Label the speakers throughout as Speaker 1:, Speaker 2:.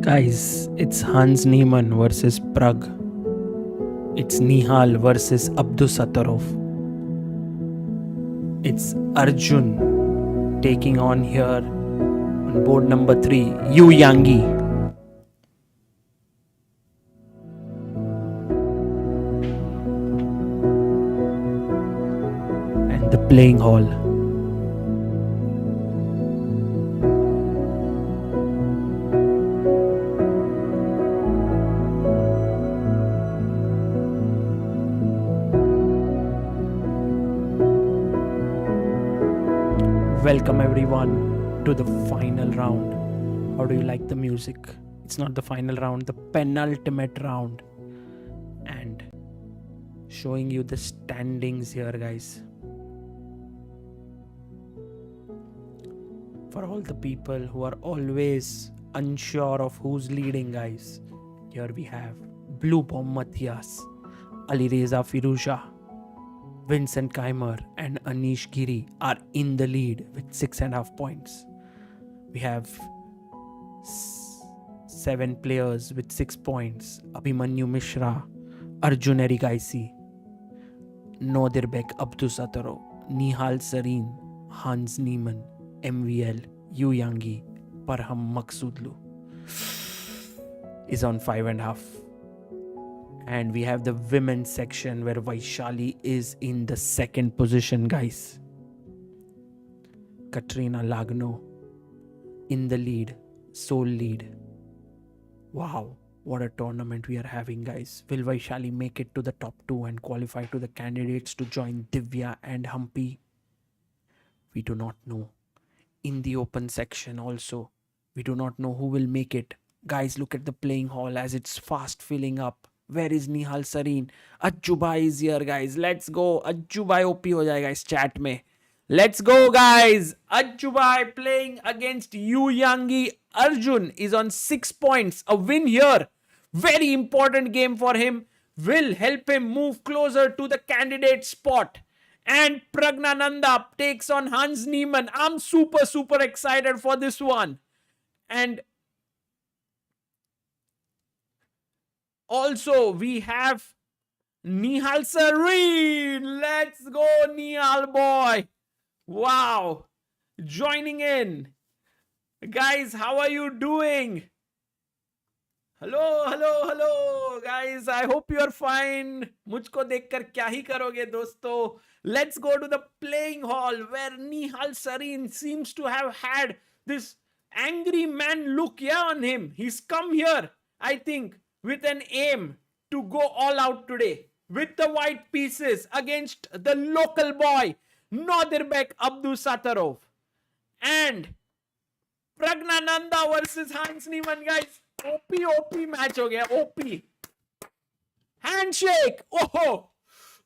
Speaker 1: Guys, it's Hans Niemann versus Pragg. It's Nihal versus Abdusattorov. It's Arjun taking on here on board number 3, Yu Yangi. And the playing hall. Welcome everyone to the final round. How do you like the music? It's not the final round, the penultimate round. And showing you the standings here, guys. For all the people who are always unsure of who's leading, guys, here we have Blue Bomb Matthias, Alireza Firouzja, Vincent Keimer and Anish Giri are in the lead with 6.5 points. We have 7 players with 6 points. Abhimanyu Mishra, Arjun Erigaisi, Nodirbek Abdusattorov, Nihal Sareen, Hans Niemann, MVL, Yu Yangi, Parham Maksudlu is on 5.5. And we have the women's section where Vaishali is in the second position, guys. Katrina Lagno in the lead, sole lead. Wow, what a tournament we are having, guys. Will Vaishali make it to the top 2 and qualify to the candidates to join Divya and Humpy? We do not know. In the open section also, we do not know who will make it. Guys, look at the playing hall as it's fast filling up. Where is Nihal Sareen? Ajjubai is here, guys. Let's go. Ajjubai OP ho jayega is chat mein. Let's go, guys. Ajjubai playing against Yu Yangi. Arjun is on 6 points. A win here. Very important game for him. Will help him move closer to the candidate spot. And Pragnananda takes on Hans Niemann. I'm super excited for this one. And also, we have Nihal Sareen. Let's go, Nihal boy. Wow. Joining in. Guys, how are you doing? Hello, guys. I hope you are fine. मुझको देखकर क्या ही करोगे दोस्तों? Let's go to the playing hall where Nihal Sareen seems to have had this angry man look on him. He's come here, I think, with an aim to go all out today with the white pieces against the local boy Nodirbek Abdusattorov and Pragnananda versus Hans Niemann, guys. OP match हो गया. OP handshake. ओहो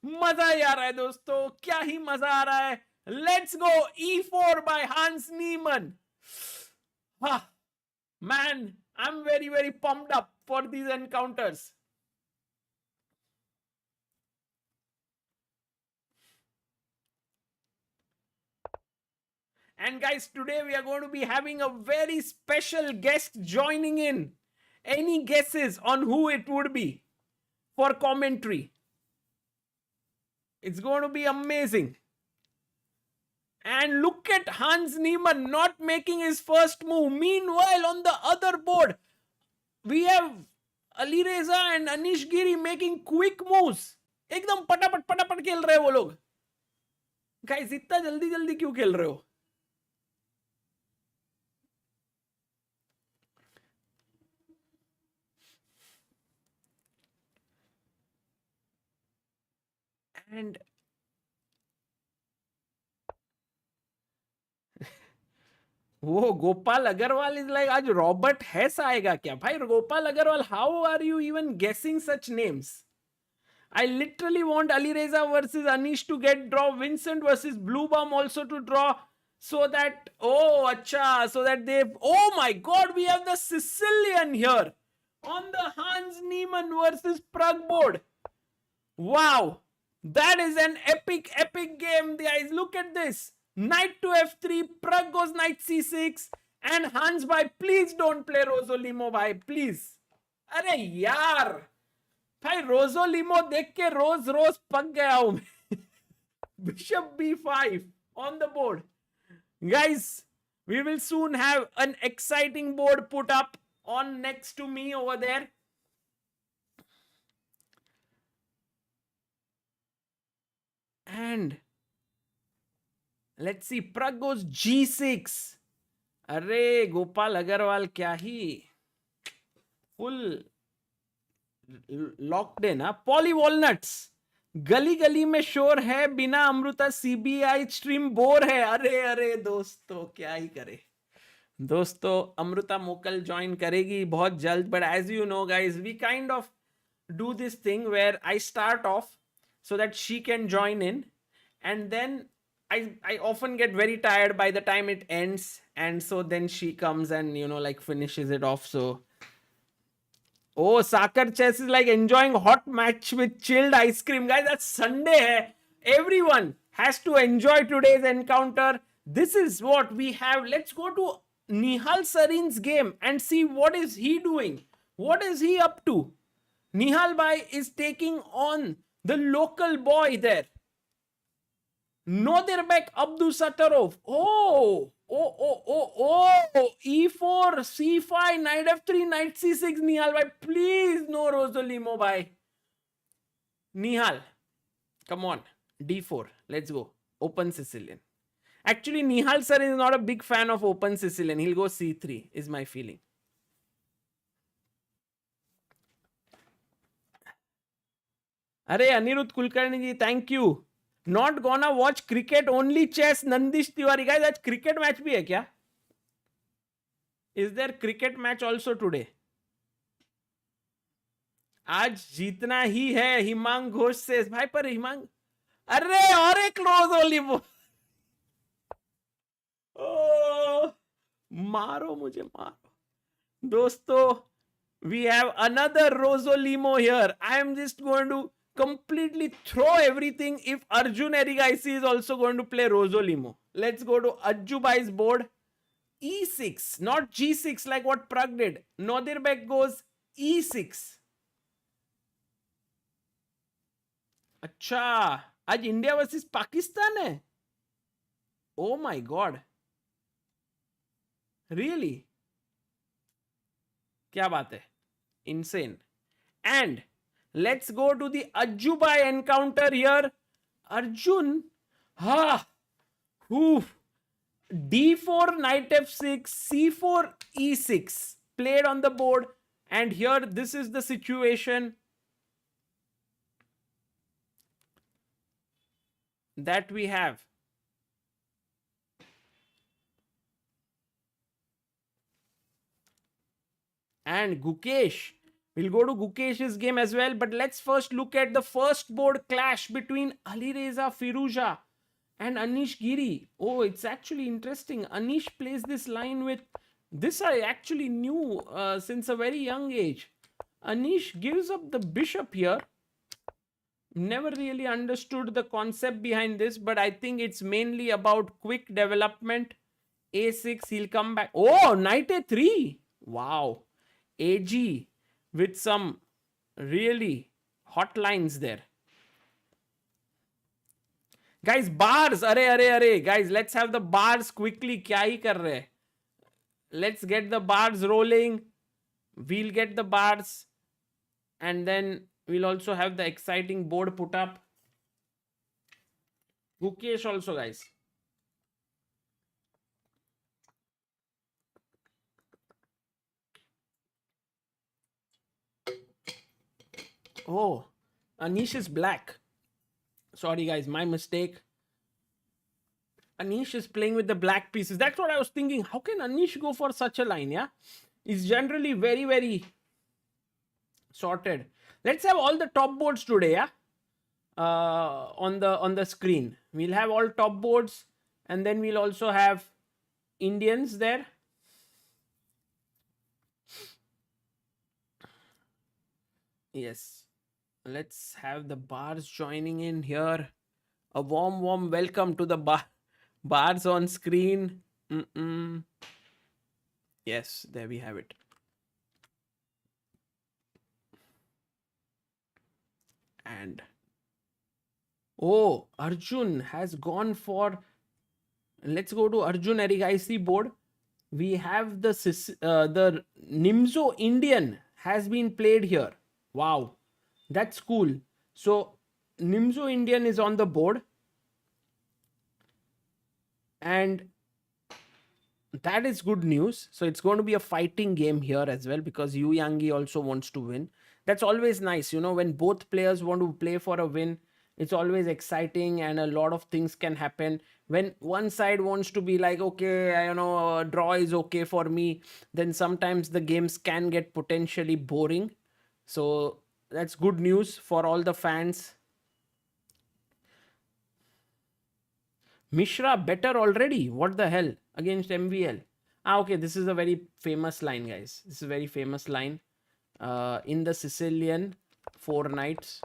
Speaker 1: मजा ही आ रहा है दोस्तों, क्या ही मजा आ रहा है. Let's go. E4 by Hans Niemann. Man, I'm very pumped up for these encounters. And guys, today we are going to be having a very special guest joining in. Any guesses on who it would be for commentary? It's going to be amazing. And look at Hans Niemann not making his first move. Meanwhile, on the other board, we have Alireza and Anish Giri making quick moves. एकदम पटापट खेल रहे हैं वो लोग. Guys, इतना जल्दी क्यों खेल रहे हो? And वो गोपाल अग्रवाल इज लाइक आज रॉबर्ट हेस आएगा क्या भाई? Gopal Agarwal, how are you even guessing such names? I literally want Alireza versus Anish to get draw, Vincent versus Blue Bomb also to draw, so that, oh acha, so that they, oh my god, we have the Sicilian here on the Hans Niemann versus Pragg board. Wow, that is an epic game, guys. Look at this. Knight to f3, Pragg goes knight c6, and Hans bhai, please don't play Rosolimo bhai, please. अरे यार भाई, रोजोलिमो देख के रोज रोज पक गया हूं मैं. Bishop b5 on the board. Guys, we will soon have an exciting board put up on next to me over there. And let's see, Pragg goes g6. अरे गोपाल अग्रवाल क्या ही full locked in. Polly walnuts, गली गली में शोर है, बिना Amrita CBI stream bore है. अरे अरे दोस्तों क्या ही करे. दोस्तों अमृता मोकल ज्वाइन करेगी बहुत जल्द, but as you know guys, we kind of do this thing where I start off so that she can join in, and then I often get very tired by the time it ends, and so then she comes and, you know, like finishes it off. So oh, Sakar Chess is like enjoying hot match with chilled ice cream. Guys, that's Sunday hai. Everyone has to enjoy today's encounter. This is what we have. Let's go to Nihal Sarin's game and see what is he doing. What is he up to? Nihal bhai is taking on the local boy there, Nodirbek Abdusattorov. Oh, e4, c5, knight f3, knight c6. Nihal bhai, please no Rosolimo bhai. Nihal, come on, d4, let's go. Open Sicilian. Actually, Nihal sir is not a big fan of open Sicilian. He'll go c3 is my feeling. अरे Aniruddh Kulkarni ji, thank you. Not gonna watch cricket, only chess. Nandish Tiwari. Guys, आज cricket match भी है क्या? Is there cricket match also today? आज जीतना ही है. हिमांग घोष से भाई, पर हिमांग, अरे और एक रोज ओलिमो. मारो मुझे, मारो. दोस्तों, we have another Rosolimo here. I am just going to completely throw everything if Arjun Erigaisi is also going to play Rosolimo. Let's go to Ajubai's board. e6, not g6 like what Pragg did. Nodirbek goes e6. अच्छा, आज India versus Pakistan है. Oh my God, really? क्या बात है, insane. And let's go to the Ajubai encounter here. Arjun, d4, knight f6, c4, e6 played on the board. And here, this is the situation that we have. And Gukesh, we'll go to Gukesh's game as well, but let's first look at the first board clash between Alireza Firouzja and Anish Giri. Oh, it's actually interesting. Anish plays this line with, this I actually knew since a very young age. Anish gives up the bishop here. Never really understood the concept behind this, but I think it's mainly about quick development. a6, he'll come back. Oh, knight a3. Wow. AG with some really hot lines there. Guys, bars. Arey. Guys, let's have the bars quickly. Kya hi kar rahe? Let's get the bars rolling. We'll get the bars. And then we'll also have the exciting board put up. Gukesh also, guys. Oh, Anish is black. Sorry guys, my mistake. Anish is playing with the black pieces. That's what I was thinking. How can Anish go for such a line? Yeah, it's generally very, very sorted. Let's have all the top boards today. Yeah, on the screen. We'll have all top boards, and then we'll also have Indians there. Yes. Let's have the bars joining in here. A warm, warm welcome to the bars on screen. Yes, there we have it. And oh, Arjun has gone for. Let's go to Arjun Erigaisi board. We have the Nimzo Indian has been played here. Wow, that's cool. So Nimzo Indian is on the board, and that is good news. So it's going to be a fighting game here as well, because Yu Yangi also wants to win. That's always nice, when both players want to play for a win. It's always exciting, and a lot of things can happen. When one side wants to be like, okay, a draw is okay for me, then sometimes the games can get potentially boring. So that's good news for all the fans. Mishra better already. What the hell? Against MVL. Okay, this is a very famous line, guys. This is a very famous line. In the Sicilian, 4 knights.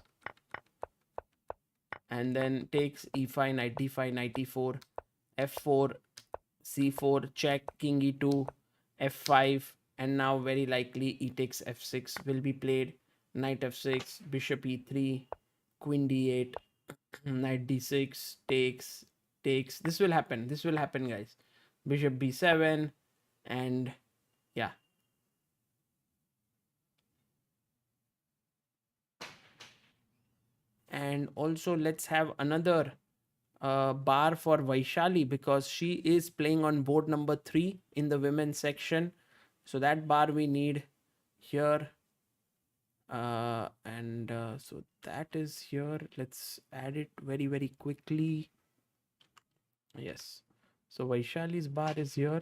Speaker 1: And then takes e5, knight d5, knight e4, f4, c4, check, king e2, f5. And now very likely e takes f6 will be played. Knight f6, bishop e3, queen d8, knight d6, takes. This will happen, guys. Bishop b7, and yeah. And also let's have another bar for Vaishali, because she is playing on board number 3 in the women's section. So that bar we need here. So that is here. Let's add it very, very quickly. Yes. So Vaishali's bar is here.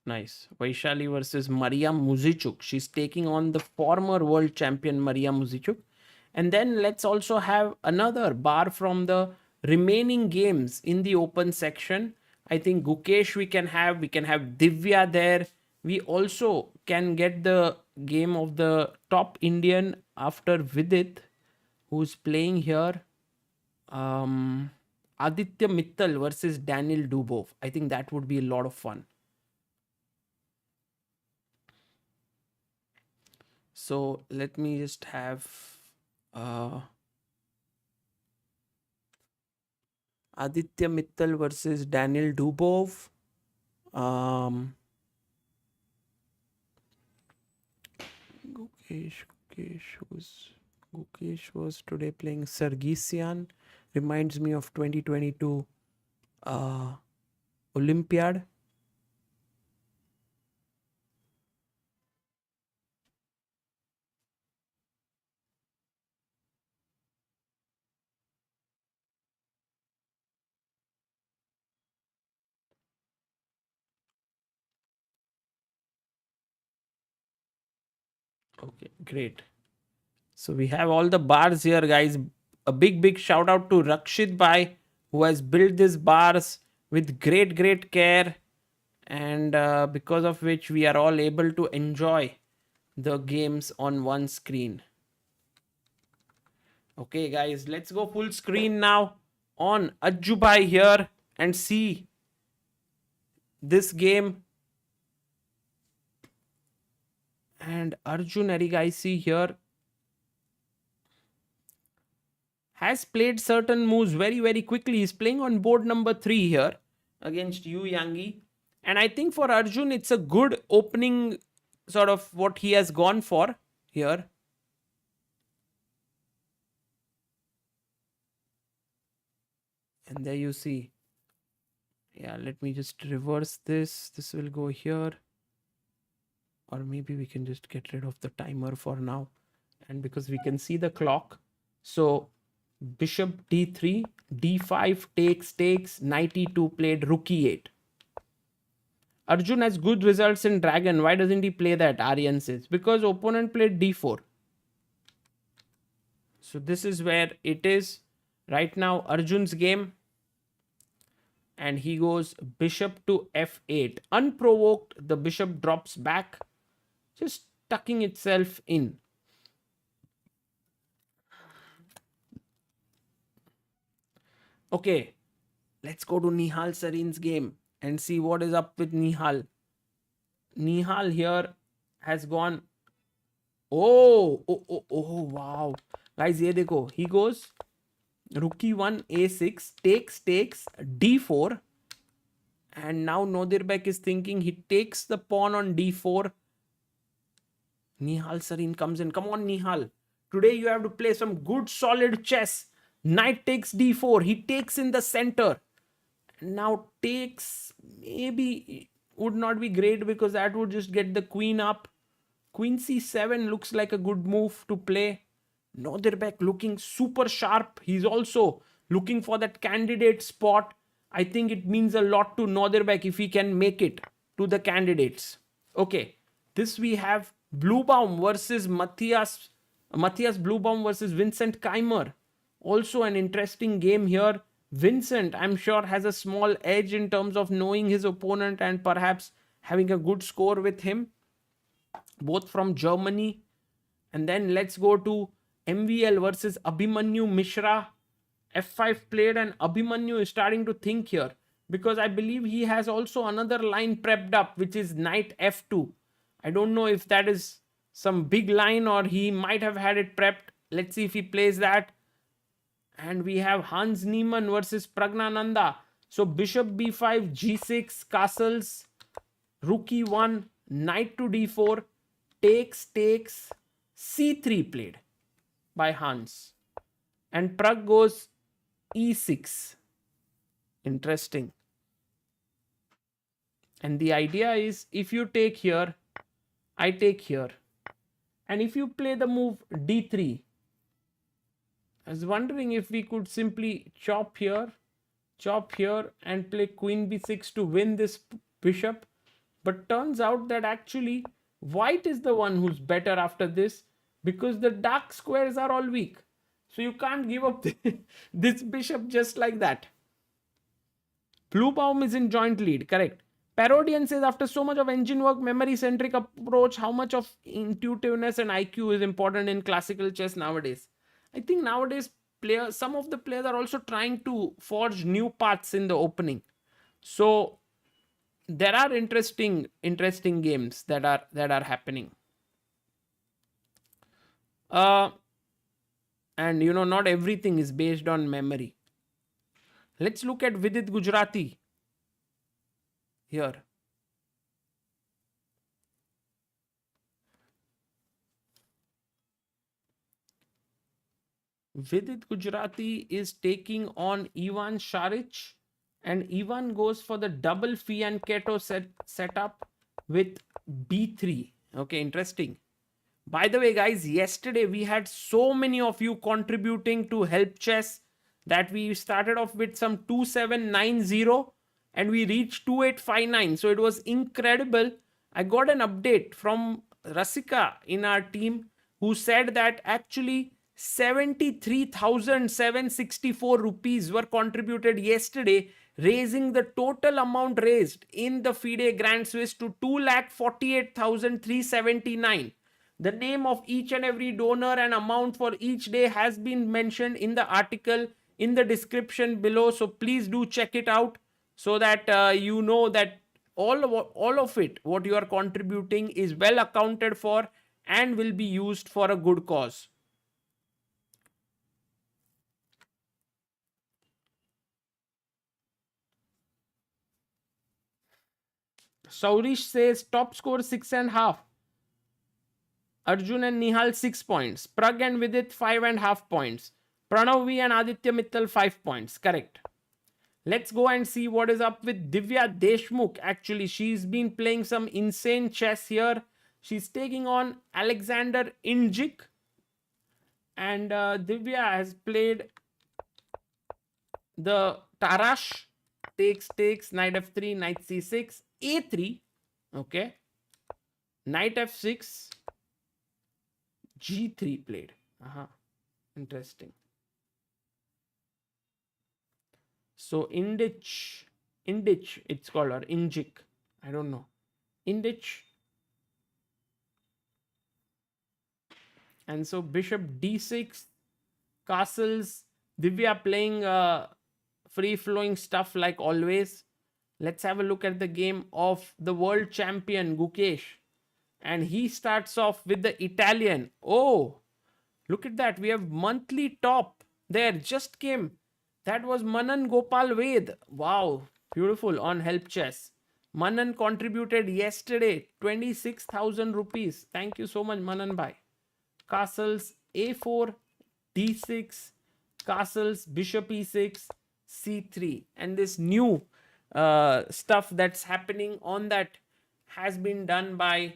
Speaker 1: Nice. Vaishali versus Maria Muzichuk. She's taking on the former world champion Maria Muzichuk. And then let's also have another bar from the remaining games in the open section. I think Gukesh we can have Divya there. We also can get the game of the top Indian after Vidit, who's playing here. Aditya Mittal versus Daniel Dubov. I think that would be a lot of fun. So let me just have Aditya Mittal versus Daniel Dubov. Gukesh was today playing Sargisian. Reminds me of 2022 Olympiad. Okay, great. So we have all the bars here, guys. A big shout out to Rakshit Bhai, who has built these bars with great care, and because of which we are all able to enjoy the games on one screen. Okay, guys, let's go full screen now on Ajjubai here and see this game. And Arjun Erigaisi here has played certain moves very quickly. He's playing on board number 3 here against Yu Yangi. And I think for Arjun, it's a good opening sort of what he has gone for here. And there you see. Yeah, let me just reverse this. This will go here. Or maybe we can just get rid of the timer for now. And because we can see the clock. So bishop d3, d5 takes, knight e2 played, rook e8. Arjun has good results in dragon. Why doesn't he play that? Aryan says. Because opponent played d4. So this is where it is. Right now, Arjun's game. And he goes bishop to f8. Unprovoked, the bishop drops back, just tucking itself in. Okay, let's go to Nihal Sarin's game and see what is up with Nihal. Nihal here has gone. Oh, wow. Guys, ye dekho. He goes rook e1, a6, takes, d4. And now Nodirbek is thinking he takes the pawn on d4. Nihal Sarin comes in. Come on, Nihal. Today you have to play some good solid chess. Knight takes d4. He takes in the center. Now takes maybe would not be great because that would just get the queen up. Queen c7 looks like a good move to play. Nodirbek looking super sharp. He's also looking for that candidate spot. I think it means a lot to Nodirbek if he can make it to the candidates. Okay, this we have Bluebaum versus Matthias Bluebaum versus Vincent Keimer. Also an interesting game here. Vincent, I'm sure, has a small edge in terms of knowing his opponent and perhaps having a good score with him. Both from Germany. And then let's go to MVL versus Abhimanyu Mishra. F5 played and Abhimanyu is starting to think here. Because I believe he has also another line prepped up, which is knight f2. I don't know if that is some big line or he might have had it prepped. Let's see if he plays that. And we have Hans Niemann versus Pragnananda. So bishop b5, g6, castles, rook e1, knight to d4, takes, c3 played by Hans. And Pragg goes e6. Interesting. And the idea is if you take here, I take here. And if you play the move d3, I was wondering if we could simply chop here, and play queen b6 to win this bishop. But turns out that actually white is the one who's better after this because the dark squares are all weak. So you can't give up this bishop just like that. Bluebaum is in joint lead, correct. Parodian says after so much of engine work, memory-centric approach, how much of intuitiveness and IQ is important in classical chess nowadays? I think nowadays some of the players are also trying to forge new paths in the opening. So there are interesting games that are happening. And not everything is based on memory. Let's look at Vidit Gujrathi here. Vidit Gujrathi is taking on Ivan Šarić, and Ivan goes for the double fianchetto setup with b3. Okay, interesting. By the way, guys, yesterday we had so many of you contributing to Help Chess that we started off with some 2790 and we reached 2859. So it was incredible. I got an update from Rasika in our team who said that actually 73,764 rupees were contributed yesterday, raising the total amount raised in the FIDE Grand Swiss to 2,48,379. The name of each and every donor and amount for each day has been mentioned in the article in the description below. So please do check it out so that you know that all of it, what you are contributing, is well accounted for and will be used for a good cause. Saurish says top score 6.5. Arjun and Nihal 6 points. Pragg and Vidit 5.5 points. Pranav V and Aditya Mittal 5 points. Correct. Let's go and see what is up with Divya Deshmukh. Actually, she's been playing some insane chess here. She's taking on Alexander Injik. And Divya has played the Tarash. Takes, knight f3, knight c6, a3. Okay. Knight f6, g3 played. Interesting. So Indich, it's called, or Injik. I don't know. Indich. And so bishop d6, castles. Divya playing free-flowing stuff like always. Let's have a look at the game of the world champion Gukesh. And he starts off with the Italian. Oh, look at that. We have monthly top there. Just came. That was Manan Gopal Ved. Wow, beautiful on help chess. Manan contributed yesterday 26,000 rupees. Thank you so much, Manan bhai. Castles a4, d6, castles bishop e6, c3. And this new stuff that's happening on that has been done by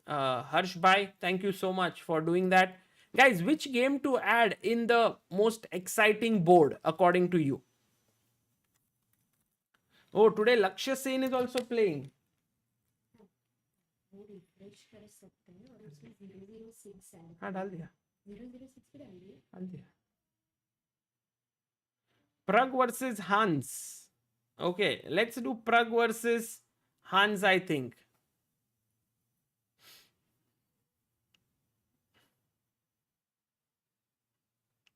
Speaker 1: Harsh bhai. Thank you so much for doing that. Guys, which game to add in the most exciting board according to you? Oh, today Lakshya Sen is also playing. डाल दिया Pragg versus Hans. Okay, let's do Pragg versus Hans, I think.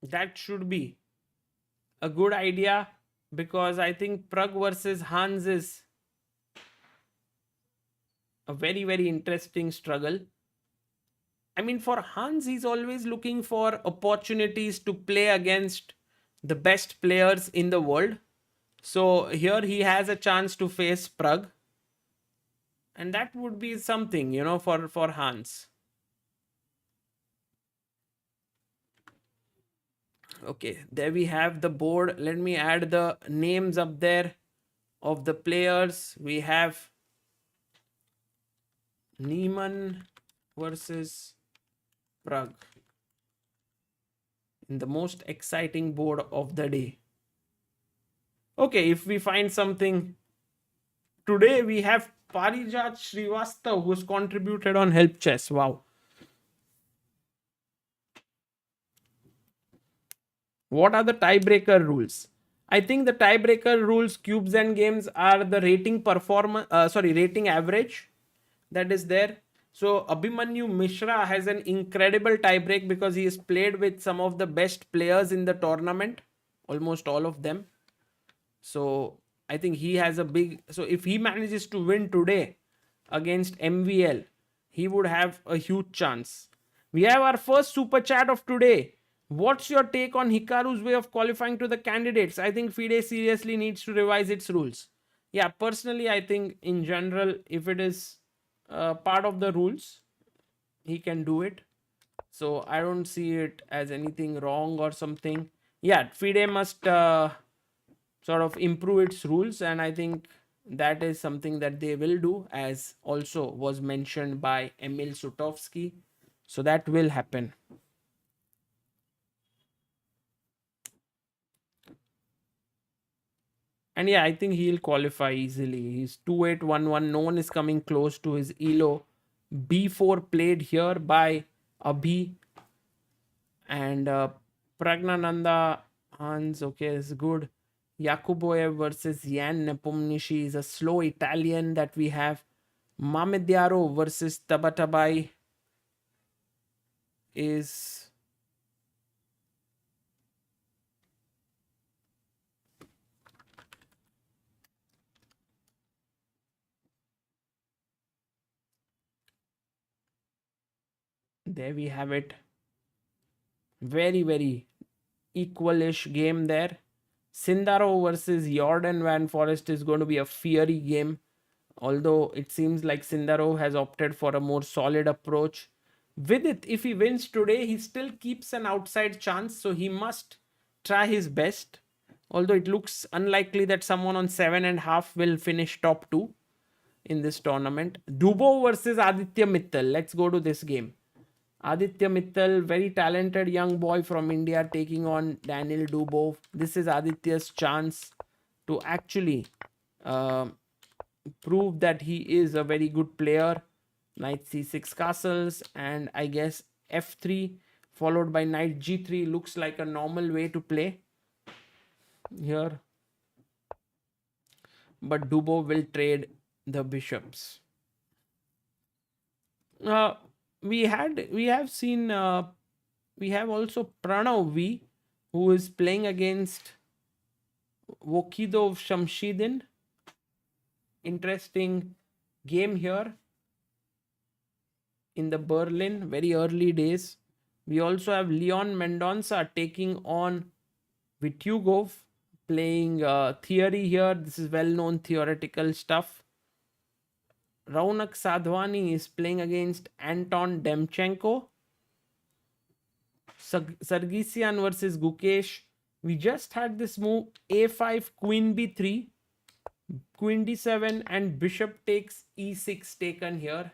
Speaker 1: That should be a good idea because I think Pragg versus Hans is a very, very interesting struggle. I mean, for Hans, he's always looking for opportunities to play against the best players in the world. So here he has a chance to face Pragg. And that would be something, you know, for Hans. Okay, there we have the board. Let me add the names up there of the players. We have Niemann versus Pragg in the most exciting board of the day. Okay, if we find something today, we have Parijat Srivastav who's contributed on help chess. Wow. What are the tiebreaker rules? I think the tiebreaker rules, cubes and games, are the rating rating average that is there. So Abhimanyu Mishra has an incredible tiebreak because he has played with some of the best players in the tournament, almost all of them. So I think he has a big, so if he manages to win today against MVL, he would have a huge chance. We have our first super chat of today. What's your take on Hikaru's way of qualifying to the candidates? I think FIDE seriously needs to revise its rules. Yeah, personally, I think in general, if it is part of the rules, he can do it. So I don't see it as anything wrong or something. Yeah, FIDE must sort of improve its rules, and I think that is something that they will do, as also was mentioned by Emil Sutovsky. So that will happen. And yeah, I think he'll qualify easily. He's 2811. No one is coming close to his elo. B4 played here by Abhi. And Pragnananda Hans, okay, is good. Yakuboyev versus Yan Nepomniachtchi is a slow Italian that we have. Mamediaro versus Tabatabai is... There we have it. Very, very equalish game there. Sindaro versus Jordan Van Forest is going to be a fiery game. Although it seems like Sindaro has opted for a more solid approach. Vidit, if he wins today, he still keeps an outside chance. So he must try his best. Although it looks unlikely that someone on 7.5 will finish top 2. in this tournament. Dubov versus Aditya Mittal. Let's go to this game. Aditya Mittal, very talented young boy from India, taking on Daniel Dubov. This is Aditya's chance to actually uh, prove that he is a very good player. Knight c6 castles, and I guess f3 followed by knight g3 looks like a normal way to play here. But Dubov will trade the bishops. We have seen we have also Pranav V, who is playing against Vokidov Shamshidin. Interesting game here in the Berlin, very early days. We also have Leon Mendonça taking on Vityugov, playing theory here. This is well-known theoretical stuff. Raunak Sadhwani is playing against Anton Demchenko. Sargisian versus Gukesh. We just had this move a5, queen b3, queen d7, and bishop takes e6 taken here.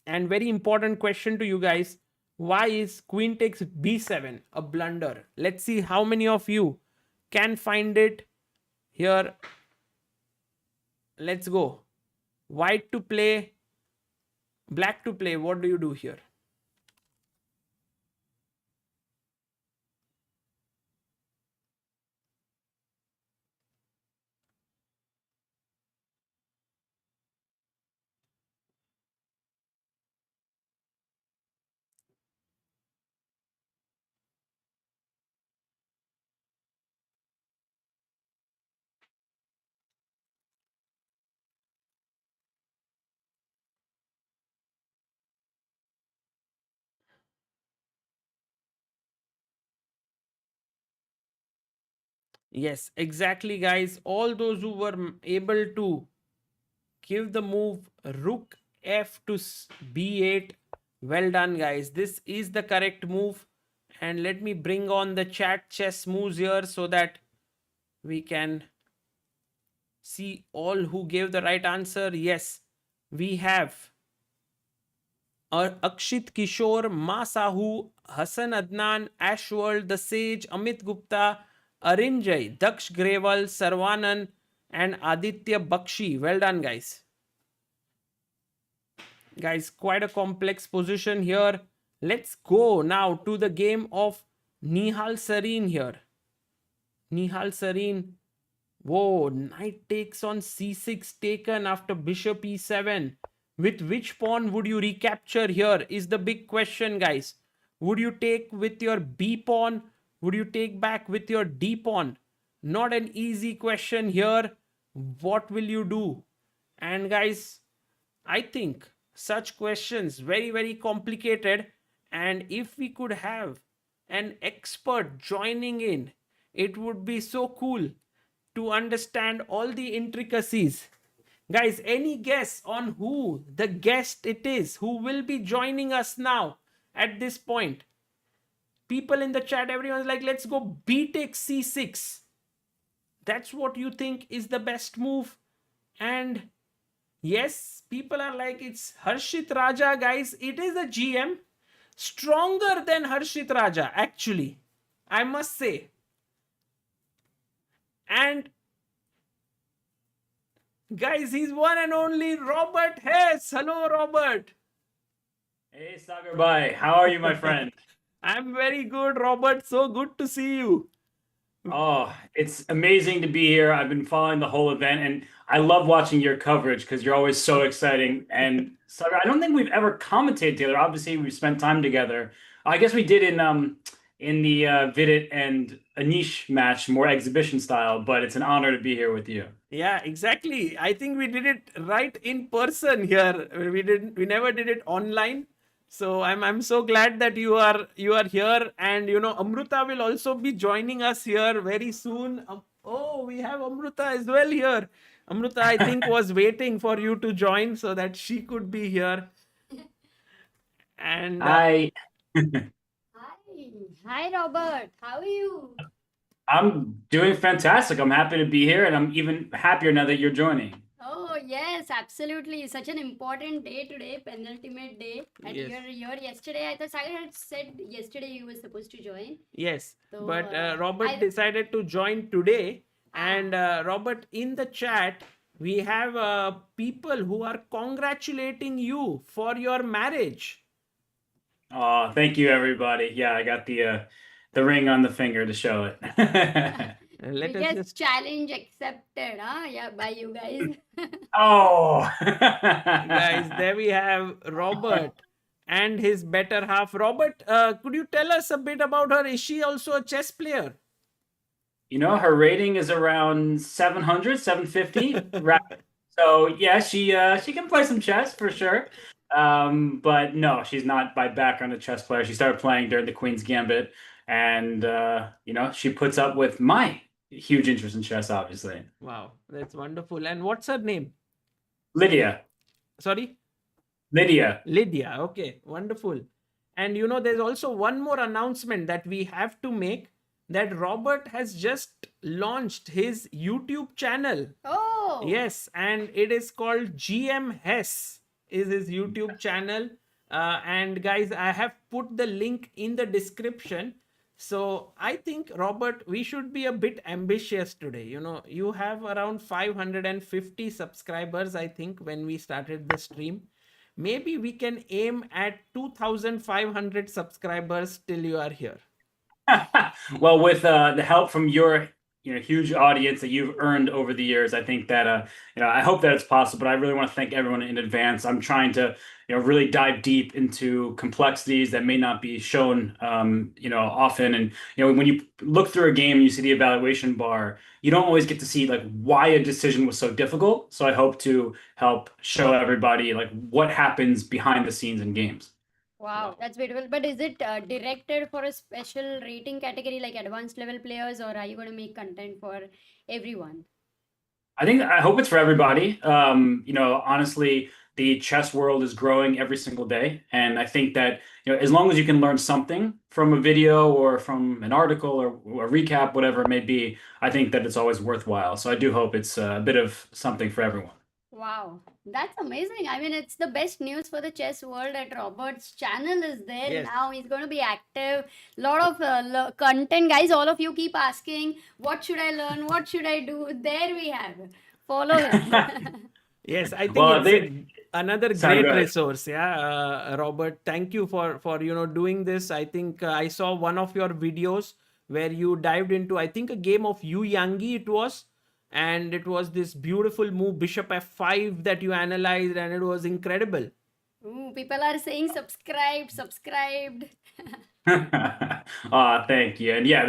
Speaker 1: And very important question to you guys. Why is queen takes b7 a blunder? Let's see how many of you can find it here. Let's go. White to play, black to play. What do you do here? Yes, exactly, guys. All those who were able to give the move rook f to b8, well done, guys. This is the correct move. And let me bring on the chat chess moves here so that we can see all who gave the right answer. Yes, we have Akshit Kishore, Ma Sahu, Hassan Adnan, Ashworld, The Sage, Amit Gupta, Arinjay, Daksh Grewal, Sarvanan, and Aditya Bakshi. Well done, guys. Guys, quite a complex position here. Let's go now to the game of Nihal Sareen here. Nihal Sareen. Whoa, knight takes on c6 taken after bishop e7. With which pawn would you recapture here is the big question, guys. Would you take with your b pawn? Would you take back with your d pawn? Not an easy question here. What will you do? And guys, I think such questions very, very complicated. And if we could have an expert joining in, it would be so cool to understand all the intricacies. Guys, any guess on who the guest it is who will be joining us now at this point? People in the chat, everyone's like, let's go b takes c6. That's what you think is the best move. And yes, people are like, it's Harshit Raja, guys. It is a GM stronger than Harshit Raja, actually, I must say. And guys, he's one and only Robert Hess. Hello, Robert.
Speaker 2: Hey, Sagar Bhai. How are you, my friend?
Speaker 1: I'm very good, Robert. So good to see you.
Speaker 2: Oh, it's amazing to be here. I've been following the whole event, and I love watching your coverage because you're always so exciting. And Sagar, I don't think we've ever commentated together. Obviously, we've spent time together. I guess we did in the Vidit and Anish match, more exhibition style. But it's an honor to be here with you.
Speaker 1: Yeah, exactly. I think we did it right in person here. We never did it online. So I'm so glad that you are here, and Amruta will also be joining us here very soon. Oh, we have Amruta as well here. Amruta, I think, was waiting for you to join so that she could be here. And
Speaker 2: I
Speaker 3: Hi, Robert. How are you?
Speaker 2: I'm doing fantastic. I'm happy to be here, and I'm even happier now that you're joining.
Speaker 3: yes, absolutely. Such an important day today, penultimate day. And
Speaker 1: Yes.
Speaker 3: you're here yesterday. I thought Sagar had said yesterday you were supposed to join.
Speaker 1: Yes,
Speaker 3: So,
Speaker 1: but Robert
Speaker 3: I
Speaker 1: decided to join today.
Speaker 3: ah,
Speaker 1: And Robert, in the chat, we have people who are congratulating you for your marriage.
Speaker 2: Oh, thank you, everybody. Yeah, I got the ring on the finger to show it.
Speaker 1: Let us
Speaker 3: biggest
Speaker 1: just
Speaker 3: challenge accepted, huh? Yeah, by you guys.
Speaker 2: Oh,
Speaker 1: guys, there we have Robert and his better half. Robert, could you tell us a bit about her? Is she also a chess player?
Speaker 2: You know, her rating is around 700, 750. Right. So yeah, she can play some chess for sure. But no, she's not by background a chess player. She started playing during the Queen's Gambit, and you know, she puts up with my huge interest in chess, obviously.
Speaker 1: Wow, that's wonderful. And what's her name?
Speaker 2: Lydia.
Speaker 1: Sorry?
Speaker 2: Lydia.
Speaker 1: Lydia. Okay, wonderful. And you know, there's also one more announcement that we have to make, that Robert has just launched his YouTube channel.
Speaker 3: Oh,
Speaker 1: Yes, and it is called GM Hess is his YouTube channel. And guys, I have put the link in the description. So I think, Robert, we should be a bit ambitious today. You know, you have around 550 subscribers, I think, when we started the stream. Maybe we can aim at 2,500 subscribers till you are here.
Speaker 2: Well, with the help from your huge audience that you've earned over the years, I think that I hope that it's possible. But I really want to thank everyone in advance. I'm trying to really dive deep into complexities that may not be shown often. And when you look through a game and you see the evaluation bar, you don't always get to see like why a decision was so difficult. So I hope to help show everybody like what happens behind the scenes in games.
Speaker 3: wow, that's beautiful. But is it directed for a special rating category like advanced level players, or are you going to make content for everyone?
Speaker 2: I hope it's for everybody. Honestly, the chess world is growing every single day, and I think that as long as you can learn something from a video or from an article or a recap, whatever it may be, I think that it's always worthwhile. So I do hope it's a bit of something for everyone.
Speaker 3: Wow, that's amazing. I mean, it's the best news for the chess world that Robert's channel is there
Speaker 1: Yes.
Speaker 3: now. He's going to be active. Lot of content, guys. All of you keep asking, what should I learn? What should I do? There we have. Follow him.
Speaker 1: Yes, I think
Speaker 2: Well,
Speaker 1: it's another
Speaker 2: Sorry,
Speaker 1: great
Speaker 2: go ahead.
Speaker 1: resource. Yeah, Robert, thank you for doing this. I think I saw one of your videos where you dived into, I think, a game of Yu Yangi it was, and it was this beautiful move Bishop F5 that you analyzed, and it was incredible.
Speaker 3: Ooh, people are saying subscribed.
Speaker 2: Thank you. And yeah,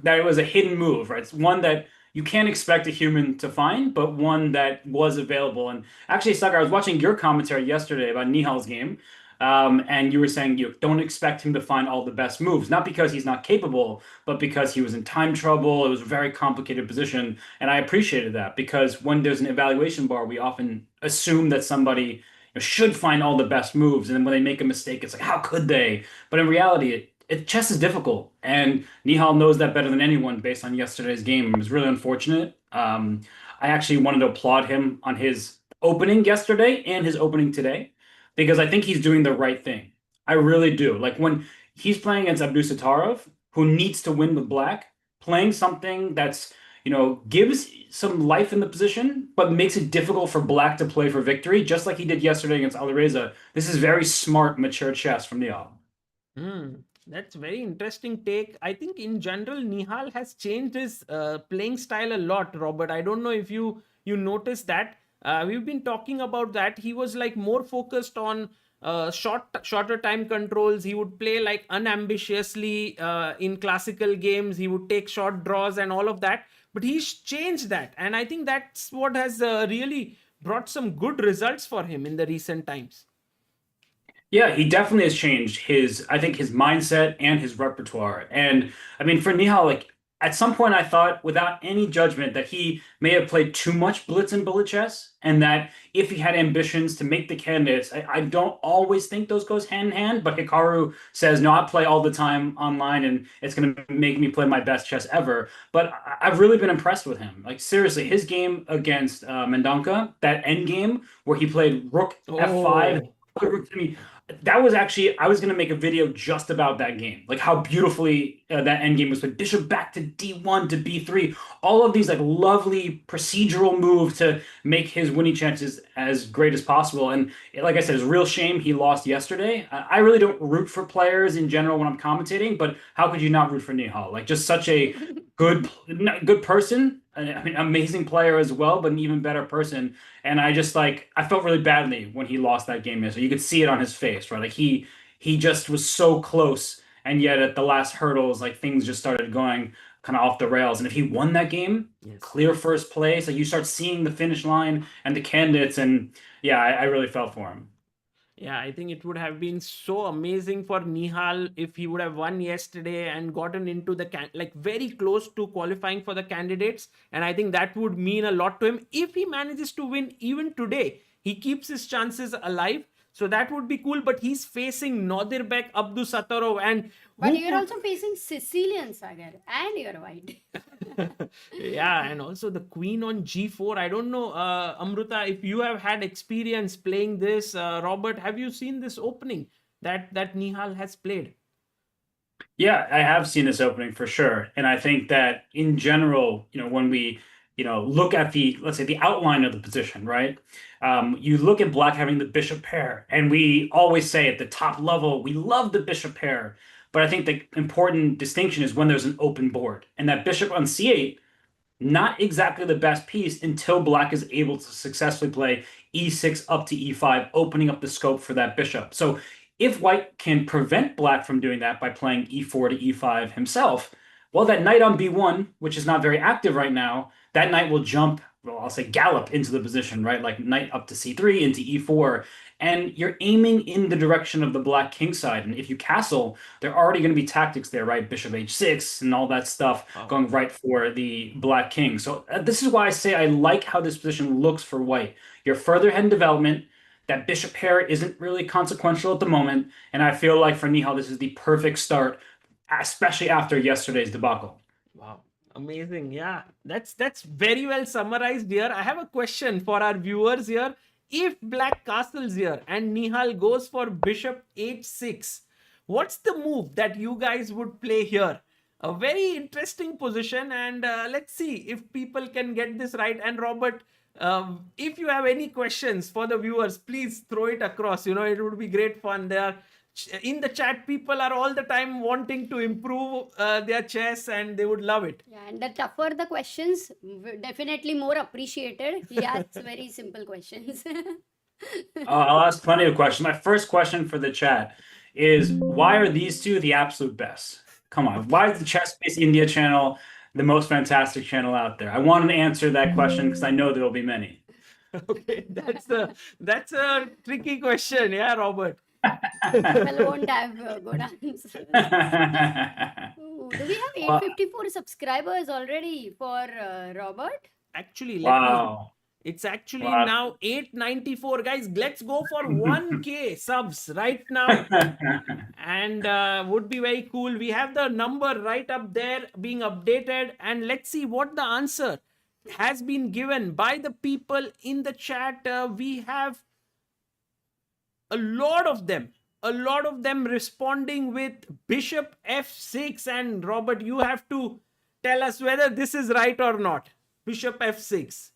Speaker 2: that was a hidden move, right? It's one that you can't expect a human to find, but one that was available. And actually, Sagar, I was watching your commentary yesterday about Nihal's game, and you were saying you don't expect him to find all the best moves, not because he's not capable, but because he was in time trouble. It was a very complicated position, and I appreciated that because when there's an evaluation bar, we often assume that somebody should find all the best moves, and then when they make a mistake, it's like, how could they? But in reality, chess is difficult, and Nihal knows that better than anyone based on yesterday's game. It was really unfortunate. I actually wanted to applaud him on his opening yesterday and his opening today because I think he's doing the right thing. I really do. Like when he's playing against Abdusattorov, who needs to win with black, playing something that's gives some life in the position, but makes it difficult for black to play for victory, just like he did yesterday against Alireza. This is very smart, mature chess from Nihal.
Speaker 1: That's very interesting take. I think in general, Nihal has changed his playing style a lot, Robert. I don't know if you noticed that. We've been talking about that. He was like more focused on shorter time controls. He would play like unambitiously in classical games. He would take short draws and all of that. But he's changed that, and I think that's what has really brought some good results for him in the recent times.
Speaker 2: Yeah, he definitely has changed I think his mindset and his repertoire. And I mean, for Nihal, like at some point I thought, without any judgment, that he may have played too much blitz and bullet chess, and that if he had ambitions to make the candidates, I don't always think those goes hand in hand. But Hikaru says, no, I play all the time online, and it's going to make me play my best chess ever. But I've really been impressed with him. Like seriously, his game against Mendonca, that end game where he played Rook F5.
Speaker 1: Oh,
Speaker 2: I mean, that was actually, I was going to make a video just about that game, like how beautifully that end game was played. Bishop back to D1 to B3, all of these like lovely procedural moves to make his winning chances as great as possible. And like I said, it's a real shame he lost yesterday. I really don't root for players in general when I'm commentating, but how could you not root for Nihal? Like just such a good person. I mean, amazing player as well, but an even better person. And I just like I felt really badly when he lost that game yesterday. You could see it on his face, right? Like he just was so close, and yet at the last hurdles, like things just started going kind of off the rails. And if he won that game,
Speaker 1: yes.
Speaker 2: clear first place, like you start seeing the finish line and the candidates, and yeah, I really felt for him.
Speaker 1: Yeah, I think it would have been so amazing for Nihal if he would have won yesterday and gotten into the like very close to qualifying for the candidates. And I think that would mean a lot to him. If he manages to win even today, he keeps his chances alive. So that would be cool. But he's facing Nodirbek Abdusattorov, and
Speaker 3: But
Speaker 1: who
Speaker 3: you're
Speaker 1: could
Speaker 3: also facing Sicilian, Sagar, and you're white.
Speaker 1: yeah, and also the queen on g4. I don't know, Amruta, if you have had experience playing this. Robert, have you seen this opening that Nihal has played?
Speaker 2: Yeah, I have seen this opening for sure. And I think that in general, when we, look at the, let's say the outline of the position, right? You look at black having the bishop pair, and we always say at the top level, we love the bishop pair. But I think the important distinction is when there's an open board, and that bishop on c8, not exactly the best piece until black is able to successfully play e6 up to e5, opening up the scope for that bishop. So if white can prevent black from doing that by playing e4 to e5 himself, well, that knight on b1, which is not very active right now, that knight will jump, well, I'll say gallop into the position, right? Like knight up to c3 into e4, and you're aiming in the direction of the black king side. And if you castle, there are already going to be tactics there, right? Bishop h6 and all that stuff
Speaker 1: Wow.
Speaker 2: going right for the black king. So this is why I say I like how this position looks for white. You're further ahead in development. That bishop pair isn't really consequential at the moment, and I feel like for Nihal, this is the perfect start, especially after yesterday's debacle.
Speaker 1: Wow, amazing. Yeah, that's very well summarized here. I have a question for our viewers here. If black castles here and Nihal goes for bishop h6, what's the move that you guys would play here? A very interesting position, and let's see if people can get this right. And Robert, if you have any questions for the viewers, please throw it across. It would be great fun. They are in the chat. People are all the time wanting to improve their chess, and they would love it.
Speaker 3: Yeah, and the tougher the questions, definitely more appreciated. He asks very simple questions.
Speaker 2: I'll ask plenty of questions. My first question for the chat is, why are these two the absolute best? Come on, why is the Chess Space India channel the most fantastic channel out there? I want to answer that question because I know there will be many.
Speaker 1: Okay, that's a tricky question. Yeah, Robert.
Speaker 3: Well, won't have good answers. Ooh, do we have 854 subscribers already for Robert?
Speaker 1: Actually,
Speaker 2: Wow.
Speaker 1: it's actually
Speaker 2: Wow.
Speaker 1: now 894. Guys, let's go for 1K subs right now. And would be very cool. We have the number right up there being updated, and let's see what the answer has been given by the people in the chat. We have a lot of them responding with bishop f6. And Robert, you have to tell us whether this is right or not. Bishop f6.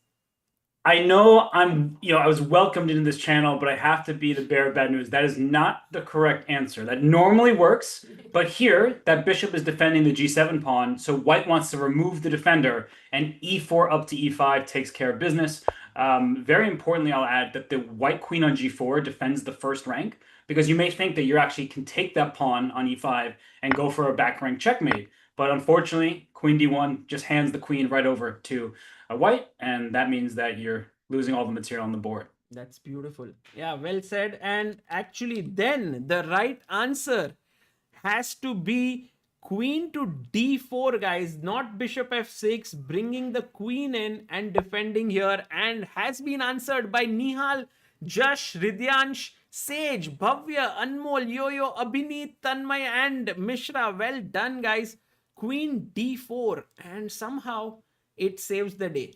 Speaker 2: I know I was welcomed into this channel, but I have to be the bearer of bad news. That is not the correct answer. That normally works, but here that bishop is defending the g7 pawn, so white wants to remove the defender, and e4 up to e5 takes care of business. Very importantly, I'll add that the white queen on g4 defends the first rank, because you may think that you actually can take that pawn on e5 and go for a back rank checkmate. But unfortunately, queen d1 just hands the queen right over to white, and that means that you're losing all the material on the board.
Speaker 1: That's beautiful. Yeah, well said. And actually, then the right answer has to be queen to d4, guys, not bishop f6, bringing the queen in and defending here, and has been answered by Nihal, Jash, Ridyansh, Sage, Bhavya, Anmol, Yo-Yo, Abhineet, Tanmay, and Mishra. Well done, guys. Queen d4, and somehow it saves the day.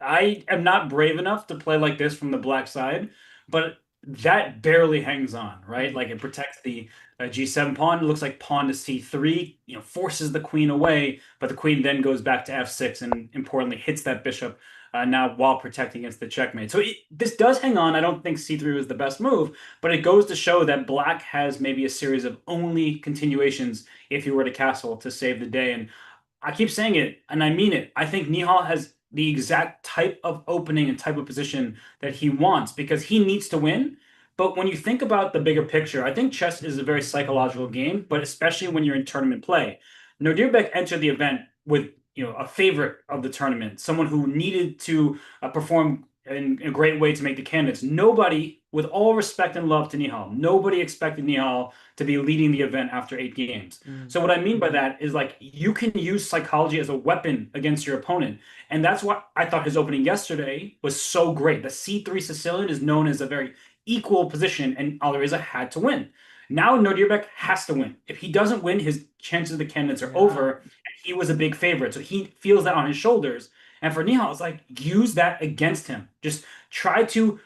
Speaker 2: I am not brave enough to play like this from the black side, but that barely hangs on, right? Like it protects the g7 pawn. It looks like pawn to c3, forces the queen away, but the queen then goes back to f6 and importantly hits that bishop now while protecting against the checkmate. So this does hang on. I don't think c3 was the best move, but it goes to show that black has maybe a series of only continuations if you were to castle to save the day. And I keep saying it, and I mean it. I think Nihal has the exact type of opening and type of position that he wants because he needs to win. But when you think about the bigger picture, I think chess is a very psychological game, but especially when you're in tournament play. Nodirbek entered the event with a favorite of the tournament, someone who needed to perform in a great way to make the candidates. Nobody, with all respect and love to Nihal, nobody expected Nihal to be leading the event after 8 games. So what I mean by that is like you can use psychology as a weapon against your opponent. And that's why I thought his opening yesterday was so great. The c3 Sicilian is known as a very equal position, and Alireza had to win. Now Nodirbek has to win. If he doesn't win, his chances of the candidates are over. And he was a big favorite, so he feels that on his shoulders. And for Nihal, it's like, use that against him. Just try to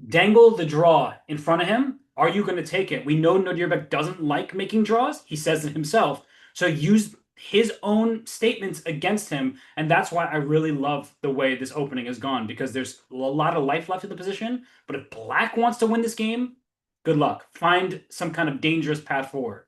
Speaker 2: dangle the draw in front of him. Are you going to take it? We know Nodirbek doesn't like making draws. He says it himself. So use his own statements against him. And that's why I really love the way this opening has gone, because there's a lot of life left in the position. But if black wants to win this game, good luck. Find some kind of dangerous path forward.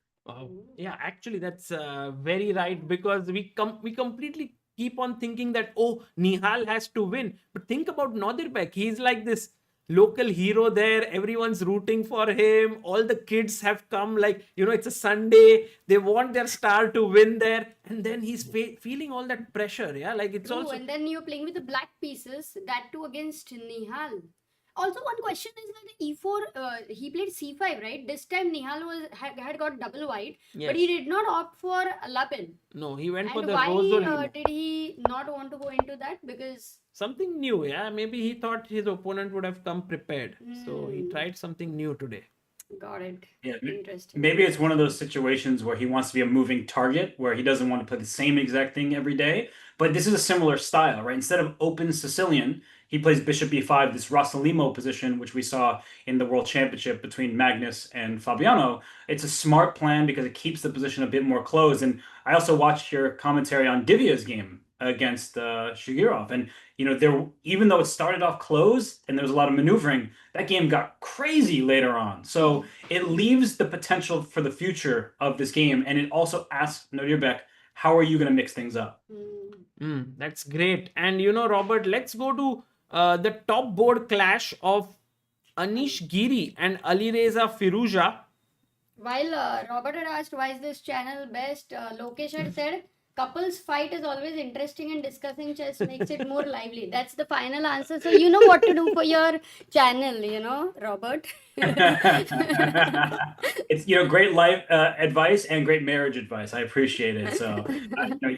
Speaker 1: Yeah, actually, that's very right, because we completely keep on thinking that, oh, Nihal has to win. But think about Nodirbek. He's like this local hero there. Everyone's rooting for him. All the kids have come, like, it's a Sunday. They want their star to win there. And then he's feeling all that pressure. Yeah, like it's
Speaker 3: True,
Speaker 1: also...
Speaker 3: and then you're playing with the black pieces, that too against Nihal. Also, one question is that the e4, he played c5, right? This time Nihal had got double white,
Speaker 1: Yes.
Speaker 3: but he did not opt for Lapin.
Speaker 1: No, he went for
Speaker 3: And
Speaker 1: the
Speaker 3: why
Speaker 1: Rosolino.
Speaker 3: did he not want to go into that? Because
Speaker 1: Something new, yeah. Maybe he thought his opponent would have come prepared. So he tried something new today.
Speaker 3: got it.
Speaker 2: Yeah,
Speaker 3: Interesting.
Speaker 2: maybe it's one of those situations where he wants to be a moving target, where he doesn't want to play the same exact thing every day. But this is a similar style, right? Instead of open Sicilian, he plays bishop b5, this Rosolimo position, which we saw in the World Championship between Magnus and Fabiano. It's a smart plan because it keeps the position a bit more closed. And I also watched your commentary on Divya's game against Shigirov. And, even though it started off closed and there was a lot of maneuvering, that game got crazy later on. So it leaves the potential for the future of this game. And it also asks Nodirbek, how are you going to mix things up?
Speaker 1: That's great. And Robert, let's go to the top board clash of Anish Giri and Alireza Firouzja.
Speaker 3: While Robert had asked why is this channel best, Lokesh had said couples fight is always interesting and discussing chess makes it more lively. That's the final answer. So you know what to do for your channel, Robert.
Speaker 2: It's great life advice and great marriage advice. I appreciate it. So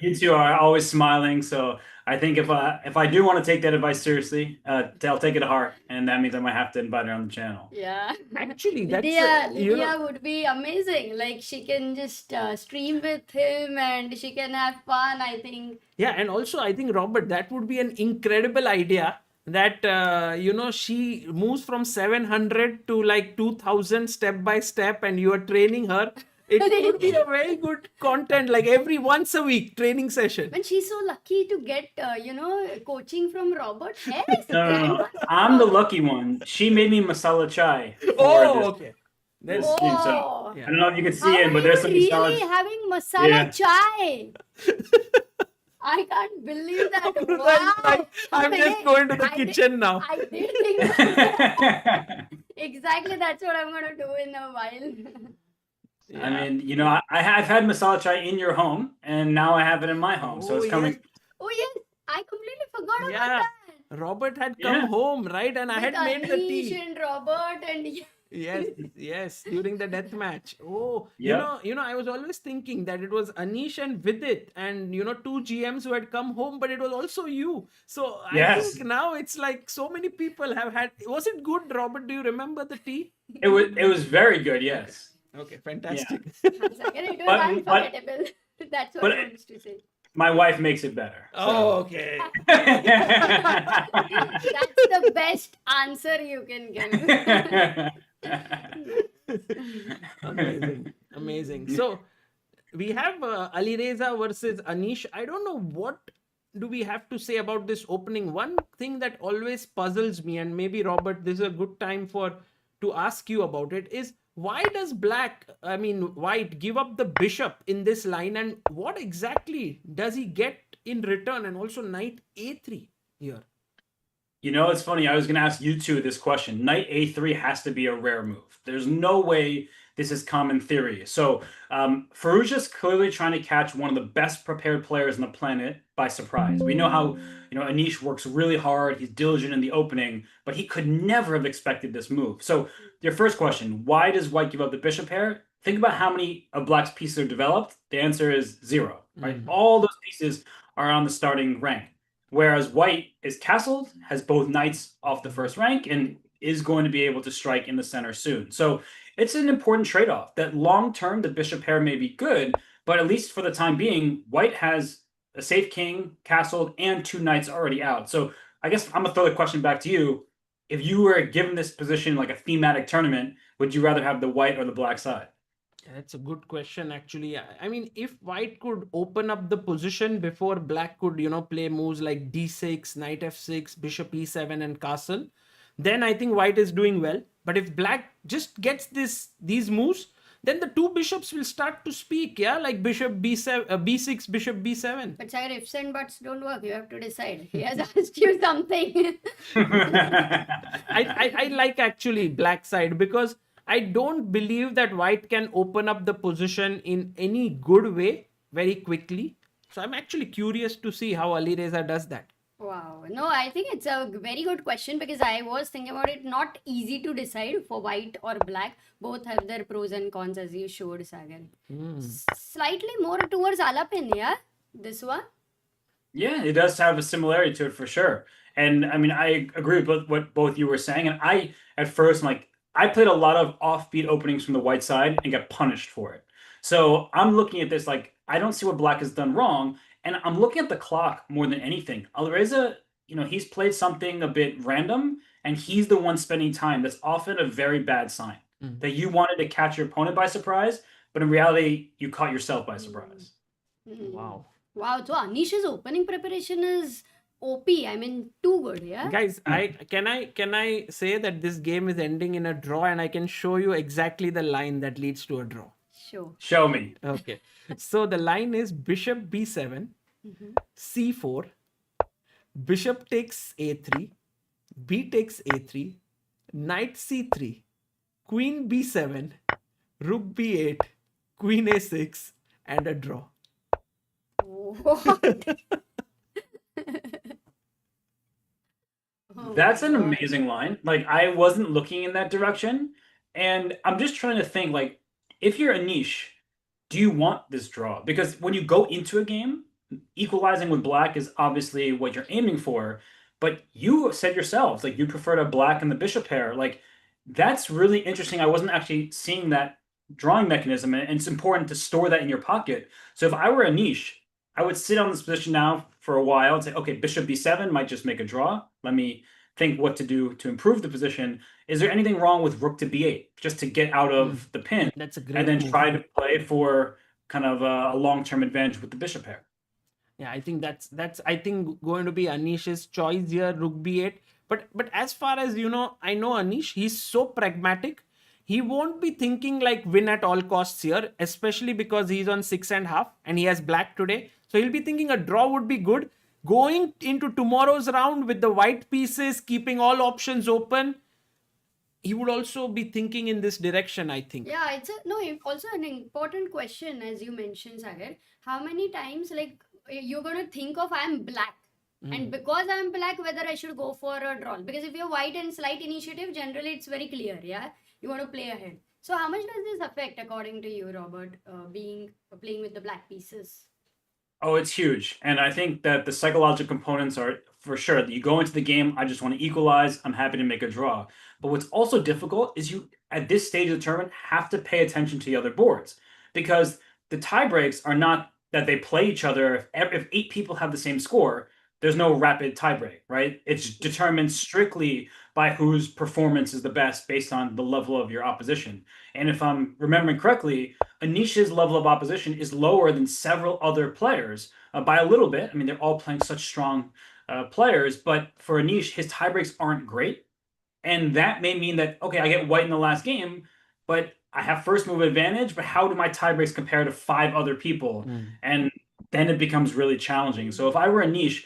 Speaker 2: you two are always smiling. So I think if I do want to take that advice seriously, I'll take it to heart, and that means I might have to invite her on the channel.
Speaker 3: Yeah.
Speaker 1: Actually, that's
Speaker 3: Lydia would be amazing. Like she can just stream with him and she can have fun, I think.
Speaker 1: Yeah, and also I think, Robert, that would be an incredible idea, that she moves from 700 to like 2000 step by step, and you are training her. It would be a very good content, like every once a week training session.
Speaker 3: When she's so lucky to get, coaching from Robert. Yes,
Speaker 2: No. I'm the lucky one. She made me masala chai.
Speaker 1: Okay. There's
Speaker 3: Oh.
Speaker 2: I don't know if you can see
Speaker 3: How
Speaker 2: it, but there's some
Speaker 3: really
Speaker 2: masala.
Speaker 3: having masala chai? I can't believe that. Wow.
Speaker 1: I'm just going to the kitchen now.
Speaker 3: I did think that. Exactly, that's what I'm gonna do in a while.
Speaker 2: Yeah. I mean, I've had masala chai in your home, and now I have it in my home. So it's coming.
Speaker 1: Yes.
Speaker 3: Oh yes, I completely forgot about
Speaker 1: Yeah.
Speaker 3: that.
Speaker 1: Robert had come home, right? And I had made the
Speaker 3: Anish
Speaker 1: tea.
Speaker 3: and Robert and
Speaker 1: Yes, yes, during the death match. Oh,
Speaker 2: Yep.
Speaker 1: I was always thinking that it was Anish and Vidit and two GMs who had come home, but it was also you. So I
Speaker 2: Yes.
Speaker 1: think now it's like so many people have had. Was it good, Robert? Do you remember the tea?
Speaker 2: It was very good.
Speaker 1: Okay.
Speaker 2: Yes.
Speaker 1: Okay,
Speaker 2: Yeah.
Speaker 1: fantastic.
Speaker 3: Sagar, it was
Speaker 2: But
Speaker 3: unforgettable. That's what
Speaker 2: but
Speaker 3: he wants to say.
Speaker 2: my wife makes it better.
Speaker 1: Oh,
Speaker 2: So.
Speaker 1: okay.
Speaker 3: That's the best answer you can give.
Speaker 1: Amazing, amazing. So we have Alireza versus Anish. I don't know what do we have to say about this opening. One thing that always puzzles me, and maybe Robert, this is a good time for to ask you about it, is why does White give up the bishop in this line, and what exactly does he get in return? And also knight a3 here.
Speaker 2: It's funny. I was going to ask you two this question. Knight a3 has to be a rare move. There's no way this is common theory. So Firouzja's clearly trying to catch one of the best prepared players on the planet by surprise. We know how Anish works really hard. He's diligent in the opening, but he could never have expected this move. So your first question: why does White give up the bishop pair? Think about how many of Black's pieces are developed. The answer is 0. Right? All those pieces are on the starting rank. Whereas White is castled, has both knights off the first rank, and is going to be able to strike in the center soon. So it's an important trade-off that long term the bishop pair may be good, but at least for the time being, White has a safe king, castled, and 2 knights already out. So I guess I'm gonna throw the question back to you. If you were given this position like a thematic tournament, would you rather have the white or the black side?
Speaker 1: That's a good question, actually. I mean, if White could open up the position before Black could, play moves like d6, knight f6, bishop e7, and castle, then I think White is doing well. But if Black just gets these moves, then the two bishops will start to speak, yeah, like bishop b7, b6, bishop b7.
Speaker 3: But Sagar, ifs and buts don't work. You have to decide. He has asked you something.
Speaker 1: I like actually Black side because I don't believe that White can open up the position in any good way very quickly. So I'm actually curious to see how Alireza does that.
Speaker 3: Wow. No, I think it's a very good question because I was thinking about it. Not easy to decide for white or black. Both have their pros and cons, as you showed, Sagar. Slightly more towards Alapin, yeah? This one?
Speaker 2: Yeah, it does have a similarity to it for sure. And I mean, I agree with what both you were saying. And at first, I played a lot of offbeat openings from the white side and got punished for it. So I'm looking at this like, I don't see what black has done wrong. And I'm looking at the clock more than anything. Alireza, he's played something a bit random, and he's the one spending time. That's often a very bad sign. That you wanted to catch your opponent by surprise, but in reality, you caught yourself by surprise.
Speaker 1: Wow.
Speaker 3: Wow. So Anish's opening preparation is OP. I mean, too good, yeah?
Speaker 1: Guys, can I say that this game is ending in a draw, and I can show you exactly the line that leads to a draw.
Speaker 3: Sure.
Speaker 2: Show me.
Speaker 1: Okay. So the line is bishop b7, c4, bishop takes a3, b takes a3, knight c3, queen b7, rook b8, queen a6, and a draw.
Speaker 3: What?
Speaker 2: That's an amazing line. Like, I wasn't looking in that direction. And I'm just trying to think, like, if you're a niche, do you want this draw? Because when you go into a game, equalizing with black is obviously what you're aiming for. But you said yourselves, like, you prefer to black and the bishop pair. Like, that's really interesting. I wasn't actually seeing that drawing mechanism, and it's important to store that in your pocket. So if I were a niche, I would sit on this position now for a while and say, okay, bishop b7 might just make a draw. Let me think what to do to improve the position. Is there anything wrong with rook to b8 just to get out of the pin?
Speaker 1: That's a great
Speaker 2: and then
Speaker 1: move.
Speaker 2: try to play for kind of a long-term advantage with the bishop pair.
Speaker 1: Yeah, I think that's I think going to be Anish's choice here, rook b8. But as far as I know Anish, he's so pragmatic. He won't be thinking like win at all costs here, especially because he's on 6.5 and he has black today. So he'll be thinking a draw would be good. Going into tomorrow's round with the white pieces, keeping all options open, he would also be thinking in this direction, I think.
Speaker 3: Yeah, also an important question, as you mentioned, Sagar. How many times, like, you're going to think of I'm black? And because I'm black, whether I should go for a draw. Because if you're white and slight initiative, generally it's very clear, yeah? You want to play ahead. So how much does this affect, according to you, Robert, playing with the black pieces?
Speaker 2: Oh, it's huge. And I think that the psychological components are for sure that you go into the game, I just want to equalize, I'm happy to make a draw. But what's also difficult is you, at this stage of the tournament, have to pay attention to the other boards because the tie breaks are not that they play each other. If 8 people have the same score, there's no rapid tie break, right? It's determined strictly by whose performance is the best based on the level of your opposition. And if I'm remembering correctly, Anish's level of opposition is lower than several other players by a little bit. I mean, they're all playing such strong players, but for Anish, his tiebreaks aren't great. And that may mean that, okay, I get white in the last game, but I have first move advantage, but how do my tiebreaks compare to 5 other people? And then it becomes really challenging. So if I were Anish,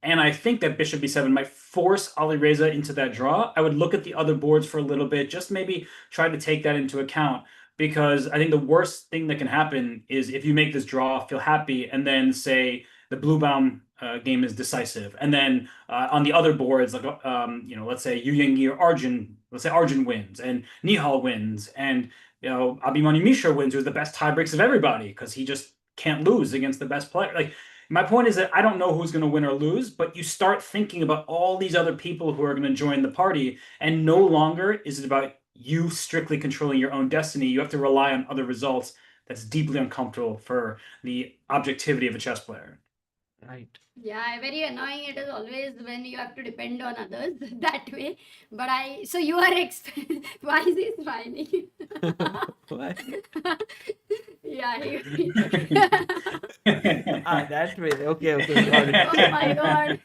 Speaker 2: and I think that bishop b7 might force Alireza into that draw, I would look at the other boards for a little bit, just maybe try to take that into account. Because I think the worst thing that can happen is if you make this draw, feel happy, and then say the blue baum game is decisive, and then on the other boards, like let's say Yu Yingyi or Arjun, let's say Arjun wins and Nihal wins, and Abhimanyu Mishra wins, who's the best tiebreaks of everybody because he just can't lose against the best player. Like my point is that I don't know who's going to win or lose, but you start thinking about all these other people who are going to join the party, and no longer is it about you strictly controlling your own destiny. You have to rely on other results. That's deeply uncomfortable for the objectivity of a chess player.
Speaker 1: Right.
Speaker 3: Yeah, very annoying. It is always when you have to depend on others that way. But so you are why is he smiling?
Speaker 1: Why?
Speaker 3: Yeah.
Speaker 1: That way. Okay. Got it.
Speaker 3: Oh my god.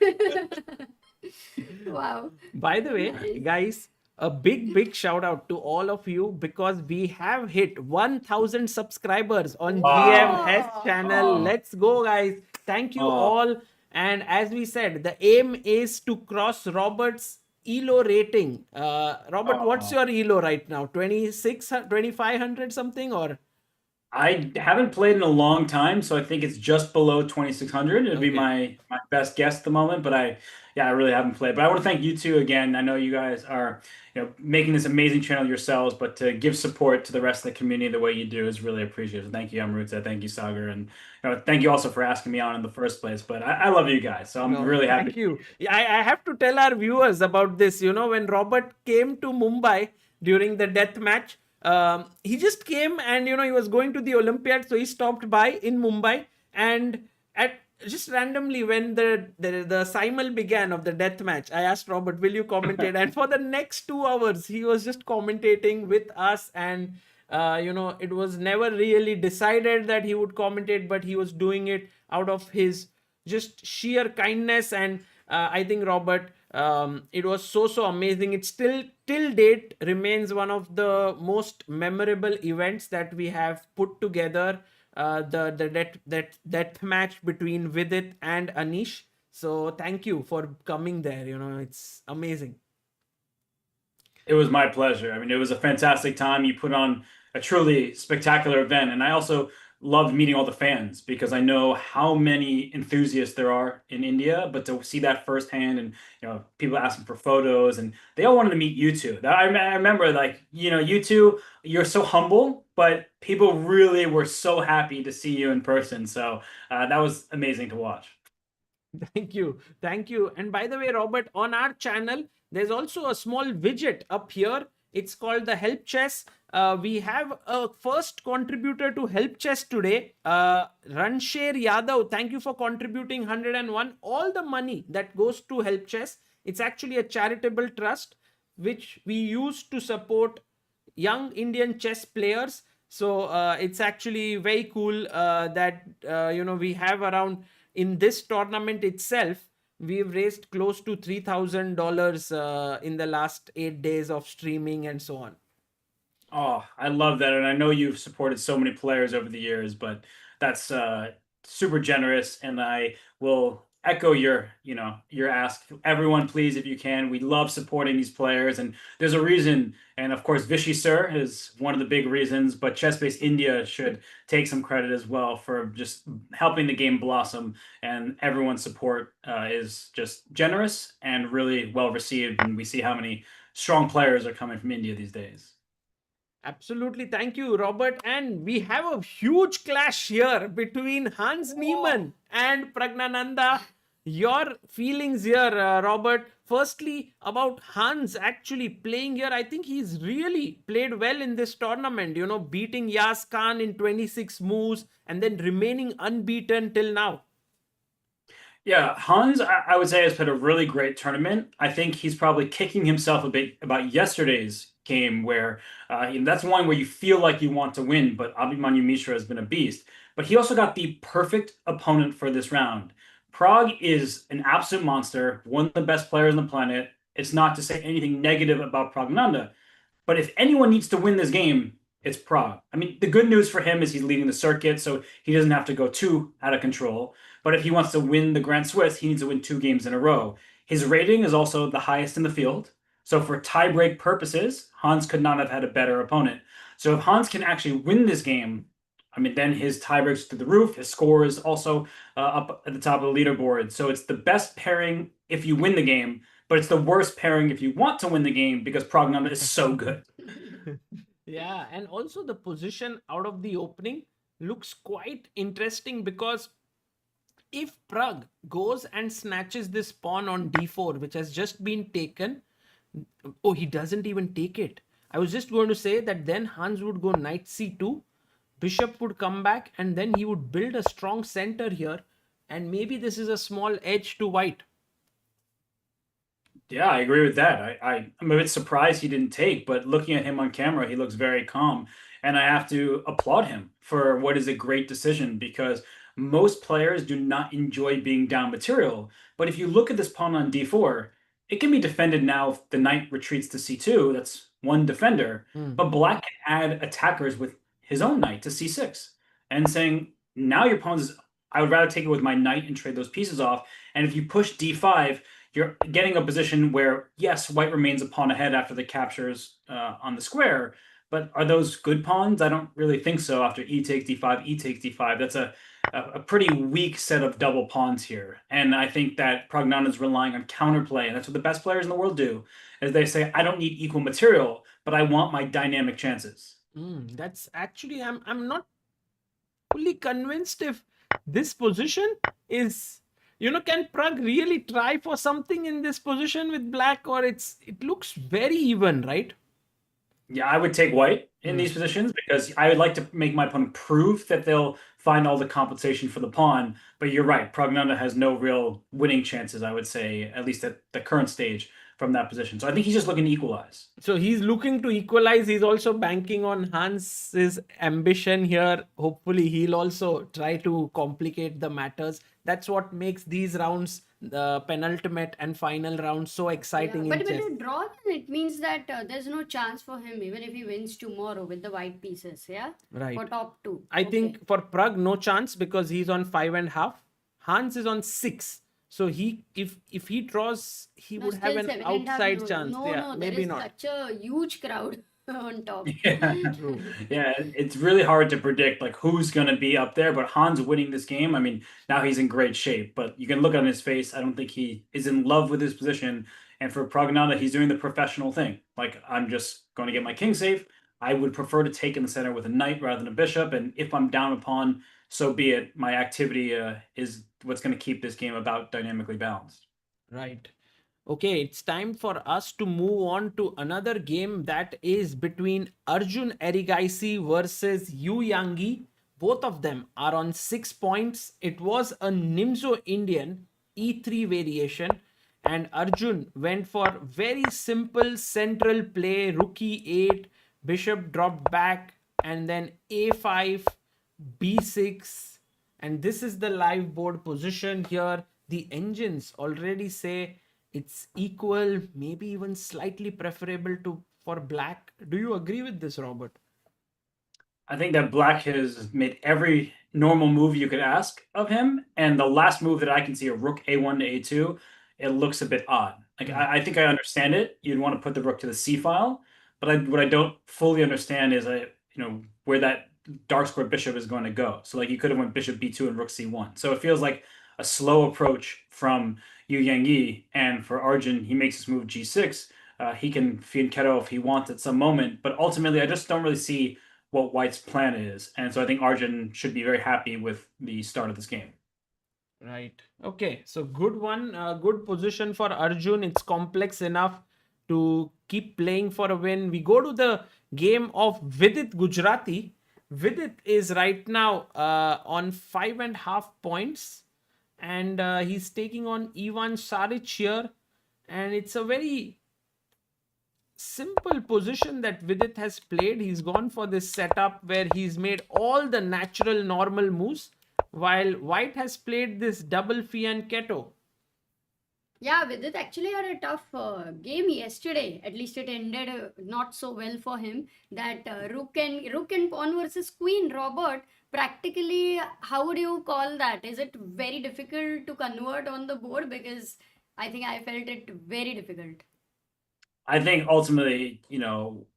Speaker 3: Wow.
Speaker 1: By the way,
Speaker 3: Nice.
Speaker 1: guys, a big shout out to all of you because we have hit 1000 subscribers on
Speaker 2: Wow.
Speaker 1: GM Hess channel.
Speaker 2: Oh.
Speaker 1: Let's go, guys. Thank you all. And as we said, the aim is to cross Robert's ELO rating. Robert, what's your ELO right now? 2500 something or?
Speaker 2: I haven't played in a long time, so I think it's just below 2600. It'd be my best guess at the moment, but I really haven't played. But I want to thank you two again. I know you guys are making this amazing channel yourselves, but to give support to the rest of the community the way you do is really appreciated. Thank you, Amrutha. Thank you, Sagar, and thank you also for asking me on in the first place. But I love you guys, so I'm really happy.
Speaker 1: Thank you. I have to tell our viewers about this. When Robert came to Mumbai during the death match, he just came and he was going to the Olympiad, so he stopped by in Mumbai, and at just randomly when the simul began of the death match, I asked Robert, will you commentate? And for the next 2 hours he was just commentating with us, and it was never really decided that he would commentate, but he was doing it out of his just sheer kindness. And I think Robert, it was so amazing. It still till date remains one of the most memorable events that we have put together. That match between Vidit and Anish. So thank you for coming there. It's amazing.
Speaker 2: It was my pleasure. I mean, it was a fantastic time. You put on a truly spectacular event, and I also loved meeting all the fans because I know how many enthusiasts there are in India, but to see that firsthand and people asking for photos, and they all wanted to meet you two. I remember you two, you're so humble, but people really were so happy to see you in person. So that was amazing to watch.
Speaker 1: Thank you. And by the way, Robert, on our channel, there's also a small widget up here. It's called the Help Chess. We have a first contributor to Help Chess today, Ransher Yadav. Thank you for contributing 101. All the money that goes to Help Chess, it's actually a charitable trust which we use to support young Indian chess players. So it's actually very cool that we have around, in this tournament itself, we've raised close to $3,000 in the last 8 days of streaming and so on.
Speaker 2: Oh, I love that. And I know you've supported so many players over the years, but that's super generous. And I will echo your ask. Everyone, please, if you can. We love supporting these players, and there's a reason. And of course, Vishy Sir is one of the big reasons. But Chess-Based India should take some credit as well for just helping the game blossom. And everyone's support is just generous and really well received. And we see how many strong players are coming from India these days.
Speaker 4: Absolutely. Thank you, Robert. And we have a huge clash here between Hans Niemann and Pragnananda. Your feelings here, Robert. Firstly, about Hans actually playing here, I think he's really played well in this tournament, beating Yas Khan in 26 moves and then remaining unbeaten till now.
Speaker 2: Yeah, Hans, I would say, has played a really great tournament. I think he's probably kicking himself a bit about yesterday's game, where that's one where you feel like you want to win, but Abhimanyu Mishra has been a beast. But he also got the perfect opponent for this round. Pragg is an absolute monster, one of the best players on the planet. It's not to say anything negative about Pragnanda, but if anyone needs to win this game, it's Pragg. I mean, the good news for him is he's leading the circuit, so he doesn't have to go too out of control. But if he wants to win the Grand Swiss, he needs to win 2 games in a row. His rating is also the highest in the field. So for tiebreak purposes, Hans could not have had a better opponent. So if Hans can actually win this game, I mean, then his tiebreaks through the roof. His score is also up at the top of the leaderboard. So it's the best pairing if you win the game, but it's the worst pairing if you want to win the game because Pragnanda is so good.
Speaker 4: Yeah, and also the position out of the opening looks quite interesting because if Pragg goes and snatches this pawn on d4, which has just been taken, oh, he doesn't even take it. I was just going to say that then Hans would go knight c2, bishop would come back, and then he would build a strong center here, and maybe this is a small edge to white.
Speaker 2: Yeah, I agree with that. I'm a bit surprised he didn't take, but looking at him on camera, he looks very calm. And I have to applaud him for what is a great decision because most players do not enjoy being down material. But if you look at this pawn on d4, it can be defended now if the knight retreats to c2. That's one defender. But black can add attackers with his own knight to c6 and saying, now your pawn's, I would rather take it with my knight and trade those pieces off. And if you push d5, you're getting a position where, yes, white remains a pawn ahead after the captures on the square, but are those good pawns? I don't really think so after e takes d5, e takes d5. That's a pretty weak set of double pawns here. And I think that Pragnana is relying on counterplay, and that's what the best players in the world do, is they say, I don't need equal material, but I want my dynamic chances.
Speaker 4: That's actually, I'm not fully convinced if this position is, can Pragg really try for something in this position with black, or it looks very even, right?
Speaker 2: Yeah, I would take white in these positions because I would like to make my opponent prove that they'll find all the compensation for the pawn. But you're right, Pragnanda has no real winning chances, I would say, at least at the current stage from that position. So I think he's just looking to equalize.
Speaker 4: So he's looking to equalize. He's also banking on Hans's ambition here. Hopefully, he'll also try to complicate the matters. That's what makes these rounds, the penultimate and final rounds, so exciting in
Speaker 3: But
Speaker 4: chess.
Speaker 3: when you draw, then it means that there's no chance for him, even if he wins tomorrow with the white pieces, yeah?
Speaker 4: Right.
Speaker 3: For top 2.
Speaker 4: I think for Pragg, no chance because he's on 5.5. Hans is on 6. So if he draws, he would have an outside chance.
Speaker 3: No,
Speaker 4: maybe
Speaker 3: there is
Speaker 4: not.
Speaker 3: such a huge crowd on top.
Speaker 2: Yeah,
Speaker 4: True.
Speaker 2: yeah, it's really hard to predict like who's going to be up there. But Hans winning this game, I mean, now he's in great shape. But you can look on his face. I don't think he is in love with his position. And for Pragnanda, he's doing the professional thing. Like, I'm just going to get my king safe. I would prefer to take in the center with a knight rather than a bishop. And if I'm down a pawn, so be it. My activity is what's going to keep this game about dynamically balanced.
Speaker 4: Right. Okay, it's time for us to move on to another game that is between Arjun Erigaisi versus Yu Yangi. Both of them are on 6 points. It was a Nimzo Indian E3 variation, and Arjun went for very simple central play, rook e8, bishop dropped back, and then a5, b6, and this is the live board position here. The engines already say it's equal, maybe even slightly preferable for black. Do you agree with this, Robert?
Speaker 2: I think that black has made every normal move you could ask of him. And the last move that I can see, a rook a1 to a2, it looks a bit odd. Like I think I understand it. You'd want to put the rook to the c file, but what I don't fully understand is where that dark square bishop is going to go. So like you could have went bishop b2 and rook c1. So it feels like a slow approach from Yu Yangyi, and for Arjun, he makes his move g6. He can fianchetto if he wants at some moment, but ultimately I just don't really see what White's plan is. And so I think Arjun should be very happy with the start of this game.
Speaker 4: Right. Okay. So good one. Good position for Arjun. It's complex enough to keep playing for a win. We go to the game of Vidit Gujrathi. Vidit is right now on 5.5 points, and he's taking on Ivan Saric here. And it's a very simple position that Vidit has played. He's gone for this setup where he's made all the natural normal moves, while White has played this double fianchetto.
Speaker 3: Yeah, Vidit actually had a tough game yesterday. At least it ended not so well for him. That rook and pawn versus queen, Robert. Practically, how would you call that? Is it very difficult to convert on the board? Because I think I felt it very difficult.
Speaker 2: I think ultimately,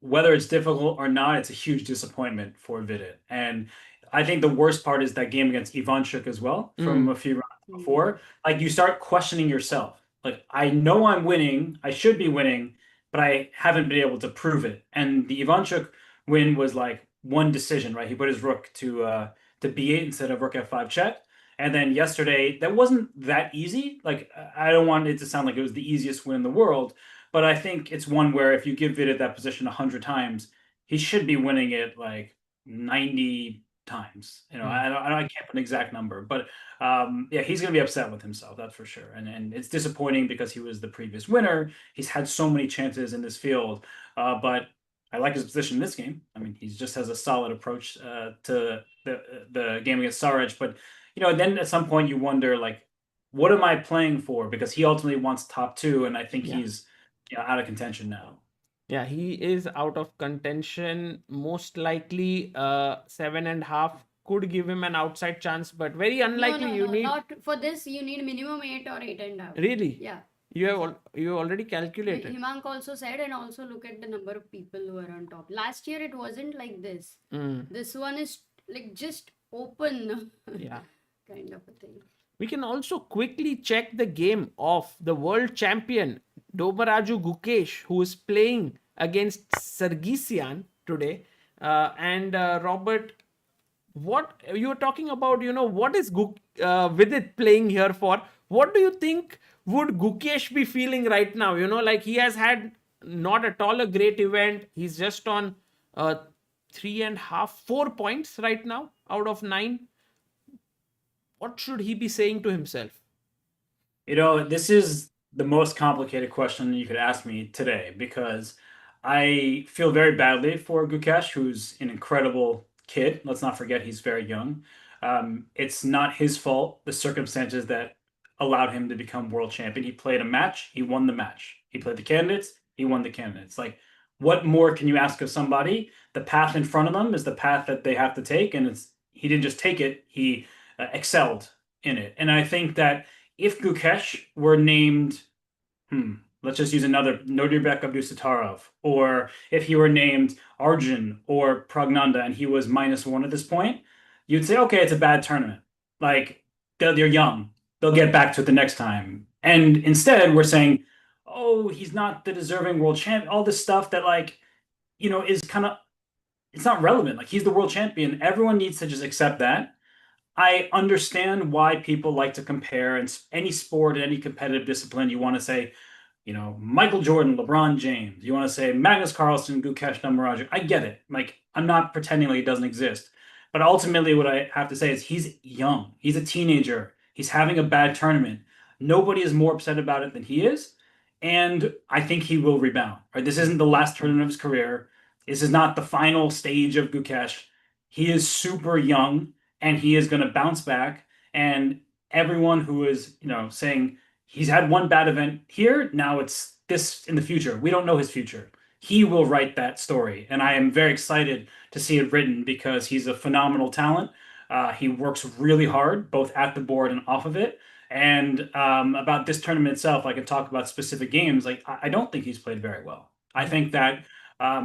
Speaker 2: whether it's difficult or not, it's a huge disappointment for Vidit. And I think the worst part is that game against Ivanchuk as well from a few rounds before. Like you start questioning yourself. Like I know I'm winning, I should be winning, but I haven't been able to prove it. And the Ivanchuk win was like one decision, right? He put his rook to b8 instead of rook f5 check. And then yesterday, that wasn't that easy. Like I don't want it to sound like it was the easiest win in the world, but I think it's one where if you give Vidit that position 100 times, he should be winning it like 90 times. I can't put an exact number, but yeah, he's going to be upset with himself, that's for sure. And it's disappointing because he was the previous winner. He's had so many chances in this field, but I like his position in this game. I mean, he just has a solid approach to the game against Saric, but then at some point you wonder, like, what am I playing for? Because he ultimately wants top two, and I think he's out of contention now.
Speaker 4: Yeah, he is out of contention. Most likely, 7.5 could give him an outside chance, but very unlikely.
Speaker 3: No, not for this. You need minimum 8 or 8.5.
Speaker 4: Really?
Speaker 3: Yeah.
Speaker 4: You already calculated.
Speaker 3: Himank also said, and also look at the number of people who are on top. Last year it wasn't like this. This one is like just open.
Speaker 4: Yeah.
Speaker 3: Kind of a thing.
Speaker 4: We can also quickly check the game of the world champion Domaraju Gukesh, who is playing against Sargsyan today. Robert, what you were talking about, what is Vidit playing here for? What do you think would Gukesh be feeling right now? Like he has had not at all a great event. He's just on 3.5, 4 points right now out of 9. What should he be saying to himself?
Speaker 2: This is the most complicated question you could ask me today, because I feel very badly for Gukesh, who's an incredible kid. Let's not forget he's very young. It's not his fault, the circumstances that allowed him to become world champion. He played a match, he won the match. He played the candidates, he won the candidates. Like, what more can you ask of somebody? The path in front of them is the path that they have to take, and he didn't just take it, he excelled in it. And I think that if Gukesh were named, let's just use another, Nodirbek Abdusattorov, or if he were named Arjun or Pragnanda and he was -1 at this point, you'd say, okay, it's a bad tournament. Like, they're young. They'll get back to it the next time. And instead, we're saying, oh, he's not the deserving world champion. All this stuff that, like, is kind of, it's not relevant. Like, he's the world champion. Everyone needs to just accept that. I understand why people like to compare, in any sport, any competitive discipline. You want to say, Michael Jordan, LeBron James. You want to say Magnus Carlsen, Gukesh Namaraju. I get it. Like, I'm not pretending like it doesn't exist. But ultimately, what I have to say is he's young. He's a teenager. He's having a bad tournament. Nobody is more upset about it than he is. And I think he will rebound. Right? This isn't the last tournament of his career. This is not the final stage of Gukesh. He is super young, and he is going to bounce back. And everyone who is, saying he's had one bad event here, now it's this in the future. We don't know his future. He will write that story. And I am very excited to see it written because he's a phenomenal talent. He works really hard, both at the board and off of it. And about this tournament itself, I can talk about specific games. Like I don't think he's played very well. I think that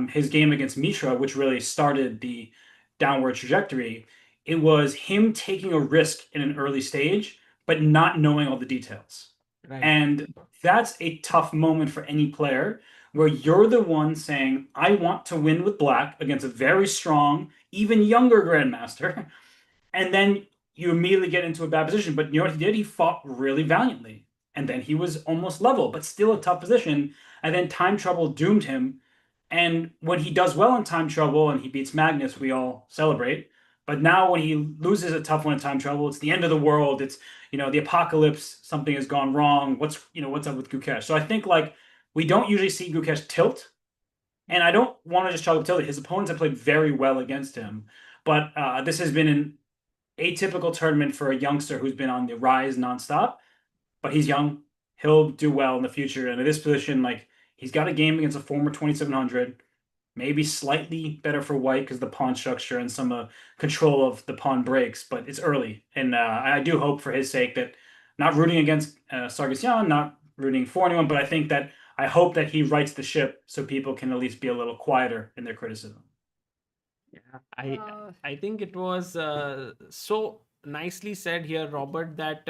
Speaker 2: his game against Mishra, which really started the downward trajectory, it was him taking a risk in an early stage, but not knowing all the details.
Speaker 4: Right.
Speaker 2: And that's a tough moment for any player where you're the one saying, I want to win with black against a very strong, even younger grandmaster. And then you immediately get into a bad position. But you know what he did? He fought really valiantly. And then he was almost level, but still a tough position. And then time trouble doomed him. And when he does well in time trouble and he beats Magnus, we all celebrate. But now when he loses a tough one in time trouble, it's the end of the world. It's, the apocalypse, something has gone wrong. What's up with Gukesh? So I think like we don't usually see Gukesh tilt. And I don't want to just chalk up tilt. His opponents have played very well against him. But this has been an atypical tournament for a youngster who's been on the rise nonstop. But he's young. He'll do well in the future. And in this position, like he's got a game against a former 2700. Maybe slightly better for white because the pawn structure and some control of the pawn breaks, but it's early. And I do hope for his sake that not rooting against Sargsyan, not rooting for anyone, but I hope that he rights the ship so people can at least be a little quieter in their criticism.
Speaker 4: Yeah, I think it was so nicely said here, Robert, that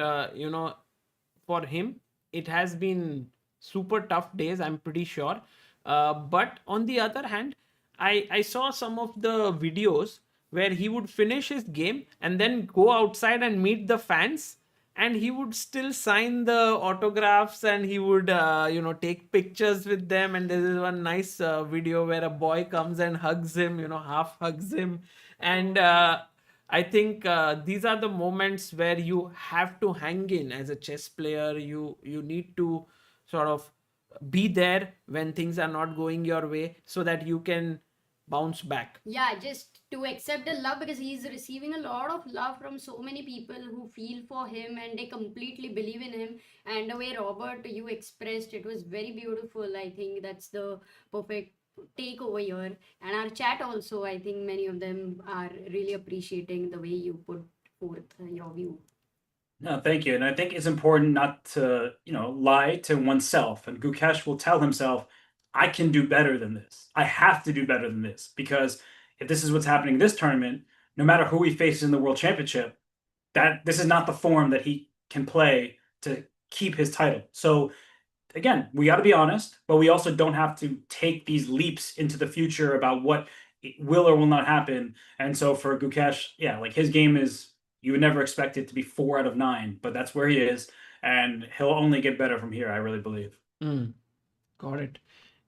Speaker 4: for him it has been super tough days, I'm pretty sure. But on the other hand, I saw some of the videos where he would finish his game and then go outside and meet the fans, and he would still sign the autographs and he would take pictures with them. And there is one nice video where a boy comes and hugs him, half hugs him. And I think these are the moments where you have to hang in as a chess player. You need to sort of be there when things are not going your way so that you can bounce back.
Speaker 3: Yeah, just to accept the love, because he's receiving a lot of love from so many people who feel for him and they completely believe in him. And the way Robert you expressed it was very beautiful. I think that's the perfect take over here. And our chat also, I think many of them are really appreciating the way you put forth your view.
Speaker 2: No, thank you. And I think it's important not to, lie to oneself. And Gukesh will tell himself, I can do better than this. I have to do better than this, because if this is what's happening in this tournament, no matter who he faces in the World Championship, that this is not the form that he can play to keep his title. So again, we got to be honest, but we also don't have to take these leaps into the future about what will or will not happen. And so for Gukesh, yeah, like his game is, you would never expect it to be 4 out of 9, but that's where he is, and he'll only get better from here, I really believe.
Speaker 4: Got it.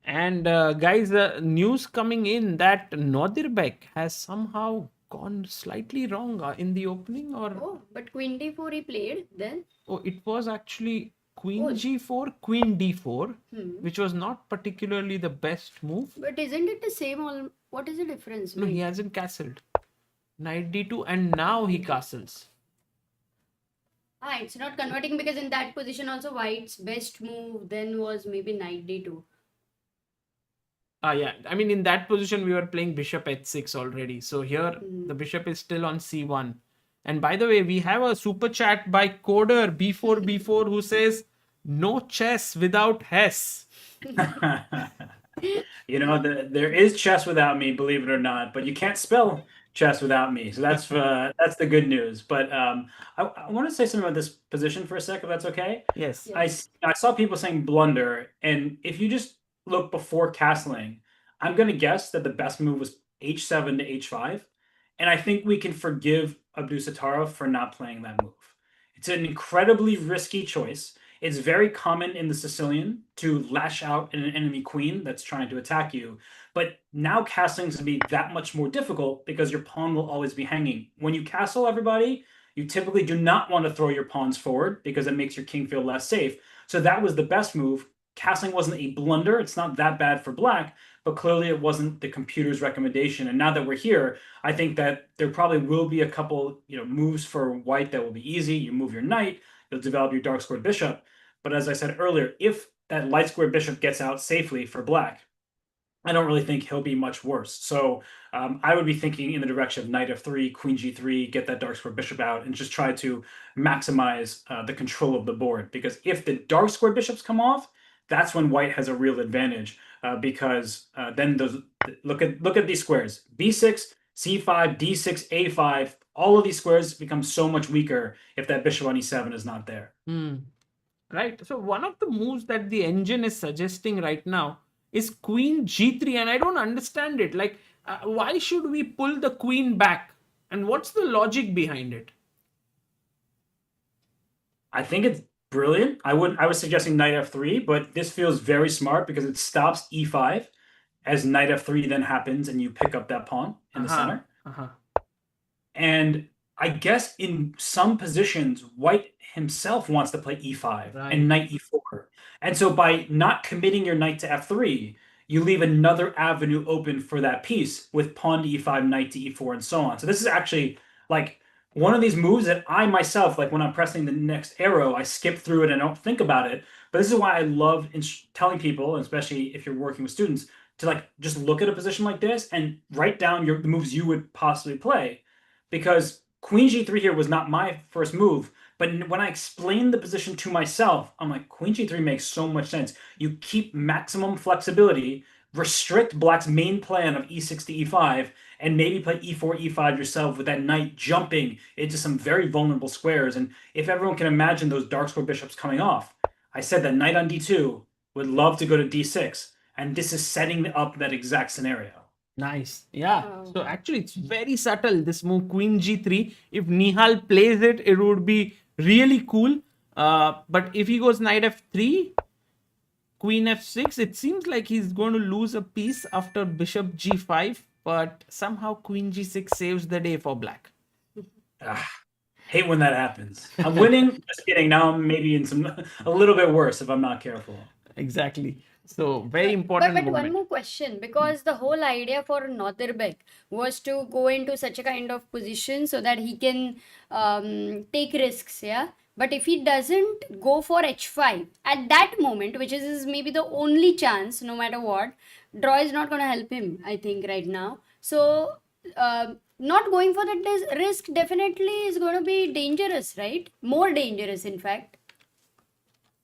Speaker 4: And guys, news coming in that Nodirbek has somehow gone slightly wrong in the opening, or
Speaker 3: Oh, but Queen D4 he played then?
Speaker 4: it was actually Queen G4, Queen D4, which was not particularly the best move.
Speaker 3: But isn't it the same? What is the difference?
Speaker 4: No, he hasn't castled. Knight D2, and now he castles.
Speaker 3: It's not converting, because in that position also White's best move then was maybe Knight D2.
Speaker 4: Yeah, I mean, in that position we were playing bishop h6 already. So here the bishop is still on c1. And by the way, we have a super chat by Coder B4B4 who says, no chess without Hess.
Speaker 2: There is chess without me, believe it or not, but you can't spell chess without me. So that's the good news. But I want to say something about this position for a sec, if that's okay.
Speaker 4: Yes.
Speaker 2: I saw people saying blunder, and if you just look before castling, I'm going to guess that the best move was h7 to h5, and I think we can forgive Abdusattorov for not playing that move. It's an incredibly risky choice. It's very common in the Sicilian to lash out at an enemy queen that's trying to attack you, but now castling is going to be that much more difficult because your pawn will always be hanging. When you castle everybody, you typically do not want to throw your pawns forward because it makes your king feel less safe. So that was the best move. Castling wasn't a blunder. It's not that bad for black, but clearly it wasn't the computer's recommendation. And now that we're here, I think that there probably will be a couple, moves for white that will be easy. You move your knight, you'll develop your dark squared bishop. But as I said earlier, if that light squared bishop gets out safely for black, I don't really think he'll be much worse. So I would be thinking in the direction of knight f3, queen g3, get that dark square bishop out, and just try to maximize the control of the board. Because if the dark square bishops come off, that's when white has a real advantage. Because then those look at these squares: b6, c5, d6, a5. All of these squares become so much weaker if that bishop on e7 is not there.
Speaker 4: Right. So one of the moves that the engine is suggesting right now is queen g3, and I don't understand it. Like, why should we pull the queen back? And what's the logic behind it?
Speaker 2: I think it's brilliant. I was suggesting knight f3, but this feels very smart because it stops e5 as knight f3 then happens and you pick up that pawn in the center. And I guess in some positions, white himself wants to play e5 and knight e4. And so by not committing your knight to f3, you leave another avenue open for that piece with pawn to e5, knight to e4, and so on. So this is actually like one of these moves that I myself, like when I'm pressing the next arrow, I skip through it and don't think about it. But this is why I love telling people, especially if you're working with students, to like just look at a position like this and write down the moves you would possibly play. Because queen g3 here was not my first move, but when I explained the position to myself, I'm like, queen g3 makes so much sense. You keep maximum flexibility, restrict black's main plan of e6 to e5, and maybe play e4, e5 yourself with that knight jumping into some very vulnerable squares. And if everyone can imagine those dark square bishops coming off, I said that knight on d2 would love to go to d6, and this is setting up that exact scenario.
Speaker 4: Nice. Yeah. So actually, it's very subtle, this move, queen g3. If Nihal plays it, it would be really cool. But if he goes knight f3, queen f6, it seems like he's going to lose a piece after bishop g5. But somehow queen g6 saves the day for black.
Speaker 2: Hate when that happens. I'm winning. Just kidding. Now I'm maybe in a little bit worse if I'm not careful.
Speaker 4: Exactly. So very important.
Speaker 3: But one more question, because the whole idea for Nodirbek was to go into such a kind of position so that he can take risks, yeah. But if he doesn't go for h5 at that moment, which is maybe the only chance, no matter what, draw is not going to help him, I think, right now. So not going for that risk definitely is going to be dangerous, right? More dangerous, in fact.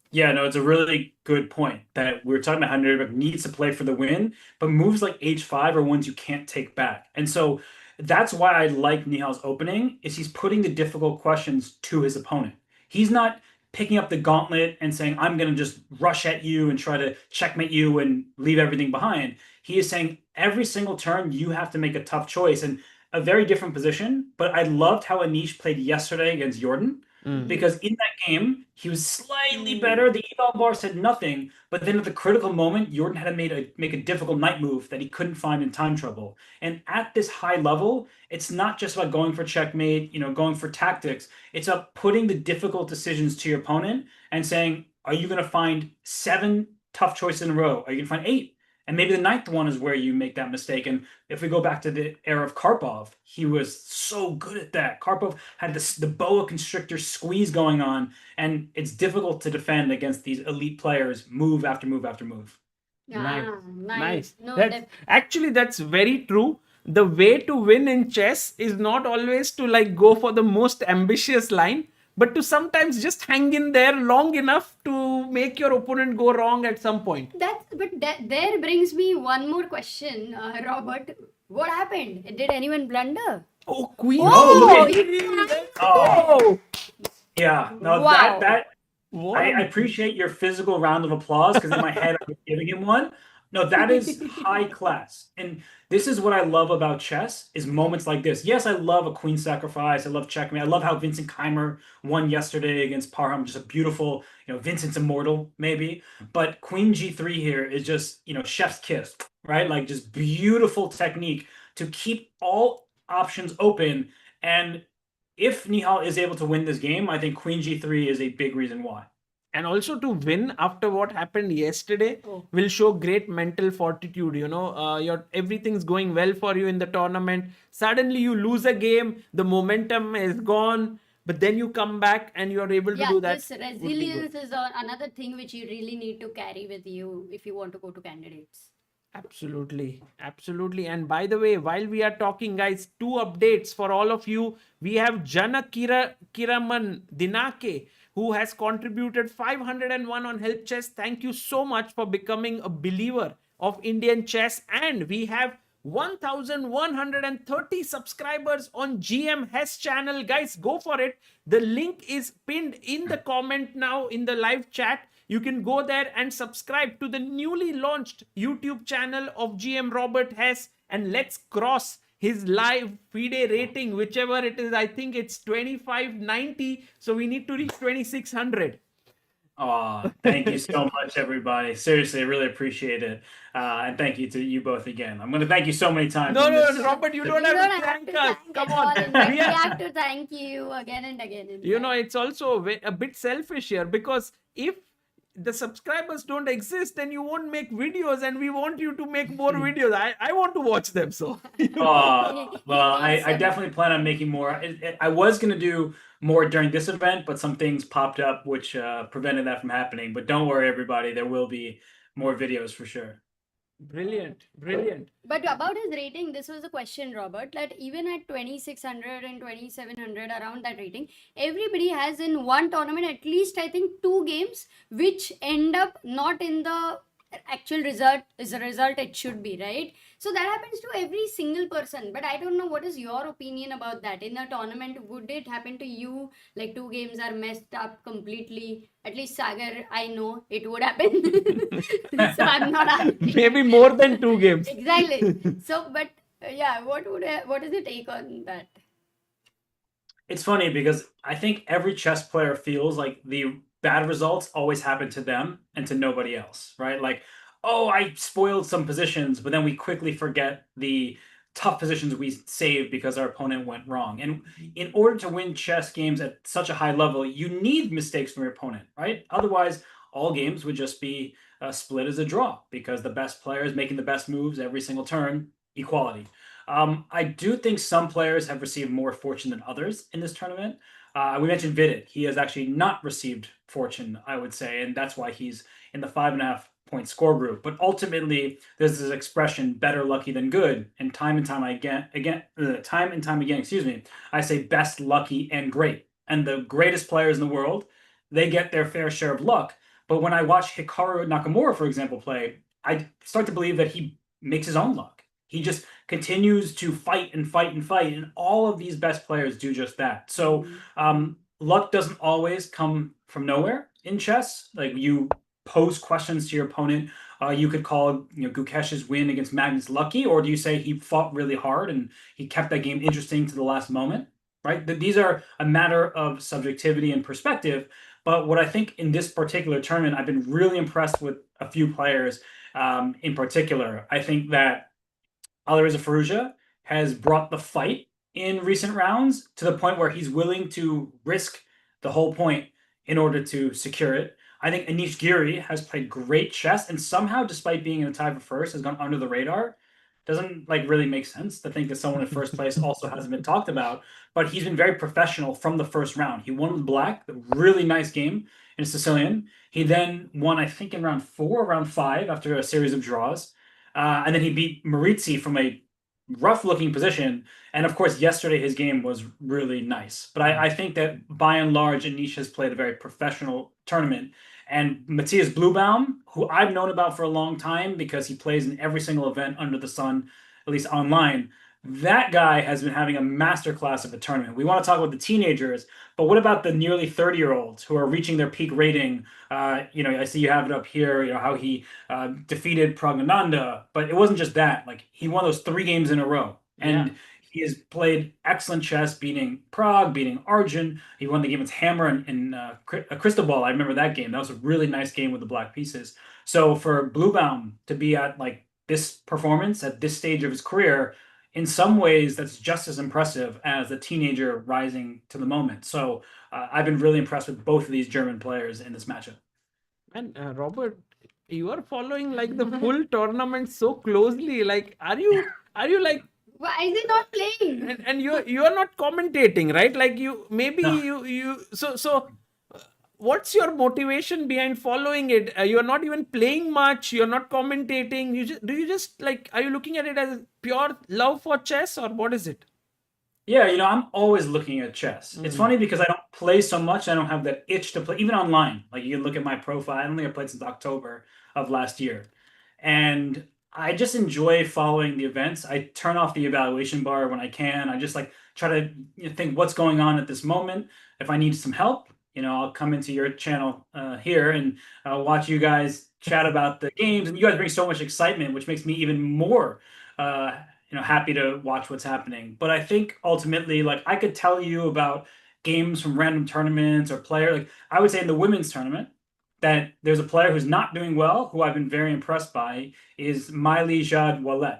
Speaker 2: Yeah, no, it's a really good point that we're talking about how Nuremberg needs to play for the win, but moves like h5 are ones you can't take back. And so that's why I like Nihal's opening, is he's putting the difficult questions to his opponent. He's not picking up the gauntlet and saying, I'm going to just rush at you and try to checkmate you and leave everything behind. He is saying every single turn you have to make a tough choice, and a very different position. But I loved how Anish played yesterday against Jordan. Because in that game, he was slightly better. The eval bar said nothing, but then at the critical moment, Jordan had to make a difficult knight move that he couldn't find in time trouble. And at this high level, it's not just about going for checkmate, going for tactics. It's about putting the difficult decisions to your opponent and saying, are you going to find 7 tough choices in a row? Are you going to find 8? And maybe the 9th one is where you make that mistake. And if we go back to the era of Karpov, he was so good at that. Karpov had the boa constrictor squeeze going on, and it's difficult to defend against these elite players move after move after move.
Speaker 4: Nice. No, that's very true. The way to win in chess is not always to like go for the most ambitious line, but to sometimes just hang in there long enough to make your opponent go wrong at some point.
Speaker 3: There brings me one more question, Robert. What happened? Did anyone blunder?
Speaker 4: Oh, queen!
Speaker 2: Oh! Yeah. No,
Speaker 3: wow.
Speaker 2: I appreciate your physical round of applause, because in my head I was giving him one. No, that is high class. And this is what I love about chess, is moments like this. Yes, I love a queen sacrifice. I love checkmate. I love how Vincent Keimer won yesterday against Parham. Just a beautiful, Vincent's immortal, maybe. But queen g3 here is just, chef's kiss, right? Like just beautiful technique to keep all options open. And if Nihal is able to win this game, I think queen g3 is a big reason why.
Speaker 4: And also to win after what happened yesterday will show great mental fortitude. Everything's going well for you in the tournament. Suddenly you lose a game, the momentum is gone, but then you come back and you're able to do that.
Speaker 3: This resilience is another thing which you really need to carry with you if you want to go to candidates.
Speaker 4: Absolutely, absolutely. And by the way, while we are talking, guys, two updates for all of you. We have Kiraman Dinake, who has contributed 501 on Help Chess. Thank you so much for becoming a believer of Indian chess. And we have 1130 subscribers on GM Hess channel. Guys, go for it. The link is pinned in the comment now in the live chat. You can go there and subscribe to the newly launched YouTube channel of GM Robert Hess, and let's cross his live FIDE rating, whichever it is. I think it's 2590, so we need to reach 2600.
Speaker 2: Oh, thank you so much, everybody. Seriously, I really appreciate it. And thank you to you both again. I'm going to thank you so many times.
Speaker 4: No,
Speaker 2: in
Speaker 4: no,
Speaker 2: this-
Speaker 4: Robert, you don't
Speaker 3: You
Speaker 4: have
Speaker 3: don't
Speaker 4: to
Speaker 3: have
Speaker 4: thank
Speaker 3: to
Speaker 4: us.
Speaker 3: thank
Speaker 4: Come
Speaker 3: at
Speaker 4: on.
Speaker 3: all. In fact,
Speaker 4: We
Speaker 3: we
Speaker 4: are-
Speaker 3: have to thank you again and again. in
Speaker 4: You know,
Speaker 3: fact.
Speaker 4: it's also a bit selfish here, because if the subscribers don't exist, then you won't make videos, and we want you to make more videos. I want to watch them. So
Speaker 2: Well, I
Speaker 3: Awesome.
Speaker 2: definitely plan on making more. I was going to do more during this event, but some things popped up which prevented that from happening. But don't worry, everybody. There will be more videos for sure.
Speaker 4: brilliant, brilliant.
Speaker 3: But about his rating, this was a question, Robert, that even at 2600 and 2700, around that rating, everybody has in one tournament at least, I think, two games which end up not in the actual result is the result it should be, right? So that happens to every single person. But I don't know, what is your opinion about that? In a tournament, would it happen to you? Like two games are messed up completely. At least Sagar, I know it would happen. So I'm not asking.
Speaker 4: Maybe more than two games.
Speaker 3: Exactly. So, but yeah, what is your take on that?
Speaker 2: It's funny because I think every chess player feels like the bad results always happen to them and to nobody else, right? Like, oh, I spoiled some positions, but then we quickly forget the tough positions we saved because our opponent went wrong. And in order to win chess games at such a high level, you need mistakes from your opponent, right? Otherwise, all games would just be split as a draw because the best player is making the best moves every single turn, equality. I do think some players have received more fortune than others in this tournament. We mentioned Vidit. He has actually not received fortune, I would say, and that's why he's in the 5.5 point score group. But ultimately, there's this expression "better lucky than good," and time and time again, excuse me, I say best lucky and great. And the greatest players in the world, they get their fair share of luck. But when I watch Hikaru Nakamura, for example, play, I start to believe that he makes his own luck. He just continues to fight and fight and fight, and all of these best players do just that. So luck doesn't always come from nowhere in chess. Like, you pose questions to your opponent. You could call Gukesh's win against Magnus lucky, or do you say he fought really hard and he kept that game interesting to the last moment? Right? These are a matter of subjectivity and perspective. But what I think in this particular tournament, I've been really impressed with a few players in particular. I think that Alireza Firouzja has brought the fight in recent rounds to the point where he's willing to risk the whole point in order to secure it. I think Anish Giri has played great chess, and somehow, despite being in a tie for first, has gone under the radar. Doesn't really make sense to think that someone in first place also hasn't been talked about, but he's been very professional from the first round. He won with black, a really nice game in Sicilian. He then won, I think, in round 4, round 5 after a series of draws. And then he beat Maritzi from a rough-looking position. And of course, yesterday his game was really nice. But I think that by and large, Anish has played a very professional tournament. And Matthias Bluebaum, who I've known about for a long time because he plays in every single event under the sun, at least online, that guy has been having a masterclass of a tournament. We want to talk about the teenagers, but what about the nearly 30-year-olds who are reaching their peak rating? I see you have it up here, how he defeated Pragg, but it wasn't just that. Like, he won those 3 games in a row. And he has played excellent chess, beating Pragg, beating Arjun. He won the game with Hammer and Cristobal. I remember that game. That was a really nice game with the black pieces. So for Bluebaum to be at this performance at this stage of his career, in some ways, that's just as impressive as a teenager rising to the moment. So I've been really impressed with both of these German players in this matchup.
Speaker 4: And Robert, you are following the full tournament so closely. Like, are you like,
Speaker 3: Why is he not playing?
Speaker 4: and you are not commentating, right? Like, you maybe
Speaker 2: No.
Speaker 4: you so what's your motivation behind following it? You're not even playing much. You're not commentating. Do you just like, are you looking at it as pure love for chess, or what is it?
Speaker 2: Yeah, I'm always looking at chess. It's
Speaker 4: Mm.
Speaker 2: funny because I don't play so much. I don't have that itch to play, even online. Like you can look at my profile. I don't think I played since October of last year. And I just enjoy following the events. I turn off the evaluation bar when I can. I just like try to think what's going on at this moment. If I need some help, I'll come into your channel here and watch you guys chat about the games. And you guys bring so much excitement, which makes me even more uh, happy to watch what's happening. But I think ultimately, like I could tell you about games from random tournaments or player. Like I would say in the women's tournament that there's a player who's not doing well, who I've been very impressed by, is Miley Jade Wallet,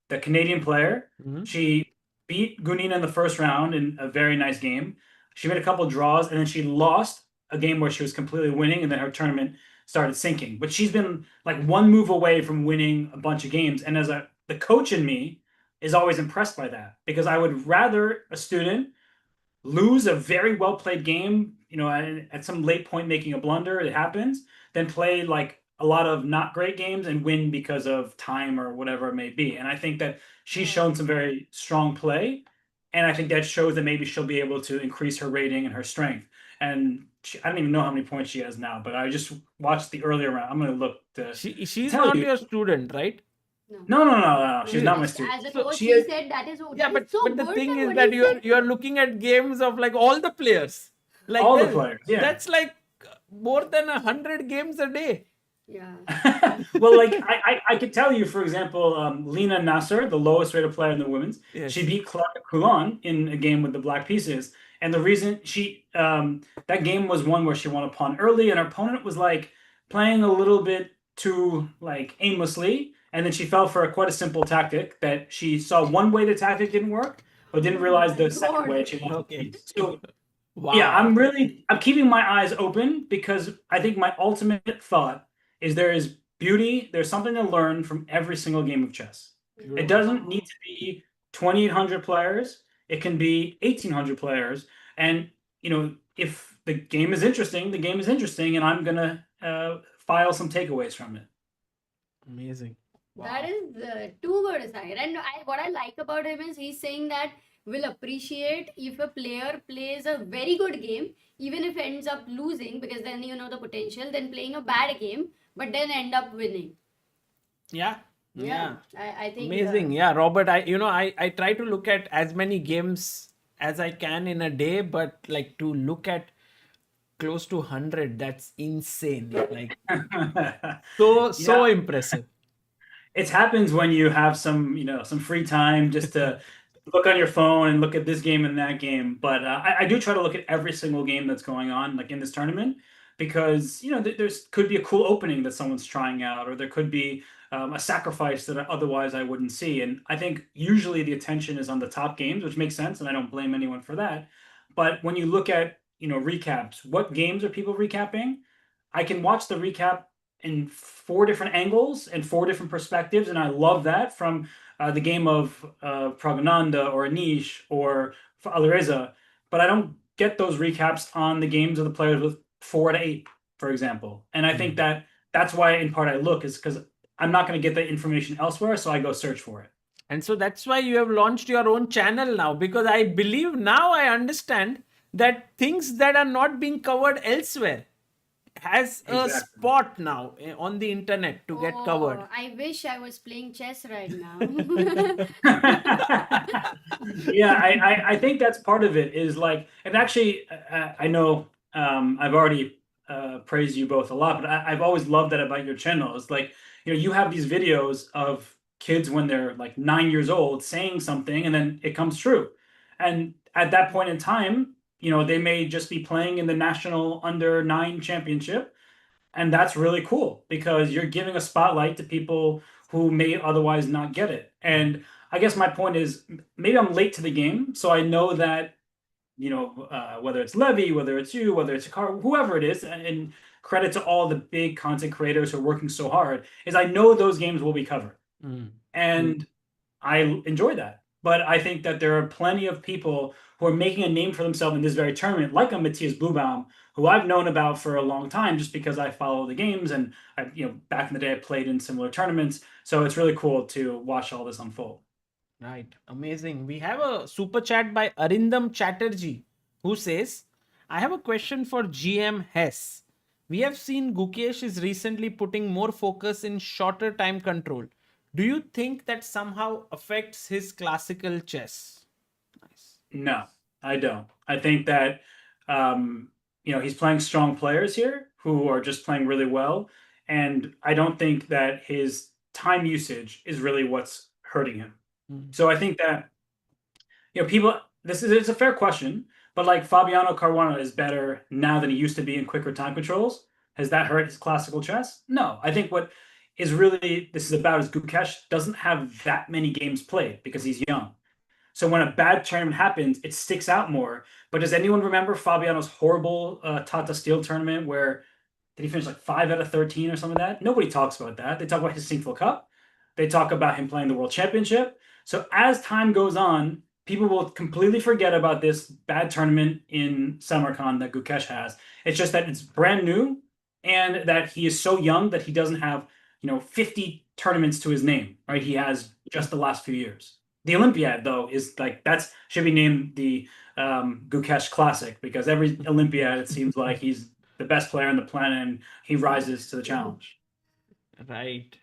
Speaker 2: the Canadian player.
Speaker 4: Mhm.
Speaker 2: She beat Gunina in the first round in a very nice game. She made a couple draws and then she lost a game where she was completely winning, and then her tournament started sinking. But she's been like one move away from winning a bunch of games. And the coach in me is always impressed by that because I would rather a student lose a very well played game, at some late point making a blunder, it happens, than play like a lot of not great games and win because of time or whatever it may be. And I think that she's shown some very strong play. And I think that shows that maybe she'll be able to increase her rating and her strength. And I don't even know how many points she has now, but I just watched the earlier round. I'm going to look to
Speaker 4: She's
Speaker 2: tell
Speaker 4: not
Speaker 2: you.
Speaker 4: your student, right?
Speaker 2: No, no, no, no. She's
Speaker 4: No,
Speaker 2: not my
Speaker 3: As
Speaker 2: student.
Speaker 3: a
Speaker 4: So
Speaker 3: coach,
Speaker 2: She
Speaker 3: he
Speaker 2: is
Speaker 3: said that is
Speaker 4: Yeah,
Speaker 3: that is so
Speaker 4: but the
Speaker 3: good
Speaker 4: thing is
Speaker 3: what
Speaker 4: that
Speaker 3: he
Speaker 4: you're
Speaker 3: said.
Speaker 4: you're looking at games of like all the players, like
Speaker 2: all the players. Yeah.
Speaker 4: that's like more than 100 games a day.
Speaker 3: Yeah.
Speaker 2: Well, like I could tell you, for example, Lena Nasser, the lowest rated player in the women's,
Speaker 4: Yes.
Speaker 2: she beat Clara Coulon in a game with the black pieces. And the reason that game was one where she won a pawn early, and her opponent was like playing a little bit too like aimlessly, and then she fell for quite a simple tactic that she saw one way the tactic didn't work, but didn't
Speaker 3: Oh
Speaker 2: realize
Speaker 3: my
Speaker 2: the second
Speaker 3: God.
Speaker 2: way she lost.
Speaker 4: Okay.
Speaker 2: So yeah,
Speaker 4: Wow.
Speaker 2: I'm keeping my eyes open because I think my ultimate thought is there's something to learn from every single game of chess. It doesn't need to be 2,800 players. It can be 1,800 players. And, if the game is interesting, the game is interesting, and I'm gonna file some takeaways from it.
Speaker 4: Amazing.
Speaker 3: That is too good a sign. And what I like about him is he's saying that we'll appreciate if a player plays a very good game, even if ends up losing, because then you know the potential, then playing a bad game, but then end up winning.
Speaker 4: Yeah.
Speaker 3: Yeah. I think
Speaker 4: Amazing. Yeah, Robert, I try to look at as many games as I can in a day, but like to look at close to 100, that's insane. Like so
Speaker 2: Yeah,
Speaker 4: impressive.
Speaker 2: it happens when you have some free time just to look on your phone and look at this game and that game. But I do try to look at every single game that's going on, like in this tournament, because there's could be a cool opening that someone's trying out, or there could be a sacrifice that otherwise I wouldn't see. And I think usually the attention is on the top games, which makes sense, and I don't blame anyone for that. But when you look at recaps, what games are people recapping? I can watch the recap in 4 different angles and 4 different perspectives, and I love that from the game of Pragnanda or Anish or Alireza, but I don't get those recaps on the games of the players with 4 to 8, for example. And I think that's why in part I look is because I'm not going to get the information elsewhere, so I go search for it.
Speaker 4: And so that's why you have launched your own channel now, because I believe now I understand that things that are not being covered elsewhere has a
Speaker 2: Exactly.
Speaker 4: spot now on the internet to get covered.
Speaker 3: I wish I was playing chess right now.
Speaker 2: Yeah, I think that's part of it is like, and actually, I know I've already praised you both a lot, but I've always loved that about your channel. It's like, you have these videos of kids when they're like 9 years old saying something and then it comes true. And at that point in time, they may just be playing in the national under 9 championship. And that's really cool because you're giving a spotlight to people who may otherwise not get it. And I guess my point is maybe I'm late to the game. So I know that, whether it's Levy, whether it's you, whether it's Car, whoever it is, and credit to all the big content creators who are working so hard, is I know those games will be covered.
Speaker 4: Mm.
Speaker 2: And I enjoy that. but I think that there are plenty of people who are making a name for themselves in this very tournament, like a Matthias Blubaum, who I've known about for a long time just because I follow the games and I, back in the day I played in similar tournaments. So it's really cool to watch all this unfold.
Speaker 4: Right. Amazing. We have a super chat by Arindam Chatterjee who says, I have a question for GM Hess. We have seen Gukesh is recently putting more focus in shorter time control. Do you think that somehow affects his classical chess? Nice.
Speaker 2: No, I don't. I think that he's playing strong players here who are just playing really well, and I don't think that his time usage is really what's hurting him. So I think that people. It's a fair question, but like Fabiano Caruana is better now than he used to be in quicker time controls. Has that hurt his classical chess? No. I think what is really this is about is Gukesh doesn't have that many games played because he's young. So when a bad tournament happens, it sticks out more. But does anyone remember Fabiano's horrible Tata Steel tournament where did he finish like 5 out of 13 or something like that? Nobody talks about that. They talk about his Singapore Cup. They talk about him playing the World Championship. So as time goes on, people will completely forget about this bad tournament in Samarkand that Gukesh has. It's just that it's brand new and that he is so young that he doesn't have, 50 tournaments to his name, right? He has just the last few years. The Olympiad, though, is like should be named the Gukesh Classic because every Olympiad it seems like he's the best player on the planet and he rises to the challenge.
Speaker 4: Right.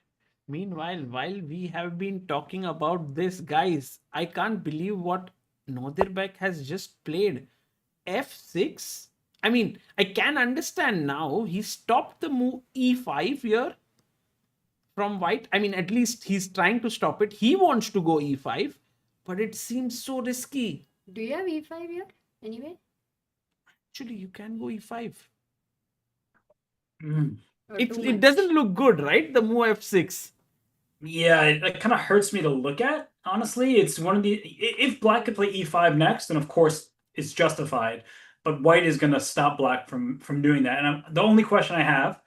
Speaker 4: Meanwhile, while we have been talking about this, guys, I can't believe what Nodirbek has just played. F6? I mean, I can understand now. He stopped the move E5 here from white. I mean, at least he's trying to stop it. He wants to go E5, but it seems so risky.
Speaker 3: Do you have E5 here anyway?
Speaker 4: Actually, you can go E5.
Speaker 3: Or too
Speaker 4: It
Speaker 3: much?
Speaker 4: doesn't look good, right? The move F6.
Speaker 2: Yeah, it kind of hurts me to look at. Honestly, it's one of the if Black could play E5 next, then of course it's justified. But White is going to stop Black from doing that. And the only question I have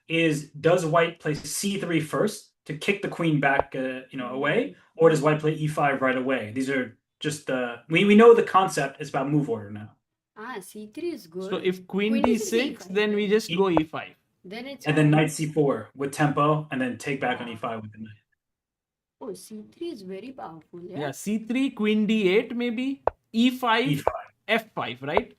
Speaker 2: is, does White play C3 first to kick the queen back, away, or does White play E5 right away? These are just we know the concept is about move order now.
Speaker 3: C3 is good.
Speaker 4: So if queen
Speaker 3: Queen
Speaker 4: D6,
Speaker 3: D6,
Speaker 4: then we just go E5.
Speaker 3: then it's
Speaker 2: And then Knight C4 with tempo, and then take back on E5 with the knight.
Speaker 3: Oh, C3 is very powerful. Yeah.
Speaker 4: Yeah, C3, queen D8 maybe, E5,
Speaker 2: E5.
Speaker 4: F5, right?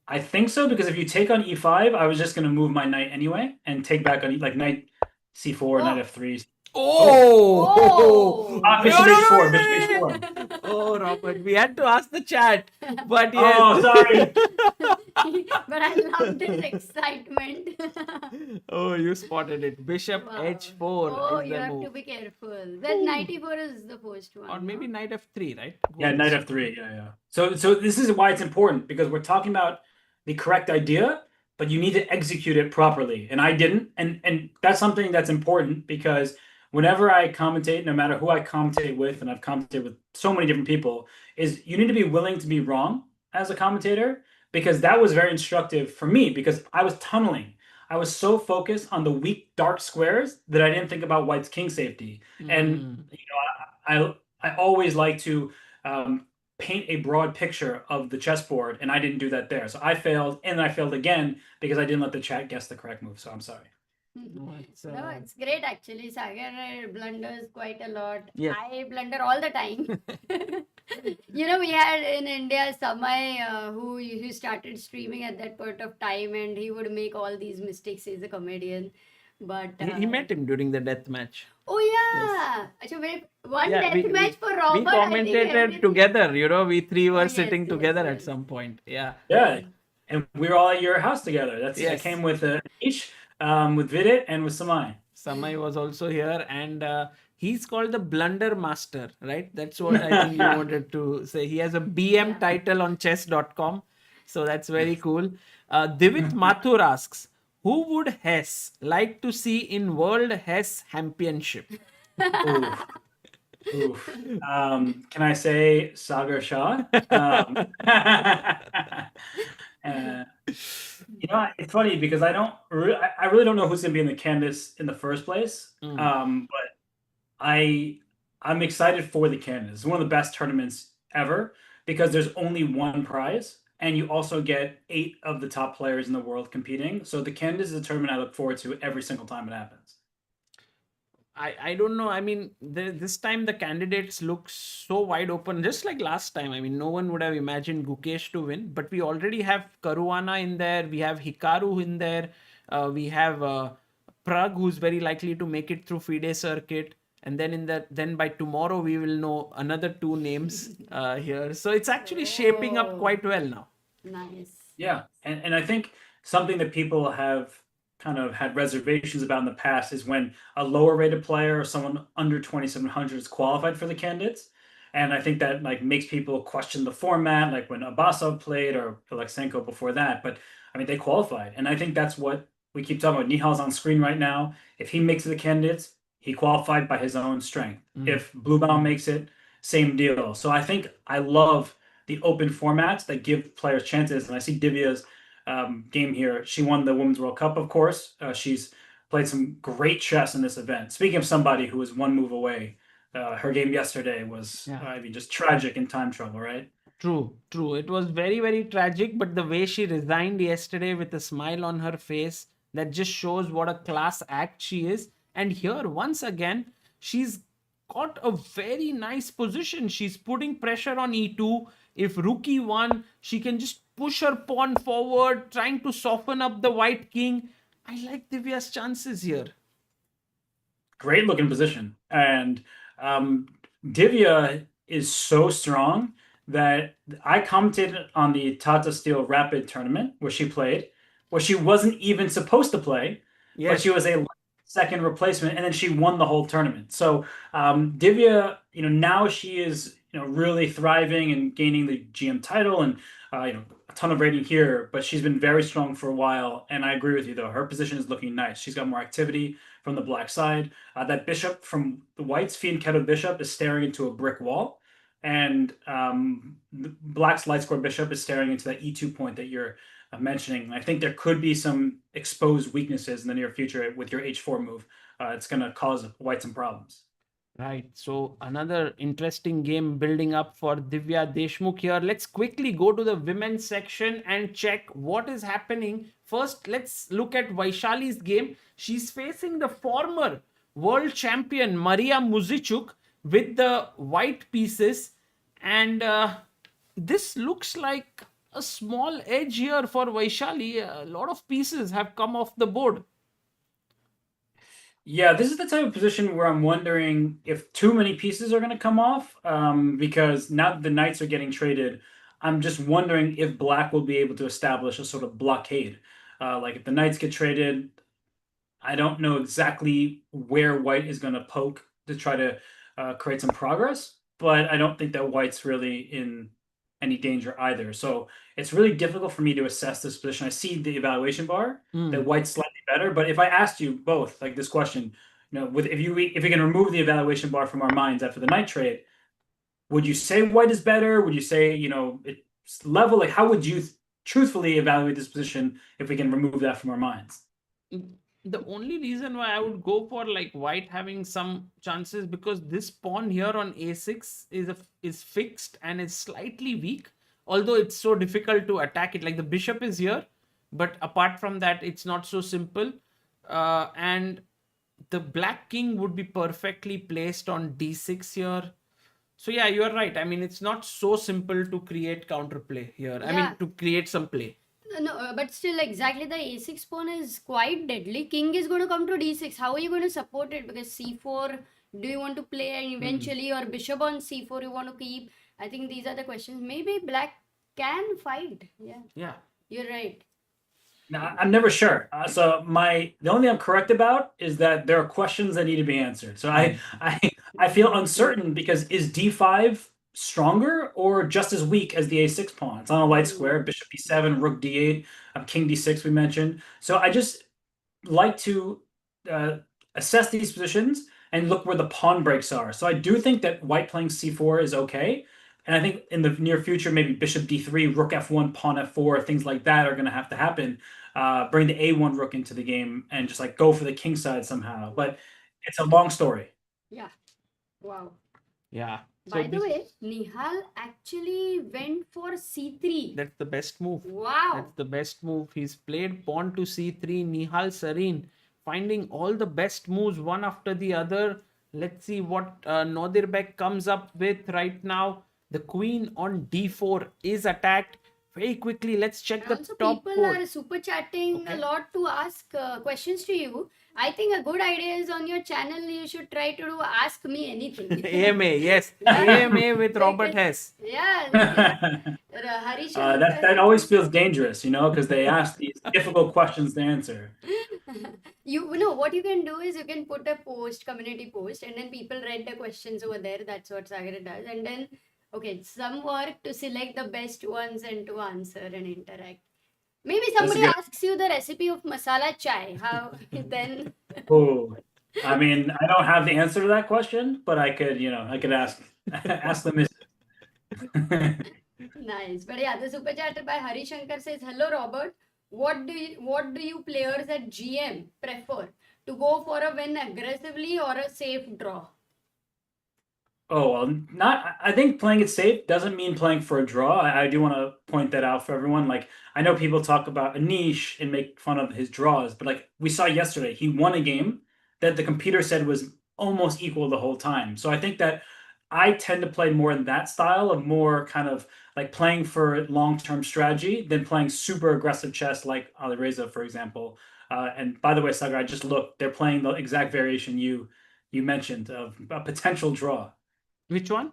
Speaker 2: I think so, because if you take on E5, I was just going to move my knight anyway and take back on like knight C4, knight F3.
Speaker 3: Oh!
Speaker 2: Bishop H4, Bishop H4.
Speaker 4: Oh, Robert, we had to ask the chat. But yes.
Speaker 2: Oh, sorry.
Speaker 3: But I love this excitement.
Speaker 4: Oh, you spotted it. Bishop
Speaker 3: Wow.
Speaker 4: H4
Speaker 3: Oh,
Speaker 4: is
Speaker 3: you
Speaker 4: the
Speaker 3: have
Speaker 4: move.
Speaker 3: to be careful. Then knight E4 is the first one.
Speaker 4: Or maybe
Speaker 3: no?
Speaker 4: knight F3, right? Go
Speaker 2: Yeah,
Speaker 4: with
Speaker 2: knight
Speaker 4: this.
Speaker 2: F3. Yeah. So this is why it's important, because we're talking about the correct idea, but you need to execute it properly. And I didn't. And that's something that's important, because whenever I commentate, no matter who I commentate with, and I've commentated with so many different people, is you need to be willing to be wrong as a commentator, because that was very instructive for me, because I was tunneling. I was so focused on the weak dark squares that I didn't think about White's king safety. And I always like to paint a broad picture of the chessboard, and I didn't do that there. So I failed, and I failed again because I didn't let the chat guess the correct move. So I'm sorry.
Speaker 3: No, it's great actually. Sagar blunders quite a lot.
Speaker 4: Yes.
Speaker 3: I blunder all the time. We had in India Samay who started streaming at that point of time, and he would make all these mistakes. He's a comedian. But
Speaker 4: He met him during the death match.
Speaker 3: oh yeah, Achha, one
Speaker 4: Yeah,
Speaker 3: death match for Robert.
Speaker 4: we
Speaker 3: I think
Speaker 4: commentated
Speaker 3: everything-
Speaker 4: together, we three were
Speaker 3: yes,
Speaker 4: sitting
Speaker 3: yes,
Speaker 4: together
Speaker 3: yes.
Speaker 4: at some point. Yeah.
Speaker 2: Yeah, and we were all at your house together. I
Speaker 4: Yes.
Speaker 2: came with Ish, with Vidit, and with Samai.
Speaker 4: Samay was also here, and he's called the Blunder Master, right? That's what I think you wanted to say. He has a BM title on chess.com, so that's very cool. Divit Mathur asks, who would Hess like to see in World Hess Championship?
Speaker 2: Oof. Can I say Sagar Shah? It's funny because I really don't know who's going to be in the canvas in the first place. But I I'm excited for the candidates. It's one of the best tournaments ever because there's only one prize, and you also get 8 of the top players in the world competing. So the candidates is a tournament I look forward to every single time it happens.
Speaker 4: I don't know. I mean, this time the candidates look so wide open, just like last time. I mean, no one would have imagined Gukesh to win, but we already have Caruana in there. We have Hikaru in there. We have Pragg, who's very likely to make it through FIDE circuit. And then by tomorrow we will know another 2 names here. So it's actually shaping up quite well now.
Speaker 3: Nice.
Speaker 2: Yeah, and I think something that people have kind of had reservations about in the past is when a lower rated player or someone under 2700 is qualified for the candidates. And I think that like makes people question the format, like when Abbasov played or Alexenko before that. But I mean, they qualified. And I think that's what we keep talking about. Nihal's on screen right now. If he makes it the candidates, he qualified by his own strength. If Bluebound makes it, same deal. So I think I love the open formats that give players chances. And I see Divya's game here. She won the Women's World Cup, of course. She's played some great chess in this event. Speaking of somebody who was one move away, her game yesterday was, I mean, just tragic in time trouble, right?
Speaker 4: True, true. It was very, very tragic, but the way she resigned yesterday with a smile on her face, that just shows what a class act she is. And here, once again, she's got a very nice position. She's putting pressure on E2. If Rook E1, she can just push her pawn forward, trying to soften up the white king. I like Divya's chances here.
Speaker 2: Great looking position. And Divya is so strong that I commented on the Tata Steel Rapid tournament where she played, where she wasn't even supposed to play, but she was a second replacement, and then she won the whole tournament. So Divya, now she is really thriving and gaining the GM title and a ton of rating here, but she's been very strong for a while. And I agree with you though, her position is looking nice. She's got more activity from the black side. That bishop from the whites, Fianchetto bishop, is staring into a brick wall, and the black's light square bishop is staring into that E2 point that you're mentioning. I think there could be some exposed weaknesses in the near future with your H4 move. It's going to cause white some problems.
Speaker 4: Right. So another interesting game building up for Divya Deshmukh here. Let's quickly go to the women's section and check what is happening. First, let's look at Vaishali's game. She's facing the former world champion Maria Muzichuk with the white pieces. And this looks like a small edge here for Vaishali. A lot of pieces have come off the board.
Speaker 2: Yeah, this is the type of position where I'm wondering if too many pieces are going to come off, because now that the knights are getting traded, I'm just wondering if black will be able to establish a sort of blockade. Like if the knights get traded, I don't know exactly where white is going to poke to try to create some progress, but I don't think that white's really in any danger either. So it's really difficult for me to assess this position. I see the evaluation bar that white's slightly better, but if I asked you both like this question, if we can remove the evaluation bar from our minds after the knight trade, would you say white is better? Would you say it's level? Like how would you truthfully evaluate this position if we can remove that from our minds?
Speaker 4: The only reason why I would go for like white having some chances, because this pawn here on a6 is fixed and is slightly weak, although it's so difficult to attack it. Like the bishop is here, but apart from that, it's not so simple. And the black king would be perfectly placed on d6 here. So yeah, you're right. I mean, it's not so simple to create counterplay here. I mean, to create some play.
Speaker 3: No, but still, exactly, the a6 pawn is quite deadly. King is going to come to d6. How are you going to support it? Because c4, do you want to play eventually, or bishop on c4 you want to keep? I think these are the questions. Maybe black can fight. Yeah, you're right.
Speaker 2: No, I'm never sure. So the only thing I'm correct about is that there are questions that need to be answered. So I feel uncertain because is d5 stronger or just as weak as the a6 pawn? It's on a light square, bishop e7, rook d8, king d6 we mentioned. So I just like to assess these positions and look where the pawn breaks are. So I do think that white playing c4 is okay. And I think in the near future, maybe bishop d3, rook f1, pawn f4, things like that are going to have to happen. Bring the a1 rook into the game and just like go for the king side somehow. But it's a long story.
Speaker 3: Yeah. Wow.
Speaker 4: Yeah. So
Speaker 3: By the
Speaker 4: this,
Speaker 3: way, Nihal actually went for c3.
Speaker 4: that's the best move.
Speaker 3: Wow.
Speaker 4: That's the best move. He's played pawn to c3. Nihal Sarin finding all the best moves one after the other. Let's see what Nodirbek comes up with right now. The queen on d4 is attacked. Very quickly, let's check
Speaker 3: And
Speaker 4: the
Speaker 3: also,
Speaker 4: top
Speaker 3: people
Speaker 4: board.
Speaker 3: are super chatting
Speaker 4: Okay.
Speaker 3: a lot to ask questions to you. I think a good idea is on your channel, you should try to do Ask Me Anything.
Speaker 4: AMA, yes.
Speaker 3: Yeah.
Speaker 4: AMA with Robert
Speaker 3: Because-
Speaker 4: Hess.
Speaker 3: Yeah. Harish.
Speaker 2: That always feels dangerous, because they ask these difficult questions to answer.
Speaker 3: You know what you can do is you can put a post, community post, and then people read the questions over there. That's what Sagar does. And then, okay, some work to select the best ones and to answer and interact. Maybe somebody
Speaker 2: good-
Speaker 3: asks you the recipe of masala chai. How then?
Speaker 2: Oh, I mean, I don't have the answer to that question, but I could ask ask the missus.
Speaker 3: Nice. But yeah, the super chat by Hari Shankar says, "Hello Robert. What do you players at GM prefer? To go for a win aggressively or a safe draw?"
Speaker 2: Oh, well, I think playing it safe doesn't mean playing for a draw. I do want to point that out for everyone. Like, I know people talk about Anish and make fun of his draws, but like we saw yesterday, he won a game that the computer said was almost equal the whole time. So I think that I tend to play more in that style of more kind of like playing for long-term strategy than playing super aggressive chess like Alireza, for example. And by the way, Sagar, I just looked, they're playing the exact variation you mentioned of a potential draw
Speaker 4: Which one?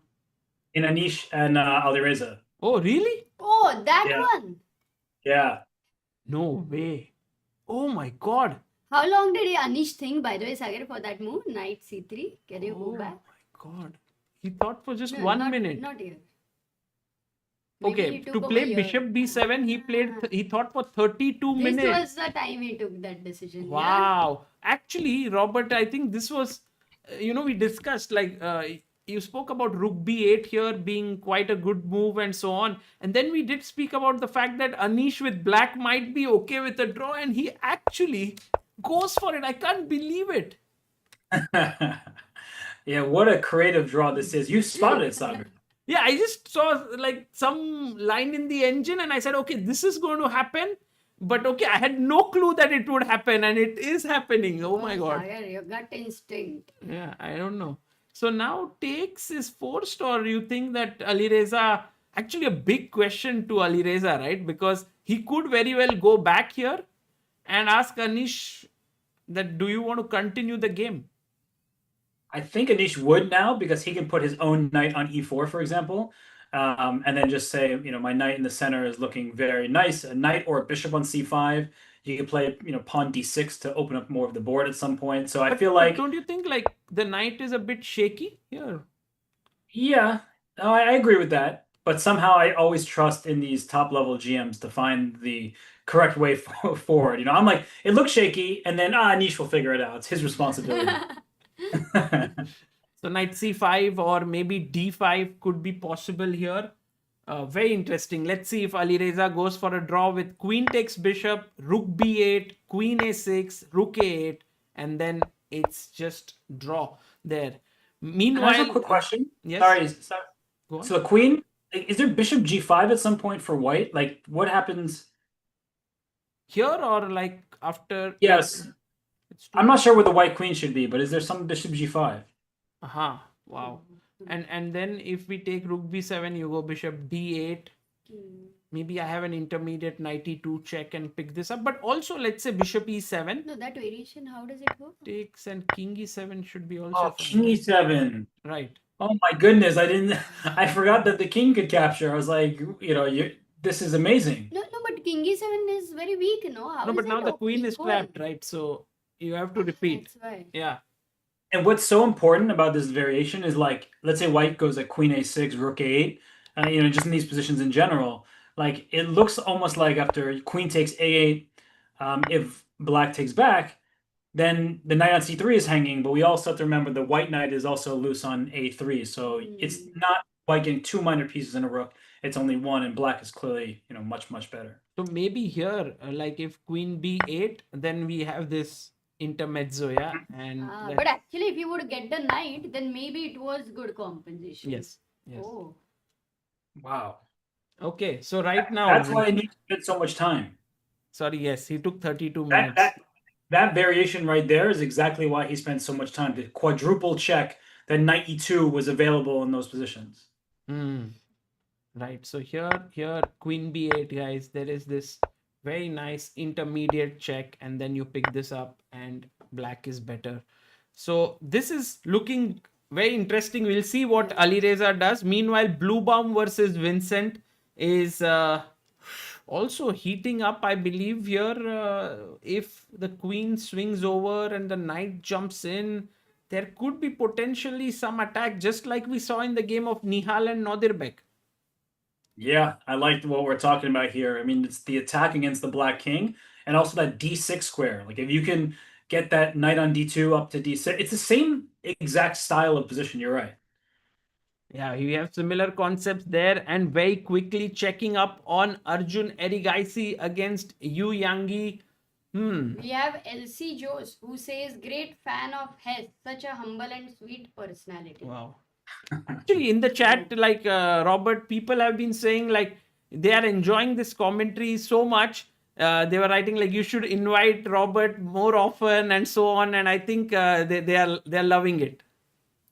Speaker 2: in Anish and Alireza.
Speaker 4: Oh, really?
Speaker 3: Oh, that
Speaker 2: Yeah.
Speaker 3: one.
Speaker 2: Yeah.
Speaker 4: No way. Oh my God.
Speaker 3: How long did Anish think, by the way, Sagar, for that move? Knight c3. Can you
Speaker 4: Oh
Speaker 3: go back?
Speaker 4: my God. He thought for just
Speaker 3: No,
Speaker 4: 1
Speaker 3: not,
Speaker 4: minute.
Speaker 3: Not here. Maybe
Speaker 4: Okay,
Speaker 3: he took
Speaker 4: to
Speaker 3: over
Speaker 4: play
Speaker 3: here.
Speaker 4: bishop b7, he played.
Speaker 3: Ah.
Speaker 4: He thought for 32
Speaker 3: This
Speaker 4: minutes.
Speaker 3: was the time he took that decision.
Speaker 4: Wow. Actually, Robert, I think this was, we discussed like you spoke about rook b8 here being quite a good move and so on. And then we did speak about the fact that Anish with black might be okay with a draw, and he actually goes for it. I can't believe it.
Speaker 2: Yeah, what a creative draw this is. You spotted it, Sagar.
Speaker 4: Yeah, I just saw like some line in the engine and I said, okay, this is going to happen. But okay, I had no clue that it would happen, and it is happening. Oh my God.
Speaker 3: Sagar, your gut instinct.
Speaker 4: Yeah, I don't know. So now takes is forced, or you think that Alireza, actually a big question to Alireza, right? Because he could very well go back here and ask Anish that, do you want to continue the game?
Speaker 2: I think Anish would now because he can put his own knight on e4, for example, and then just say, my knight in the center is looking very nice. A knight or a bishop on c5. You can play, pawn d6 to open up more of the board at some point. So I feel
Speaker 4: But
Speaker 2: like,
Speaker 4: don't you think like the knight is a bit shaky here?
Speaker 2: yeah, no, I agree with that. But somehow I always trust in these top level GMs to find the correct way forward. I'm like, it looks shaky, and then Anish will figure it out. It's his responsibility.
Speaker 4: So knight c5 or maybe d5 could be possible here. Very interesting. Let's see if Alireza goes for a draw with queen takes bishop, rook b8, queen a6, rook a8, and then it's just draw there. Meanwhile,
Speaker 2: I have a quick question.
Speaker 4: Yes.
Speaker 2: Sorry.
Speaker 4: Go on.
Speaker 2: So the queen, is there bishop g5 at some point for white? Like, what happens?
Speaker 4: Here or like after?
Speaker 2: Yes.
Speaker 4: It's
Speaker 2: I'm not sure where the white queen should be, but is there some bishop g5?
Speaker 4: Aha. Wow. And then if we take rook b7, you go bishop d8. Maybe I have an intermediate knight e2 check and pick this up. But also, let's say bishop e7
Speaker 3: No, that variation, how does it work?
Speaker 4: takes, and king e7 should be also
Speaker 2: Oh,
Speaker 4: fine.
Speaker 2: king e7.
Speaker 4: Right.
Speaker 2: Oh my goodness, I forgot that the king could capture. I was like, this is amazing.
Speaker 3: No, but king e7 is very weak, no? How
Speaker 4: No,
Speaker 3: is
Speaker 4: but
Speaker 3: it
Speaker 4: now the queen is
Speaker 3: equal?
Speaker 4: trapped, right? So you have to repeat.
Speaker 3: That's why.
Speaker 4: Yeah.
Speaker 2: And what's so important about this variation is like, let's say white goes at queen a6, rook a8, just in these positions in general, like it looks almost like after queen takes a8, if black takes back, then the knight on c3 is hanging, but we also have to remember the white knight is also loose on a3, so it's not white getting two minor pieces in a rook, it's only one, and black is clearly, much, much better.
Speaker 4: So maybe here, like if queen b8, then we have this intermezzo, yeah. And
Speaker 3: But actually, if you would get the knight, then maybe it was good compensation.
Speaker 4: yes.
Speaker 3: Oh.
Speaker 2: Wow.
Speaker 4: Okay, so right now,
Speaker 2: That's why I need to spend so much time.
Speaker 4: sorry, yes, he took 32
Speaker 2: That
Speaker 4: minutes.
Speaker 2: that variation right there is exactly why he spent so much time to quadruple check that knight e2 was available in those positions.
Speaker 4: Right. So here, queen b8, guys. There is this very nice intermediate check, and then you pick this up, and black is better. So this is looking very interesting. We'll see what Alireza does. Meanwhile, Bluebaum versus Vincent is also heating up, I believe, here. If the queen swings over and the knight jumps in, there could be potentially some attack, just like we saw in the game of Nihal and Nodirbek.
Speaker 2: Yeah, I liked what we're talking about here. I mean, it's the attack against the black king and also that d6 square. Like if you can get that knight on d2 up to d6, it's the same exact style of position. You're right.
Speaker 4: Yeah, we have similar concepts there, and very quickly checking up on Arjun Erigaisi against Yu Yangi.
Speaker 3: We have LC Jose who says, great fan of Hess, such a humble and sweet personality.
Speaker 4: Wow. Actually, in the chat, like Robert, people have been saying like they are enjoying this commentary so much. They were writing like you should invite Robert more often and so on, and I think they're loving it.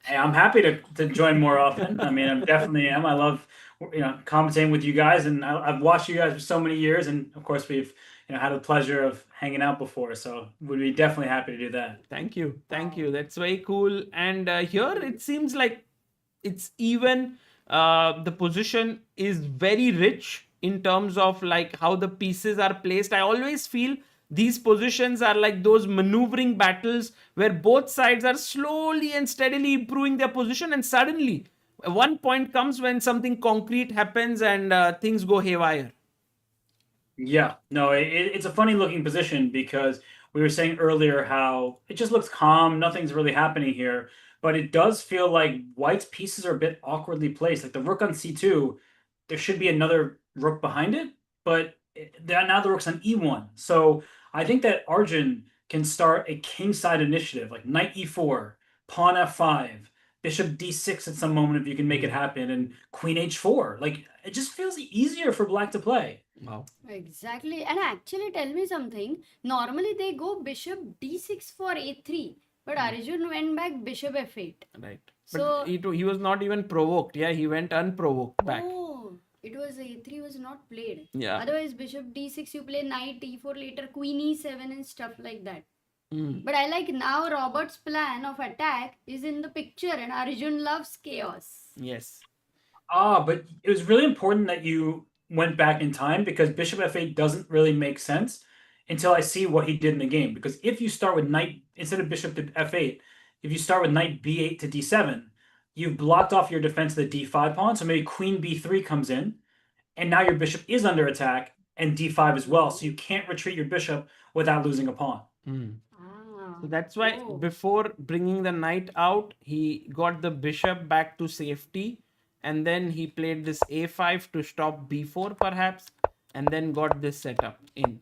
Speaker 2: Hey, I'm happy to join more often. I mean, I definitely am. I love commentating with you guys, and I've watched you guys for so many years, and of course we've had the pleasure of hanging out before. So we'd be definitely happy to do that.
Speaker 4: Thank you. That's very cool. And here it seems like it's even. The position is very rich in terms of like how the pieces are placed. I always feel these positions are like those maneuvering battles where both sides are slowly and steadily improving their position, and suddenly one point comes when something concrete happens and things go haywire.
Speaker 2: Yeah, no, it's a funny looking position because we were saying earlier how it just looks calm, nothing's really happening here, but it does feel like White's pieces are a bit awkwardly placed. Like the rook on c2, there should be another rook behind it, but now the rook's on e1. So I think that Arjun can start a kingside initiative, like knight e4, pawn f5, bishop d6 at some moment if you can make it happen, and queen h4. Like it just feels easier for black to play.
Speaker 4: Wow.
Speaker 3: Exactly. And actually, tell me something. Normally, they go bishop d6 for a3, but Arjun went back bishop f8.
Speaker 4: Right.
Speaker 3: So,
Speaker 4: But he was not even provoked. Yeah, he went unprovoked back.
Speaker 3: oh, it was a3 was not played.
Speaker 4: Yeah.
Speaker 3: Otherwise, bishop d6, you play knight e4 later, queen e7 and stuff like that.
Speaker 4: Mm.
Speaker 3: But I like now Robert's plan of attack is in the picture, and Arjun loves chaos.
Speaker 4: Yes.
Speaker 2: But it was really important that you went back in time because bishop f8 doesn't really make sense until I see what he did in the game. Because if you start with knight, instead of bishop to f8, if you start with knight b8 to d7, you've blocked off your defense of the d5 pawn. So maybe queen b3 comes in, and now your bishop is under attack, and d5 as well. So you can't retreat your bishop without losing a pawn.
Speaker 4: Mm.
Speaker 3: Ah,
Speaker 4: So that's why
Speaker 3: oh.
Speaker 4: before bringing the knight out, he got the bishop back to safety, and then he played this a5 to stop b4 perhaps, and then got this setup in.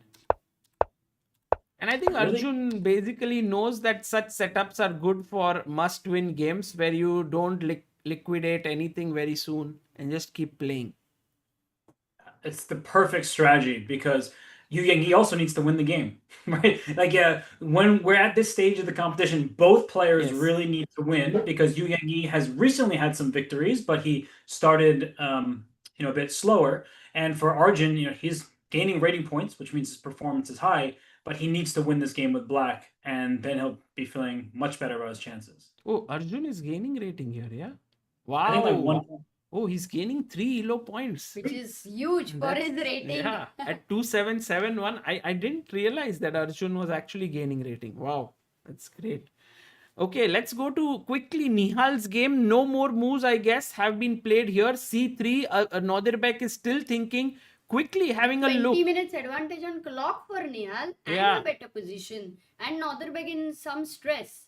Speaker 4: And I think
Speaker 2: Really?
Speaker 4: Arjun basically knows that such setups are good for must-win games where you don't liquidate anything very soon and just keep playing.
Speaker 2: It's the perfect strategy because Yu Yangi also needs to win the game, right? Like, when we're at this stage of the competition, both players
Speaker 4: Yes.
Speaker 2: really need to win because Yu Yangi has recently had some victories, but he started, a bit slower. And for Arjun, he's gaining rating points, which means his performance is high, but he needs to win this game with black, and then he'll be feeling much better about his chances.
Speaker 4: Oh, Arjun is gaining rating here, yeah?
Speaker 2: I think like
Speaker 4: Wow.
Speaker 2: 1.
Speaker 4: Oh, he's gaining 3 elo points.
Speaker 3: Which is huge for his rating.
Speaker 4: Yeah, at 2771. I didn't realize that Arjun was actually gaining rating. Wow, that's great. Okay, let's go to quickly Nihal's game. No more moves, I guess, have been played here. C3, Nodirbek is still thinking. Quickly having a
Speaker 3: 20
Speaker 4: look.
Speaker 3: minutes advantage on clock for Nihal and
Speaker 4: Yeah.
Speaker 3: a better position. And Nodirbek in some stress.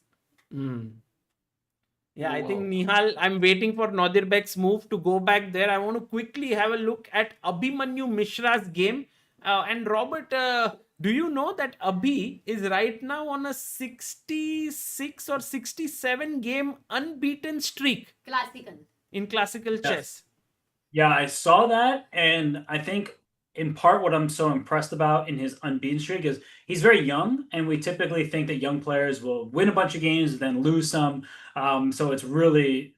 Speaker 4: Yeah, I think Nihal, I'm waiting for Nodirbek's move to go back there. I want to quickly have a look at Abhimanyu Mishra's game. And Robert, Do you know that Abhi is right now on a 66 or 67 game unbeaten streak
Speaker 3: Classical.
Speaker 4: in classical
Speaker 2: Yes.
Speaker 4: chess?
Speaker 2: Yeah, I saw that, and I think in part what I'm so impressed about in his unbeaten streak is he's very young, and we typically think that young players will win a bunch of games then lose some. So it's really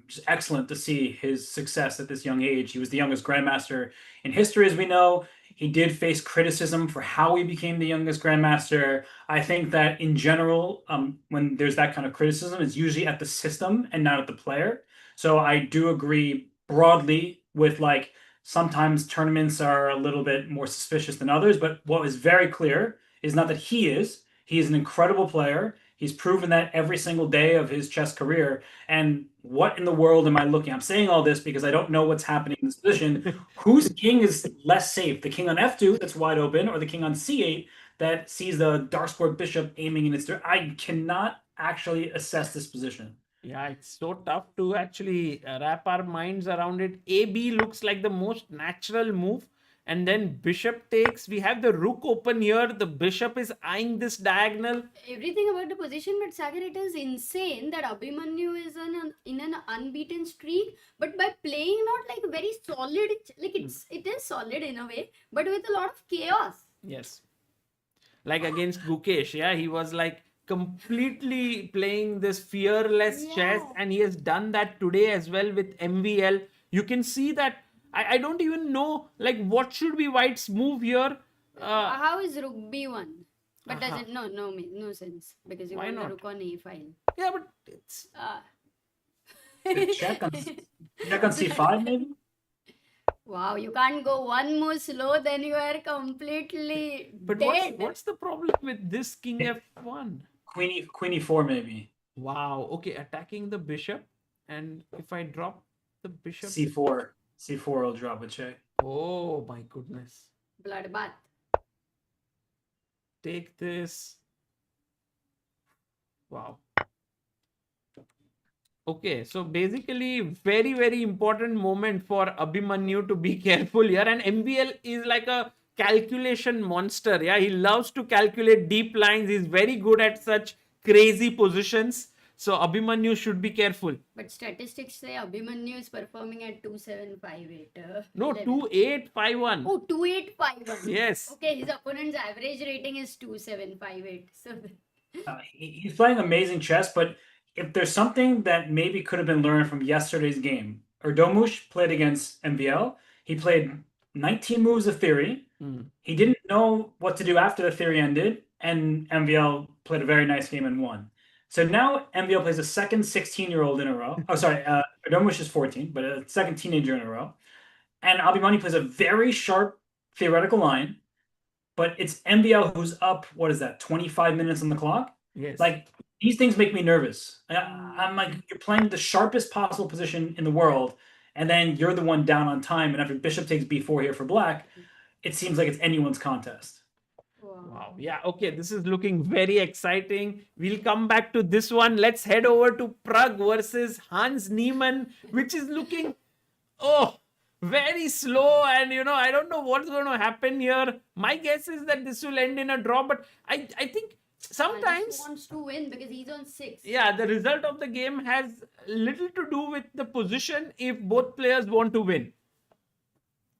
Speaker 2: just excellent to see his success at this young age. He was the youngest grandmaster in history, as we know. He did face criticism for how he became the youngest grandmaster. I think that in general, when there's that kind of criticism, it's usually at the system and not at the player. So I do agree broadly with like sometimes tournaments are a little bit more suspicious than others, but what is very clear is not that he is an incredible player. He's proven that every single day of his chess career. And what in the world am I looking? I'm saying all this because I don't know what's happening in this position. Whose king is less safe? The king on f2 that's wide open, or the king on c8 that sees the dark squared bishop aiming in its direction? I cannot actually assess this position.
Speaker 4: Yeah, it's so tough to actually wrap our minds around it. AB looks like the most natural move. And then bishop takes. We have the rook open here. The bishop is eyeing this diagonal.
Speaker 3: Everything about the position, but Sagar, it is insane that Abhimanyu is in an unbeaten streak, but by playing not like very solid, like it is solid in a way, but with a lot of chaos.
Speaker 4: Yes. Like against Gukesh, yeah, he was like completely playing this fearless chess,
Speaker 3: Yeah.
Speaker 4: and he has done that today as well with MVL. You can see that I don't even know like what should be White's move here.
Speaker 3: How is rook b1? But does
Speaker 4: Uh-huh.
Speaker 3: it no sense because you
Speaker 4: Why
Speaker 3: want the
Speaker 4: not?
Speaker 3: rook on a file.
Speaker 4: Yeah, but it's
Speaker 2: Check on c5 maybe.
Speaker 3: Wow, you can't go one more slow, then you are completely
Speaker 4: but
Speaker 3: dead.
Speaker 4: what's the problem with this king f1?
Speaker 2: Queen e4 maybe.
Speaker 4: Wow. Okay, attacking the bishop, and if I drop the bishop,
Speaker 2: c4 will drop a check.
Speaker 4: oh my goodness.
Speaker 3: Bloodbath.
Speaker 4: Take this. Wow. Okay, so basically, very, very important moment for Abhimanyu to be careful here. And MVL is like a calculation monster. Yeah, he loves to calculate deep lines. He's very good at such crazy positions. So Abhimanyu should be careful.
Speaker 3: But statistics say Abhimanyu is performing at 2758.
Speaker 4: No,
Speaker 3: 11.
Speaker 4: 2851.
Speaker 3: Oh, 2851.
Speaker 4: Yes.
Speaker 3: Okay, his opponent's average rating is 2758. So
Speaker 2: He's playing amazing chess, but if there's something that maybe could have been learned from yesterday's game, Erdomush played against MVL. He played 19 moves of theory. He didn't know what to do after the theory ended, and MVL played a very nice game and won. So now MVL plays a second 16-year-old in a row. Oh, sorry, Erdomush is 14, but a second teenager in a row. And Abhimanyu plays a very sharp theoretical line, but it's MVL who's up, what is that, 25 minutes on the clock?
Speaker 4: Yes.
Speaker 2: Like, these things make me nervous. I'm like, you're playing the sharpest possible position in the world, and then you're the one down on time. And after bishop takes b4 here for black, it seems like it's anyone's contest.
Speaker 4: Wow. Yeah. Okay. This is looking very exciting. We'll come back to this one. Let's head over to Pragg versus Hans Niemann, which is looking, very slow. And, I don't know what's going to happen here. My guess is that this will end in a draw, but I think sometimes
Speaker 3: he wants to win because he's on 6.
Speaker 4: yeah, the result of the game has little to do with the position if both players want to win.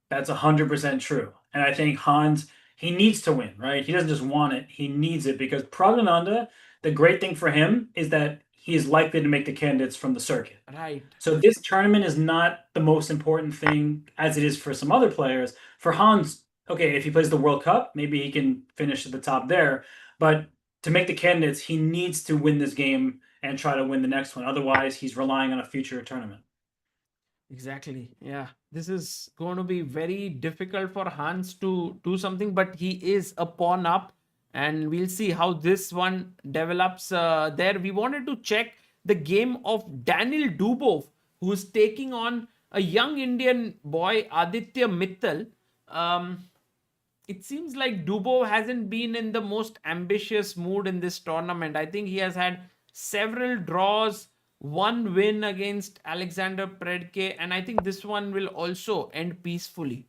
Speaker 2: That's 100% true. And I think Hans, he needs to win, right? He doesn't just want it, he needs it, because Pragnananda, the great thing for him is that he is likely to make the candidates from the circuit.
Speaker 4: Right.
Speaker 2: So this tournament is not the most important thing as it is for some other players. For Hans, okay, if he plays the World Cup, maybe he can finish at the top there. But to make the candidates, he needs to win this game and try to win the next one. Otherwise, he's relying on a future tournament.
Speaker 4: Exactly. Yeah. This is going to be very difficult for Hans to do something, but he is a pawn up, and we'll see how this one develops there. We wanted to check the game of Daniel Dubov, who's taking on a young Indian boy, Aditya Mittal. It seems like Dubov hasn't been in the most ambitious mood in this tournament. I think he has had several draws, one win against Alexander Predke, and I think this one will also end peacefully.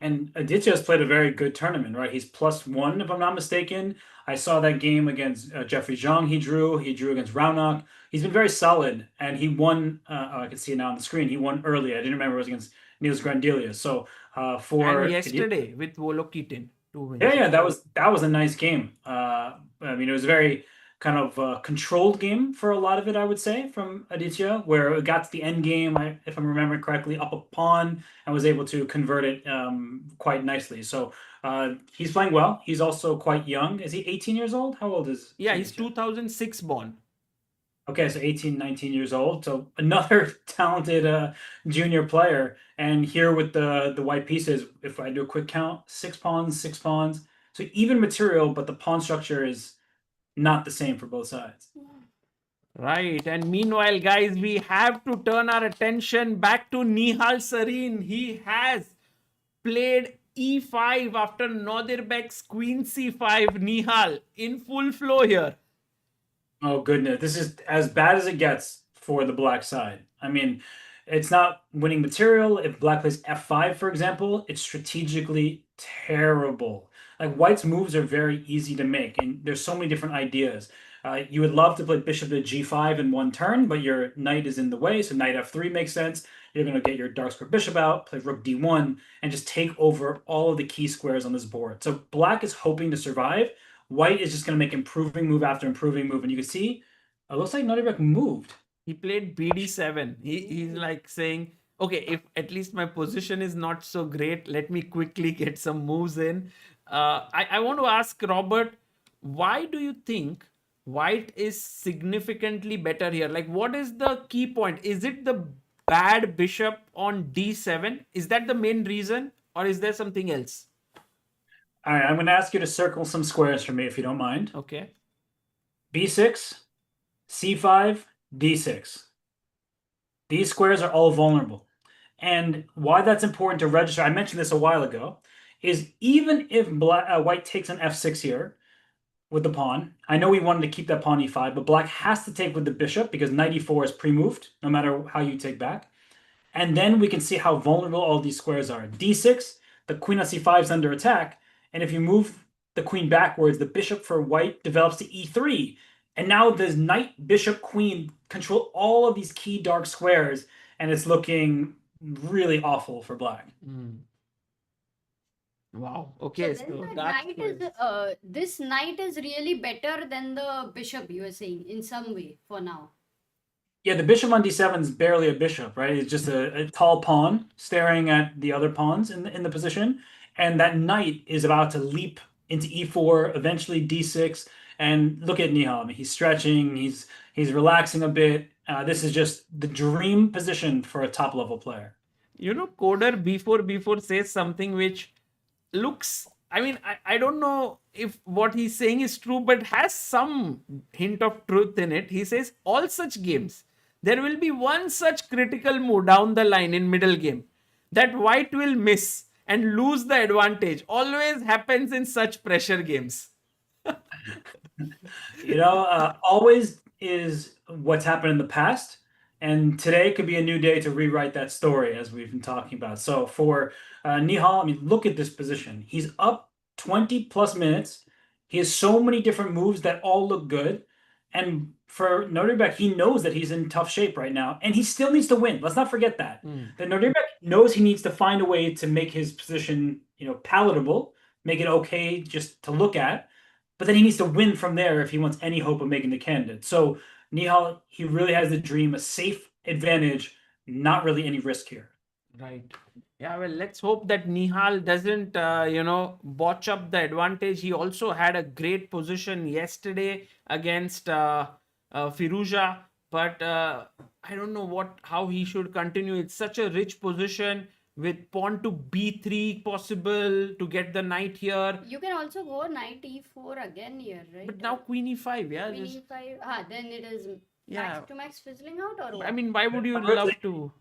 Speaker 2: And Aditya has played a very good tournament, right? He's +1, if I'm not mistaken. I saw that game against Jeffrey Zhang. He drew. He drew against Raunak. He's been very solid, and he won. I can see it now on the screen. He won early. I didn't remember it was against Niels Grandilia. So for
Speaker 4: And yesterday with Volokitin, 2 wins.
Speaker 2: yeah, that was a nice game. I mean, it was a very kind of controlled game for a lot of it, I would say, from Aditya, where it got to the end game, if I'm remembering correctly, up a pawn and was able to convert it quite nicely. So he's playing well. He's also quite young. Is he 18 years old? How old is
Speaker 4: Yeah, he's
Speaker 2: Aditya?
Speaker 4: 2006 born.
Speaker 2: Okay, so 18, 19 years old. So another talented junior player. And here with the white pieces, if I do a quick count, 6 pawns, 6 pawns. So even material, but the pawn structure is not the same for both sides.
Speaker 4: Right. And meanwhile, guys, we have to turn our attention back to Nihal Sarin. He has played e5 after Nodirbek's queen c5. Nihal in full flow here.
Speaker 2: Oh goodness, this is as bad as it gets for the black side. I mean, it's not winning material. If black plays f5, for example, it's strategically terrible. Like white's moves are very easy to make, and there's so many different ideas. You would love to play bishop to g5 in one turn, but your knight is in the way, so knight f3 makes sense. You're going to get your dark square bishop out, play rook d1, and just take over all of the key squares on this board. So black is hoping to survive. White is just going to make improving move after improving move. And you can see, it looks like Nodirbek moved.
Speaker 4: He played bd7. He's like saying, okay, if at least my position is not so great, let me quickly get some moves in. I want to ask Robert, why do you think white is significantly better here? Like, what is the key point? Is it the bad bishop on d7? Is that the main reason? Or is there something else?
Speaker 2: All right, I'm going to ask you to circle some squares for me if you don't mind.
Speaker 4: Okay.
Speaker 2: b6, c5, d6. These squares are all vulnerable. And why that's important to register, I mentioned this a while ago, is even if white takes an f6 here with the pawn, I know we wanted to keep that pawn e5, but black has to take with the bishop because knight e4 is pre-moved, no matter how you take back. And then we can see how vulnerable all these squares are. d6, the queen on c5 is under attack, and if you move the queen backwards, the bishop for white develops to e3. And now this knight, bishop, queen control all of these key dark squares, and it's looking really awful for black.
Speaker 4: Wow. Okay.
Speaker 3: So
Speaker 4: So
Speaker 3: then the
Speaker 4: that's
Speaker 3: knight is this knight is really better than the bishop, you were saying, in some way for now.
Speaker 2: Yeah, the bishop on d7 is barely a bishop, right? It's just a tall pawn staring at the other pawns in the position. And that knight is about to leap into e4, eventually d6. And look at Nihal. I mean, he's stretching, he's relaxing a bit. This is just the dream position for a top level player.
Speaker 4: You know, coder before says something which looks, I mean, I don't know if what he's saying is true, but has some hint of truth in it. He says all such games, there will be one such critical move down the line in middle game that white will miss and lose the advantage. Always happens in such pressure games.
Speaker 2: Always is what's happened in the past. And today could be a new day to rewrite that story, as we've been talking about. So for Nihal, I mean, look at this position. He's up 20 plus minutes. He has so many different moves that all look good. And for Nodirbek, he knows that he's in tough shape right now, and he still needs to win. Let's not forget that. That Nodirbek knows he needs to find a way to make his position, palatable, make it okay just to look at. But then he needs to win from there if he wants any hope of making the candidate. So Nihal, he really has the dream, a safe advantage, not really any risk here.
Speaker 4: Right. Yeah, well, let's hope that Nihal doesn't, botch up the advantage. He also had a great position yesterday against Firouzja, but I don't know how he should continue. It's such a rich position with pawn to b3 possible to get the knight here.
Speaker 3: You can also go knight e4 again here, right?
Speaker 4: But now queen e5, yeah.
Speaker 3: Queen e5. Then it is max to max fizzling out, or what?
Speaker 4: I mean, why would you love to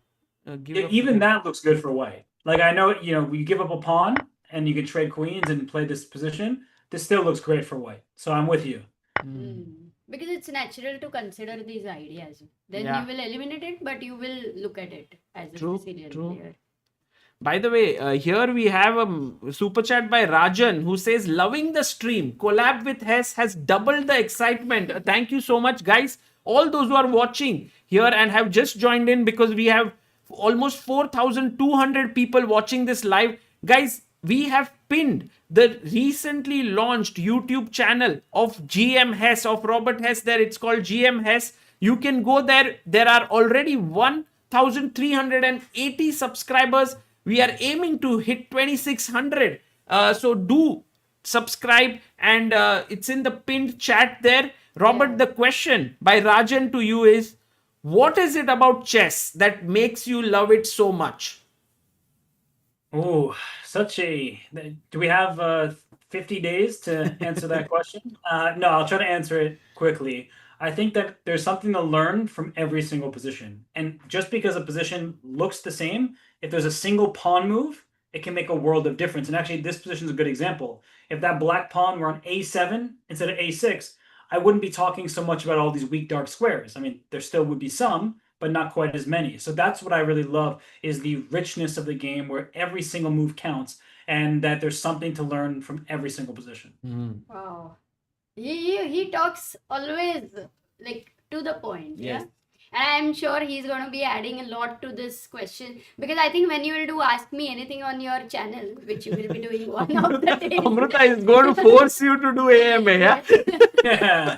Speaker 4: give up?
Speaker 2: Even that looks good for white. Like, I know, you give up a pawn and you can trade queens and play this position. This still looks great for white. So I'm with you.
Speaker 3: Because it's natural to consider these ideas. Then you will eliminate it, but you will look at it as a Sicilian player.
Speaker 4: By the way, here we have a super chat by Rajan who says, loving the stream. Collab with Hess has doubled the excitement. Thank you so much, guys. All those who are watching here and have just joined in, because we have almost 4,200 people watching this live. Guys, we have pinned the recently launched YouTube channel of GM Hess, of Robert Hess there. It's called GM Hess. You can go there. There are already 1,380 subscribers. We are aiming to hit 2,600. So do subscribe, and it's in the pinned chat there. Robert, the question by Rajan to you is, what is it about chess that makes you love it so much?
Speaker 2: Oh, do we have 50 days to answer that question? No, I'll try to answer it quickly. I think that there's something to learn from every single position. And just because a position looks the same, if there's a single pawn move, it can make a world of difference. And actually, this position is a good example. If that black pawn were on a7 instead of a6, I wouldn't be talking so much about all these weak dark squares. I mean, there still would be some, but not quite as many. So that's what I really love, is the richness of the game where every single move counts and that there's something to learn from every single position.
Speaker 3: Wow. He talks always like to the point.
Speaker 4: Yes.
Speaker 3: Yeah. And I'm sure he's going to be adding a lot to this question, because I think when you will do Ask Me Anything on your channel, which you will be doing one of the days.
Speaker 4: Amrita is going to force you to do AMA, yeah?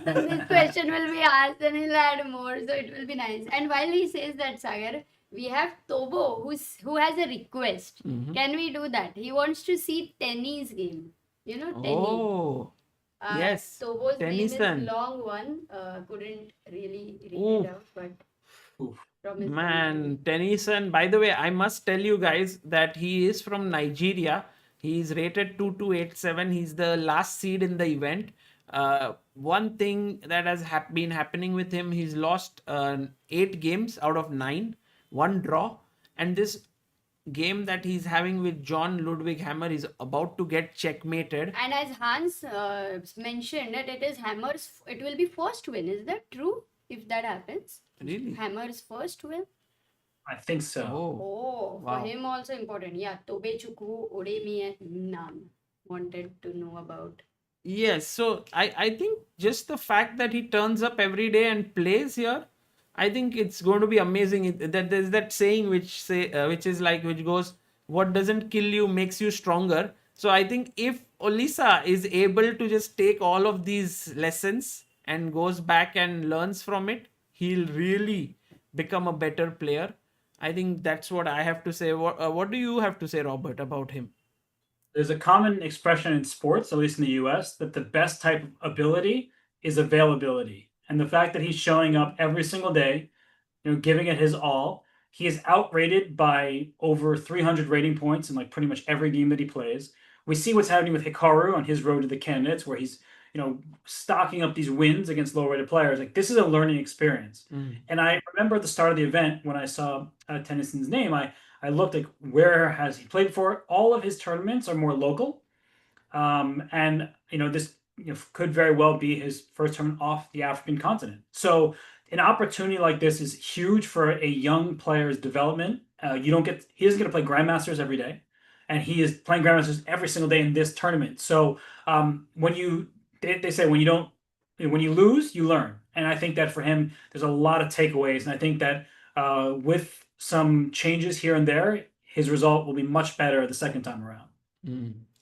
Speaker 3: This question will be asked and he'll add more, so it will be nice. And while he says that, Sagar, we have Tobo who has a request. Can we do that? He wants to see Tenny's game. You know, Tenny.
Speaker 4: Oh, yes.
Speaker 3: Tobo's name
Speaker 4: Tennyson.
Speaker 3: is long one. Couldn't really read
Speaker 4: Oof.
Speaker 3: it out, but
Speaker 2: Oof.
Speaker 3: from his
Speaker 4: Man, Tennyson, by the way, I must tell you guys that he is from Nigeria. He is rated 2287. He's the last seed in the event. One thing that has been happening with him, he's lost 8 games out of 9, 1 draw. And this game that he's having with John Ludwig Hammer is about to get checkmated.
Speaker 3: And as Hans mentioned, that it is Hammer's, it will be first win. Is that true? If that happens,
Speaker 4: Really?
Speaker 3: Hammer's first win.
Speaker 2: I think so.
Speaker 3: Oh,
Speaker 4: wow.
Speaker 3: for him also important. Yeah, Tobe Chukwu, Odemi, and Nam wanted to know about.
Speaker 4: Yes, so I think just the fact that he turns up every day and plays here, I think it's going to be amazing. That there's that saying which goes, "What doesn't kill you makes you stronger." So I think if Olisa is able to just take all of these lessons and goes back and learns from it, he'll really become a better player. I think that's what I have to say. What do you have to say, Robert, about him?
Speaker 2: There's a common expression in sports, at least in the US, that the best type of ability is availability. And the fact that he's showing up every single day, giving it his all, he is outrated by over 300 rating points in like pretty much every game that he plays. We see what's happening with Hikaru on his road to the candidates, where he's, stocking up these wins against low-rated players. Like, this is a learning experience. And I remember at the start of the event when I saw Tennyson's name, I looked like, where has he played for? All of his tournaments are more local. And, this could very well be his first tournament off the African continent. So an opportunity like this is huge for a young player's development. He doesn't get to play Grandmasters every day, and he is playing Grandmasters every single day in this tournament. So they say when you lose, you learn. And I think that for him, there's a lot of takeaways. And I think that with some changes here and there, his result will be much better the second time around.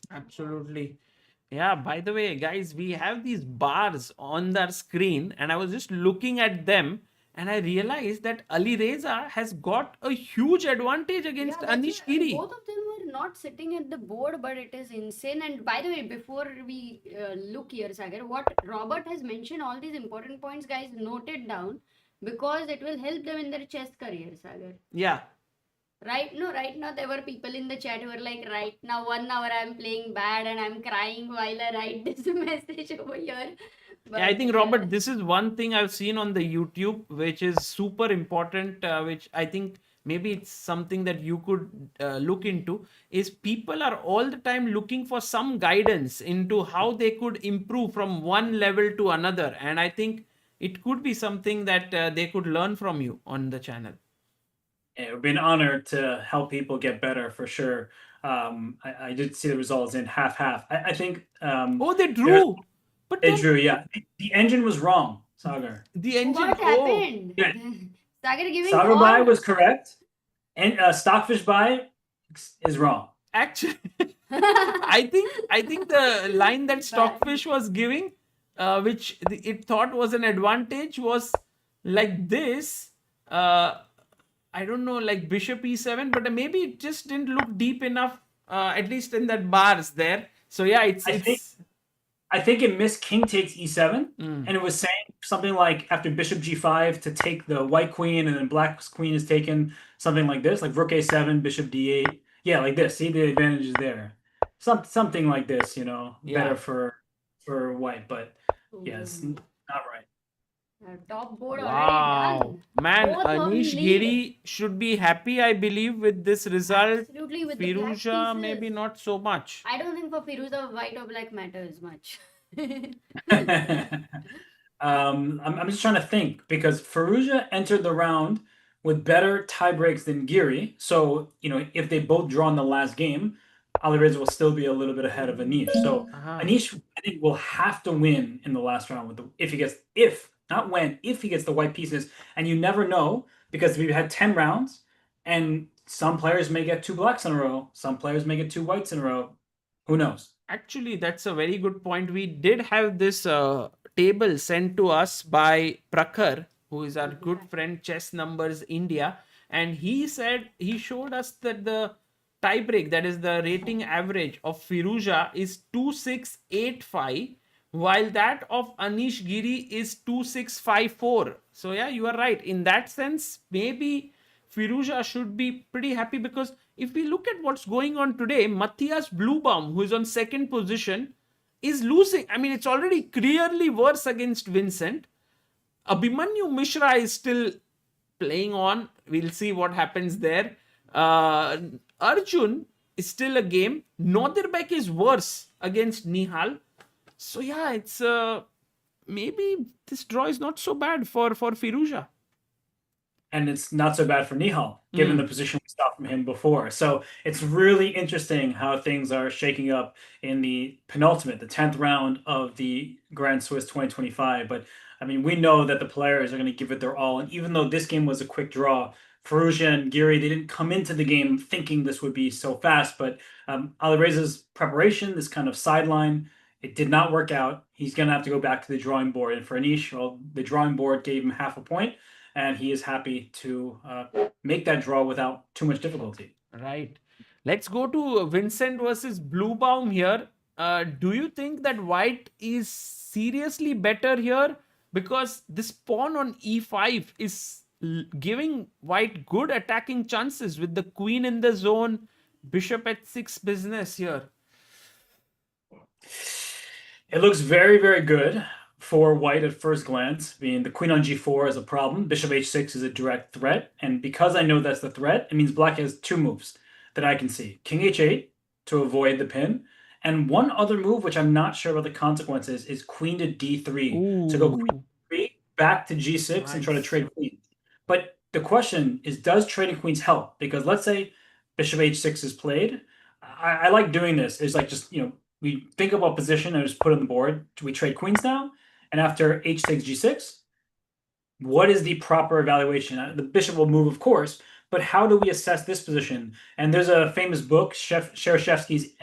Speaker 4: Absolutely. Yeah, by the way, guys, we have these bars on the screen, and I was just looking at them, and I realized that Alireza has got a huge advantage against Anish Giri.
Speaker 3: Both of them were not sitting at the board, but it is insane. And by the way, before we look here, Sagar, what Robert has mentioned, all these important points, guys, note it down, because it will help them in their chess career, Sagar.
Speaker 4: Yeah.
Speaker 3: Right now there were people in the chat who were like, right now 1 hour I'm playing bad and I'm crying while I write this message over here. But,
Speaker 4: Yeah, I think, Robert, this is one thing I've seen on the YouTube, which is super important, which I think maybe it's something that you could look into, is people are all the time looking for some guidance into how they could improve from one level to another. And I think it could be something that they could learn from you on the channel.
Speaker 2: It would be an honor to help people get better for sure. I did see the results in half. I think
Speaker 4: Oh, they
Speaker 2: there's
Speaker 4: drew. But
Speaker 2: they
Speaker 4: then
Speaker 2: drew. Yeah, the engine was wrong, Sagar.
Speaker 4: the engine.
Speaker 3: What
Speaker 4: Oh,
Speaker 3: happened?
Speaker 2: Yeah,
Speaker 3: Sagar giving
Speaker 2: Sagar buy
Speaker 3: all.
Speaker 2: was correct, and Stockfish buy is wrong.
Speaker 4: actually, I think the line that Stockfish was giving, which it thought was an advantage, was like this. I don't know, like Bishop E7, but maybe it just didn't look deep enough, at least in that bars there. So yeah, it's
Speaker 2: I think
Speaker 4: it's.
Speaker 2: I think it missed king takes e7,
Speaker 4: Mm.
Speaker 2: and it was saying something like after bishop g5 to take the white queen, and then black queen is taken, something like this, like rook a7, bishop d8. Yeah, like this. See the advantage is there. Something like this, better
Speaker 4: Yeah.
Speaker 2: for white, but yes,
Speaker 3: Ooh.
Speaker 2: not right.
Speaker 3: Top board already
Speaker 4: Wow.
Speaker 3: done.
Speaker 4: Man,
Speaker 3: Both of them
Speaker 4: Anish
Speaker 3: lead.
Speaker 4: Giri should be happy, I believe, with this result.
Speaker 3: Absolutely, with the black
Speaker 4: Firouzja, maybe
Speaker 3: pieces.
Speaker 4: not so much.
Speaker 3: I don't think for Firouzja white or black matters much.
Speaker 2: I'm just trying to think because Firouzja entered the round with better tie breaks than Giri. So, if they both draw in the last game, Alireza will still be a little bit ahead of Anish. So
Speaker 4: Uh-huh.
Speaker 2: Anish, I think, will have to win in the last round if he gets the white pieces. And you never know because we've had 10 rounds and some players may get two blacks in a row, some players may get two whites in a row. Who knows?
Speaker 4: Actually, that's a very good point. We did have this table sent to us by Prakhar, who is our good friend, Chess Numbers India, and he showed us that the tiebreak, that is the rating average of Firouzja, is 2685, while that of Anish Giri is 2654. So yeah, you are right. In that sense, maybe Firouzja should be pretty happy, because if we look at what's going on today, Matthias Bluebaum, who is on second position, is losing. I mean, it's already clearly worse against Vincent. Abhimanyu Mishra is still playing on. We'll see what happens there. Arjun is still a game. Noderbek is worse against Nihal. So yeah, it's maybe this draw is not so bad for Firouzja.
Speaker 2: And it's not so bad for Nihal, given the position we saw from him before. So it's really interesting how things are shaking up in the penultimate, the 10th round of the Grand Swiss 2025. But I mean, we know that the players are going to give it their all. And even though this game was a quick draw, Firouzja and Giri, they didn't come into the game thinking this would be so fast. But Alireza's preparation, this kind of sideline, it did not work out. He's going to have to go back to the drawing board. And for Anish, well, the drawing board gave him half a point, and he is happy to make that draw without too much difficulty.
Speaker 4: Right. Let's go to Vincent versus Bluebaum here. Do you think that white is seriously better here? Because this pawn on e5 is giving white good attacking chances with the queen in the zone, bishop h6 business here.
Speaker 2: It looks very, very good for white at first glance. I mean, the queen on g4 is a problem. Bishop h6 is a direct threat. And because I know that's the threat, it means black has two moves that I can see. King h8 to avoid the pin. And one other move, which I'm not sure about the consequences, is queen to d3. To go queen to d3, back to g6 and try to
Speaker 4: Nice.
Speaker 2: trade queens. But the question is, does trading queens help? Because let's say bishop h6 is played. I like doing this. It's like just, we think about position and just put it on the board. Do we trade queens now? And after h takes g6, what is the proper evaluation? The bishop will move, of course, but how do we assess this position? And there's a famous book, Shereshevsky's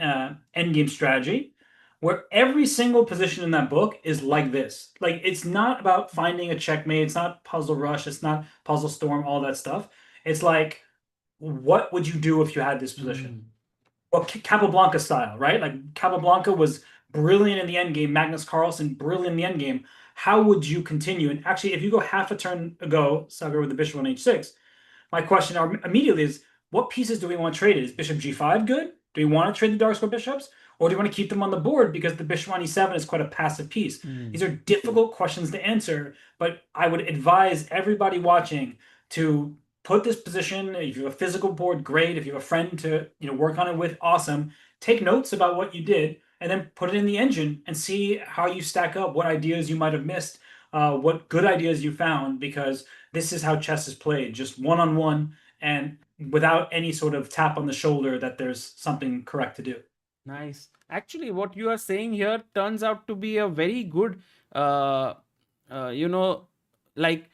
Speaker 2: Endgame Strategy, where every single position in that book is like this. Like, it's not about finding a checkmate. It's not puzzle rush. It's not puzzle storm, all that stuff. It's like, what would you do if you had this position? Well, Capablanca style, right? Like Capablanca was brilliant in the end game. Magnus Carlsen, brilliant in the end game. How would you continue? And actually, if you go half a turn ago, Sagar with the bishop on h6, my question immediately is, what pieces do we want traded? Is bishop g5 good? Do we want to trade the dark square bishops? Or do you want to keep them on the board because the bishop on e7 is quite a passive piece? These are difficult questions to answer, but I would advise everybody watching to put this position. If you have a physical board, great. If you have a friend to work on it with, awesome. Take notes about what you did and then put it in the engine and see how you stack up, what ideas you might have missed, what good ideas you found, because this is how chess is played, just one-on-one, and without any sort of tap on the shoulder that there's something correct to do.
Speaker 4: Nice. Actually, what you are saying here turns out to be a very good, uh, you know, like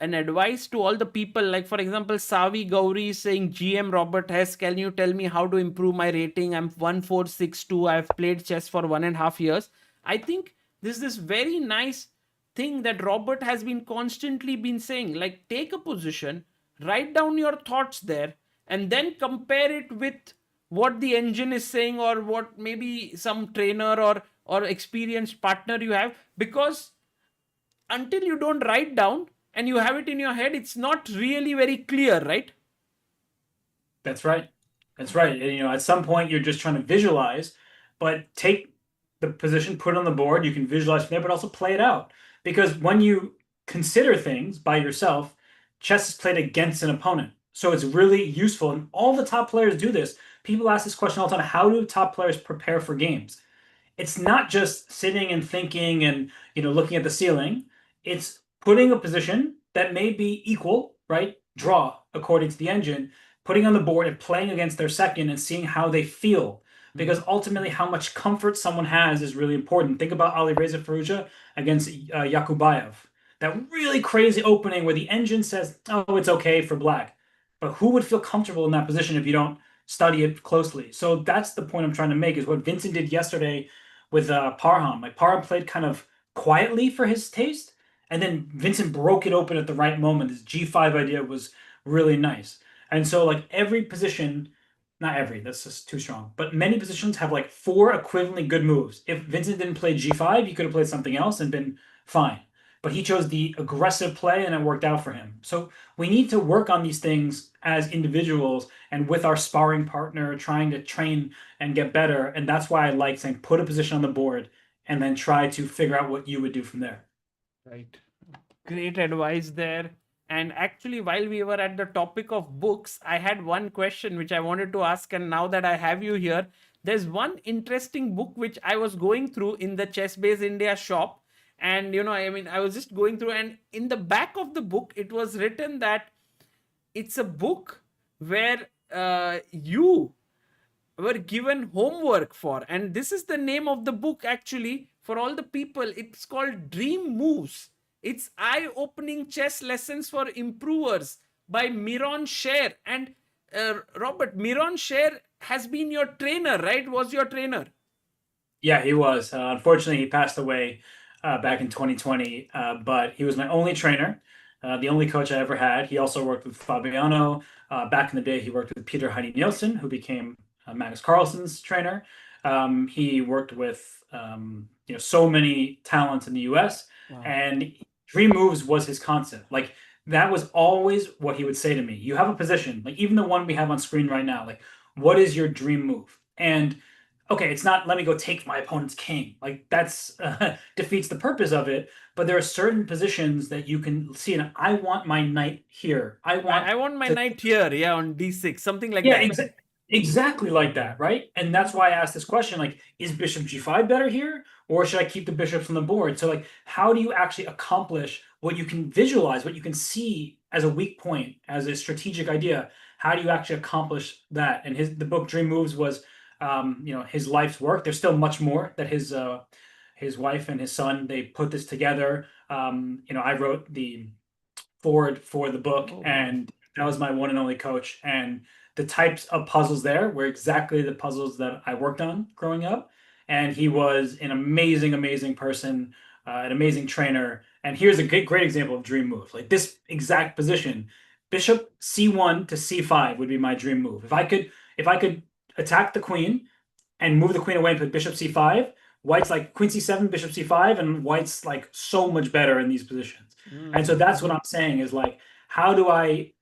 Speaker 4: an advice to all the people. Like, for example, Savi Gauri is saying, GM Robert Hess, can you tell me how to improve my rating? I'm 1462. I've played chess for 1.5 years. I think this is very nice thing that Robert has been constantly been saying. Like, take a position, write down your thoughts there, and then compare it with what the engine is saying, or what maybe some trainer or experienced partner you have. Because until you don't write down and you have it in your head, it's not really very clear, right?
Speaker 2: That's right. That's right. And, at some point you're just trying to visualize, but take the position, put it on the board. You can visualize from there, but also play it out. Because when you consider things by yourself, chess is played against an opponent. So it's really useful. And all the top players do this. People ask this question all the time. How do top players prepare for games? It's not just sitting and thinking and looking at the ceiling. It's putting a position that may be equal, right? Draw according to the engine, putting on the board and playing against their second and seeing how they feel. Because ultimately, how much comfort someone has is really important. Think about Alireza Firouzja against Yakubayev. That really crazy opening where the engine says, "Oh, it's okay for black," but who would feel comfortable in that position if you don't study it closely? So that's the point I'm trying to make. Is what Vincent did yesterday with Parham. Like, Parham played kind of quietly for his taste, and then Vincent broke it open at the right moment. His G5 idea was really nice. And so, like, every position, not every, that's just too strong, but many positions have like 4 equivalently good moves. If Vincent didn't play G5, he could have played something else and been fine. But he chose the aggressive play and it worked out for him. So we need to work on these things as individuals and with our sparring partner, trying to train and get better. And that's why I like saying put a position on the board and then try to figure out what you would do from there.
Speaker 4: Right. Great advice there. And actually, while we were at the topic of books, I had one question which I wanted to ask. And now that I have you here, there's one interesting book which I was going through in the Chess Base India shop. And, I was just going through, and in the back of the book, it was written that it's a book where you were given homework for. And this is the name of the book, actually, for all the people. It's called Dream Moves. It's eye-opening chess lessons for improvers by Miron Sher. And Robert, Miron Sher has been your trainer, right? Was your trainer?
Speaker 2: Yeah, he was. Unfortunately, he passed away back in 2020, but he was my only trainer, the only coach I ever had. He also worked with Fabiano. Back in the day, he worked with Peter Heidi Nielsen, who became Magnus Carlsen's trainer. He worked with so many talents in the US.
Speaker 4: Wow.
Speaker 2: And Dream Moves was his concept. Like, that was always what he would say to me. You have a position, like even the one we have on screen right now, like, what is your dream move? And okay, it's not let me go take my opponent's king. Like, that's defeats the purpose of it. But there are certain positions that you can see, and I want my knight here.
Speaker 4: I want my knight here, yeah, on d6, something like
Speaker 2: yeah,
Speaker 4: that.
Speaker 2: exactly like that, right? And that's why I asked this question, like, is bishop g5 better here, or should I keep the bishops on the board? So, like, how do you actually accomplish what you can visualize, what you can see as a weak point, as a strategic idea? How do you actually accomplish that? And the book Dream Moves was his life's work. There's still much more that his wife and his son, they put this together. I wrote the forward for the book, and that was my one and only coach. And the types of puzzles there were exactly the puzzles that I worked on growing up. And he was an amazing, amazing person, an amazing trainer. And here's a great example of dream move. Like, this exact position, bishop c1 to c5 would be my dream move. If I could attack the queen and move the queen away and put bishop c5, white's like queen c7, bishop c5, and white's like so much better in these positions. And so that's what I'm saying is, like, how do I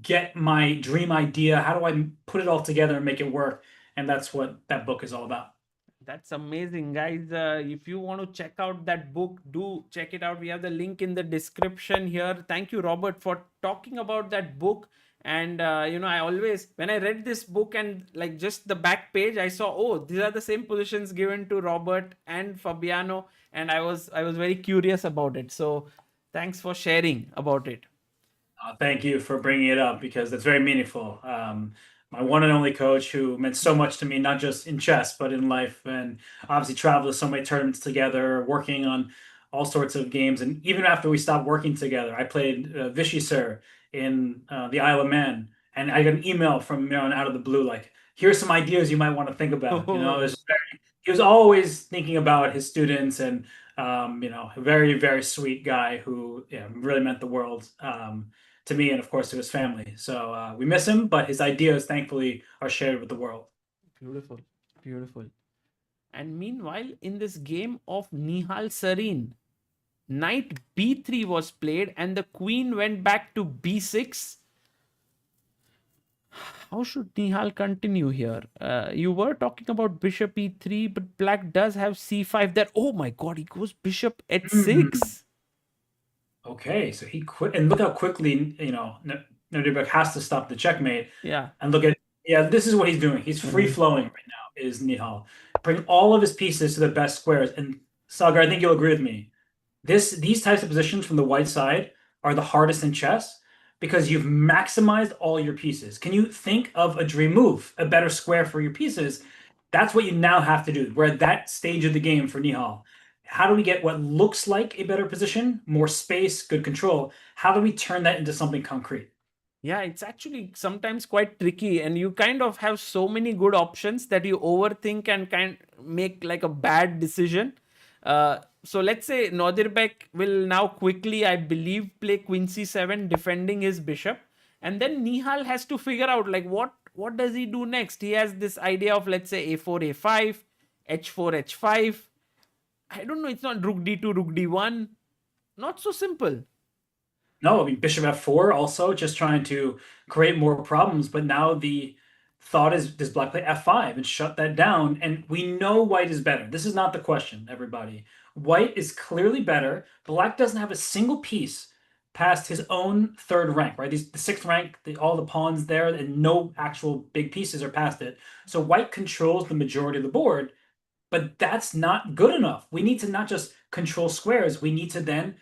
Speaker 2: get my dream idea? How do I put it all together and make it work? And that's what that book is all about.
Speaker 4: That's amazing, guys. If you want to check out that book, do check it out. We have the link in the description here. Thank you, Robert, for talking about that book. And I always, when I read this book and like just the back page, I saw, oh, these are the same positions given to Robert and Fabiano, and I was very curious about it. So thanks for sharing about it.
Speaker 2: Thank you for bringing it up because that's very meaningful. My one and only coach who meant so much to me, not just in chess, but in life, and obviously traveled to so many tournaments together, working on all sorts of games. And even after we stopped working together, I played Vichy Sir in the Isle of Man, and I got an email from Maron out of the blue, like, "Here's some ideas you might want to think about." He was always thinking about his students, and a very, very sweet guy who really meant the world. To me and of course to his family. So we miss him, but his ideas thankfully are shared with the world.
Speaker 4: Beautiful, beautiful. And meanwhile, in this game of Nihal Sarin, knight b3 was played and the queen went back to b6. How should Nihal continue here? You were talking about bishop e3, but black does have c5 there. Oh my god, he goes bishop h6.
Speaker 2: Okay, so he quit, and look how quickly Nuremberg has to stop the checkmate.
Speaker 4: Yeah.
Speaker 2: And look at this is what he's doing. He's free flowing right now. Is Nihal bring all of his pieces to the best squares? And Sagar, I think you'll agree with me. These types of positions from the white side are the hardest in chess because you've maximized all your pieces. Can you think of a dream move, a better square for your pieces? That's what you now have to do. We're at that stage of the game for Nihal. How do we get what looks like a better position, more space, good control? How do we turn that into something concrete?
Speaker 4: Yeah, it's actually sometimes quite tricky, and you kind of have so many good options that you overthink and kind make like a bad decision. So let's say Nodirbek will now quickly, I believe, play queen c7, defending his bishop, and then Nihal has to figure out like what does he do next. He has this idea of, let's say, a4 a5, h4 h5. I don't know. It's not rook d2 rook d1. Not so simple.
Speaker 2: No, I mean bishop f4 also just trying to create more problems, but now the thought is, does black play f5 and shut that down? And we know white is better. This is not the question, everybody. White is clearly better. Black doesn't have a single piece past his own third rank, right? The sixth rank, all the pawns there, and no actual big pieces are past it. So white controls the majority of the board, but that's not good enough. We need to not just control squares. We need to then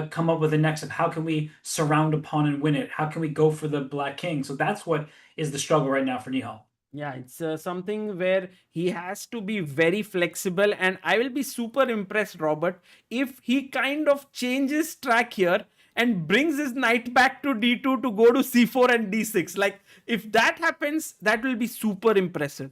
Speaker 2: come up with the next of how can we surround a pawn and win it? How can we go for the black king? So that's what is the struggle right now for Nihal.
Speaker 4: Yeah, it's something where he has to be very flexible, and I will be super impressed, Robert, if he kind of changes track here and brings his knight back to d2 to go to c4 and d6. Like, if that happens, that will be super impressive.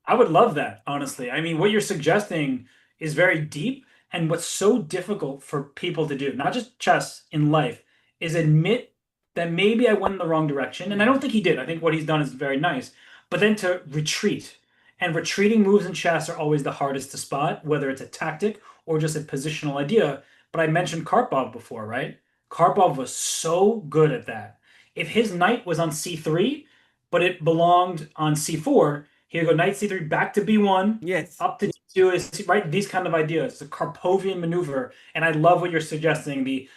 Speaker 2: I would love that, honestly. I mean, what you're suggesting is very deep, and what's so difficult for people to do, not just chess, in life, is admit that maybe I went in the wrong direction. And I don't think he did. I think what he's done is very nice. But then to retreat. And retreating moves in chess are always the hardest to spot, whether it's a tactic or just a positional idea. But I mentioned Karpov before, right? Karpov was so good at that. If his knight was on c3, but it belonged on c4, he would go knight c3 back to b1,
Speaker 4: Yes.
Speaker 2: up to d2, is right. These kind of ideas, the Karpovian maneuver, and I love what you're suggesting. The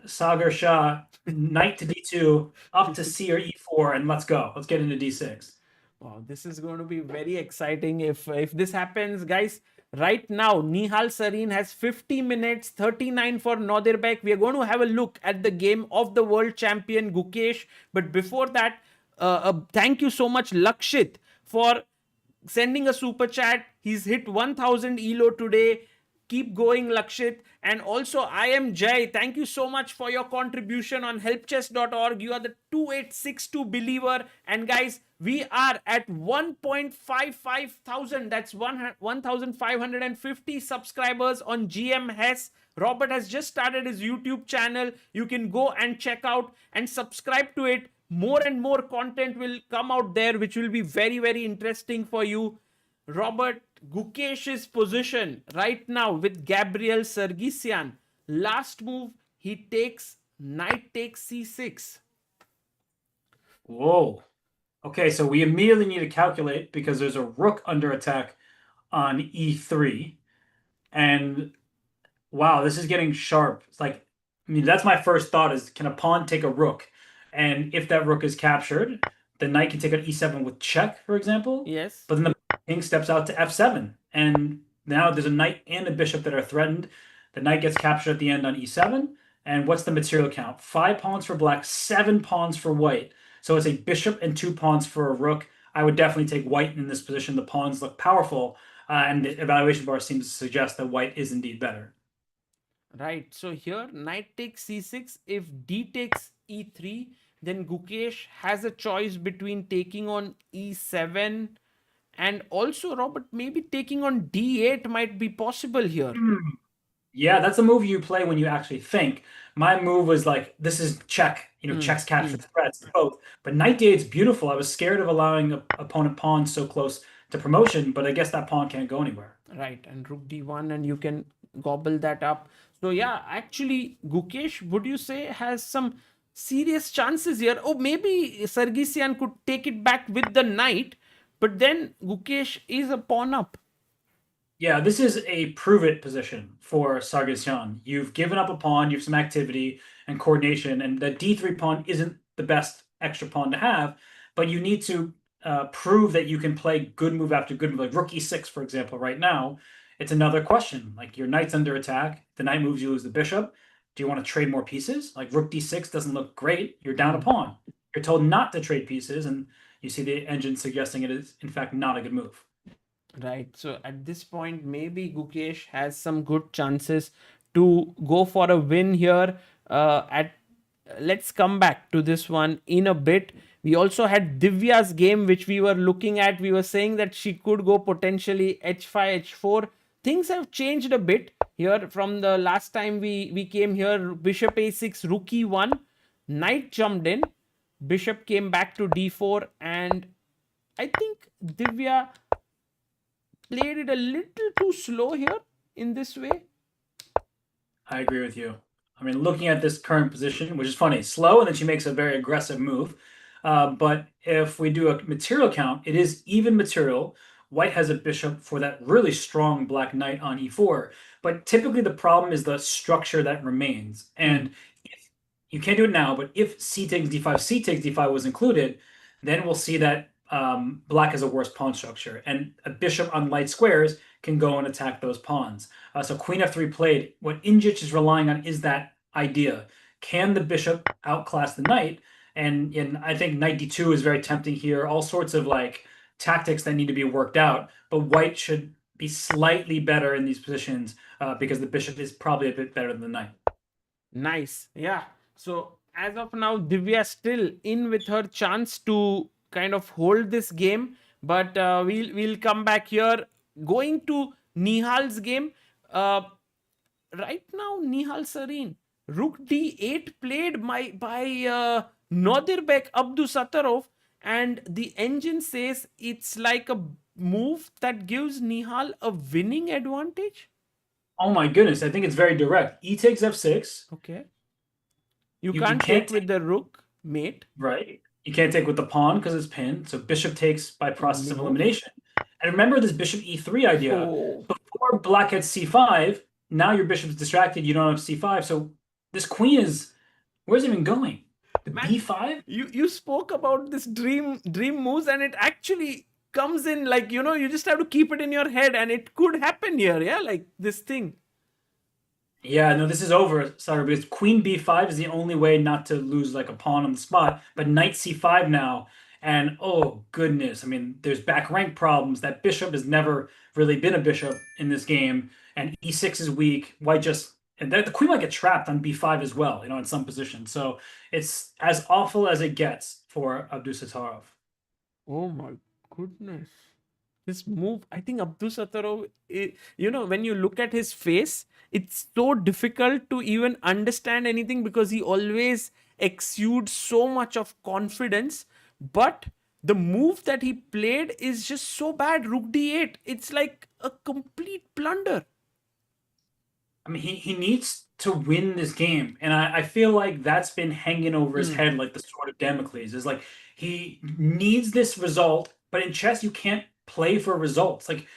Speaker 2: Sagar Shah knight to d2, up to c or e4, and let's go. Let's get into d6.
Speaker 4: Wow, this is going to be very exciting if this happens, guys. Right now, Nihal Sarin has 50 minutes, 39 for Nodirbek. We are going to have a look at the game of the world champion Gukesh. But before that, thank you so much, Lakshit, for sending a super chat. He's hit 1000 elo today. Keep going, Lakshit. And also, I am Jay. Thank you so much for your contribution on helpchess.org. You are the 2862 believer. And guys, we are at 1.55 thousand. That's 1,550 subscribers on GM Hess. Robert has just started his YouTube channel. You can go and check out and subscribe to it. More and more content will come out there, which will be very, very interesting for you. Robert, Gukesh's position right now with Gabriel Sargsyan. Last move, he takes knight takes c6.
Speaker 2: Whoa. Okay, so we immediately need to calculate because there's a rook under attack on e3. And wow, this is getting sharp. It's like, I mean, that's my first thought is, can a pawn take a rook? And if that rook is captured, the knight can take an e7 with check, for example.
Speaker 4: Yes.
Speaker 2: But then the king steps out to f7. And now there's a knight and a bishop that are threatened. The knight gets captured at the end on e7. And what's the material count? 5 pawns for black, 7 pawns for white. So it's a bishop and 2 pawns for a rook. I would definitely take white in this position. The pawns look powerful, and the evaluation bar seems to suggest that white is indeed better.
Speaker 4: Right. So here, knight takes c6. If d takes e3, then Gukesh has a choice between taking on e7 and also, Robert, maybe taking on d8 might be possible here.
Speaker 2: Yeah, that's a move you play when you actually think. My move was like, this is check. Checks capture threats, both. But knight d8's beautiful. I was scared of allowing opponent pawns so close to promotion, but I guess that pawn can't go anywhere.
Speaker 4: Right, and rook d1, and you can gobble that up. So yeah, actually, Gukesh, would you say, has some serious chances here? Oh, maybe Sargsyan could take it back with the knight, but then Gukesh is a pawn up.
Speaker 2: Yeah, this is a prove it position for Sargsyan. You've given up a pawn, you have some activity and coordination, and the d3 pawn isn't the best extra pawn to have, but you need to prove that you can play good move after good move, like rook e6, for example, right now. It's another question. Like your knight's under attack, the knight moves, you lose the bishop. Do you want to trade more pieces? Like rook d6 doesn't look great. You're down a pawn. You're told not to trade pieces, and you see the engine suggesting it is, in fact, not a good move.
Speaker 4: Right. So at this point, maybe Gukesh has some good chances to go for a win here. Let's come back to this one in a bit. We also had Divya's game, which we were looking at. We were saying that she could go potentially h5, h4. Things have changed a bit here from the last time we came here. Bishop a6, rook e1, knight jumped in, bishop came back to d4, and I think Divya played it a little too slow here in this way.
Speaker 2: I agree with you. I mean, looking at this current position, which is funny, slow, and then she makes a very aggressive move. But if we do a material count, it is even material. White has a bishop for that really strong black knight on e4. But typically the problem is the structure that remains. And you can't do it now, but if c takes d5, c takes d5 was included, then we'll see that black has a worse pawn structure. And a bishop on light squares can go and attack those pawns. So queen f3 played. What Injic is relying on is that idea. Can the bishop outclass the knight? And I think knight d2 is very tempting here. All sorts of like tactics that need to be worked out. But white should be slightly better in these positions because the bishop is probably a bit better than the knight.
Speaker 4: Nice. Yeah. So as of now, Divya still in with her chance to kind of hold this game. But we'll come back here. Going to Nihal's game. Right now, Nihal Sareen. Rook d8 played by Nodirbek Abdusattorov, and the engine says it's like a move that gives Nihal a winning advantage.
Speaker 2: Oh my goodness, I think it's very direct. E takes f6.
Speaker 4: Okay. You can't take with the rook, mate.
Speaker 2: Right. You can't take with the pawn because it's pinned. So bishop takes by process of elimination. And remember this bishop e3 idea.
Speaker 4: Oh.
Speaker 2: Before black had c5, now your bishop's distracted. You don't have c5. So this queen is, where's it even going? The b5?
Speaker 4: You spoke about this dream moves, and it actually comes in like, you just have to keep it in your head, and it could happen here. Yeah, like this thing.
Speaker 2: Yeah, no, this is over. Sorry, because queen b5 is the only way not to lose like a pawn on the spot. But knight c5 now, and oh goodness, I mean, there's back rank problems. That bishop has never really been a bishop in this game, and e6 is weak. White just, and the queen might get trapped on b5 as well, in some position. So it's as awful as it gets for Abdusattorov.
Speaker 4: Oh my goodness. This move, I think Abdusattorov, when you look at his face, it's so difficult to even understand anything because he always exudes so much of confidence. But the move that he played is just so bad. Rook d8. It's like a complete blunder.
Speaker 2: I mean, he needs to win this game. And I feel like that's been hanging over his head like the sword of Damocles. Is like he needs this result, but in chess, you can't play for results. Like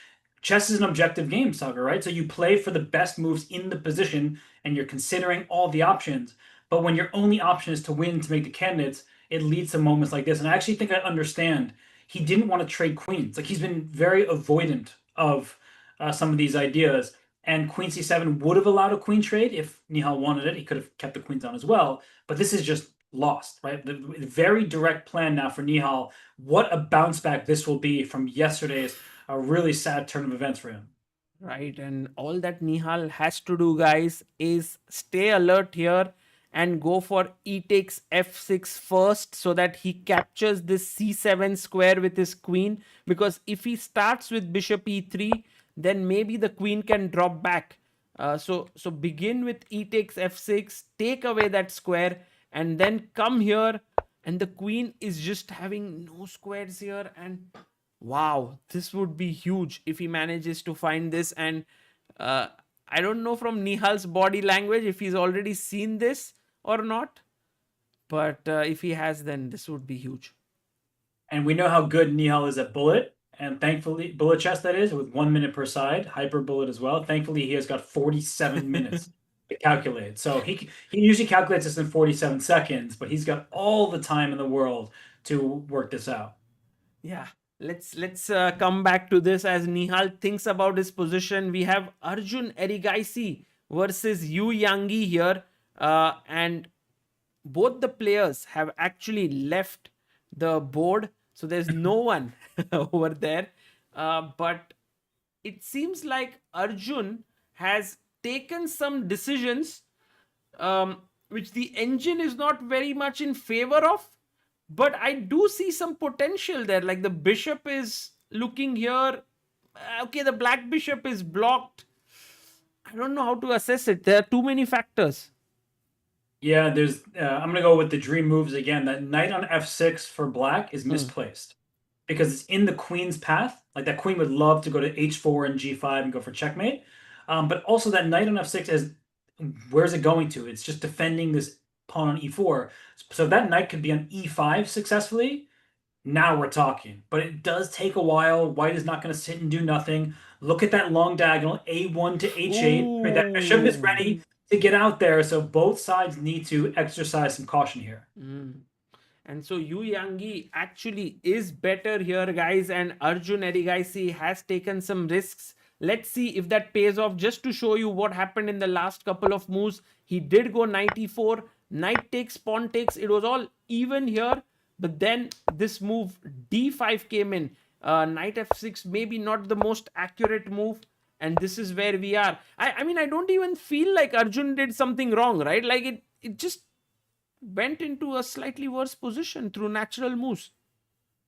Speaker 2: chess is an objective game, Saga, right? So you play for the best moves in the position and you're considering all the options. But when your only option is to win, to make the candidates, it leads to moments like this. And I actually think I understand. He didn't want to trade queens. Like he's been very avoidant of some of these ideas. and queen c7 would have allowed a queen trade if Nihal wanted it. He could have kept the queens on as well, but this is just lost, right? The very direct plan now for Nihal. What a bounce back this will be from yesterday's a really sad turn of events for him.
Speaker 4: Right, and all that Nihal has to do, guys, is stay alert here and go for e takes f6 first so that he captures this c7 square with his queen, because if he starts with bishop e3, then maybe the queen can drop back. So begin with e takes f6, take away that square, and then come here, and the queen is just having no squares here. And wow, this would be huge if he manages to find this. And I don't know from Nihal's body language if he's already seen this or not, but if he has, then this would be huge.
Speaker 2: And we know how good Nihal is at bullet, and thankfully, bullet chess that is, with 1 minute per side, hyper bullet as well. Thankfully, he has got 47 minutes to calculate. So he usually calculates this in 47 seconds, but he's got all the time in the world to work this out.
Speaker 4: Yeah, let's come back to this as Nihal thinks about his position. We have Arjun Erigaisi versus Yu Yangi here, and both the players have actually left the board, so there's no one over there. But it seems like Arjun has taken some decisions which the engine is not very much in favor of. But I do see some potential there. Like the bishop is looking here. Okay, the black bishop is blocked. I don't know how to assess it. There are too many factors.
Speaker 2: Yeah, there's. I'm gonna go with the dream moves again. That knight on f6 for black is misplaced because it's in the queen's path. Like that queen would love to go to h4 and g5 and go for checkmate. But also that knight on f6 is, where's it going to? It's just defending this pawn on e4. So that knight could be on e5 successfully. Now we're talking. But it does take a while. White is not going to sit and do nothing. Look at that long diagonal, a1 to h8. Right, that bishop is ready to get out there. So both sides need to exercise some caution here.
Speaker 4: And so Yu Yangi actually is better here, guys. And Arjun Erigaisi has taken some risks. Let's see if that pays off. Just to show you what happened in the last couple of moves, he did go knight e4, knight takes, pawn takes. It was all even here. But then this move d5 came in. Knight f6, maybe not the most accurate move. And this is where we are. I mean, I don't even feel like Arjun did something wrong, right? Like it just went into a slightly worse position through natural moves.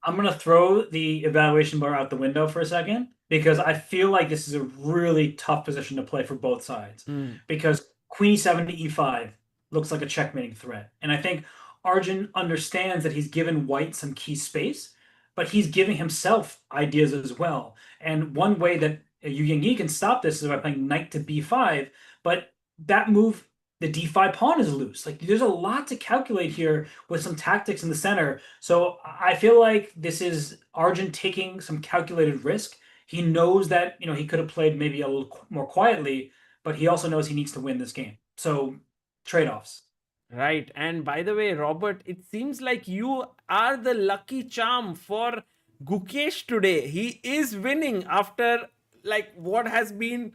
Speaker 2: I'm going to throw the evaluation bar out the window for a second because I feel like this is a really tough position to play for both sides. Because queen e7 to e5 looks like a checkmating threat. And I think Arjun understands that he's given white some key space, but he's giving himself ideas as well. And one way that Yu Yangi can stop this is by playing knight to b5, but that move, the d5 pawn is loose. Like there's a lot to calculate here with some tactics in the center. So I feel like this is Arjun taking some calculated risk. He knows that, you know, he could have played maybe a little more quietly, but he also knows he needs to win this game. So trade-offs.
Speaker 4: Right. And by the way, Robert, it seems like you are the lucky charm for Gukesh today. He is winning after like what has been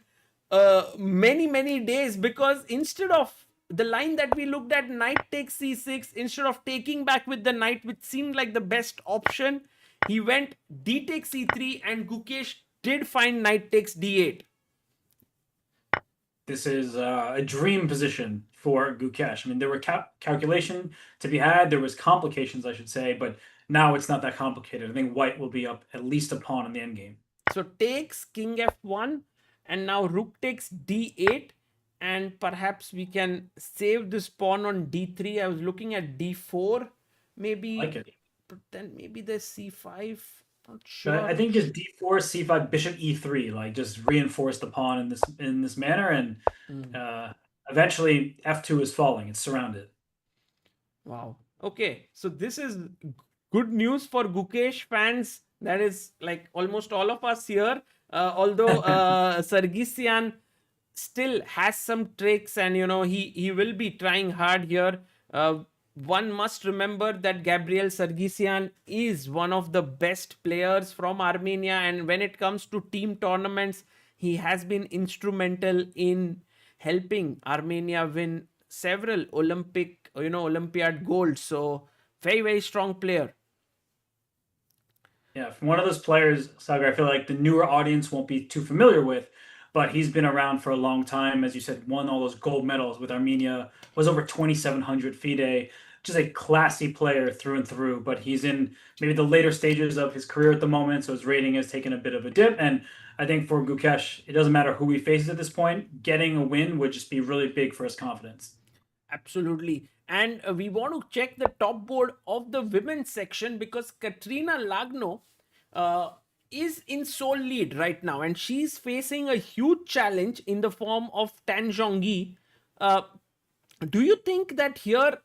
Speaker 4: many days, because instead of the line that we looked at, knight takes c6, instead of taking back with the knight, which seemed like the best option, he went d takes c3, and Gukesh did find knight takes d8.
Speaker 2: This is a dream position for Gukesh. I mean, there were calculation to be had. There was complications, I should say, but now it's not that complicated. I think white will be up at least a pawn in the endgame.
Speaker 4: So takes king f1, and now rook takes d8, and perhaps we can save this pawn on d3. I was looking at d4, maybe,
Speaker 2: Like it.
Speaker 4: but then maybe there's c5. Not sure.
Speaker 2: I think just d4, c5, bishop e3, like just reinforce the pawn in this manner, and eventually f2 is falling. It's surrounded.
Speaker 4: Wow. Okay, so this is good news for Gukesh fans. That is like almost all of us here. Although Sargsyan still has some tricks, and you know he will be trying hard here. One must remember that Gabriel Sargsyan is one of the best players from Armenia, and when it comes to team tournaments, He has been instrumental in helping Armenia win several Olympiad golds. So very, very strong player.
Speaker 2: Yeah, from one of those players, Sagar, I feel like the newer audience won't be too familiar with, but he's been around for a long time. As you said, won all those gold medals with Armenia, was over 2,700 FIDE, just a classy player through and through. But he's in maybe the later stages of his career at the moment, so his rating has taken a bit of a dip. And I think for Gukesh, it doesn't matter who he faces at this point, getting a win would just be really big for his confidence.
Speaker 4: Absolutely. And we want to check the top board of the women's section because Katrina Lagno is in sole lead right now, and she's facing a huge challenge in the form of Tan Zhongyi. Do you think that here,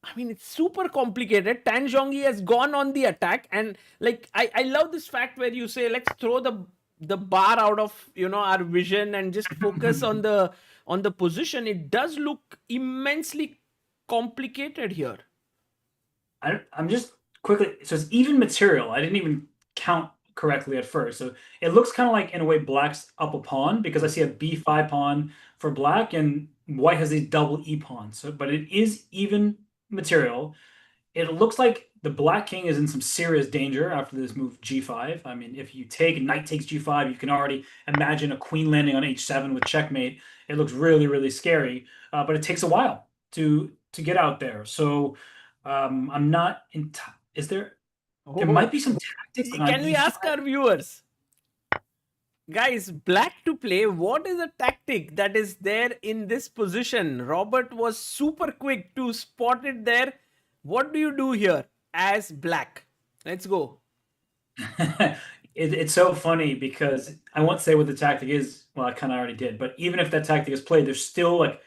Speaker 4: I mean, it's super complicated. Tan Zhongyi has gone on the attack, and like I love this fact where you say, let's throw the bar out of our vision and just focus on the position. It does look immensely complicated here.
Speaker 2: I'm just quickly, so it's even material. I didn't even count correctly at first. So it looks kind of like, in a way, black's up a pawn because I see a b5 pawn for black and white has these double e pawns. So, but it is even material. It looks like the black king is in some serious danger after this move g5. I mean, if you take knight takes g5, you can already imagine a queen landing on h7 with checkmate. It looks really, really scary, but it takes a while to get out there. So I'm not in. Is there? There might be some tactics.
Speaker 4: Can we ask our viewers, guys, black to play? What is a tactic that is there in this position? Robert was super quick to spot it there. What do you do here as black? Let's go.
Speaker 2: It's so funny because I won't say what the tactic is. Well, I kind of already did. But even if that tactic is played, there's still like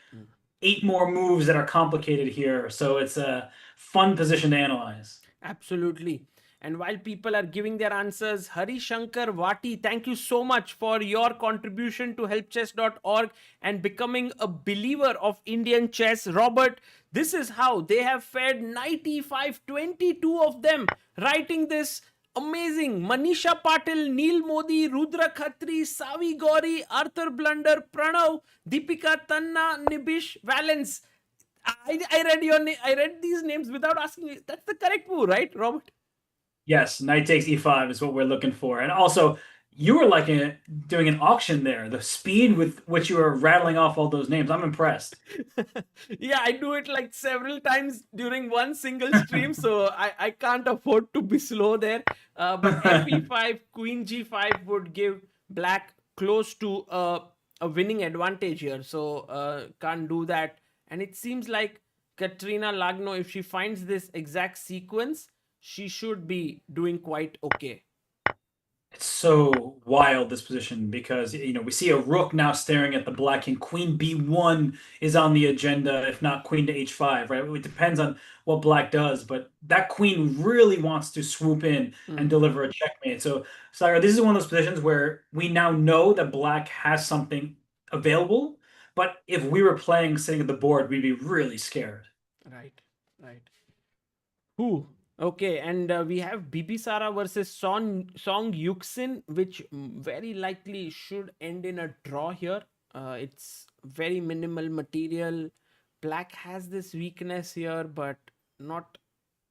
Speaker 2: 8 more moves that are complicated here. So it's a fun position to analyze.
Speaker 4: Absolutely. And while people are giving their answers, Hari Shankar Vati, thank you so much for your contribution to helpchess.org and becoming a believer of Indian chess. Robert, this is how they have fared. 95, 22 of them writing this amazing. Manisha Patil, Neil Modi, Rudra Khatri, Savi Gauri, Arthur Blunder, Pranav, Deepika Tanna, Nibish, Valence. I read these names without asking you. That's the correct move, right, Robert?
Speaker 2: Yes, knight takes e5 is what we're looking for. And also, you were like doing an auction there. The speed with which you were rattling off all those names, I'm impressed.
Speaker 4: Yeah, I do it like several times during one single stream, so I can't afford to be slow there. But fe5, queen g5 would give black close to a winning advantage here. So can't do that. And it seems like Katrina Lagno, if she finds this exact sequence, she should be doing quite okay.
Speaker 2: It's so wild, this position, because we see a rook now staring at the black king. Queen b1 is on the agenda, if not queen to h5, right? It depends on what black does, but that queen really wants to swoop in and deliver a checkmate. So, Sagar, this is one of those positions where we now know that black has something available, but if we were playing sitting at the board, we'd be really scared.
Speaker 4: Right. Who? Okay, and we have Bibisara versus Song Yuxin, which very likely should end in a draw here. It's very minimal material. Black has this weakness here, but not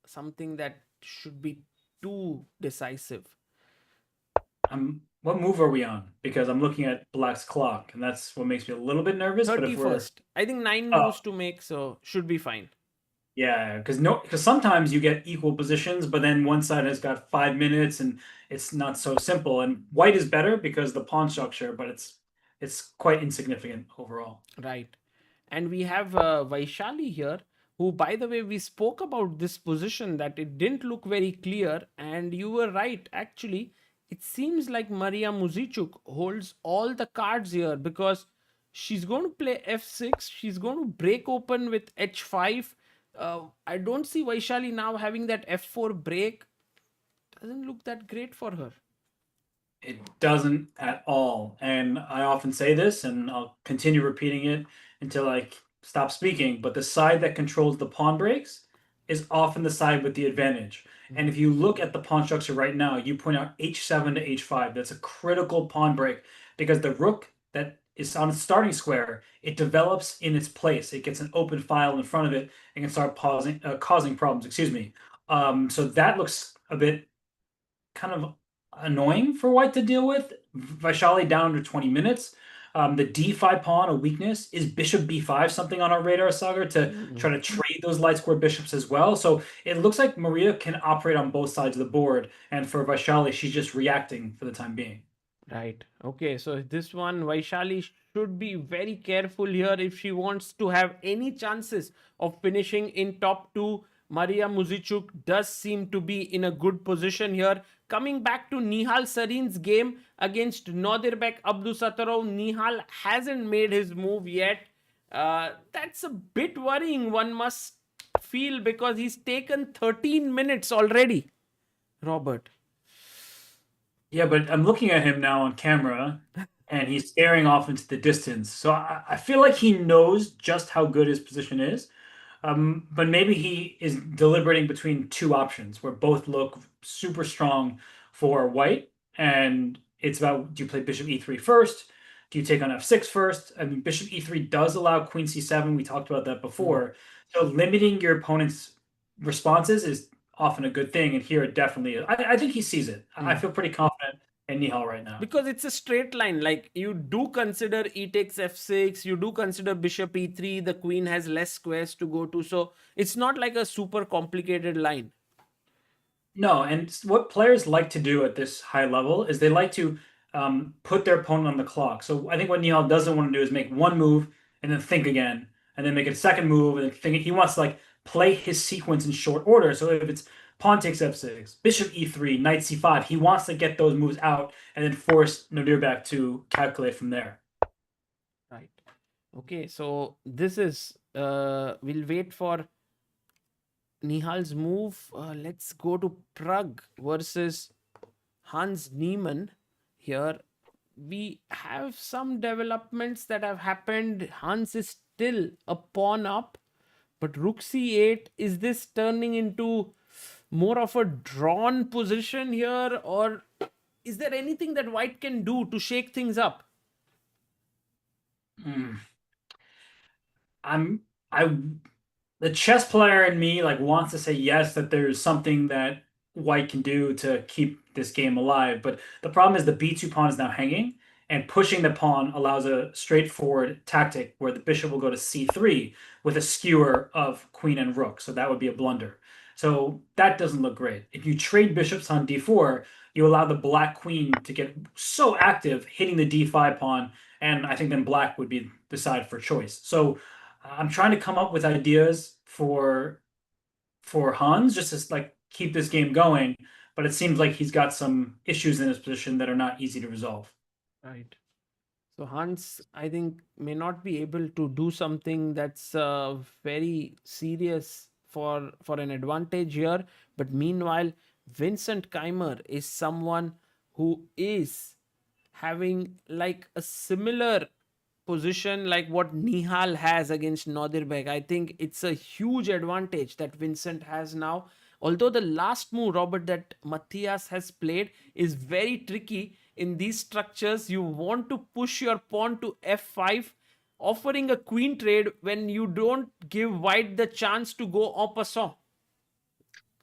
Speaker 4: something that should be too decisive.
Speaker 2: What move are we on? Because I'm looking at black's clock, and that's what makes me a little bit nervous.
Speaker 4: 31st. I think 9 moves to make, so should be fine.
Speaker 2: Yeah, because sometimes you get equal positions, but then one side has got 5 minutes, and it's not so simple. And white is better because the pawn structure, but it's quite insignificant overall.
Speaker 4: Right. And we have Vaishali here, who, by the way, we spoke about this position that it didn't look very clear, and you were right. Actually, it seems like Maria Muzichuk holds all the cards here because she's going to play f6. She's going to break open with h5. I don't see Vaishali now having that f4 break. Doesn't look that great for her.
Speaker 2: It doesn't at all. And I often say this, and I'll continue repeating it until I stop speaking, but the side that controls the pawn breaks is often the side with the advantage. And if you look at the pawn structure right now, you point out h7 to h5. That's a critical pawn break because the rook that is on its starting square, it develops in its place. It gets an open file in front of it and can start causing problems. Excuse me. So that looks a bit kind of annoying for white to deal with. Vaishali down to 20 minutes. The d5 pawn, a weakness, is bishop b5 something on our radar, Sagar, to try to trade those light square bishops as well. So it looks like Maria can operate on both sides of the board, and for Vaishali, she's just reacting for the time being.
Speaker 4: Right. Okay. So this one, Vaishali should be very careful here if she wants to have any chances of finishing in top two. Maria Muzichuk does seem to be in a good position here. Coming back to Nihal Sarin's game against Nodirbek Abdusattarov, Nihal hasn't made his move yet. That's a bit worrying, one must feel, because he's taken 13 minutes already. Robert.
Speaker 2: Yeah, but I'm looking at him now on camera and he's staring off into the distance. So I feel like he knows just how good his position is. But maybe he is deliberating between two options where both look super strong for white. And it's about, do you play bishop e3 first? Do you take on f6 first? I mean, bishop e3 does allow queen c7. We talked about that before. So limiting your opponent's responses is often a good thing. And here it definitely is. I think he sees it. I feel pretty confident in Nihal right now.
Speaker 4: Because it's a straight line. Like, you do consider e takes f6, you do consider bishop e3, the queen has less squares to go to. So it's not like a super complicated line.
Speaker 2: No, and what players like to do at this high level is they like to put their opponent on the clock. So I think what Nihal doesn't want to do is make one move and then think again, and then make a second move and then think. He wants to like play his sequence in short order. So if it's pawn takes f6, bishop e3, knight c5, he wants to get those moves out and then force Nodirbek to calculate from there.
Speaker 4: Right. Okay, so this is, we'll wait for Nihal's move. Let's go to Pragg versus Hans Niemann. Here we have some developments that have happened. Hans is still a pawn up, but rook c8, is this turning into more of a drawn position here, or is there anything that white can do to shake things up?
Speaker 2: The chess player in me like wants to say yes, that there's something that white can do to keep this game alive, but the problem is the b2 pawn is now hanging, and pushing the pawn allows a straightforward tactic where the bishop will go to c3 with a skewer of queen and rook, so that would be a blunder. So that doesn't look great. If you trade bishops on d4, you allow the black queen to get so active, hitting the d5 pawn, and I think then black would be the side for choice. So I'm trying to come up with ideas for Hans just to like keep this game going, but it seems like he's got some issues in his position that are not easy to resolve.
Speaker 4: Right. So Hans, I think, may not be able to do something that's very serious for an advantage here. But meanwhile, Vincent Keimer is someone who is having like a similar position like what Nihal has against Nodirbek. I think it's a huge advantage that Vincent has now. Although the last move, Robert, that Matthias has played is very tricky. In these structures, you want to push your pawn to f5, offering a queen trade when you don't give white the chance to go en passant.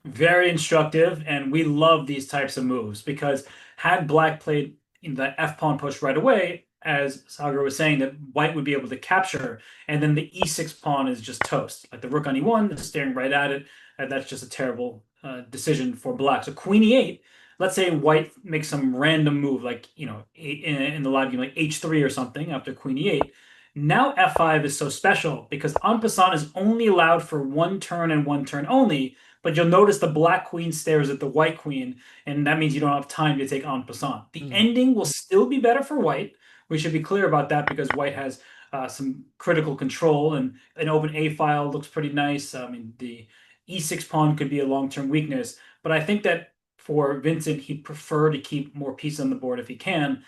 Speaker 2: Very instructive, and we love these types of moves because had black played in the f pawn push right away, as Sagar was saying, that white would be able to capture, and then the e6 pawn is just toast. Like the rook on e1 is staring right at it, and that's just a terrible decision for black. So queen e8, let's say white makes some random move, like, you know, in the live game, like h3 or something after queen e8. Now f5 is so special because en passant is only allowed for one turn and one turn only, but you'll notice the black queen stares at the white queen, and that means you don't have time to take en passant. The ending will still be better for white. We should be clear about that because white has some critical control, and an open A file looks pretty nice. I mean, the e6 pawn could be a long-term weakness, but I think that for Vincent, he'd prefer to keep more pieces on the board if he can.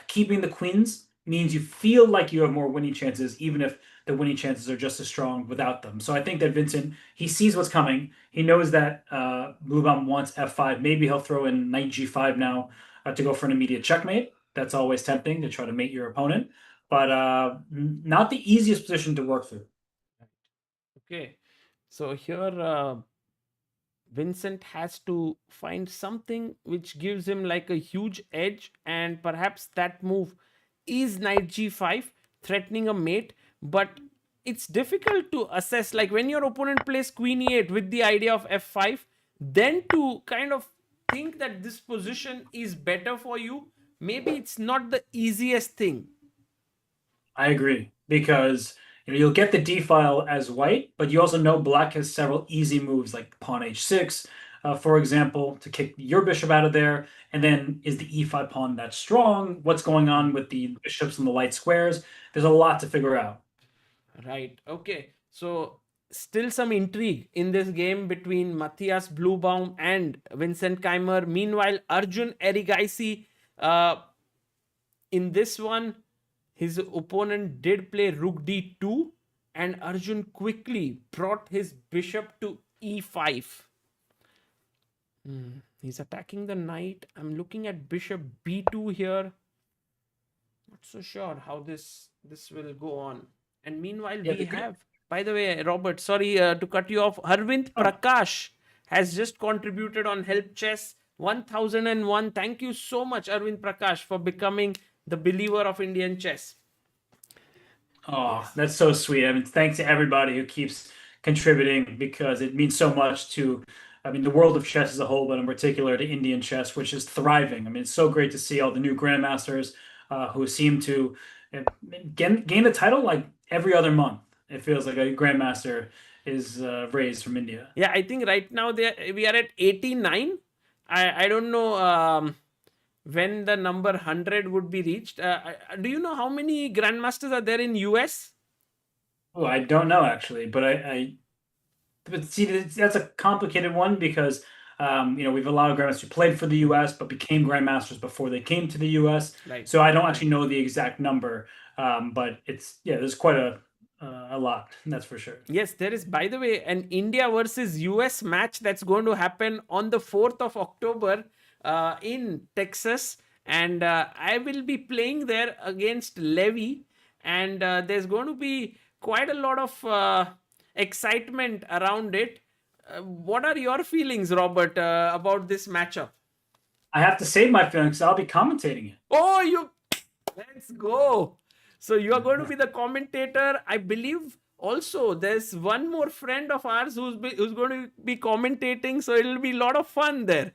Speaker 2: Keeping the queens means you feel like you have more winning chances, even if the winning chances are just as strong without them. So I think that Vincent, he sees what's coming. He knows that Bluebaum wants f5. Maybe he'll throw in knight g5 now to go for an immediate checkmate. That's always tempting to try to mate your opponent, but not the easiest position to work through.
Speaker 4: Okay, so here Vincent has to find something which gives him like a huge edge, and perhaps that move is knight g5, threatening a mate. But it's difficult to assess, like when your opponent plays queen e8 with the idea of f5, then to kind of think that this position is better for you, maybe it's not the easiest thing.
Speaker 2: I agree, because you'll get the d file as white, but you also know black has several easy moves like pawn h6, for example, to kick your bishop out of there. And then is the e5 pawn that strong? What's going on with the bishops and the light squares? There's a lot to figure out.
Speaker 4: Right. Okay. So still some intrigue in this game between Matthias Bluebaum and Vincent Keimer. Meanwhile, Arjun Erigaisi, in this one, his opponent did play rook d2, and Arjun quickly brought his bishop to e5. He's attacking the knight. I'm looking at bishop b2 here. Not so sure how this will go on. And meanwhile,
Speaker 2: Yeah,
Speaker 4: we have, by the way, Robert, sorry to cut you off. Harvind Prakash has just contributed on Help Chess 1001. Thank you so much, Arvind Prakash, for becoming the believer of Indian chess.
Speaker 2: Oh, that's so sweet. I mean, thanks to everybody who keeps contributing, because it means so much to, the world of chess as a whole, but in particular to Indian chess, which is thriving. I mean, it's so great to see all the new grandmasters who seem to gain the title like every other month. It feels like a grandmaster is raised from India.
Speaker 4: Yeah, I think right now we are at 89. I don't know when the number 100 would be reached. Do you know how many grandmasters are there in US?
Speaker 2: Oh, I don't know actually, but see, that's a complicated one, because we've a lot of grandmasters who played for the U.S. but became grandmasters before they came to the U.S.
Speaker 4: Right.
Speaker 2: So I don't actually know the exact number, but there's quite a lot, that's for sure.
Speaker 4: Yes, there is, by the way, an India versus US match that's going to happen on the 4th of October in Texas. And I will be playing there against Levy. And there's going to be quite a lot of excitement around it. What are your feelings, Robert, about this matchup?
Speaker 2: I have to save my feelings. I'll be commentating it.
Speaker 4: Oh, let's go. So you are going to be the commentator. I believe also there's one more friend of ours who's going to be commentating. So it'll be a lot of fun there.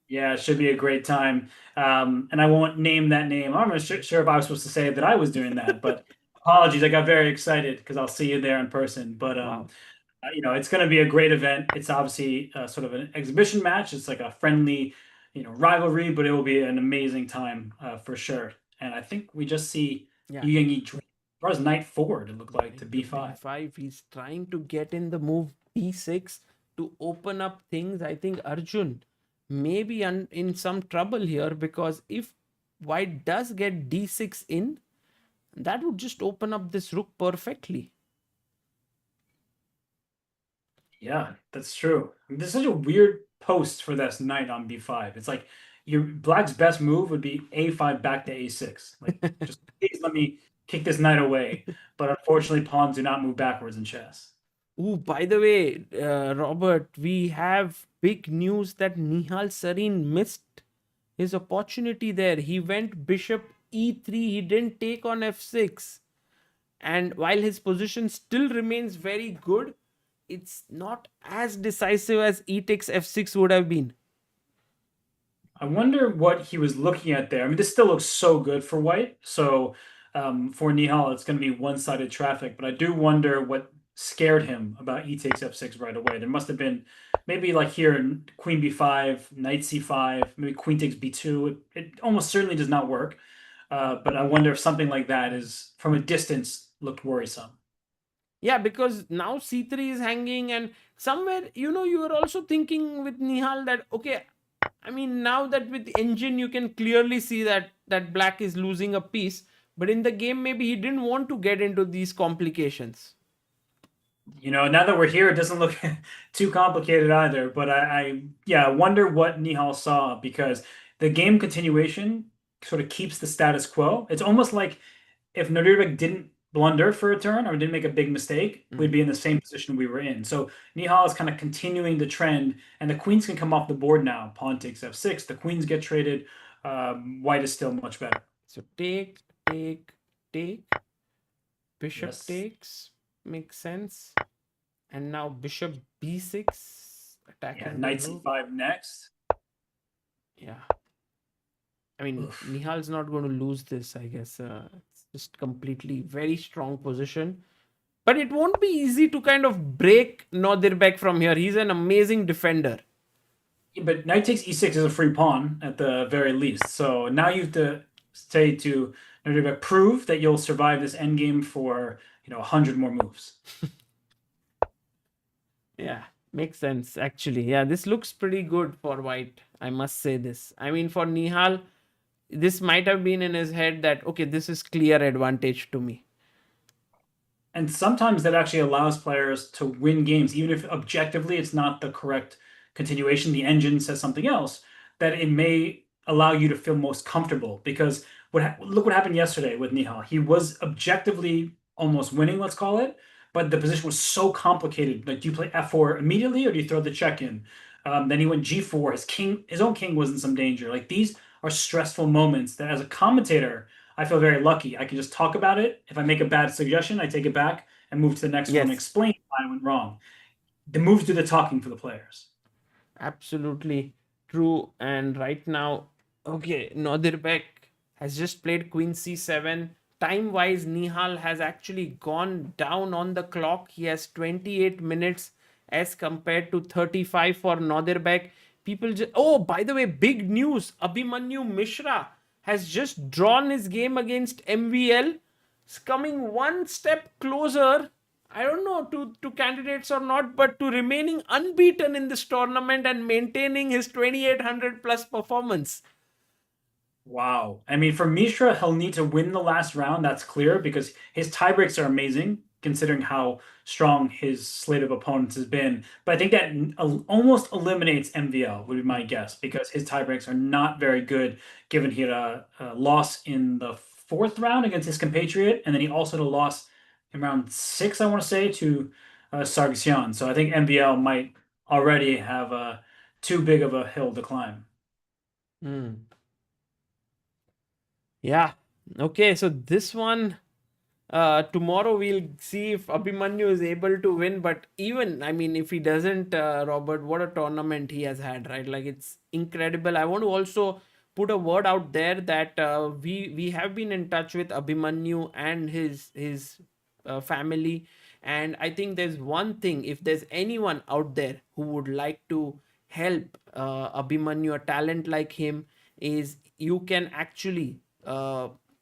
Speaker 2: Yeah, it should be a great time. And I won't name that name. I'm not sure if I was supposed to say that I was doing that, but apologies. I got very excited because I'll see you there in person. But
Speaker 4: Wow.
Speaker 2: it's going to be a great event. It's obviously sort of an exhibition match. It's like a friendly, rivalry, but it will be an amazing time for sure. And I think we just see Yu Yang draws knight forward, it looked like, to b5.
Speaker 4: b5. He's trying to get in the move b6 to open up things. I think Arjun may be in some trouble here, because if white does get d6 in, that would just open up this rook perfectly.
Speaker 2: Yeah, that's true. This is such a weird post for this knight on b5. It's like black's best move would be a5 back to a6. Like, just please let me kick this knight away. But unfortunately, pawns do not move backwards in chess.
Speaker 4: Oh, by the way, Robert, we have big news that Nihal Sarin missed his opportunity there. He went bishop e3. He didn't take on f6. And while his position still remains very good, it's not as decisive as e takes f6 would have been.
Speaker 2: I wonder what he was looking at there. I mean, this still looks so good for white. So for Nihal, it's going to be one-sided traffic. But I do wonder what scared him about e takes f6 right away. There must have been maybe like here, queen b5, knight c5, maybe queen takes b2. It almost certainly does not work. But I wonder if something like that is, from a distance, looked worrisome.
Speaker 4: Yeah, because now c3 is hanging, and somewhere, you were also thinking with Nihal that, okay, I mean, now that with the engine, you can clearly see that black is losing a piece. But in the game, maybe he didn't want to get into these complications.
Speaker 2: Now that we're here, it doesn't look too complicated either. But I wonder what Nihal saw, because the game continuation sort of keeps the status quo. It's almost like if Nodirbek didn't blunder for a turn or didn't make a big mistake, we'd be in the same position we were in. So Nihal is kind of continuing the trend, and the queens can come off the board now. Pawn takes f6, the queens get traded. White is still much better.
Speaker 4: So take. Bishop
Speaker 2: Yes.
Speaker 4: takes. Makes sense. And now bishop b6. Attacking
Speaker 2: Yeah,
Speaker 4: the
Speaker 2: knight
Speaker 4: rook.
Speaker 2: c5 next.
Speaker 4: Yeah. I mean,
Speaker 2: Oof.
Speaker 4: Nihal's not going to lose this, I guess. It's just completely very strong position. But it won't be easy to kind of break Nodirbek from here. He's an amazing defender.
Speaker 2: Yeah, but knight takes e6 is a free pawn at the very least. So now you have to say to Nodirbek, prove that you'll survive this endgame for 100 more moves.
Speaker 4: Yeah, makes sense actually. Yeah, this looks pretty good for white. I must say this. I mean, for Nihal, this might have been in his head that, okay, this is clear advantage to me.
Speaker 2: And sometimes that actually allows players to win games, even if objectively it's not the correct continuation. The engine says something else, that it may allow you to feel most comfortable. Because look what happened yesterday with Nihal. He was objectively almost winning, let's call it, but the position was so complicated. Like, do you play f4 immediately, or do you throw the check in? Then he went g4. His own king was in some danger. Like, these are stressful moments that, as a commentator, I feel very lucky. I can just talk about it. If I make a bad suggestion, I take it back and move to the next one and explain why I went wrong. The moves do the talking for the players.
Speaker 4: Absolutely true. And right now, okay, Nodirbek has just played queen c7. Time-wise, Nihal has actually gone down on the clock. He has 28 minutes as compared to 35 for Nodirbek. People just... Oh, by the way, big news. Abhimanyu Mishra has just drawn his game against MVL. It's coming one step closer, I don't know, to candidates or not, but to remaining unbeaten in this tournament and maintaining his 2800 plus performance.
Speaker 2: Wow. I mean, for Mishra, he'll need to win the last round. That's clear, because his tiebreaks are amazing, considering how strong his slate of opponents has been. But I think that almost eliminates MVL, would be my guess, because his tiebreaks are not very good, given he had a loss in the fourth round against his compatriot, and then he also had a loss in round 6, I want to say, to Sargsyan. So I think MVL might already have too big of a hill to climb.
Speaker 4: Yeah. Okay, so this one, tomorrow we'll see if Abhimanyu is able to win. But even, I mean, if he doesn't, Robert, what a tournament he has had, right? Like, it's incredible. I want to also put a word out there that we have been in touch with Abhimanyu and his family. And I think there's one thing, if there's anyone out there who would like to help Abhimanyu, a talent like him, is you can actually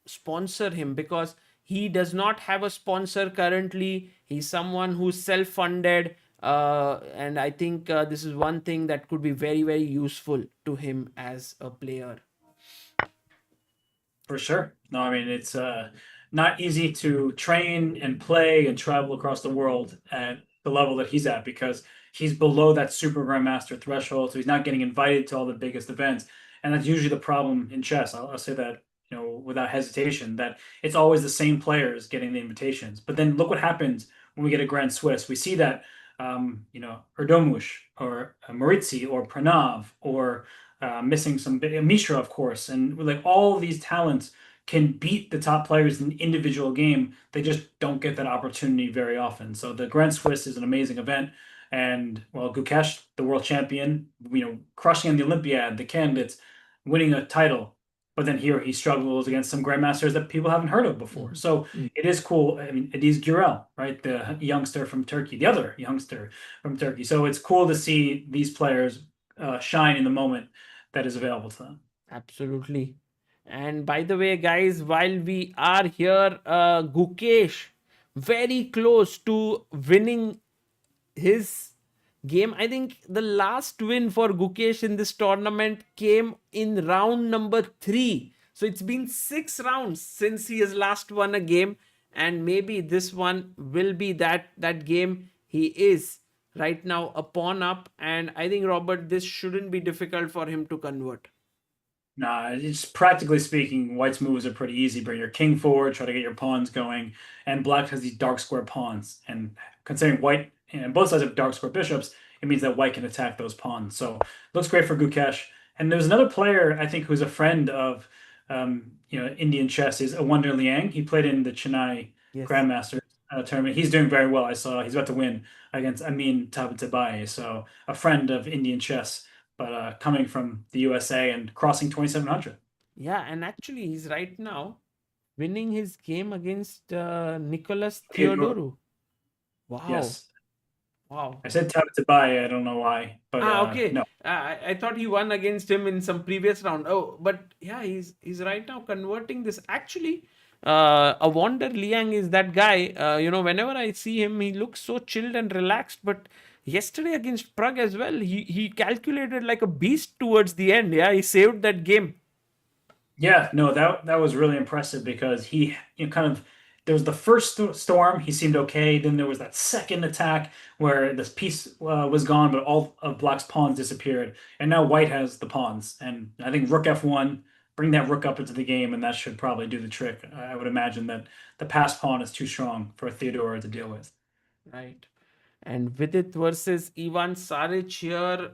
Speaker 4: sponsor him, because he does not have a sponsor currently. He's someone who's self-funded, and I think this is one thing that could be very, very useful to him as a player.
Speaker 2: For sure. No, I mean, it's not easy to train and play and travel across the world at the level that he's at, because he's below that super grandmaster threshold. So he's not getting invited to all the biggest events. And that's usually the problem in chess. I'll say that, without hesitation, that it's always the same players getting the invitations. But then look what happens when we get a Grand Swiss. We see that, Erdomush or Maritzi or Pranav or missing some Mishra, of course, and like all of these talents can beat the top players in an individual game. They just don't get that opportunity very often. So the Grand Swiss is an amazing event. And well, Gukesh, the world champion, crushing on the Olympiad, the candidates, winning a title. But then here he struggles against some grandmasters that people haven't heard of before. So it is cool. I mean, it is Gürel, right? The youngster from Turkey, the other youngster from Turkey. So it's cool to see these players shine in the moment that is available to them.
Speaker 4: Absolutely. And by the way, guys, while we are here, Gukesh very close to winning his game. I think the last win for Gukesh in this tournament came in round number 3. So it's been 6 rounds since he has last won a game, and maybe this one will be that game. He is right now a pawn up, and I think, Robert, this shouldn't be difficult for him to convert.
Speaker 2: Nah, it's practically speaking, white's moves are pretty easy. Bring your king forward, try to get your pawns going, and black has these dark square pawns. And considering white and both sides have dark square bishops, it means that white can attack those pawns. So looks great for Gukesh. And there's another player I think who's a friend of Indian chess is Awonder Liang. He played in the Chennai
Speaker 4: Yes.
Speaker 2: Grandmaster tournament. He's doing very well. I saw he's about to win against Amin Tabatabai. So a friend of Indian chess but coming from the USA and crossing 2,700.
Speaker 4: Yeah, and actually, he's right now winning his game against Nicholas
Speaker 2: Theodore.
Speaker 4: Theodoru. Wow.
Speaker 2: Yes.
Speaker 4: Wow.
Speaker 2: I said Tabatabai. I don't know why, but
Speaker 4: Okay.
Speaker 2: no.
Speaker 4: I thought he won against him in some previous round. Oh, but yeah, he's right now converting this. Actually, a Wonder Liang is that guy. Whenever I see him, he looks so chilled and relaxed. But yesterday against Pragg as well, he calculated like a beast towards the end. Yeah, he saved that game.
Speaker 2: Yeah, no, that was really impressive because he kind of there was the first storm, he seemed okay. Then there was that second attack where this piece was gone, but all of Black's pawns disappeared, and now White has the pawns. And I think Rook F1, bring that Rook up into the game, and that should probably do the trick. I would imagine that the passed pawn is too strong for Theodora to deal with.
Speaker 4: Right. And Vidit versus Ivan Saric here.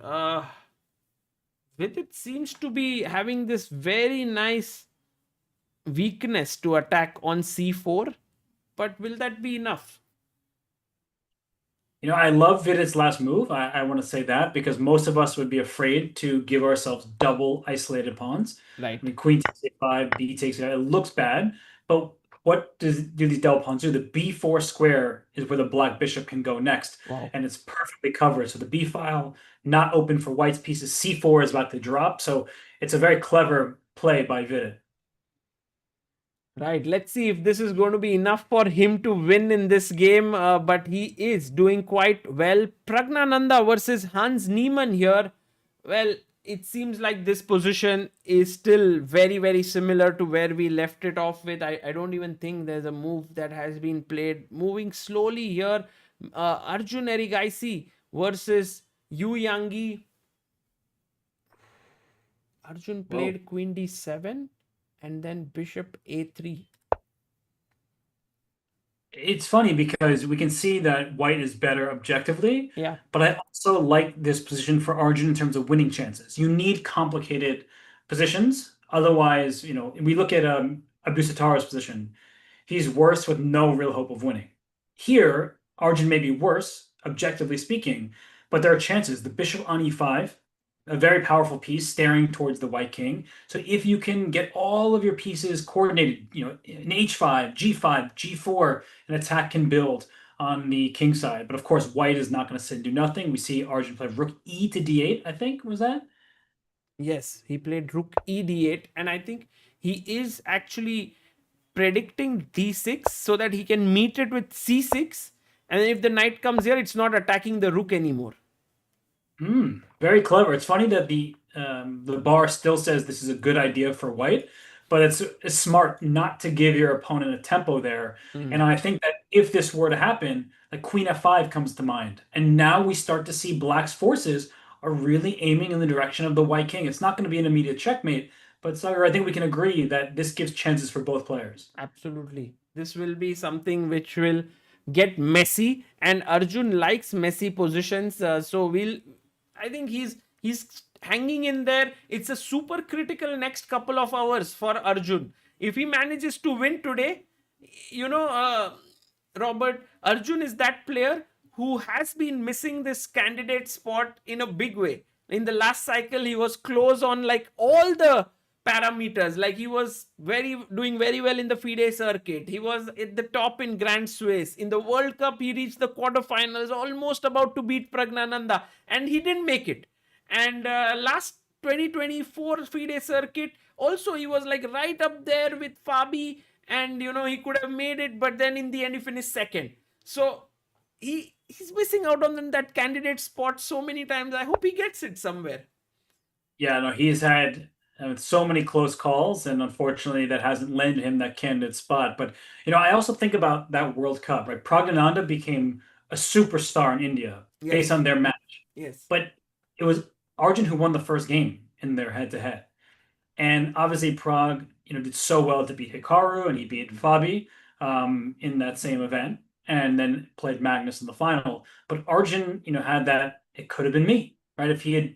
Speaker 4: Vidit seems to be having this very nice weakness to attack on c4, but will that be enough?
Speaker 2: I love Vidit's last move. I want to say that because most of us would be afraid to give ourselves double isolated pawns.
Speaker 4: Right.
Speaker 2: I mean, queen takes a5, b takes a5. It looks bad, but what do these double pawns do? The b4 square is where the black bishop can go next,
Speaker 4: Wow.
Speaker 2: and it's perfectly covered. So the b file not open for white's pieces. c4 is about to drop, so it's a very clever play by Vidit.
Speaker 4: Right. Let's see if this is going to be enough for him to win in this game. But he is doing quite well. Pragnananda versus Hans Niemann here. Well, it seems like this position is still very, very similar to where we left it off with. I don't even think there's a move that has been played. Moving slowly here. Arjun Erigaisi versus Yu Yangi. Arjun played queen d7 and then bishop a3.
Speaker 2: It's funny because we can see that white is better objectively.
Speaker 4: Yeah.
Speaker 2: But I also like this position for Arjun in terms of winning chances. You need complicated positions. Otherwise, we look at Abdusatara's position. He's worse with no real hope of winning. Here, Arjun may be worse, objectively speaking, but there are chances. The bishop on e5, a very powerful piece staring towards the white king. So if you can get all of your pieces coordinated, in h5, g5, g4, an attack can build on the king side. But of course, white is not going to sit and do nothing. We see Arjun play rook e to d8, I think, was that?
Speaker 4: Yes, he played rook e d8, and I think he is actually predicting d6 so that he can meet it with c6. And then if the knight comes here, it's not attacking the rook anymore.
Speaker 2: Very clever. It's funny that the bar still says this is a good idea for white, but it's smart not to give your opponent a tempo there. And I think that if this were to happen, like queen f5 comes to mind, and now we start to see black's forces are really aiming in the direction of the white king. It's not going to be an immediate checkmate, but Sagar, I think we can agree that this gives chances for both players.
Speaker 4: Absolutely. This will be something which will get messy, and Arjun likes messy positions. I think he's hanging in there. It's a super critical next couple of hours for Arjun. If he manages to win today, Robert, Arjun is that player who has been missing this candidate spot in a big way. In the last cycle, he was close on like all the parameters. Like he was doing very well in the FIDE circuit. He was at the top in Grand Swiss. In the World Cup, he reached the quarterfinals, almost about to beat Pragnananda, and he didn't make it. And last 2024 FIDE circuit, also he was like right up there with Fabi, and he could have made it, but then in the end he finished second. So he's missing out on that candidate spot so many times. I hope he gets it somewhere.
Speaker 2: Yeah, no, he's had so many close calls, and unfortunately, that hasn't landed him that candidate spot. But I also think about that World Cup, right? Pragnananda became a superstar in India based on their match.
Speaker 4: Yes.
Speaker 2: But it was Arjun who won the first game in their head-to-head. And obviously Prague, did so well to beat Hikaru, and he beat Fabi in that same event, and then played Magnus in the final. But Arjun, had that it could have been me, right? If he had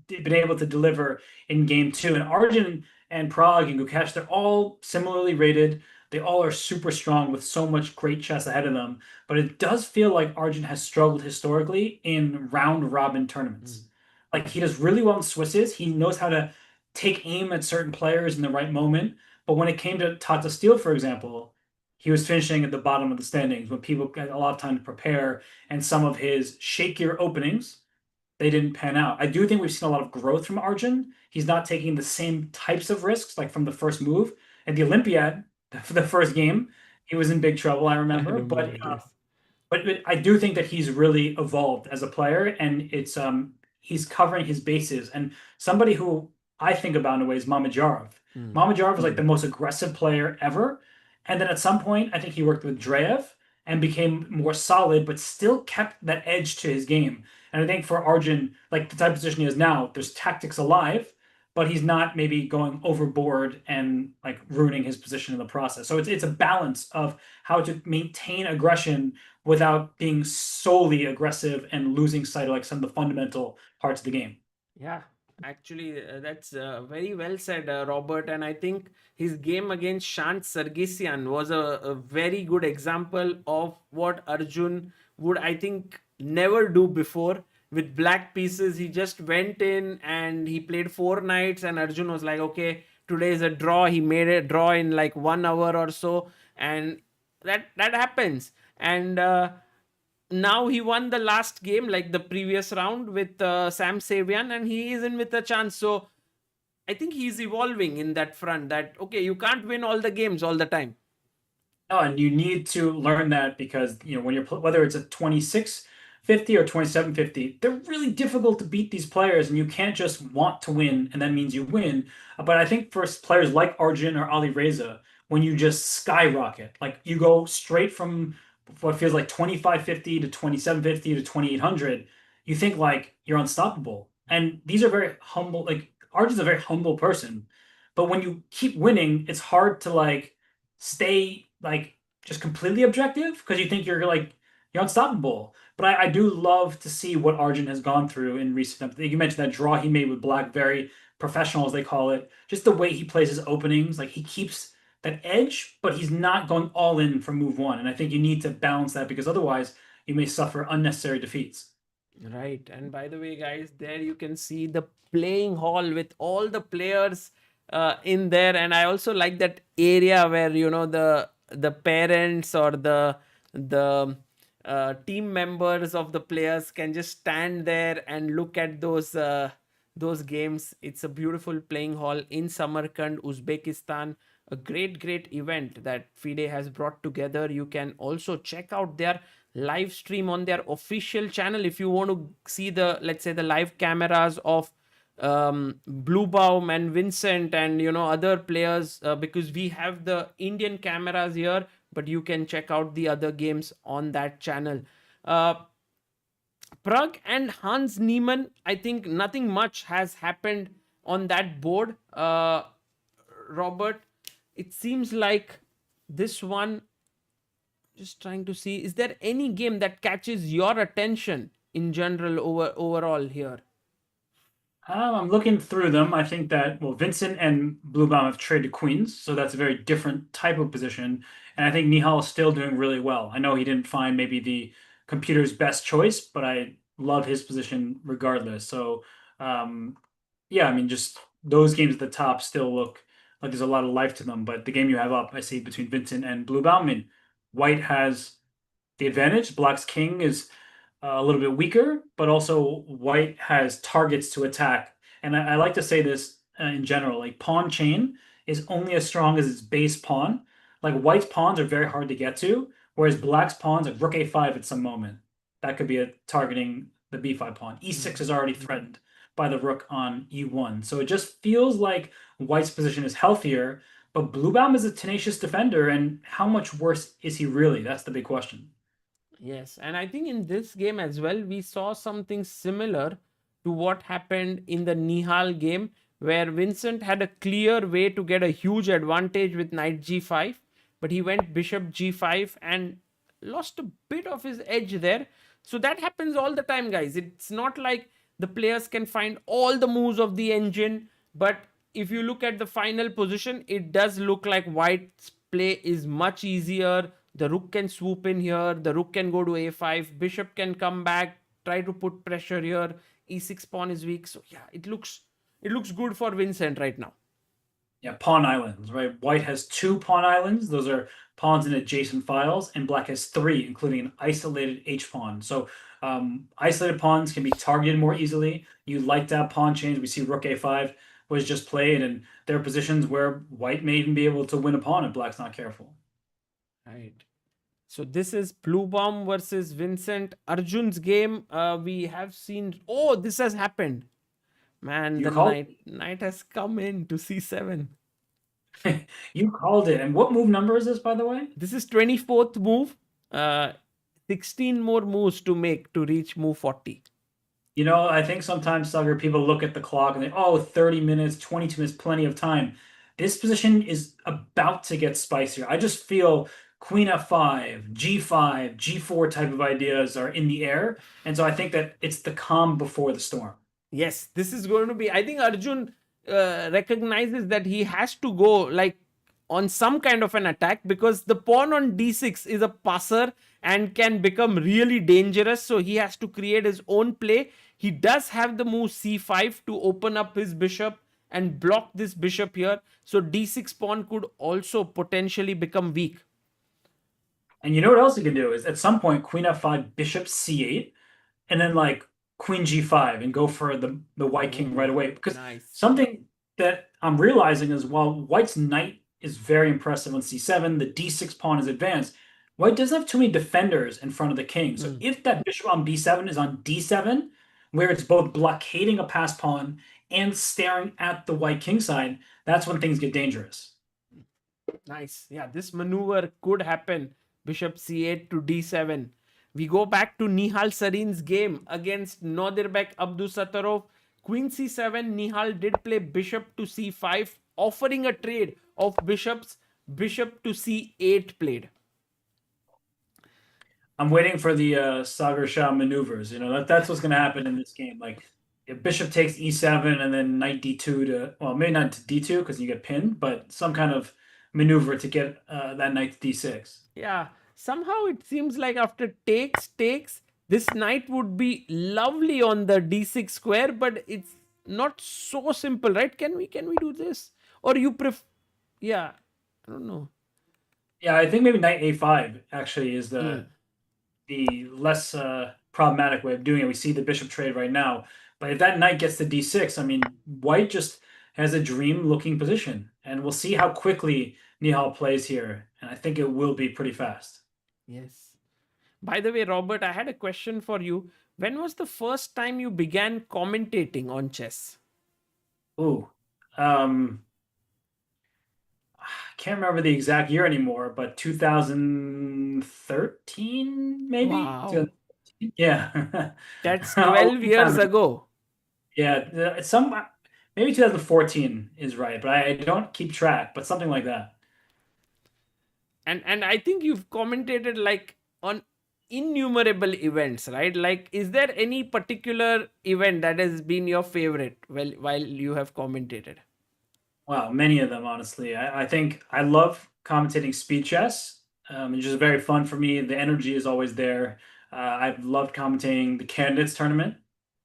Speaker 2: been able to deliver in game two. And Arjun and Prague and Gukesh, they're all similarly rated. They all are super strong with so much great chess ahead of them. But it does feel like Arjun has struggled historically in round robin tournaments. Like he does really well in Swisses. He knows how to take aim at certain players in the right moment. But when it came to Tata Steel, for example, he was finishing at the bottom of the standings when people got a lot of time to prepare, and some of his shakier openings, they didn't pan out. I do think we've seen a lot of growth from Arjun. He's not taking the same types of risks like from the first move. At the Olympiad, for the first game, he was in big trouble, I
Speaker 4: I
Speaker 2: remember.
Speaker 4: remember
Speaker 2: But
Speaker 4: it, yes.
Speaker 2: but I do think that he's really evolved as a player, and he's covering his bases. And somebody who I think about in a way is Mamedyarov.
Speaker 4: Mm.
Speaker 2: Mamedyarov was like the most aggressive player ever, and then at some point, I think he worked with Dreyev and became more solid, but still kept that edge to his game. And I think for Arjun, like the type of position he is now, there's tactics alive, but he's not maybe going overboard and like ruining his position in the process. So it's a balance of how to maintain aggression without being solely aggressive and losing sight of like some of the fundamental parts of the game.
Speaker 4: Yeah, actually, that's very well said, Robert. And I think his game against Shant Sargsyan was a very good example of what Arjun would, I think, never do before. With black pieces, he just went in and he played 4 nights, and Arjun was like, okay, today is a draw. He made a draw in like 1 hour or so, and that happens. And now he won the last game, like the previous round with Sam Savian, and he is in with a chance. So I think he's evolving in that front. That okay, you can't win all the games all the time.
Speaker 2: Oh, and you need to learn that because when you're whether it's a 2650 or 2750, they're really difficult to beat these players, and you can't just want to win and that means you win. But I think for players like Arjun or Alireza, when you just skyrocket, like you go straight from what feels like 2550 to 2750 to 2800, you think like you're unstoppable. And these are very humble. Like Arjun's a very humble person, but when you keep winning, it's hard to like stay like just completely objective because you think you're unstoppable. But I do love to see what Arjun has gone through in recent. You mentioned that draw he made with Black, very professional as they call it. Just the way he plays his openings, like he keeps that edge, but he's not going all in for move one. And I think you need to balance that because otherwise you may suffer unnecessary defeats.
Speaker 4: Right. And by the way, guys, there you can see the playing hall with all the players in there. And I also like that area where the parents or the team members of the players can just stand there and look at those games. It's a beautiful playing hall in Samarkand, Uzbekistan. A great event that FIDE has brought together. You can also check out their live stream on their official channel if you want to see let's say the live cameras of Bluebaum and Vincent and other players, because we have the Indian cameras here, but you can check out the other games on that channel. Pragg and Hans Niemann, I think nothing much has happened on that board. Robert, it seems like this one, just trying to see, is there any game that catches your attention in general overall here?
Speaker 2: I'm looking through them. I think that, well, Vincent and Bluebaum have traded queens, so that's a very different type of position. And I think Nihal is still doing really well. I know he didn't find maybe the computer's best choice, but I love his position regardless. So, yeah, I mean, just those games at the top still look like there's a lot of life to them. But the game you have up, I see between Vincent and Bluebaum, I mean, White has the advantage. Black's king is a little bit weaker, but also White has targets to attack. And I like to say this in general, like pawn chain is only as strong as its base pawn. Like White's pawns are very hard to get to, whereas Black's pawns, like rook a5 at some moment, that could be a targeting the b5 pawn. e6 is already threatened by the rook on e1. So it just feels like White's position is healthier, but Bluebaum is a tenacious defender, and how much worse is he really? That's the big question.
Speaker 4: Yes, and I think in this game as well, we saw something similar to what happened in the Nihal game, where Vincent had a clear way to get a huge advantage with knight g5, but he went bishop g5 and lost a bit of his edge there. So that happens all the time, guys. It's not like the players can find all the moves of the engine, but if you look at the final position, it does look like white's play is much easier. The rook can swoop in here, the rook can go to a5, bishop can come back, try to put pressure here, e6 pawn is weak. So yeah, it looks good for Vincent right now.
Speaker 2: Yeah, pawn islands, right? White has 2 pawn islands. Those are pawns in adjacent files, and black has 3, including an isolated H pawn. So isolated pawns can be targeted more easily. You like to have pawn change. We see rook a5 was just played, and there are positions where white may even be able to win a pawn if black's not careful.
Speaker 4: Right. So this is Blue Bomb versus Vincent. Arjun's game. We have seen. Oh, this has happened. Man, the knight has come in to c7.
Speaker 2: You called it. And what move number is this, by the way?
Speaker 4: This is 24th move. 16 more moves to make to reach move 40.
Speaker 2: You know, I think sometimes, Sagar, people look at the clock and they, 30 minutes, 22 minutes, plenty of time. This position is about to get spicier. I just feel queen f5, g5, g4 type of ideas are in the air. And so I think that it's the calm before the storm.
Speaker 4: Yes, this is going to be, I think Arjun recognizes that he has to go like on some kind of an attack, because the pawn on d6 is a passer and can become really dangerous. So he has to create his own play. He does have the move c5 to open up his bishop and block this bishop here. So d6 pawn could also potentially become weak.
Speaker 2: And you know what else he can do is at some point queen f5, bishop c8, and then like queen g5 and go for the white king right away. Because something that I'm realizing is while white's knight is very impressive on c7, the d6 pawn is advanced, white doesn't have too many defenders in front of the king. So if that bishop on b7 is on d7, where it's both blockading a passed pawn and staring at the white king side, that's when things get dangerous.
Speaker 4: Nice. Yeah, this maneuver could happen. Bishop c8 to d7. We go back to Nihal Sarin's game against Nodirbek Abdusattorov. Queen c7, Nihal did play bishop to c5, offering a trade of bishops. Bishop to c8 played.
Speaker 2: I'm waiting for the Sagar Shah maneuvers. You know, that's what's going to happen in this game. Like, if bishop takes e7 and then knight d2 to, well, maybe not to d2 because you get pinned, but some kind of maneuver to get that knight to d6.
Speaker 4: Yeah, somehow it seems like after takes, this knight would be lovely on the d6 square, but it's not so simple, right? Can we do this? Or you prefer? Yeah, I don't know.
Speaker 2: Yeah, I think maybe knight a5 actually is the less problematic way of doing it. We see the bishop trade right now, but if that knight gets to d6, I mean, white just has a dream-looking position, and we'll see how quickly Nihal plays here, and I think it will be pretty fast.
Speaker 4: Yes. By the way, Robert, I had a question for you. When was the first time you began commentating on chess?
Speaker 2: Ooh, I can't remember the exact year anymore, but 2013, maybe?
Speaker 4: Wow.
Speaker 2: Yeah.
Speaker 4: That's 12 years ago.
Speaker 2: Yeah, maybe 2014 is right, but I don't keep track, but something like that.
Speaker 4: And I think you've commentated like on innumerable events, right? Like, is there any particular event that has been your favorite while you have commentated?
Speaker 2: Wow, many of them, honestly. I think I love commentating speed chess. It's just very fun for me. The energy is always there. I've loved commentating the candidates tournament.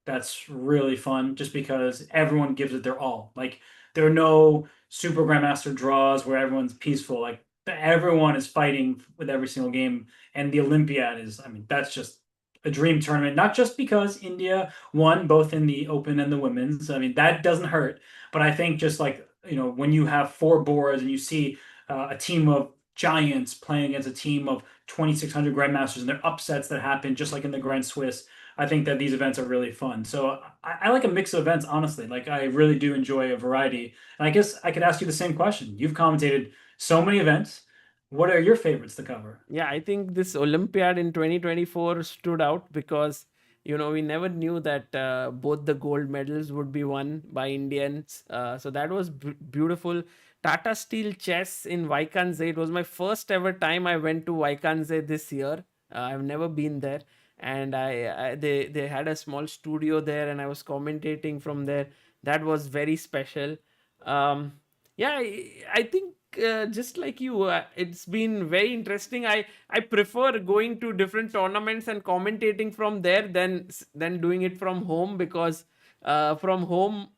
Speaker 2: That's really fun just because everyone gives it their all. Like, there are no super grandmaster draws where everyone's peaceful. Like, everyone is fighting with every single game. And the Olympiad is, I mean, that's just a dream tournament, not just because India won both in the Open and the women's. I mean, that doesn't hurt. But I think just like, you know, when you have 4 boards and you see a team of giants playing against a team of 2,600 grandmasters, and there are upsets that happen just like in the Grand Swiss, I think that these events are really fun. So I like a mix of events, honestly. Like, I really do enjoy a variety. And I guess I could ask you the same question. You've commentated so many events. What are your favorites to cover?
Speaker 4: Yeah, I think this Olympiad in 2024 stood out because we never knew that both the gold medals would be won by Indians. So that was beautiful. Tata Steel Chess in Vaikanze. It was my first ever time I went to Vaikanze this year. I've never been there, and they had a small studio there, and I was commentating from there. That was very special. Yeah, I think just like you, it's been very interesting. I prefer going to different tournaments and commentating from there than doing it from home, because from home,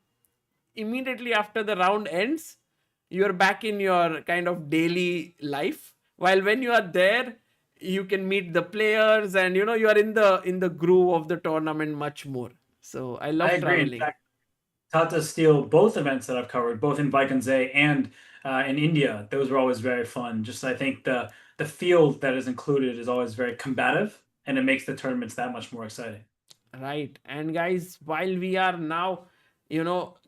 Speaker 4: immediately after the round ends, you're back in your kind of daily life, while when you are there, you can meet the players, and you are in the groove of the tournament much more. So I
Speaker 2: I
Speaker 4: love
Speaker 2: agree. In
Speaker 4: traveling.
Speaker 2: fact, Tata Steel, both events that I've covered, both in Vaikanze and in India, those were always very fun. Just I think the field that is included is always very combative, and it makes the tournaments that much more exciting.
Speaker 4: Right. And guys, while we are now,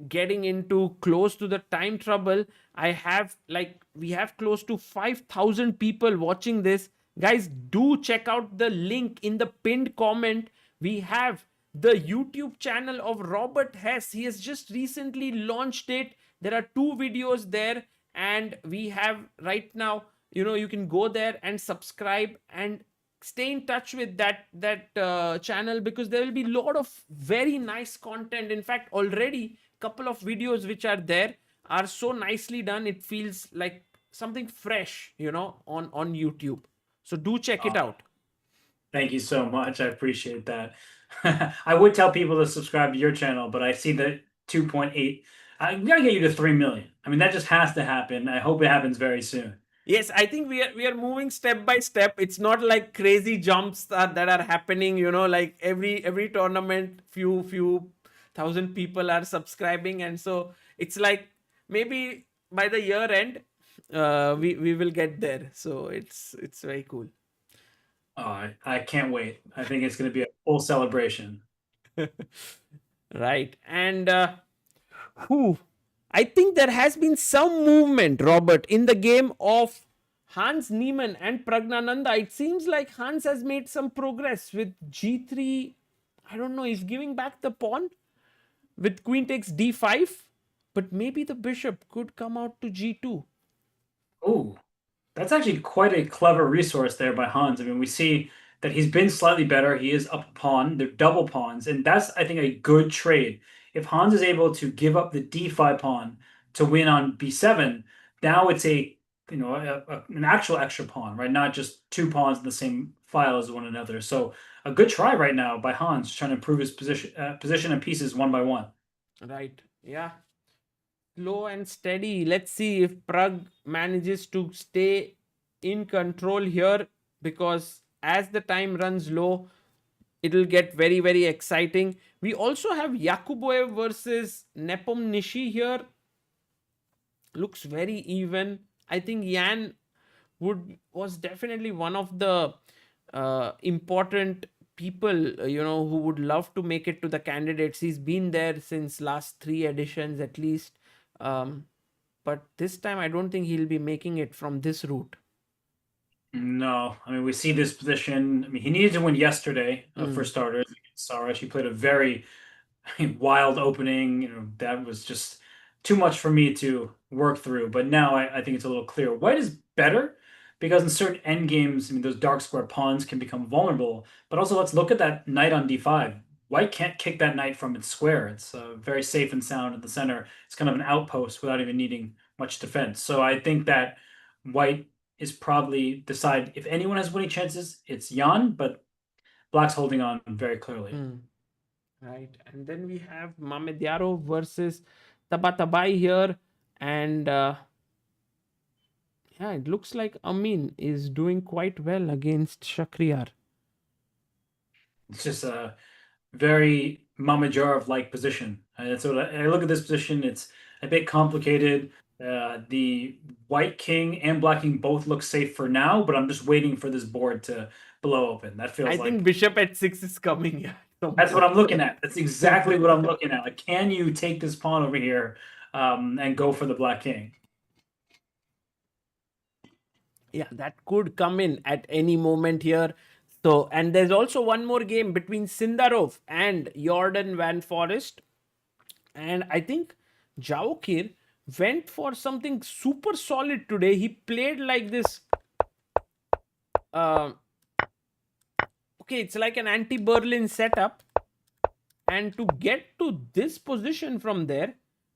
Speaker 4: getting into close to the time trouble, we have close to 5,000 people watching this. Guys, do check out the link in the pinned comment. We have the YouTube channel of Robert Hess. He has just recently launched it. There are 2 videos there, and we have right now, you can go there and subscribe and stay in touch with that channel, because there will be a lot of very nice content. In fact, already couple of videos which are there are so nicely done, it feels like something fresh, on YouTube. So do check it
Speaker 2: Uh,
Speaker 4: out.
Speaker 2: Thank you so much. I appreciate that. I would tell people to subscribe to your channel, but I see that 2.8. I gotta get you to 3 million. I mean, that just has to happen. I hope it happens very soon.
Speaker 4: Yes, I think we are moving step by step. It's not like crazy jumps that are happening, like every tournament few thousand people are subscribing, and so it's like maybe by the year end we will get there. So it's very cool.
Speaker 2: Oh, I can't wait. I think it's going to be a full celebration.
Speaker 4: Right. And whew, I think there has been some movement, Robert, in the game of Hans Niemann and Pragnananda. It seems like Hans has made some progress with G3. I don't know, he's giving back the pawn with queen takes D5, but maybe the bishop could come out to G2.
Speaker 2: Oh, that's actually quite a clever resource there by Hans. I mean, we see that he's been slightly better. He is up a pawn. They're double pawns, and that's, I think, a good trade. If Hans is able to give up the d5 pawn to win on b7, now it's an actual extra pawn, right? Not just 2 pawns in the same file as one another. So a good try right now by Hans, trying to improve his position and pieces one by one.
Speaker 4: Right. Yeah. Slow and steady. Let's see if Pragg manages to stay in control here, because as the time runs low, it'll get very, very exciting. We also have Yakuboev versus Nepomniachtchi here. Looks very even. I think Yan was definitely one of the important people, who would love to make it to the candidates. He's been there since last 3 editions at least. But this time I don't think he'll be making it from this route.
Speaker 2: No, I mean we see this position. I mean he needed to win yesterday for starters against Sarah. She played a very wild opening. That was just too much for me to work through. But now I think it's a little clearer. White is better because in certain end games, I mean those dark square pawns can become vulnerable. But also let's look at that knight on d5. White can't kick that knight from its square. It's very safe and sound at the center. It's kind of an outpost without even needing much defense. So I think that White is probably decide if anyone has winning chances, it's Jan, but Black's holding on very clearly.
Speaker 4: Right. And then we have Mamediaro versus Tabatabai here. And yeah, it looks like Amin is doing quite well against Shakhriyar.
Speaker 2: It's just a very Mamajarov-like position. And so I look at this position, it's a bit complicated. The white king and black king both look safe for now, but I'm just waiting for this board to blow open. That feels
Speaker 4: I
Speaker 2: like
Speaker 4: think bishop at 6 is coming here.
Speaker 2: that's what I'm looking at. That's exactly what I'm looking at. Like, can you take this pawn over here and go for the black king?
Speaker 4: Yeah, that could come in at any moment here. So, and there's also one more game between Sindarov and Jordan Van Forest. And I think Jaokir went for something super solid today. He played like this. Uh, okay, it's like an anti-Berlin setup. And to get to this position from there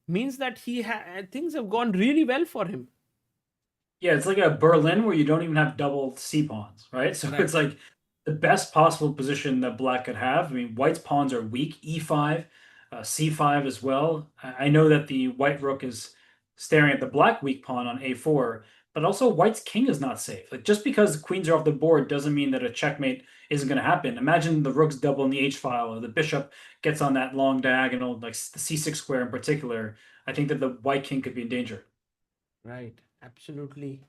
Speaker 4: means that things have gone really well for him.
Speaker 2: Yeah, it's like a Berlin where you don't even have double C pawns, right? So
Speaker 4: Right.
Speaker 2: it's like the best possible position that black could have. I mean, white's pawns are weak, E5, C5 as well. I know that the white rook is staring at the black weak pawn on A4, but also white's king is not safe. Like just because the queens are off the board doesn't mean that a checkmate isn't going to happen. Imagine the rook's double in the H file or the bishop gets on that long diagonal, like the C6 square in particular. I think that the white king could be in danger.
Speaker 4: Right, absolutely.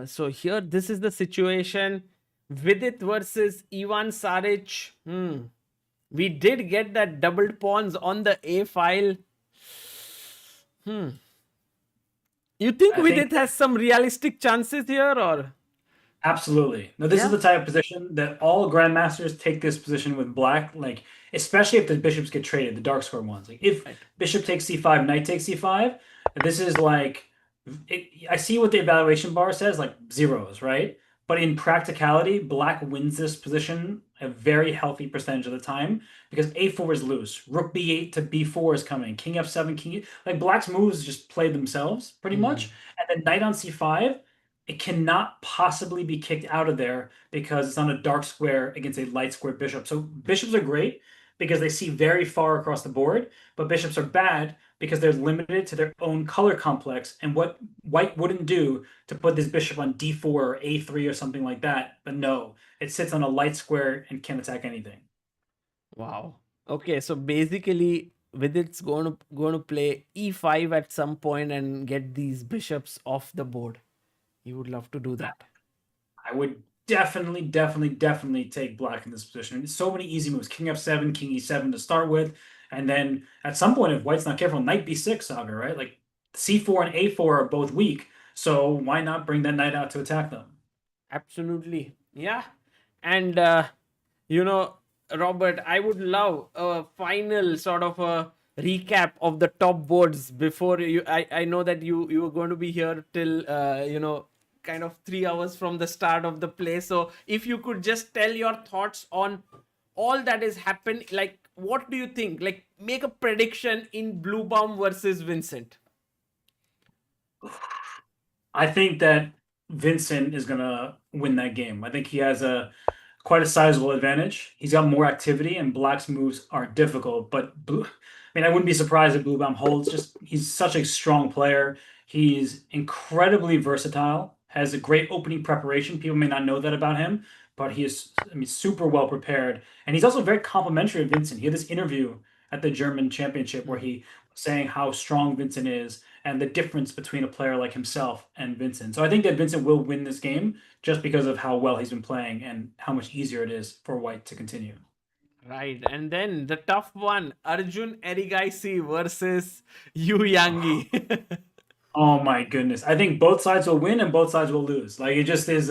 Speaker 4: So here, this is the situation. Vidit versus Ivan Saric. We did get that doubled pawns on the A file. You think
Speaker 2: I think
Speaker 4: Vidit has some realistic chances here, or?
Speaker 2: absolutely. Now, this is
Speaker 4: Yeah.
Speaker 2: the type of position that all grandmasters take this position with black, like especially if the bishops get traded, the dark square ones. Like if
Speaker 4: Right.
Speaker 2: bishop takes c5, knight takes c5, this is like I see what the evaluation bar says, like zeros, right? But in practicality, black wins this position a very healthy percentage of the time because a4 is loose. Rook b8 to b4 is coming. King f7, king like black's moves just play themselves pretty much. And then knight on c5 it cannot possibly be kicked out of there because it's on a dark square against a light square bishop. So bishops are great because they see very far across the board, but bishops are bad because they're limited to their own color complex and what white wouldn't do to put this bishop on d4 or a3 or something like that. But no, it sits on a light square and can't attack anything.
Speaker 4: Wow. Okay, so basically, Vidit's going to play e5 at some point and get these bishops off the board. He would love to do that.
Speaker 2: I would definitely take black in this position. So many easy moves. King f7, king e7 to start with. And then at some point, if white's not careful, knight b6, Saga, right? Like c4 and a4 are both weak. So why not bring that knight out to attack them?
Speaker 4: Absolutely. Yeah. And, Robert, I would love a final sort of a recap of the top boards before you. I know that you were going to be here till, kind of 3 hours from the start of the play. So if you could just tell your thoughts on all that has happened, like, what do you think? Like, make a prediction in Bluebaum versus Vincent.
Speaker 2: I think that Vincent is gonna win that game. I think he has quite a sizable advantage. He's got more activity, and Black's moves are difficult. But Blue, I mean, I wouldn't be surprised if Bluebaum holds. Just he's such a strong player. He's incredibly versatile. Has a great opening preparation. People may not know that about him, but he is, I mean, super well prepared. And he's also very complimentary of Vincent. He had this interview at the German Championship where he was saying how strong Vincent is and the difference between a player like himself and Vincent. So I think that Vincent will win this game just because of how well he's been playing and how much easier it is for White to continue.
Speaker 4: Right. And then the tough one, Arjun Erigaisi versus Yu Yangi.
Speaker 2: Oh my goodness. I think both sides will win and both sides will lose. Like it just is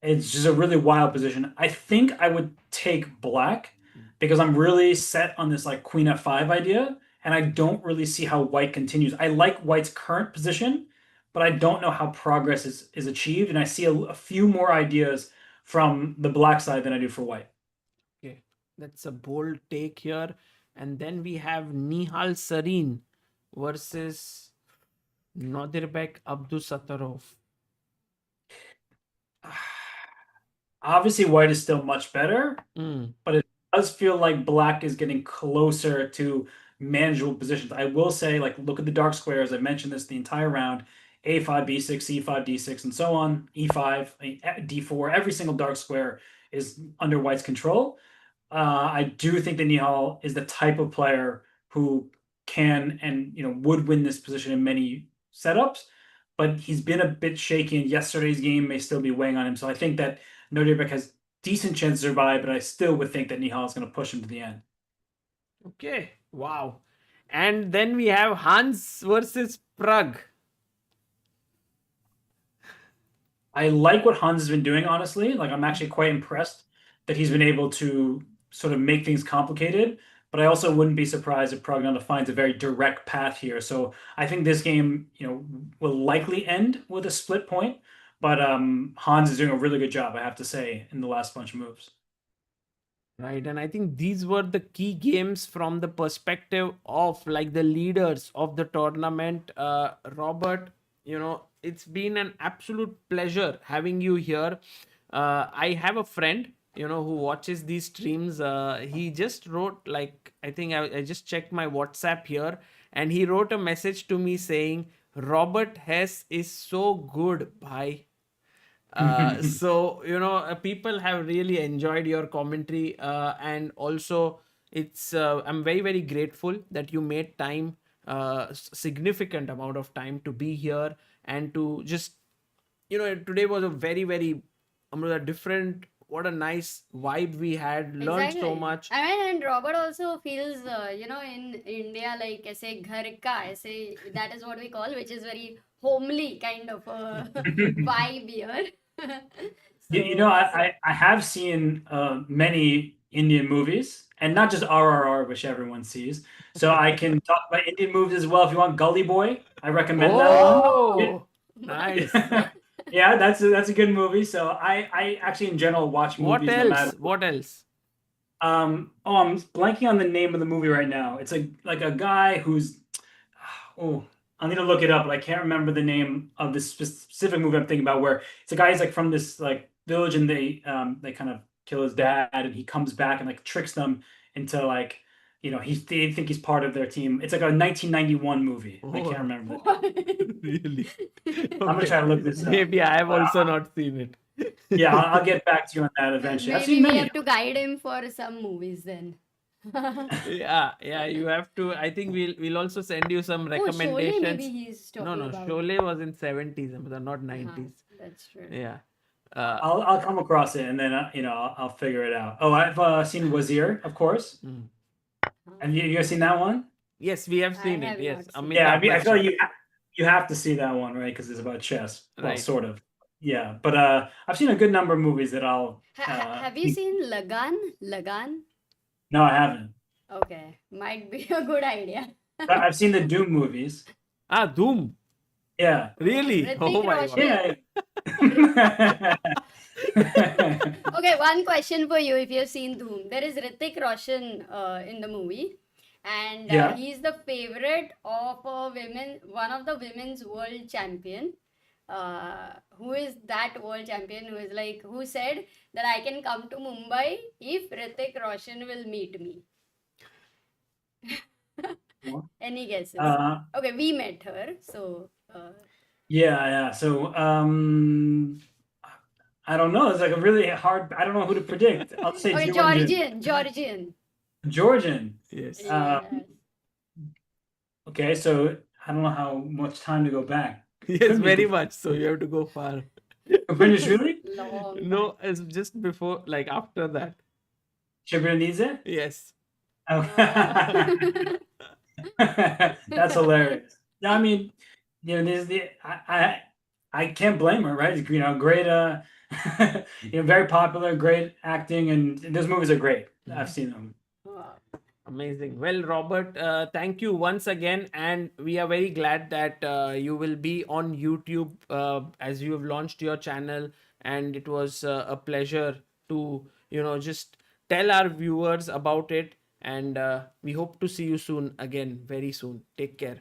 Speaker 2: it's just a really wild position. I think I would take black because I'm really set on this like queen f5 idea and I don't really see how white continues. I like white's current position, but I don't know how progress is achieved and I see a few more ideas from the black side than I do for white.
Speaker 4: Okay, that's a bold take here. And then we have Nihal Sarin versus Nodirbek Abdusattorov.
Speaker 2: Obviously, white is still much better,
Speaker 4: Mm.
Speaker 2: but it does feel like black is getting closer to manageable positions. I will say, like, look at the dark squares. I mentioned this the entire round. A5, B6, C5, D6, and so on. E5, D4, every single dark square is under white's control. I do think that Nihal is the type of player who can and would win this position in many setups, but he's been a bit shaky, and yesterday's game may still be weighing on him. So I think that Nodirbek has decent chance to survive, but I still would think that Nihal is going to push him to the end.
Speaker 4: Okay, wow. And then we have Hans versus Pragg.
Speaker 2: I like what Hans has been doing, honestly. Like, I'm actually quite impressed that he's been able to sort of make things complicated. But I also wouldn't be surprised if Pragg finds a very direct path here. So I think this game, will likely end with a split point. But Hans is doing a really good job, I have to say, in the last bunch of moves.
Speaker 4: Right, and I think these were the key games from the perspective of like the leaders of the tournament. Robert, it's been an absolute pleasure having you here. I have a friend, who watches these streams. He just wrote, like, I think I just checked my WhatsApp here, and he wrote a message to me saying, Robert Hess is so good. Bye. So people have really enjoyed your commentary, and also it's I'm very, very grateful that you made time, significant amount of time to be here and to just today was a very, very different. What a nice vibe we had, learned so
Speaker 3: Exactly.
Speaker 4: much.
Speaker 3: I mean, and Robert also feels, in India, like ऐसे घर का, ऐसे that is what we call, which is very homely kind of a vibe here. So,
Speaker 2: I have seen many Indian movies, and not just RRR, which everyone sees. So I can talk about Indian movies as well. If you want Gully Boy, I recommend that one.
Speaker 4: Oh, nice.
Speaker 2: Yeah, that's a good movie. So I actually in general watch
Speaker 4: What
Speaker 2: movies no matter.
Speaker 4: else? What else?
Speaker 2: I'm blanking on the name of the movie right now. It's like a guy who's I need to look it up, but I can't remember the name of this specific movie I'm thinking about. Where it's a guy who's like from this like village, and they kind of kill his dad, and he comes back and like tricks them into like they think he's part of their team. It's like a 1991 movie. I
Speaker 4: Oh,
Speaker 2: can't remember.
Speaker 3: what?
Speaker 4: really?
Speaker 2: I'm gonna try to look this up.
Speaker 4: Maybe I have
Speaker 2: But,
Speaker 4: also not seen it.
Speaker 2: yeah, I'll get back to you on that eventually. I've
Speaker 3: Maybe
Speaker 2: seen
Speaker 3: we
Speaker 2: many.
Speaker 3: have to guide him for some movies then.
Speaker 4: Yeah, you have to. I think we'll also send you some
Speaker 3: Oh, Sholay, maybe
Speaker 4: recommendations.
Speaker 3: he's
Speaker 4: No,
Speaker 3: talking
Speaker 4: no,
Speaker 3: about.
Speaker 4: Sholay was in 70s, not
Speaker 3: Huh,
Speaker 4: 90s.
Speaker 3: that's true.
Speaker 4: Yeah.
Speaker 2: I'll come across it, and then I'll figure it out. Oh, I've seen Wazir, of course.
Speaker 4: Mm.
Speaker 2: Have you guys seen that one?
Speaker 4: Yes, we have
Speaker 3: I
Speaker 4: seen it.
Speaker 3: have
Speaker 4: Yes,
Speaker 3: not seen
Speaker 2: Yeah, I
Speaker 4: Amitabh
Speaker 2: mean, I feel like
Speaker 4: Bachchan.
Speaker 2: you have to see that one, right? Because it's about chess. Well,
Speaker 4: Right.
Speaker 2: sort of. Yeah, but I've seen a good number of movies that I'll.
Speaker 3: Have you seen Lagan? Lagan?
Speaker 2: No, I haven't.
Speaker 3: Okay, might be a good idea.
Speaker 2: But I've seen the Doom movies.
Speaker 4: Doom.
Speaker 2: Yeah.
Speaker 4: Really?
Speaker 3: Hrithik
Speaker 4: Oh my
Speaker 3: Roshan.
Speaker 4: god.
Speaker 2: Yeah.
Speaker 3: Okay, one question for you if you've seen Dhoom. There is Hrithik Roshan in the movie, and
Speaker 2: Yeah.
Speaker 3: he's the favorite of one of the women's world champion. Who is that world champion who said that I can come to Mumbai if Hrithik Roshan will meet me?
Speaker 2: What?
Speaker 3: Any guesses? Okay, we met her, so
Speaker 2: Yeah. So I don't know. It's like a really hard. I don't know who to predict. I'll just say
Speaker 3: okay, Georgian.
Speaker 2: Georgian.
Speaker 4: Yes.
Speaker 3: Yes.
Speaker 2: Okay, so I don't know how much time to go back.
Speaker 4: Yes,
Speaker 2: Could be
Speaker 4: very
Speaker 2: before-
Speaker 4: much. So you have to go far.
Speaker 2: Really?
Speaker 3: Long
Speaker 4: No, it's just before, like after that.
Speaker 2: Shibirnize?
Speaker 4: Yes.
Speaker 2: Oh.
Speaker 3: time.
Speaker 2: That's hilarious. Yeah, I mean, there's I can't blame her, right? Great, very popular, great acting, and those movies are great. I've seen them.
Speaker 4: Amazing. Well, Robert, thank you once again. And we are very glad that you will be on YouTube as you have launched your channel. And it was a pleasure to, just tell our viewers about it. And we hope to see you soon again, very soon. Take care.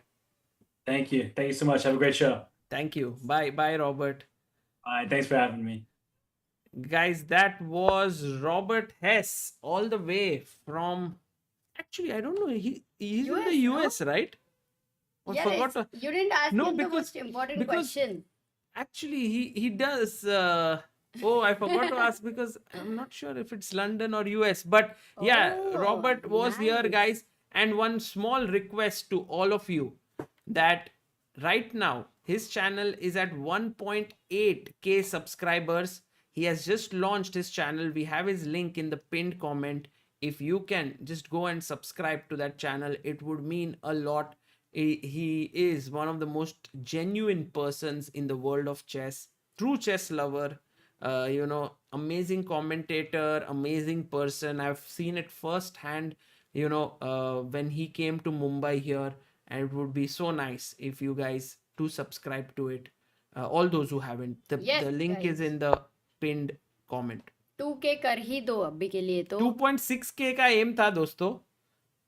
Speaker 2: Thank you. Thank you so much. Have a great show.
Speaker 4: Thank you. Bye. Bye, Robert.
Speaker 2: All right. Thanks for having me.
Speaker 4: Guys, that was Robert Hess all the way from... Actually, I don't know. He's in the
Speaker 3: US,
Speaker 4: US, right? I
Speaker 3: Yes,
Speaker 4: forgot to...
Speaker 3: you didn't ask
Speaker 4: No,
Speaker 3: him the
Speaker 4: because-
Speaker 3: most important
Speaker 4: because-
Speaker 3: question.
Speaker 4: Actually, he does. I forgot to ask because I'm not sure if it's London or US. But yeah,
Speaker 3: Oh,
Speaker 4: Robert was here,
Speaker 3: nice.
Speaker 4: guys. And one small request to all of you that right now his channel is at 1.8k subscribers. He has just launched his channel. We have his link in the pinned comment. If you can just go and subscribe to that channel, it would mean a lot. He is one of the most genuine persons in the world of chess. true chess lover, amazing commentator, amazing person. I've seen it firsthand, when he came to Mumbai here, and it would be so nice if you guys do subscribe to it. All those who haven't,
Speaker 3: Yes,
Speaker 4: the link is
Speaker 3: guys.
Speaker 4: in the pinned comment.
Speaker 3: 2K कर ही दो अभी के लिए तो
Speaker 4: 2.6K का M था दोस्तों,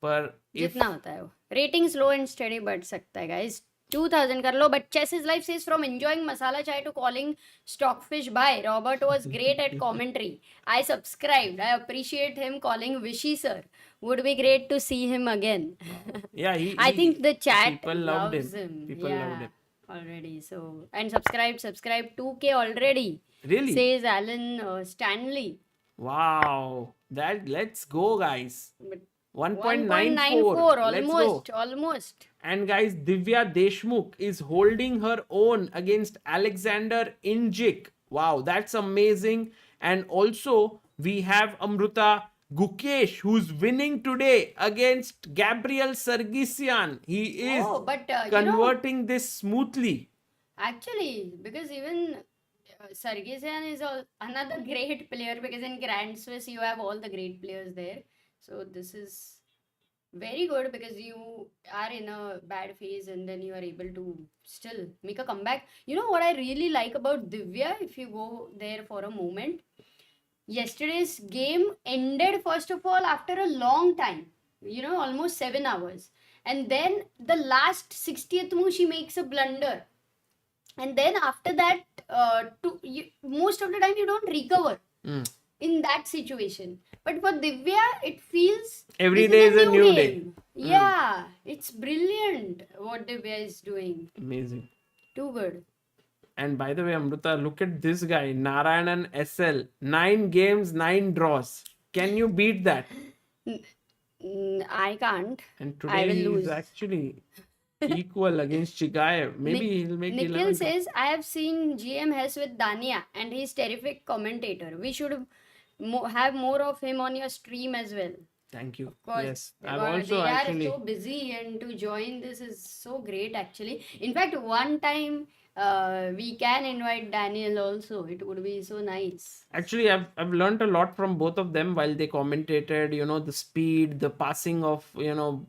Speaker 4: पर if
Speaker 3: जितना होता है वो रेटिंग स्लो एंड स्टडी बढ़ सकता है गाइस 2000 कर लो but chess is life says from enjoying masala chai to calling Stockfish by Robert was great at commentary I subscribed I appreciate him calling Vishy sir would be great to see him again
Speaker 4: yeah,
Speaker 3: I think the chat
Speaker 4: people loved
Speaker 3: loves
Speaker 4: him.
Speaker 3: him
Speaker 4: People loved him.
Speaker 3: already so and subscribe 2K already
Speaker 4: Really?
Speaker 3: says Alan Stanley
Speaker 4: Wow, that let's go, guys.
Speaker 3: but
Speaker 4: 1.94. Let's go.
Speaker 3: almost
Speaker 4: And guys, Divya Deshmukh is holding her own against Alexander Injik. Wow, that's amazing. And also, we have Amruta Gukesh, who's winning today against Gabriel Sargsyan. He is
Speaker 3: but
Speaker 4: converting this smoothly.
Speaker 3: actually because even Sargsyan is another great player because in Grand Swiss you have all the great players there so this is very good because you are in a bad phase and then you are able to still make a comeback. You know what I really like about Divya, if you go there for a moment, yesterday's game ended first of all after a long time, almost 7 hours, and then the last 60th move she makes a blunder, and then after that most of the time you don't recover in that situation. But for Divya, it feels
Speaker 4: Every
Speaker 3: this
Speaker 4: day is a new day.
Speaker 3: Yeah, it's brilliant what Divya is doing.
Speaker 4: Amazing.
Speaker 3: Too good.
Speaker 4: And by the way, Amruta, look at this guy, Narayanan SL. 9 games, 9 draws. Can you beat that?
Speaker 3: I can't.
Speaker 4: And
Speaker 3: I
Speaker 4: today
Speaker 3: will
Speaker 4: he's
Speaker 3: lose.
Speaker 4: actually equal against Chigaev. Maybe he'll make
Speaker 3: Nikhil
Speaker 4: 11.
Speaker 3: says, I have seen GM Hess with Dania and he's terrific commentator. We should have more of him on your stream as well.
Speaker 4: Thank you.
Speaker 3: Of course,
Speaker 4: Yes, I've
Speaker 3: they
Speaker 4: also
Speaker 3: are
Speaker 4: actually.
Speaker 3: so busy and to join this is so great actually. In fact, one time we can invite Daniel also. It would be so nice.
Speaker 4: Actually, I've learned a lot from both of them while they commentated. The speed, the passing of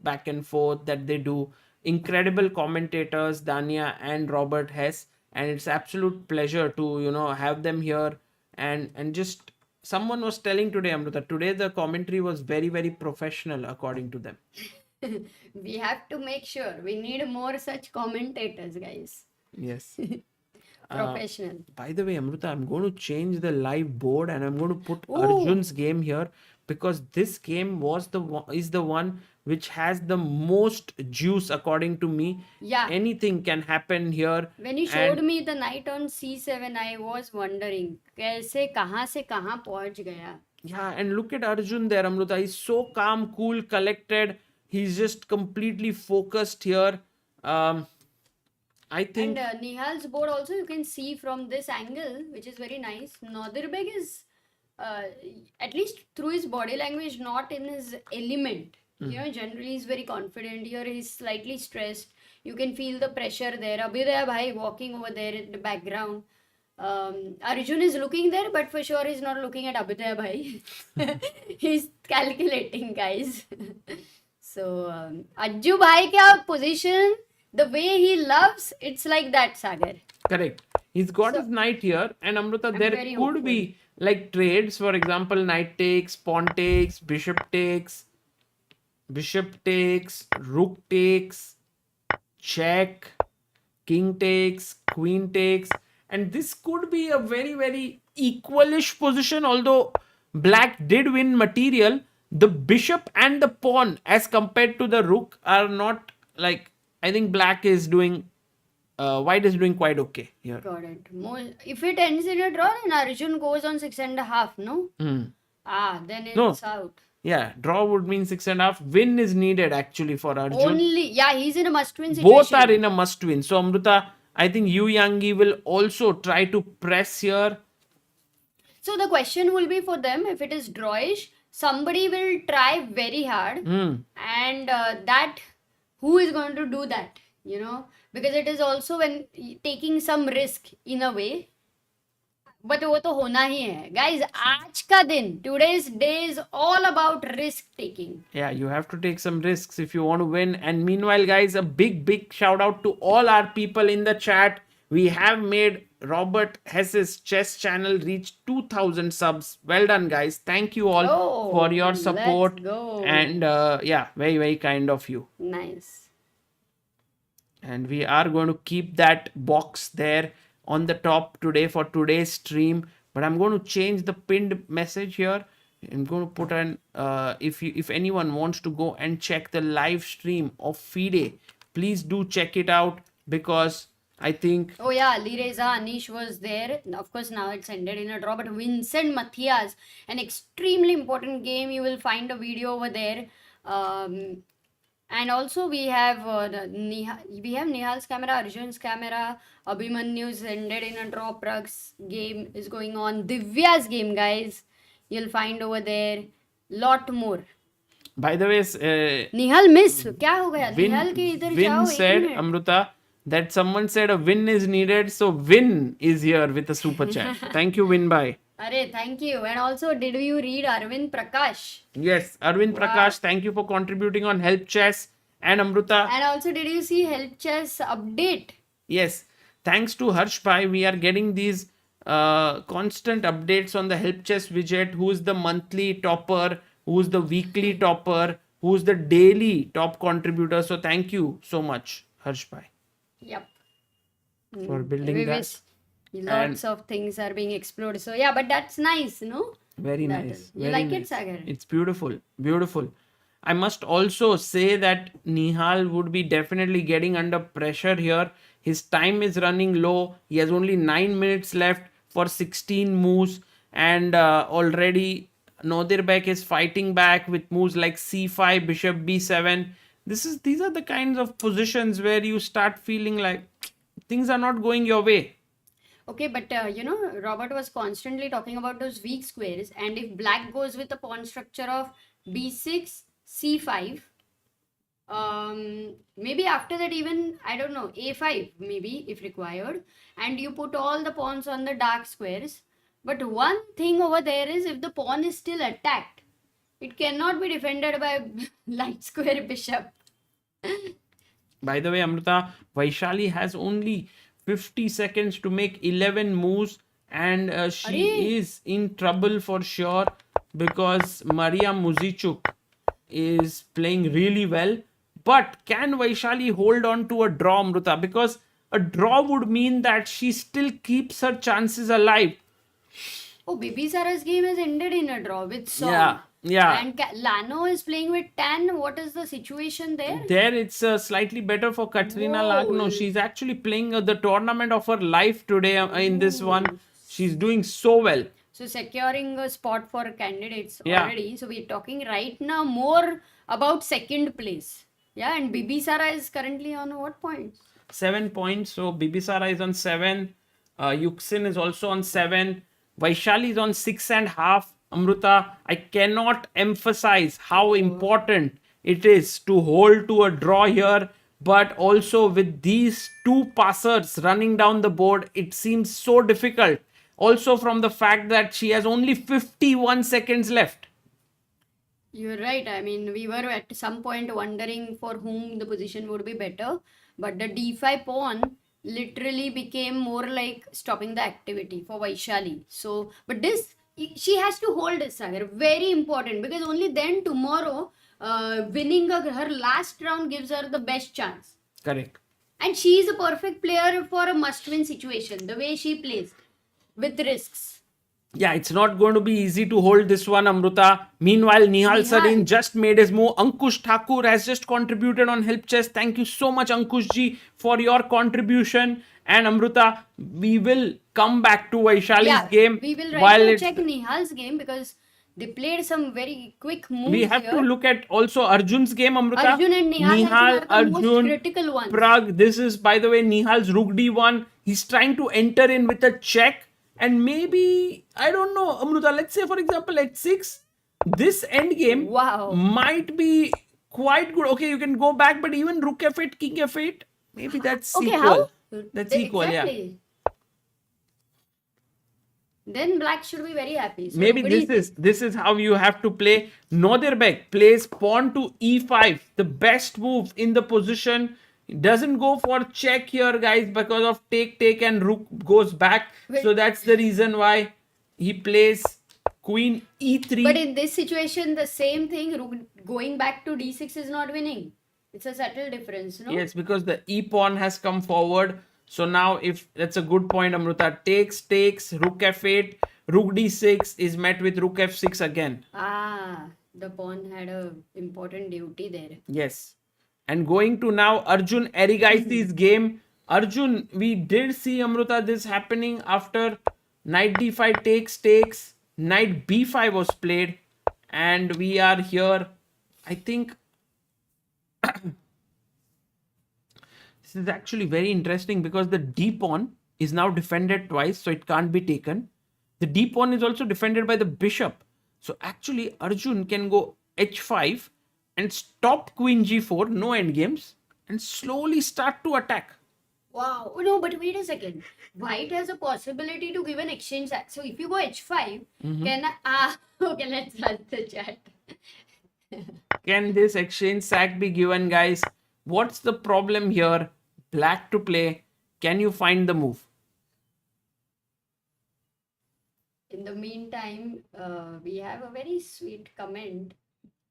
Speaker 4: back and forth that they do. Incredible commentators, Dania and Robert Hess, and it's absolute pleasure to have them here. And just someone was telling today, Amrita, today the commentary was very, very professional according to them.
Speaker 3: We have to make sure we need more such commentators, guys.
Speaker 4: Yes.
Speaker 3: Professional.
Speaker 4: By the way, Amruta, I'm going to change the live board and I'm going to put
Speaker 3: Ooh.
Speaker 4: Arjun's game here because this game is the one which has the most juice according to me.
Speaker 3: Yeah.
Speaker 4: Anything can happen here.
Speaker 3: When you showed me the knight on c7, I was wondering कैसे कहाँ से कहाँ पहुँच गया.
Speaker 4: Yeah, and look at Arjun there, Amruta. He's so calm, cool, collected. He's just completely focused here. I think.
Speaker 3: And Nihal's board also you can see from this angle, which is very nice. Nodirbek is, at least through his body language, not in his element. Generally he's very confident. Here he's slightly stressed. You can feel the pressure there. Abhidaya bhai walking over there in the background. Arjun is looking there, but for sure he's not looking at Abhidaya bhai. He's calculating, guys. So, Ajju bhai kya position, the way he loves, it's like that, Sagar.
Speaker 4: Correct. He's got his knight here, and Amruta, there
Speaker 3: very
Speaker 4: could be like trades, for example, knight takes, pawn takes, bishop takes, rook takes, check, king takes, queen takes, and this could be a very, very equalish position. Although black did win material, the bishop and the pawn as compared to the rook are not like, I think black is doing white is doing quite okay here.
Speaker 3: Got it. If it ends in a draw, then Arjun goes on 6.5, no? Then it's out.
Speaker 4: Yeah, draw would mean 6.5. Win is needed actually for Arjun.
Speaker 3: He's in a must-win situation.
Speaker 4: Both are in a must-win. So Amruta, I think Yu Yangi will also try to press here.
Speaker 3: So the question will be for them, if it is drawish, somebody will try very hard, and who is going to do that? Because it is also when taking some risk in a way. But वो तो होना ही है guys. आज का दिन, today's day is all about risk taking.
Speaker 4: Yeah, you have to take some risks if you want to win. And meanwhile, guys, a big shout out to all our people in the chat. We have made Robert Hess's chess channel reach 2000 subs. Well done, guys. Thank you all for your support.
Speaker 3: Let's go.
Speaker 4: And yeah, very kind of you.
Speaker 3: Nice.
Speaker 4: And we are going to keep that box there on the top today for today's stream. But I'm going to change the pinned message here. I'm going to put an if anyone wants to go and check the live stream of FIDE, please do check it out, because I think
Speaker 3: Oh yeah, Alireza Anish was there. Of course, now it's ended in a draw. But Vincent Matthias, an extremely important game. You will find a video over there. And also we have Nihal's camera, Arjun's camera, Abhimanyu's ended in a draw. Pragg's game is going on. Divya's game, guys, you'll find over there. Lot more.
Speaker 4: by the way,
Speaker 3: Nihal miss. क्या हो गया? Nihal के इधर जाओ.
Speaker 4: Vin
Speaker 3: एक
Speaker 4: said,
Speaker 3: minute.
Speaker 4: Amruta, that someone said a win is needed, so Vin is here with a super chat. Thank you, Vin bhai.
Speaker 3: Arey, thank you. And also, did you read Arvind Prakash?
Speaker 4: Yes, Arvind Prakash, thank you for contributing on Help Chess. And Amruta,
Speaker 3: And also, did you see Help Chess update?
Speaker 4: yes, thanks to Harsh bhai, we are getting these constant updates on the Help Chess widget. Who's the monthly topper? Who's the weekly topper? Who's the daily top contributor? So thank you so much, Harsh bhai,
Speaker 3: Yep.
Speaker 4: for building that.
Speaker 3: Anyways, lots of things are being explored. So yeah, but that's nice, no?
Speaker 4: Very
Speaker 3: That
Speaker 4: nice.
Speaker 3: is- You
Speaker 4: very
Speaker 3: like
Speaker 4: nice.
Speaker 3: it, Sagar?
Speaker 4: It's beautiful. Beautiful. I must also say that Nihal would be definitely getting under pressure here. His time is running low. He has only 9 minutes left for 16 moves. And already Nodirbek is fighting back with moves like c5, bishop b7. These are the kinds of positions where you start feeling like things are not going your way.
Speaker 3: Okay, but Robert was constantly talking about those weak squares, and if black goes with a pawn structure of b6, c5, maybe after that even, I don't know, a5 maybe if required, and you put all the pawns on the dark squares. But one thing over there is, if the pawn is still attacked, it cannot be defended by light square bishop.
Speaker 4: By the way, Amrita, Vaishali has only 50 seconds to make 11 moves, and she
Speaker 3: Arey.
Speaker 4: is in trouble for sure, because Maria Muzichuk is playing really well. But can Vaishali hold on to a draw, Amrita? Because a draw would mean that she still keeps her chances alive.
Speaker 3: Oh, Bibi Sara's game has ended in a draw with Song.
Speaker 4: Yeah.
Speaker 3: And Lano is playing with Tan. What is the situation there?
Speaker 4: There it's slightly better for Katrina
Speaker 3: Whoa.
Speaker 4: Lagno. She's actually playing the tournament of her life today in this one. She's doing so well.
Speaker 3: So securing a spot for candidates
Speaker 4: Yeah.
Speaker 3: already. So we're talking right now more about second place. Yeah, and Bibi Sara is currently on what point?
Speaker 4: 7 points. So Bibisara is on 7. Yuksin is also on 7. Vaishali is on 6.5. Amruta, I cannot emphasize how important it is to hold to a draw here. But also with these two passers running down the board, it seems so difficult. Also from the fact that she has only 51 seconds left.
Speaker 3: You're right. I mean, we were at some point wondering for whom the position would be better. But the d5 pawn literally became more like stopping the activity for Vaishali. So, but this, she has to hold this, Sagar. Very important, because only then tomorrow winning her last round gives her the best chance.
Speaker 4: Correct.
Speaker 3: And she is a perfect player for a must-win situation. The way she plays with risks.
Speaker 4: Yeah, it's not going to be easy to hold this one, Amruta. Meanwhile, Nihal Sarin just made his move. Ankush Thakur has just contributed on Help Chess. Thank you so much, Ankush ji, for your contribution. And Amruta, we will come back to Vaishali's game.
Speaker 3: We will
Speaker 4: while
Speaker 3: right now
Speaker 4: it's-
Speaker 3: check Nihal's game, because they played some very quick moves.
Speaker 4: We have
Speaker 3: here.
Speaker 4: to look at also Arjun's game, Amruta.
Speaker 3: Arjun and Nihal, I think, are the most
Speaker 4: Arjun,
Speaker 3: critical ones.
Speaker 4: Pragg. This is, by the way, Nihal's Rook D1. He's trying to enter in with a check. And maybe, I don't know, Amruta, let's say, for example, at 6, this endgame
Speaker 3: Wow.
Speaker 4: might be quite good. Okay, you can go back, but even Rook F8, King F8, maybe that's
Speaker 3: Okay,
Speaker 4: equal.
Speaker 3: how?
Speaker 4: That's equal, yeah.
Speaker 3: Exactly. Then black should be very happy. So
Speaker 4: Maybe
Speaker 3: nobody
Speaker 4: this is how you have to play. Nodirbek plays pawn to e5, the best move in the position. Doesn't go for check here, guys, because of take, and rook goes back.
Speaker 3: Wait.
Speaker 4: So that's the reason why he plays queen e3.
Speaker 3: But in this situation, the same thing, rook going back to d6 is not winning. It's a subtle difference, no?
Speaker 4: Yes, because the e pawn has come forward. So now, if that's a good point, Amruta, takes, rook f8, rook d6 is met with rook f6 again.
Speaker 3: Ah, the pawn had a important duty there.
Speaker 4: Yes. And going to now Arjun Erigaisi's game. Arjun, we did see, Amruta, this happening after knight d5 takes, knight b5 was played, and we are here. I think this is actually very interesting because the d pawn is now defended twice, so it can't be taken. The d pawn is also defended by the bishop. So actually Arjun can go h5 and stop queen g4, no endgames, and slowly start to attack.
Speaker 3: Wow. Oh, no, but wait a second. White has a possibility to give an exchange sack. So if you go h5, can I... okay, let's run the chat.
Speaker 4: Can this exchange sack be given, guys? What's the problem here? Black to play. Can you find the move?
Speaker 3: In the meantime, we have a very sweet comment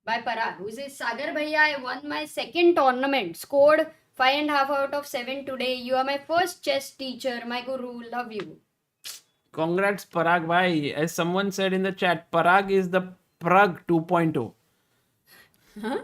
Speaker 3: by Pragg, who says, Sagar Bhaiya, I won my second tournament, scored 5.5 out of 7 today. You are my first chess teacher, my guru. Love you.
Speaker 4: Congrats, Pragg bhai. As someone said in the chat, Pragg is the Pragg 2.0.
Speaker 3: Huh?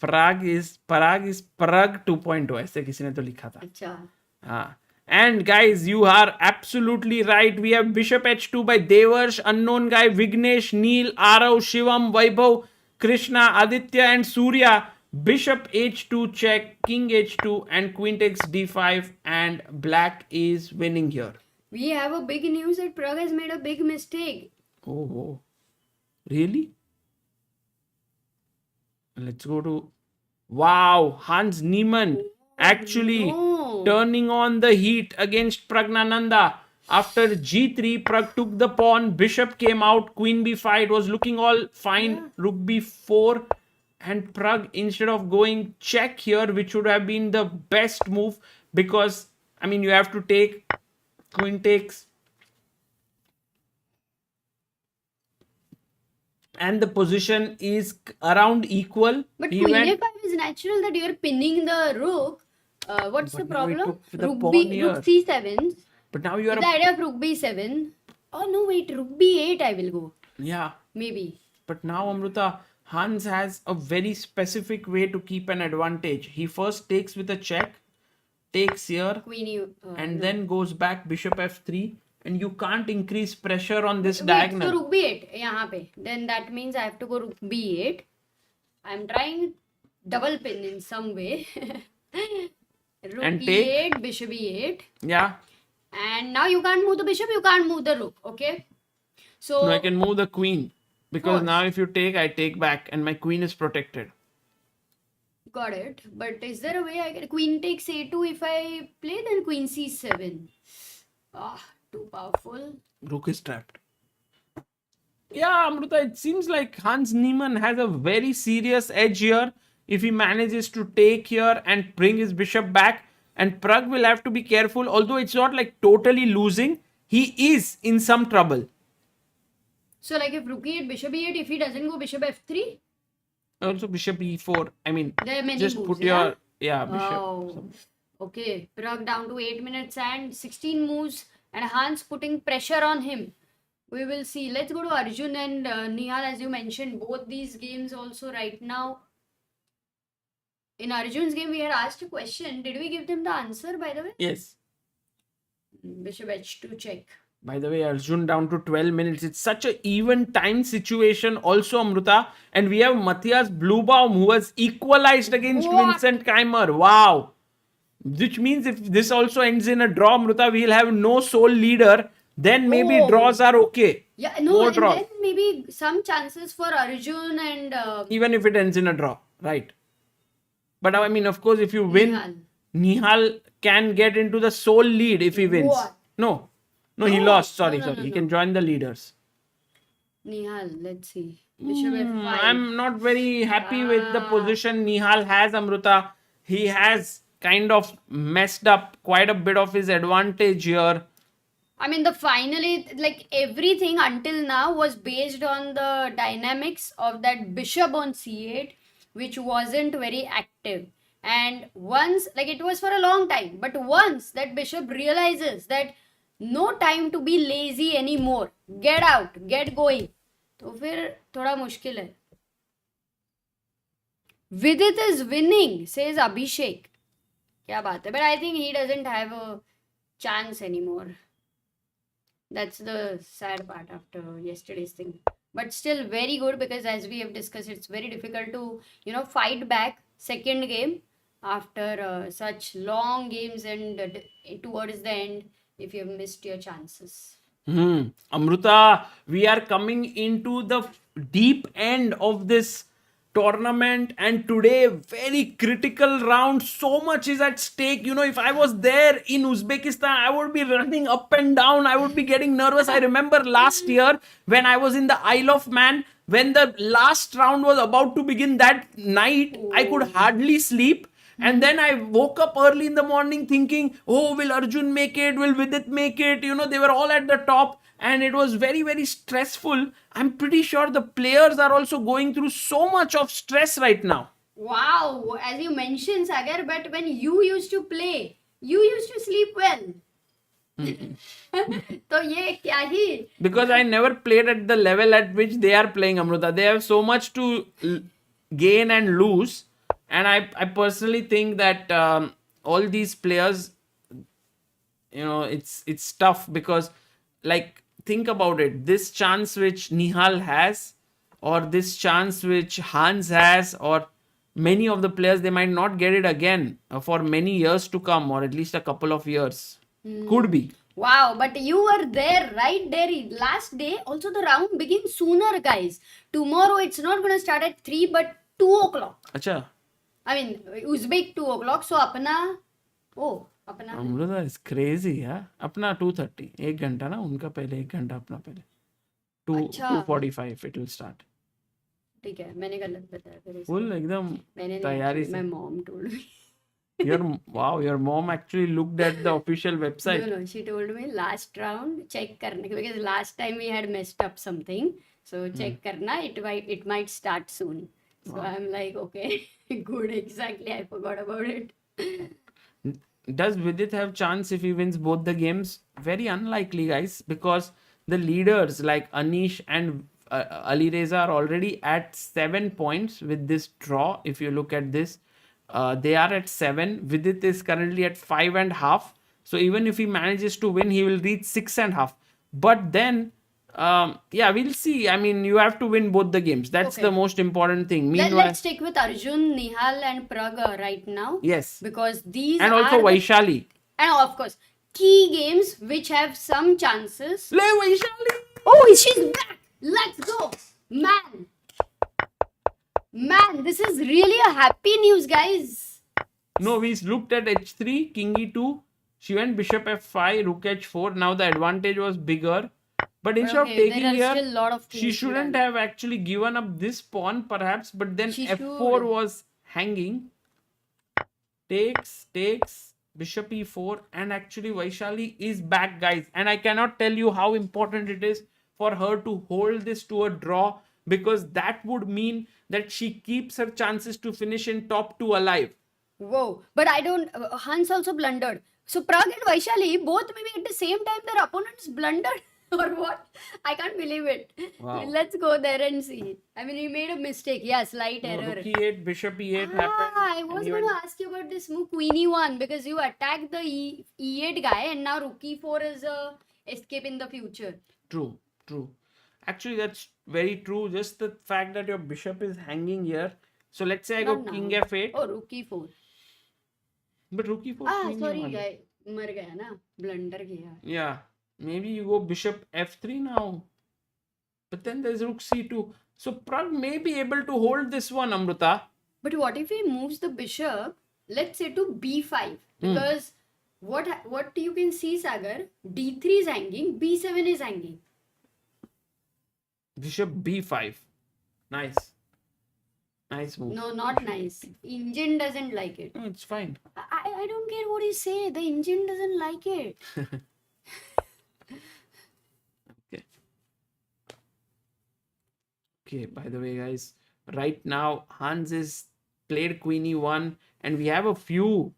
Speaker 4: Pragg is Pragg 2.0. ऐसे किसी ने तो लिखा था.
Speaker 3: Acha.
Speaker 4: हाँ. And guys, you are absolutely right. We have Bishop h2 by Devarsh, unknown guy, Vignesh, Nihal, Arav, Shivam, Vaibhav, Krishna, Aditya, and Surya. Bishop h2 check, King h2, and Queen takes d5, and Black is winning here.
Speaker 3: We have a big news that Pragg has made a big mistake.
Speaker 4: Oh, really? Let's go to... Wow, Hans Niemann actually
Speaker 3: No.
Speaker 4: turning on the heat against Pragnananda. After g3, Pragg took the pawn, bishop came out, queen b5, it was looking all fine,
Speaker 3: Yeah.
Speaker 4: rook b4, and Pragg, instead of going check here, which would have been the best move, because, I mean, you have to take, queen takes, and the position is around equal.
Speaker 3: But
Speaker 4: He
Speaker 3: queen
Speaker 4: went-
Speaker 3: a5 is natural that you're pinning the rook. What's the
Speaker 4: But now he
Speaker 3: problem?
Speaker 4: took the
Speaker 3: Rook,
Speaker 4: pawn
Speaker 3: rook
Speaker 4: here.
Speaker 3: c7.
Speaker 4: But now you are...
Speaker 3: The idea of rook b7. Oh no, wait, rook b8 I will go.
Speaker 4: Yeah.
Speaker 3: Maybe.
Speaker 4: But now, Amruta, Hans has a very specific way to keep an advantage. He first takes with a check, takes here,
Speaker 3: Queen you.
Speaker 4: and
Speaker 3: no.
Speaker 4: then goes back bishop f3. And you can't increase pressure on this
Speaker 3: Wait,
Speaker 4: diagonal.
Speaker 3: so rook b8 यहाँ पे. Then that means I have to go rook b8. I'm trying double pin in some way. Rook
Speaker 4: And
Speaker 3: e8,
Speaker 4: take.
Speaker 3: bishop e8.
Speaker 4: Yeah.
Speaker 3: And now you can't move the bishop, you can't move the rook. Okay. So
Speaker 4: No, I can move the queen. Because
Speaker 3: course.
Speaker 4: now if you take, I take back. And my queen is protected.
Speaker 3: got it. But is there a way I can queen takes a2 if I play then queen c7? Ah, too powerful.
Speaker 4: Rook is trapped. Yeah, Amruta, it seems like Hans Niemann has a very serious edge here. If he manages to take here and bring his bishop back. And Pragg will have to be careful. Although it's not like totally losing. He is in some trouble.
Speaker 3: So like if rook e8, bishop e8, if he doesn't go bishop f3,
Speaker 4: Also bishop e4. I mean,
Speaker 3: there are many
Speaker 4: just
Speaker 3: moves,
Speaker 4: put
Speaker 3: yeah?
Speaker 4: your... Yeah, bishop.
Speaker 3: Wow. Okay, Pragg down to 8 minutes and 16 moves, and Hans putting pressure on him. We will see. Let's go to Arjun and Nihal, as you mentioned, both these games also right now. In Arjun's game, we had asked a question. Did we give them the answer, by the way?
Speaker 4: Yes.
Speaker 3: Bishop h2 check.
Speaker 4: By the way, Arjun down to 12 minutes. It's such an even time situation also, Amruta. And we have Matthias Bluebaum who has equalized against
Speaker 3: What?
Speaker 4: Vincent Keimer. Wow. Which means if this also ends in a draw, Amruta, we'll have no sole leader. Then maybe
Speaker 3: Oh.
Speaker 4: draws are okay.
Speaker 3: Yeah, no,
Speaker 4: More
Speaker 3: and
Speaker 4: draws.
Speaker 3: then maybe some chances for Arjun and
Speaker 4: Even if it ends in a draw. Right. But I mean, of course, if you win,
Speaker 3: Nihal.
Speaker 4: Nihal can get into the sole lead if he wins.
Speaker 3: What?
Speaker 4: No. No, he
Speaker 3: No,
Speaker 4: lost.
Speaker 3: no,
Speaker 4: Sorry,
Speaker 3: no,
Speaker 4: sorry.
Speaker 3: no,
Speaker 4: He
Speaker 3: no.
Speaker 4: can join the leaders.
Speaker 3: Nihal, let's see. Bishop F5.
Speaker 4: I'm not very happy with the
Speaker 3: Ah.
Speaker 4: position Nihal has, Amruta. He has kind of messed up quite a bit of his advantage here.
Speaker 3: I mean, the finally, like everything until now was based on the dynamics of that bishop on c8, which wasn't very active. And once, like it was for a long time, but once that bishop realizes that no time to be lazy anymore, get out, get going, तो फिर थोड़ा मुश्किल है. Vidit is winning, says Abhishek. क्या बात है? But I think he doesn't have a chance anymore. That's the sad part after yesterday's thing. But still very good, because as we have discussed, it's very difficult to, fight back second game after such long games and towards the end if you have missed your chances.
Speaker 4: Amruta, we are coming into the deep end of this tournament, and today very critical round. So much is at stake. If I was there in Uzbekistan, I would be running up and down. I would be getting nervous. I remember last year when I was in the Isle of Man, when the last round was about to begin that night, I could hardly sleep. And then I woke up early in the morning thinking, oh, will Arjun make it? Will Vidit make it? They were all at the top, and it was very, very stressful. I'm pretty sure the players are also going through so much of stress right now.
Speaker 3: Wow, as you mentioned, Sagar, but when you used to play, you used to sleep well. तो ये क्या ही?
Speaker 4: Because I never played at the level at which they are playing, Amruta. They have so much to gain and lose. And I personally think that all these players, it's tough because, like, think about it. This chance which Nihal has, or this chance which Hans has, or many of the players, they might not get it again for many years to come, or at least a couple of years. Could be.
Speaker 3: Wow, but you were there, right there. Last day, also the round begins sooner, guys. Tomorrow it's not going to start at 3, but 2 o'clock.
Speaker 4: Acha.
Speaker 3: I mean, Uzbek 2 o'clock, so अपना
Speaker 4: Amruta is crazy, yeah. अपना 2:30, 1 घंटा ना, उनका पहले 1 घंटा अपना पहले. 2:45 it will start.
Speaker 3: ठीक है, मैंने गलत बताया फिर.
Speaker 4: Full एकदम तैयारी से.
Speaker 3: My mom told me.
Speaker 4: Your mom actually looked at the official website.
Speaker 3: No, she told me last round check करने, because last time we had messed up something, so check करना, it might start soon. So I'm like, okay, good, exactly. I forgot about it.
Speaker 4: Does Vidit have chance if he wins both the games? Very unlikely, guys, because the leaders like Anish and Alireza are already at 7 points with this draw. If you look at this, they are at 7. Vidit is currently at 5.5. So even if he manages to win, he will reach 6.5. But then, we'll see. I mean, you have to win both the games. That's the most important thing.
Speaker 3: Let's stick with Arjun, Nihal, and Pragg right now.
Speaker 4: Yes.
Speaker 3: Because these
Speaker 4: and also Vaishali.
Speaker 3: And of course, key games which have some chances.
Speaker 4: Le Vaishali!
Speaker 3: Oh, she's back! Let's go! Man, this is really a happy news, guys.
Speaker 4: No, we looked at h3, king e2. She went bishop f5, rook h4. Now the advantage was bigger. But instead of taking here, she shouldn't have actually given up this pawn, perhaps. But then f4 was hanging. Takes, bishop e4. And actually Vaishali is back, guys. And I cannot tell you how important it is for her to hold this to a draw, because that would mean that she keeps her chances to finish in top 2 alive.
Speaker 3: Whoa, but I don't. Hans also blundered. So Pragg and Vaishali, both maybe at the same time their opponents blundered or what? I can't believe it.
Speaker 4: Wow.
Speaker 3: Let's go there and see. I mean, he made a mistake. Yeah, slight error.
Speaker 4: Rook e8, bishop e8 happened.
Speaker 3: I was going to ask you about this move, Queen e1, because you attacked the e8 guy, and now rook e4 is a escape in the future.
Speaker 4: True. Actually, that's very true. Just the fact that your bishop is hanging here. So let's say I go king f8.
Speaker 3: Oh, rook e4.
Speaker 4: But rook e4.
Speaker 3: Sorry, guy. Mar gaya na. Blunder kiya.
Speaker 4: Yeah. Maybe you go bishop f3 now. But then there's rook c2. So Pragg may be able to hold this one, Amruta.
Speaker 3: But what if he moves the bishop, let's say, to b5? Because what you can see, Sagar, d3 is hanging, b7 is hanging.
Speaker 4: Bishop b5. Nice. Nice move.
Speaker 3: No, not nice. Engine doesn't like it.
Speaker 4: No, it's fine.
Speaker 3: I don't care what you say. The engine doesn't like it.
Speaker 4: Okay. Okay, by the way, guys, right now Hans is played queen e1, and we have a few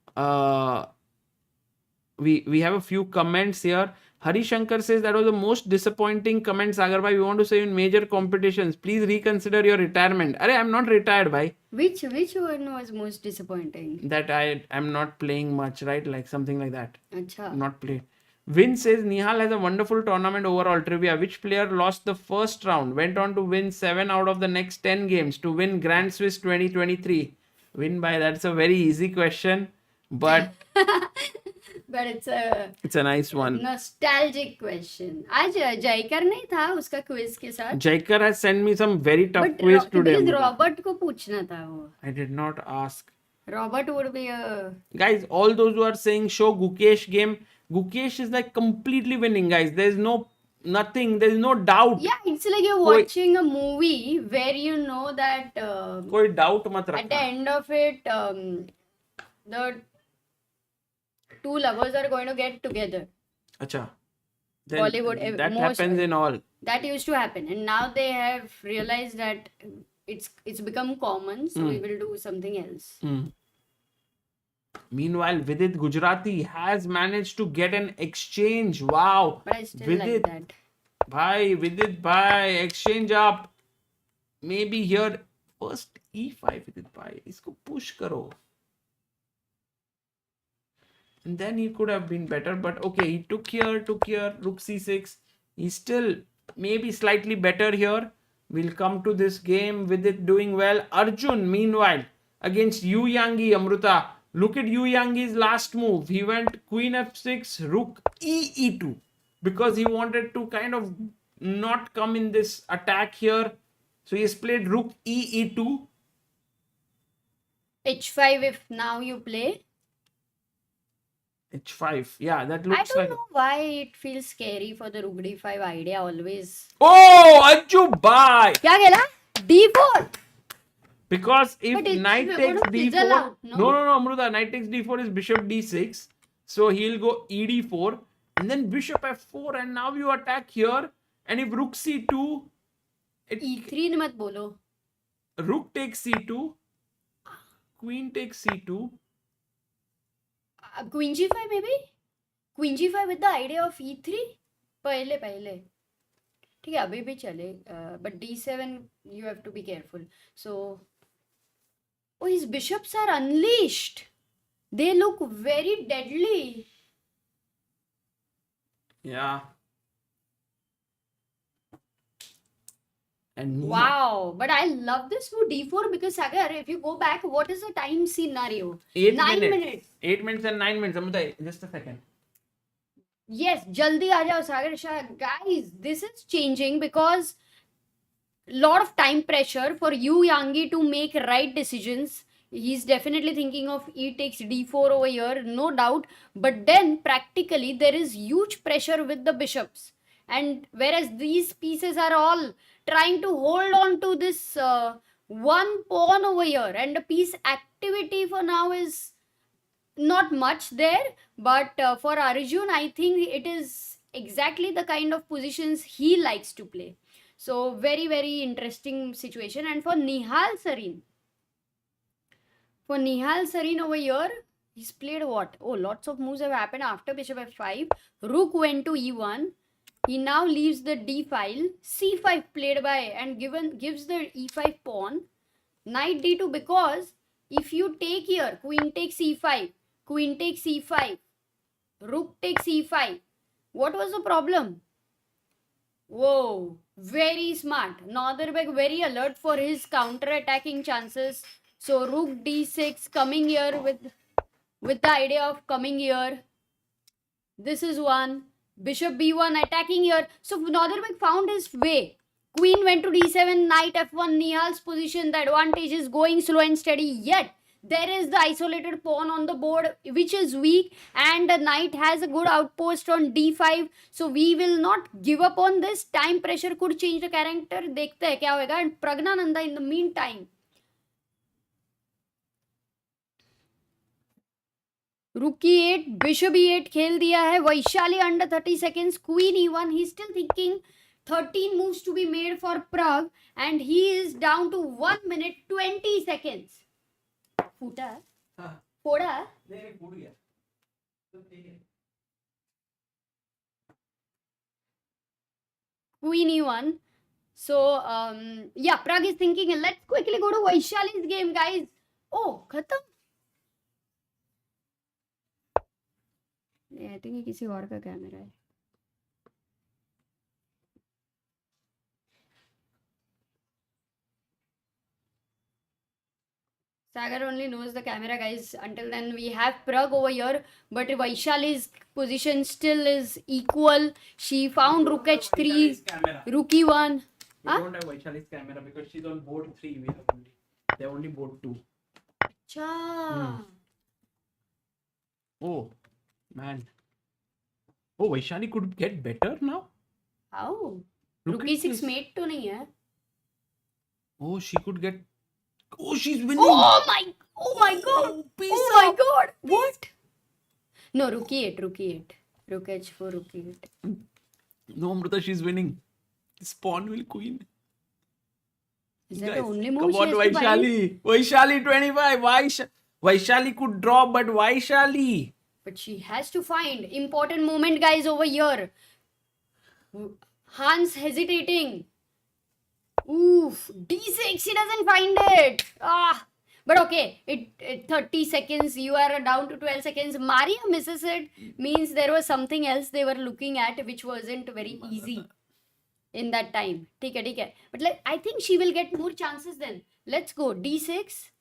Speaker 4: we have a few comments here. Hari Shankar says that was the most disappointing comment, Sagar bhai. We want to say in major competitions, please reconsider your retirement. Arey, I'm not retired, bhai.
Speaker 3: Which one was most disappointing?
Speaker 4: That I am not playing much, right? Like something like that.
Speaker 3: Acha.
Speaker 4: Not played. Vin says Nihal has a wonderful tournament overall. Trivia: which player lost the first round, went on to win 7 out of the next 10 games to win Grand Swiss 2023? Win by, that's a very easy question, but
Speaker 3: But it's a
Speaker 4: nice one.
Speaker 3: nostalgic question. आज जयकर नहीं था उसका quiz के साथ.
Speaker 4: Jaikar has sent me some very tough
Speaker 3: But
Speaker 4: quiz today.
Speaker 3: because
Speaker 4: Amrita.
Speaker 3: Robert को पूछना था वो.
Speaker 4: I did not ask.
Speaker 3: Robert would be a.
Speaker 4: Guys, all those who are saying show Gukesh game, Gukesh is like completely winning, guys. There's nothing, there's no doubt.
Speaker 3: Yeah, it's like you're watching a movie where you know that
Speaker 4: कोई doubt मत
Speaker 3: at the
Speaker 4: रखना.
Speaker 3: end of it, the two lovers are going to get together.
Speaker 4: अच्छा. Then
Speaker 3: Bollywood,
Speaker 4: that
Speaker 3: most-
Speaker 4: happens in all.
Speaker 3: That used to happen, and now they have realized that it's become common, so we will do something else.
Speaker 4: Meanwhile, Vidit Gujrathi has managed to get an exchange. Wow.
Speaker 3: But I still
Speaker 4: Vidit,
Speaker 3: like that.
Speaker 4: bhai, Vidit, bhai, exchange up. Maybe here, first e5, Vidit, bhai. Isko push karo. And then he could have been better, but okay, he took here, rook c6. He's still maybe slightly better here. We'll come to this game with it doing well. Arjun, meanwhile, against Yu Yangi, Amruta. Look at Yu Yangi's last move. He went queen f6, rook e2, because he wanted to kind of not come in this attack here. So he has played rook e2.
Speaker 3: H5 if now you play.
Speaker 4: h5. Yeah, that
Speaker 3: I
Speaker 4: looks
Speaker 3: don't
Speaker 4: like...
Speaker 3: know why it feels scary for the rook d5 idea always.
Speaker 4: Oh, Ajju, bye!
Speaker 3: क्या खेला? D4.
Speaker 4: Because if
Speaker 3: But it's
Speaker 4: knight
Speaker 3: going
Speaker 4: takes
Speaker 3: to fizzle
Speaker 4: d4,
Speaker 3: out, no?
Speaker 4: no, Amruta, knight takes d4 is bishop d6. So he'll go ed4 and then bishop f4, and now you attack here. And if rook c2,
Speaker 3: E3 मत बोलो.
Speaker 4: rook takes c2, queen takes c2.
Speaker 3: Queen g5 maybe? Queen g5 with the idea of e3? पहले. ठीक है अभी भी चले. But d7 you have to be careful. So, oh, his bishops are unleashed. They look very deadly.
Speaker 4: Yeah. And
Speaker 3: Wow, but I love this move d4 because Sagar, if you go back, what is the time scenario?
Speaker 4: 8
Speaker 3: 9
Speaker 4: minutes.
Speaker 3: minutes.
Speaker 4: 8 minutes and 9 minutes. Amruta, just a second.
Speaker 3: Yes, jaldi aa jao Sagar Shah. Guys, this is changing because lot of time pressure for Yu Yangi to make right decisions. He's definitely thinking of e takes d4 over here, no doubt. But then practically there is huge pressure with the bishops. And whereas these pieces are all trying to hold on to this one pawn over here, and the piece activity for now is not much there. But for Arjun, I think it is exactly the kind of positions he likes to play. So very, very interesting situation. And for Nihal Sarin over here, he's played what? Oh, lots of moves have happened after bishop f5. Rook went to e1. He now leaves the d file. c5 played by and gives the e5 pawn. Knight d2, because if you take here, queen takes e5, queen takes e5, rook takes e5. What was the problem? Whoa, very smart. Northerbek very alert for his counter-attacking chances. So rook d6 coming here with the idea of coming here. This is one. Bishop b1 attacking here. So Northerbek found his way. Queen went to d7, knight f1, Nihal's position. The advantage is going slow and steady. Yet There is the isolated pawn on the board which is weak, and the knight has a good outpost on d5. So we will not give up on this. Time pressure could change the character. देखते हैं क्या होएगा. And Pragnananda in the meantime. Rook e8, bishop e8 खेल दिया है. Vaishali under 30 seconds. Queen e1. He's still thinking 13 moves to be made for Pragg, and he is down to 1 minute 20 seconds. फूटा फोड़ा Queen e1. So yeah, Pragg is thinking, let's quickly go to Vaishali's game, guys. Oh, खत्म. I think ये किसी और का camera है. Sagar only knows the camera, guys. Until then, we have Pragg over here, but Vaishali's position still is equal. She found Rook h3, Rook e1.
Speaker 4: We don't have Vaishali's camera because she's on board 3. We have only. They're only board 2.
Speaker 3: Acha.
Speaker 4: Oh, man. Oh, Vaishali could get better now?
Speaker 3: How?
Speaker 4: Look
Speaker 3: Rook
Speaker 4: at
Speaker 3: e6
Speaker 4: this.
Speaker 3: mate to nahi hai.
Speaker 4: Oh, she could get. Oh, she's winning.
Speaker 3: Oh my god.
Speaker 4: Peace
Speaker 3: Oh my
Speaker 4: out.
Speaker 3: god. What? No, Rook e8, Rook e8. Rook h4, Rook e8.
Speaker 4: No, Amrita, she's winning. This pawn will queen.
Speaker 3: Is that
Speaker 4: Guys,
Speaker 3: the only move
Speaker 4: come
Speaker 3: she
Speaker 4: on,
Speaker 3: has to buy?
Speaker 4: Vaishali. Vaishali 25. Vaishali could draw, but Vaishali.
Speaker 3: But she has to find important moment, guys, over here. Hans hesitating. Oof, d6, she doesn't find it. But okay, it 30 seconds, you are down to 12 seconds. Maria misses it, means there was something else they were looking at which wasn't very easy in that time. ठीक है. But I think she will get more chances then. Let's go, d6.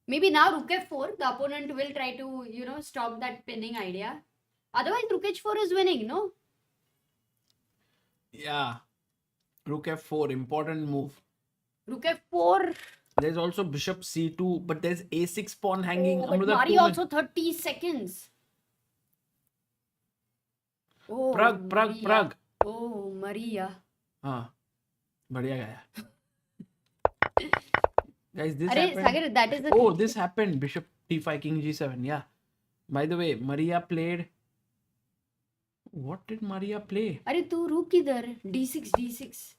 Speaker 3: Maybe now Rook f4, the opponent will try to, stop that pinning idea. Otherwise, Rook h4 is winning, no?
Speaker 4: Yeah. Rook f4, important move.
Speaker 3: Rook f4.
Speaker 4: There's also bishop c2, but there's a6 pawn hanging.
Speaker 3: Oh, but
Speaker 4: Amrita,
Speaker 3: Mari
Speaker 4: 2
Speaker 3: also 30 seconds. Oh,
Speaker 4: Pragg.
Speaker 3: Maria. Oh, Maria.
Speaker 4: हाँ बढ़िया गया. Guys, this
Speaker 3: Arey,
Speaker 4: happened.
Speaker 3: Sagar, that is the
Speaker 4: Oh, this happened. Bishop t5, king g7. Yeah. By the way, Maria played. What did Maria play?
Speaker 3: अरे तू रुक किधर? d6.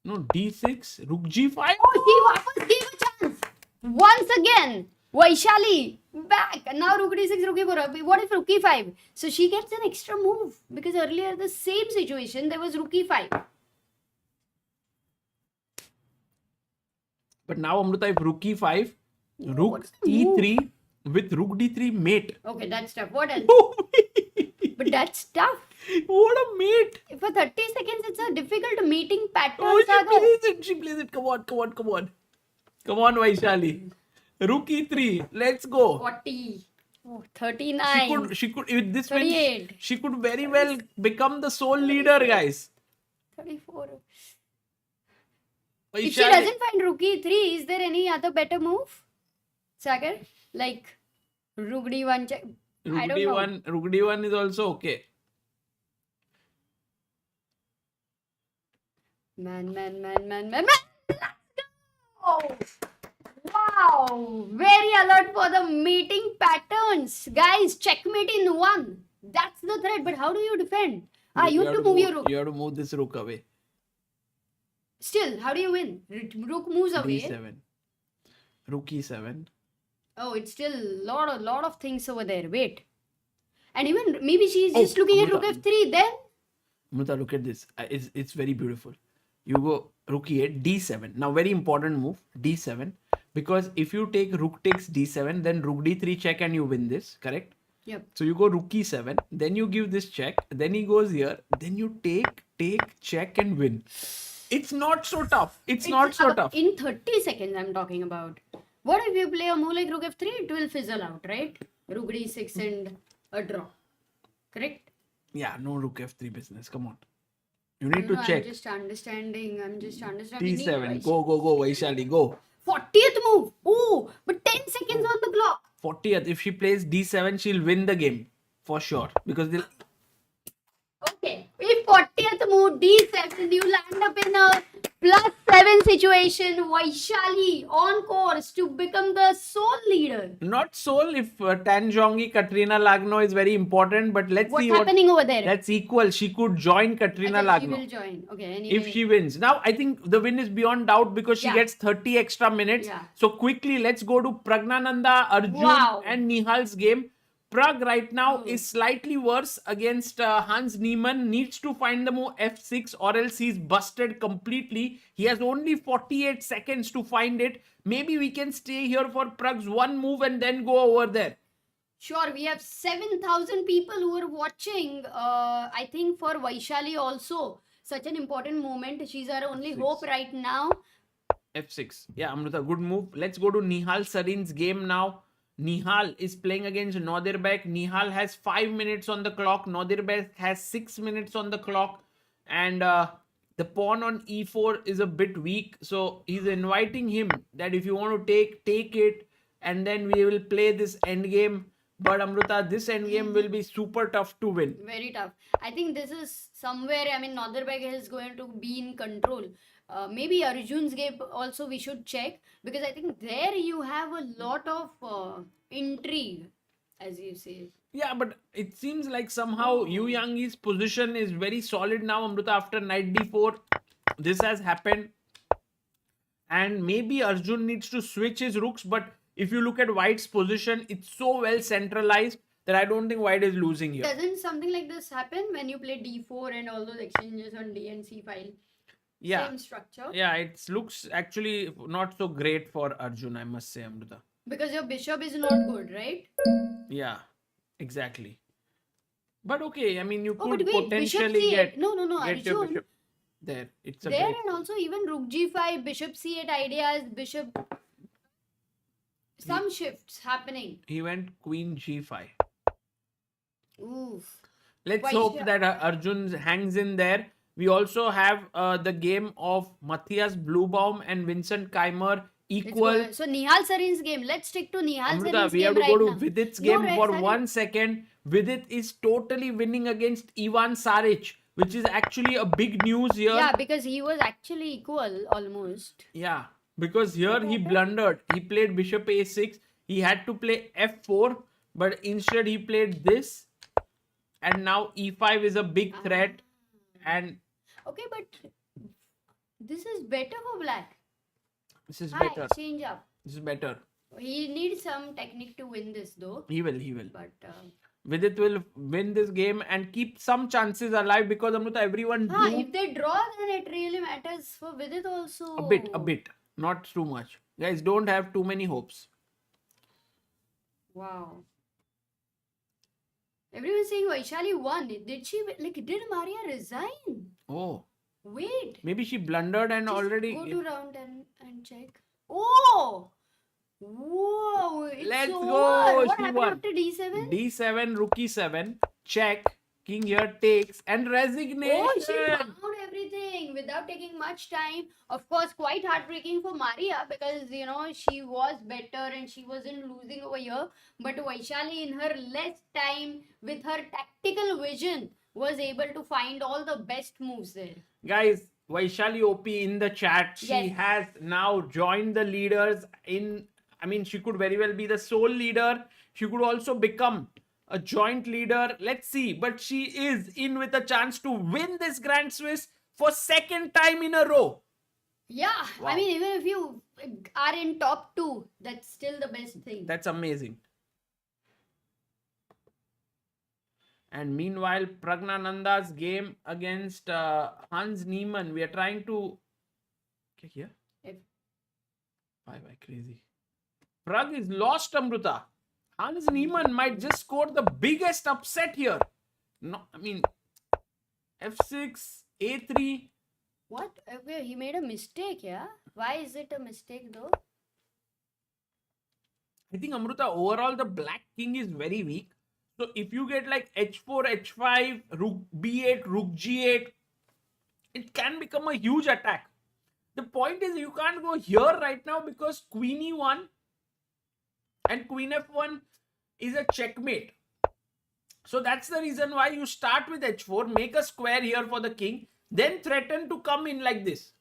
Speaker 4: No, d6, rook g5.
Speaker 3: Oh, he वापस gave a chance. Once again, Vaishali back. And now rook d6, rook e4. What if rook e5? So she gets an extra move because earlier the same situation there was rook e5.
Speaker 4: But now Amrita, if rook e5, rook
Speaker 3: what's the move?
Speaker 4: e3 with rook d3 mate.
Speaker 3: Okay, that's tough. What else?
Speaker 4: Oh,
Speaker 3: But that's tough.
Speaker 4: what a mate!
Speaker 3: For 30 seconds, it's a difficult mating pattern.
Speaker 4: Oh,
Speaker 3: Sagar.
Speaker 4: she plays it. Come on. Come on, Vaishali. Rook e3. Let's go.
Speaker 3: 40. Oh, 39.
Speaker 4: She could with this win,
Speaker 3: 38.
Speaker 4: she could very well become the sole leader, guys.
Speaker 3: 34.
Speaker 4: Vaishali.
Speaker 3: If she doesn't find rook e3, is there any other better move? Sagar? Like rook d1 check. I don't know.
Speaker 4: Rook d1 is also okay.
Speaker 3: Man. Let's go! Wow! Very alert for the mating patterns. Guys, checkmate in one. That's the threat. But how do you defend? You have to move your rook.
Speaker 4: You have to move this rook away.
Speaker 3: Still, how do you win? Rook moves away.
Speaker 4: d7. Rook e7.
Speaker 3: Oh, it's still lot of things over there. Wait. And even maybe she's just looking at rook
Speaker 4: Amrita.
Speaker 3: f3 then.
Speaker 4: Amrita, look at this. It's very beautiful. You go rook e8, d7. Now, very important move, d7. Because if you take rook takes d7, then rook d3 check and you win this, correct?
Speaker 3: Yep.
Speaker 4: So you go rook e7, then you give this check, then he goes here, then you take, check and win. It's not so tough. It's not so tough.
Speaker 3: In 30 seconds, I'm talking about. What if you play a move like rook f3? It will fizzle out, right? Rook d6 and a draw. Correct?
Speaker 4: Yeah, no rook f3 business. Come on. You need
Speaker 3: No,
Speaker 4: to check.
Speaker 3: I'm just understanding.
Speaker 4: d7. Go, Vaishali, go.
Speaker 3: 40th move. Oh, but 10 seconds on the clock.
Speaker 4: 40th. If she plays d7, she'll win the game for sure because they'll.
Speaker 3: Okay, if 40th move D7, you land up in a +7 situation. Vaishali on course to become the sole leader.
Speaker 4: Not sole if Tanjongi Katrina Lagno is very important, but let's
Speaker 3: What's
Speaker 4: see
Speaker 3: happening over there?
Speaker 4: that's equal. She could join Katrina
Speaker 3: Acha, she
Speaker 4: Lagno
Speaker 3: will join. Okay, anyway.
Speaker 4: if she wins. Now I think the win is beyond doubt because she
Speaker 3: Yeah.
Speaker 4: gets 30 extra minutes.
Speaker 3: Yeah.
Speaker 4: So quickly, let's go to Pragnananda, Arjun,
Speaker 3: Wow.
Speaker 4: and Nihal's game. Pragg right now
Speaker 3: Hmm.
Speaker 4: is slightly worse against Hans Niemann. Needs to find the move f6 or else he's busted completely. He has only 48 seconds to find it. Maybe we can stay here for Pragg's one move and then go over there.
Speaker 3: Sure, we have 7,000 people who are watching. I think for Vaishali also, such an important moment. She's our only
Speaker 4: F6.
Speaker 3: hope right now.
Speaker 4: f6. Yeah, Amrita, good move. Let's go to Nihal Sarin's game now. Nihal is playing against Nodirbek. Nihal has 5 minutes on the clock. Nodirbek has 6 minutes on the clock. And the pawn on e4 is a bit weak. So he's inviting him that if you want to take it. And then we will play this endgame. But Amrita, this endgame will be super tough to win.
Speaker 3: Very tough. I think this is somewhere, I mean, Nodirbek is going to be in control. Maybe Arjun's game also we should check because I think there you have a lot of intrigue, as you say.
Speaker 4: Yeah, but it seems like somehow Yu Yangi's position is very solid now, Amrita, after knight d4. This has happened. And maybe Arjun needs to switch his rooks, but if you look at White's position, it's so well centralized that I don't think White is losing here.
Speaker 3: Doesn't something like this happen when you play d4 and all those exchanges on d and c file?
Speaker 4: Yeah.
Speaker 3: Same structure.
Speaker 4: Yeah, it looks actually not so great for Arjun, I must say, Amrita.
Speaker 3: Because your bishop is not good, right?
Speaker 4: Yeah, exactly. But okay, I mean, you
Speaker 3: Oh,
Speaker 4: could
Speaker 3: but wait, bishop
Speaker 4: potentially
Speaker 3: c8.
Speaker 4: get
Speaker 3: No,
Speaker 4: your
Speaker 3: Arjun.
Speaker 4: bishop there. It's a
Speaker 3: There
Speaker 4: great.
Speaker 3: and also even rook g5, bishop c8 ideas, bishop. Some shifts happening.
Speaker 4: He went queen g5.
Speaker 3: Oof.
Speaker 4: Let's
Speaker 3: Why
Speaker 4: hope
Speaker 3: should-
Speaker 4: that Arjun hangs in there. We also have the game of Matthias Bluebaum and Vincent Keimer
Speaker 3: Let's
Speaker 4: equal.
Speaker 3: go. So Nihal Sarin's game. Let's stick to Nihal
Speaker 4: Amrita,
Speaker 3: Sarin's
Speaker 4: we
Speaker 3: game
Speaker 4: have to
Speaker 3: right
Speaker 4: go to
Speaker 3: now.
Speaker 4: Vidit's
Speaker 3: No,
Speaker 4: game
Speaker 3: right,
Speaker 4: for
Speaker 3: Sarin.
Speaker 4: 1 second. Vidit is totally winning against Ivan Saric, which is actually a big news here.
Speaker 3: Yeah, because he was actually equal almost.
Speaker 4: Yeah, because here he blundered. He played bishop a6. He had to play f4, but instead he played this. And now e5 is a big threat. And
Speaker 3: Okay, but this is better for black.
Speaker 4: this is
Speaker 3: Hi,
Speaker 4: better.
Speaker 3: change up.
Speaker 4: This is better.
Speaker 3: He needs some technique to win this though.
Speaker 4: He will.
Speaker 3: But
Speaker 4: Vidit will win this game and keep some chances alive because Amrita, everyone drew
Speaker 3: if they draw, then it really matters for Vidit also.
Speaker 4: a bit, not too much. Guys, don't have too many hopes.
Speaker 3: Wow. Everyone's saying Vaishali won. Did Maria resign?
Speaker 4: Oh,
Speaker 3: Wait.
Speaker 4: maybe she blundered and
Speaker 3: Just
Speaker 4: already.
Speaker 3: go to round and check. Oh! Whoa! It's
Speaker 4: Let's
Speaker 3: over.
Speaker 4: go,
Speaker 3: What
Speaker 4: she
Speaker 3: happened
Speaker 4: won.
Speaker 3: after D7?
Speaker 4: D7, rook e7, check, king here takes, and resignation.
Speaker 3: Oh, she found everything without taking much time. Of course, quite heartbreaking for Maria because she was better and she wasn't losing over here. But Vaishali, in her less time, with her tactical vision, was able to find all the best moves there.
Speaker 4: Guys, Vaishali OP in the chat. She
Speaker 3: Yes.
Speaker 4: has now joined the leaders in. I mean, she could very well be the sole leader. She could also become a joint leader. Let's see. But she is in with a chance to win this Grand Swiss for second time in a row.
Speaker 3: Yeah,
Speaker 4: Wow.
Speaker 3: I mean, even if you are in top 2, that's still the best thing.
Speaker 4: That's amazing. And meanwhile, Pragnananda's game against Hans Niemann. We are trying to. Okay, here.
Speaker 3: If-
Speaker 4: Bye, crazy. Pragg is lost, Amrita. Hans Niemann might just score the biggest upset here. No, I mean, f6, a3.
Speaker 3: What? Okay, he made a mistake, yeah? Why is it a mistake though?
Speaker 4: I think, Amrita, overall the black king is very weak. So if you get like h4, h5, rook b8, rook g8, it can become a huge attack. The point is you can't go here right now because queen e1 and queen f1 is a checkmate. So that's the reason why you start with h4, make a square here for the king, then threaten to come in like this.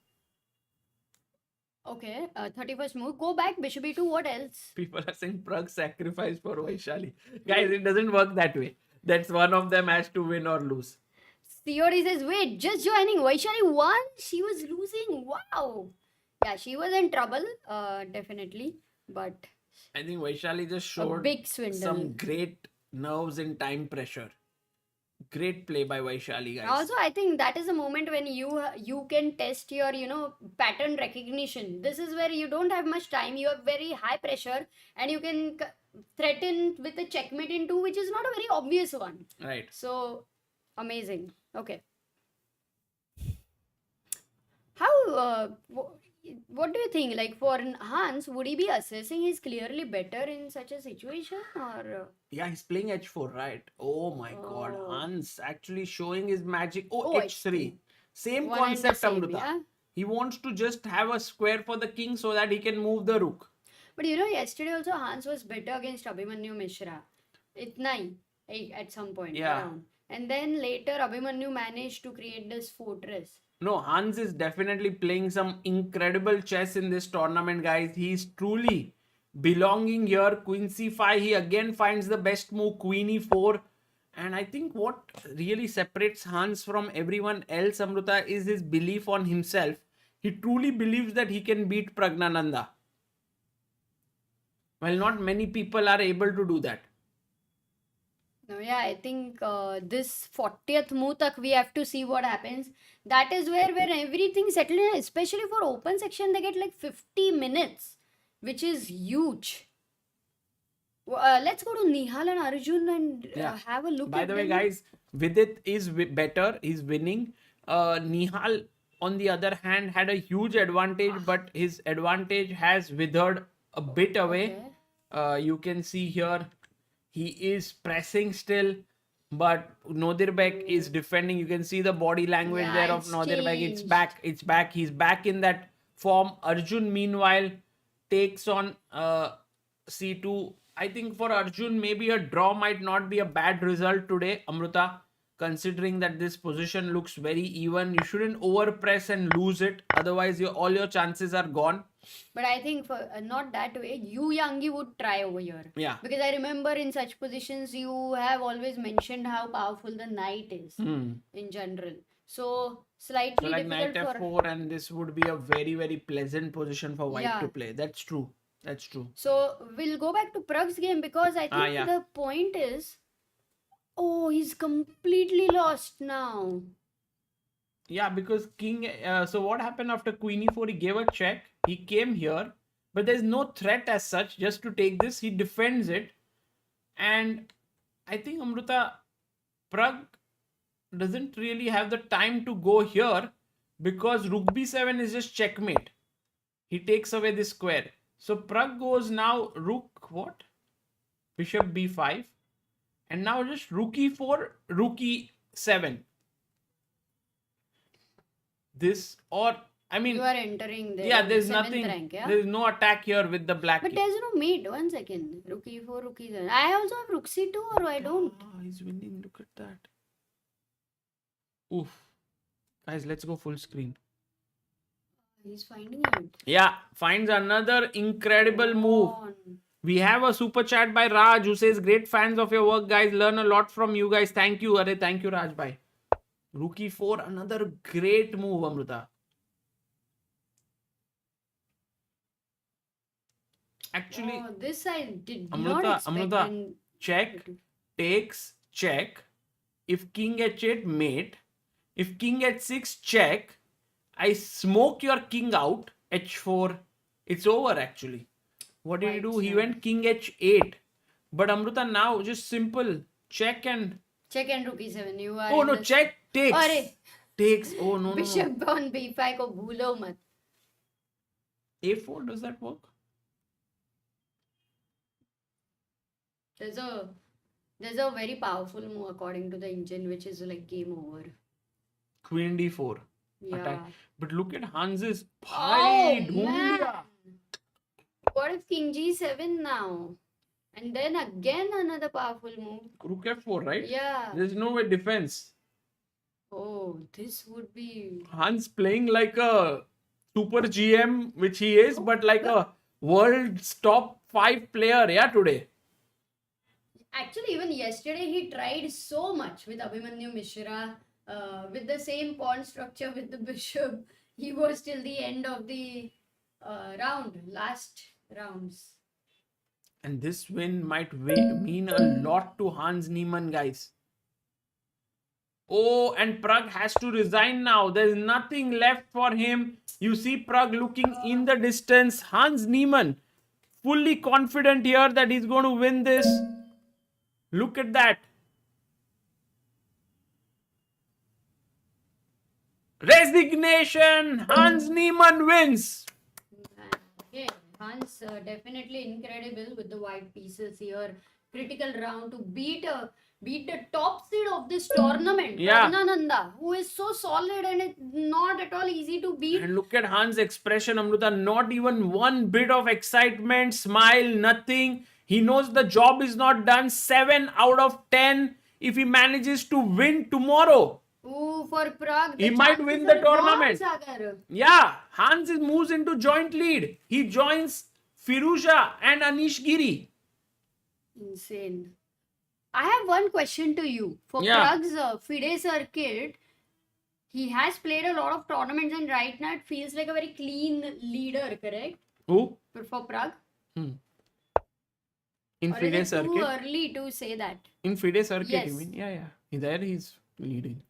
Speaker 3: Okay, 31st move. Go back, bishop e2. What else?
Speaker 4: People are saying Pragg sacrifice for Vaishali. Guys, it doesn't work that way. That's one of them has to win or lose.
Speaker 3: Theory says, wait, just joining. Vaishali won. She was losing. Wow. Yeah, she was in trouble, definitely. But
Speaker 4: I think Vaishali just
Speaker 3: a
Speaker 4: showed
Speaker 3: big swindle.
Speaker 4: some great nerves and time pressure. Great play by Vaishali, guys.
Speaker 3: Also, I think that is a moment when you can test your pattern recognition. This is where you don't have much time. You have very high pressure, and you can threaten with a checkmate in two, which is not a very obvious one.
Speaker 4: Right.
Speaker 3: So amazing. Okay. How? What do you think? Like for Hans, would he be assessing he's clearly better in such a situation, or?
Speaker 4: Yeah, he's playing h4, right? Oh my god.
Speaker 3: Oh.
Speaker 4: Hans actually showing his magic. Oh,
Speaker 3: Oh,
Speaker 4: h3. Same
Speaker 3: One and the
Speaker 4: concept,
Speaker 3: same,
Speaker 4: Amrita.
Speaker 3: yeah?
Speaker 4: He wants to just have a square for the king so that he can move the rook.
Speaker 3: But yesterday also Hans was better against Abhimanyu Mishra. Itna hi, at some point.
Speaker 4: Yeah.
Speaker 3: Around. And then later Abhimanyu managed to create this fortress.
Speaker 4: No, Hans is definitely playing some incredible chess in this tournament, guys. He's truly belonging here. Queen c5, he again finds the best move, queen e4. And I think what really separates Hans from everyone else, Amrita, is his belief on himself. He truly believes that he can beat Pragnananda. Well, not many people are able to do that.
Speaker 3: No, yeah, I think this 40th move tak we have to see what happens. That is where everything settled in, especially for open section, they get like 50 minutes, which is huge. Let's go to Nihal and Arjun and have a look
Speaker 4: By
Speaker 3: at
Speaker 4: the way,
Speaker 3: them.
Speaker 4: guys, Vidit is better. He's winning. Nihal, on the other hand, had a huge advantage, but his advantage has withered a bit away.
Speaker 3: Okay.
Speaker 4: You can see here, he is pressing still, but Nodirbek is defending. You can see the body language
Speaker 3: Yeah,
Speaker 4: there of
Speaker 3: it's
Speaker 4: Nodirbek. It's
Speaker 3: changed.
Speaker 4: back. It's back. He's back in that form. Arjun, meanwhile, takes on C2. I think for Arjun, maybe a draw might not be a bad result today, Amrita. Considering that this position looks very even, you shouldn't overpress and lose it. Otherwise, all your chances are gone.
Speaker 3: But I think for not that way, you Yangi would try over here.
Speaker 4: Yeah.
Speaker 3: Because I remember in such positions, you have always mentioned how powerful the knight is in general. So slightly
Speaker 4: So like knight
Speaker 3: difficult
Speaker 4: f4,
Speaker 3: for.
Speaker 4: and this would be a very, very pleasant position for white
Speaker 3: Yeah.
Speaker 4: to play. That's true. That's true.
Speaker 3: So we'll go back to Pragg's game because I think
Speaker 4: yeah.
Speaker 3: the point is, oh, he's completely lost now.
Speaker 4: Yeah, because king. So what happened after queen e4? He gave a check. He came here, but there's no threat as such. Just to take this, he defends it, and I think Amrita, Pragg doesn't really have the time to go here because rook b7 is just checkmate. He takes away this square. So Pragg goes now rook what? Bishop b5, and now just rook e4, rook e7. This or I mean,
Speaker 3: You are entering the
Speaker 4: yeah, there's
Speaker 3: 7th
Speaker 4: nothing.
Speaker 3: rank, yeah?
Speaker 4: There's no attack here with the black.
Speaker 3: But
Speaker 4: king.
Speaker 3: there's no mate. 1 second. Rook e4, rook e7. I also have rook c2 or I don't.
Speaker 4: Ah, he's winning. Look at that. Oof. Guys, let's go full screen.
Speaker 3: He's finding it.
Speaker 4: Yeah, finds another incredible move.
Speaker 3: On.
Speaker 4: We have a super chat by Raj who says, great fans of your work, guys. Learn a lot from you guys. Thank you, Are. Thank you, Raj bhai. Rook e4, another great move, Amrita. Actually,
Speaker 3: Oh, this I did
Speaker 4: Amrita,
Speaker 3: not expect.
Speaker 4: Amrita,
Speaker 3: and-
Speaker 4: check, takes, check. If king h8, mate. If king h6, check. I smoke your king out, h4. It's over actually. What did he do? He went king h8. But Amrita now, just simple. Check and...
Speaker 3: Check and rook e7. You are.
Speaker 4: Oh
Speaker 3: in
Speaker 4: no,
Speaker 3: the-
Speaker 4: check, takes.
Speaker 3: Arre,
Speaker 4: Takes. Oh no, no.
Speaker 3: Bishop on b5 ko bhulo mat.
Speaker 4: A4, does that work?
Speaker 3: There's a very powerful move according to the engine which is like game over.
Speaker 4: Queen d4.
Speaker 3: Yeah.
Speaker 4: But look at Hans's
Speaker 3: Oh,
Speaker 4: bhai, dhund
Speaker 3: man.
Speaker 4: diya.
Speaker 3: What if King G7 now? And then again another powerful move.
Speaker 4: Rook F4, right?
Speaker 3: Yeah.
Speaker 4: There's no way defense.
Speaker 3: Oh, this would be.
Speaker 4: Hans playing like a super GM, which he is, but like a world's top 5 player, yeah, today.
Speaker 3: Actually, even yesterday he tried so much with Abhimanyu Mishra, with the same pawn structure with the bishop. He was till the end of the last rounds.
Speaker 4: And this win might mean a lot to Hans Niemann, guys. Oh, and Pragg has to resign now. There's nothing left for him. You see Pragg looking in the distance. Hans Niemann, fully confident here that he's going to win this. Look at that. Resignation. Hans Niemann wins.
Speaker 3: Okay, Hans definitely incredible with the white pieces here. Critical round to beat the top seed of this tournament,
Speaker 4: Yeah.
Speaker 3: Pragnananda, who is so solid and it's not at all easy to beat.
Speaker 4: And look at Hans' expression, Amruta. Not even one bit of excitement, smile, nothing. He knows the job is not done. 7 out of 10 if he manages to win tomorrow.
Speaker 3: Ooh, for Prague,
Speaker 4: He
Speaker 3: the
Speaker 4: might
Speaker 3: chances
Speaker 4: win the
Speaker 3: are gone,
Speaker 4: tournament.
Speaker 3: Sagar.
Speaker 4: Yeah, Hans moves into joint lead. He joins Firouzja and Anish Giri.
Speaker 3: Insane. I have one question to you. For
Speaker 4: Yeah.
Speaker 3: Prague's FIDE circuit, he has played a lot of tournaments and right now it feels like a very clean leader, correct?
Speaker 4: Who?
Speaker 3: For Prague?
Speaker 4: In
Speaker 3: Or
Speaker 4: FIDE
Speaker 3: is it too
Speaker 4: circuit.
Speaker 3: early to say that?
Speaker 4: In FIDE circuit,
Speaker 3: Yes.
Speaker 4: you mean? Yeah. There he's leading.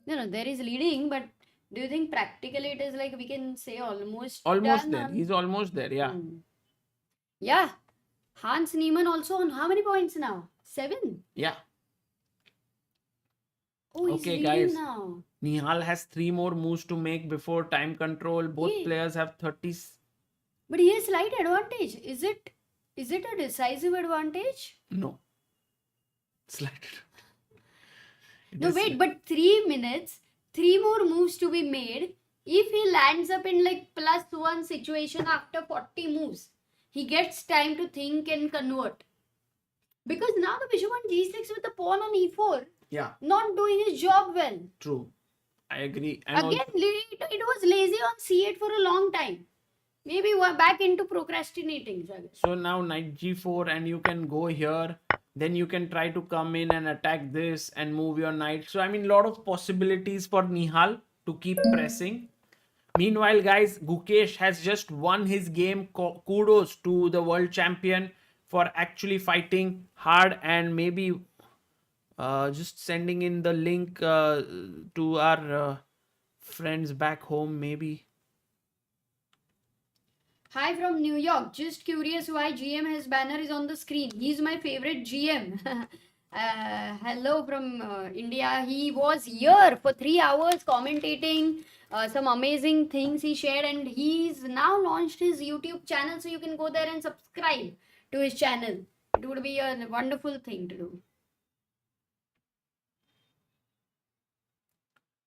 Speaker 3: No, there is leading, but do you think practically it is like we can say almost
Speaker 4: Almost
Speaker 3: done
Speaker 4: there.
Speaker 3: on-
Speaker 4: He's almost there, yeah.
Speaker 3: Yeah. Hans Niemann also on how many points now? 7?
Speaker 4: Yeah.
Speaker 3: Oh, he's
Speaker 4: Okay,
Speaker 3: leading
Speaker 4: guys.
Speaker 3: now.
Speaker 4: Nihal has 3 more moves to make before time control. Both
Speaker 3: Yeah.
Speaker 4: players have 30.
Speaker 3: But he has slight advantage. Is it a decisive advantage?
Speaker 4: No. Slight. It
Speaker 3: No,
Speaker 4: is-
Speaker 3: wait, but 3 minutes, 3 more moves to be made. If he lands up in like +1 situation after 40 moves, he gets time to think and convert. Because now the bishop on g6 with the pawn on e4,
Speaker 4: Yeah,
Speaker 3: not doing his job well.
Speaker 4: true. I agree. And
Speaker 3: Again, it was lazy on c8 for a long time. Maybe we're back into procrastinating. Sagar.
Speaker 4: so now knight g4 and you can go here. Then you can try to come in and attack this and move your knight. So I mean, lot of possibilities for Nihal to keep pressing. Meanwhile, guys, Gukesh has just won his game. Kudos to the world champion for actually fighting hard and maybe just sending in the link to our friends back home, maybe.
Speaker 3: Hi from New York. Just curious why GM his banner is on the screen. He's my favorite GM. Hello from India. He was here for 3 hours commentating some amazing things he shared, and he's now launched his YouTube channel, so you can go there and subscribe to his channel. It would be a wonderful thing to do.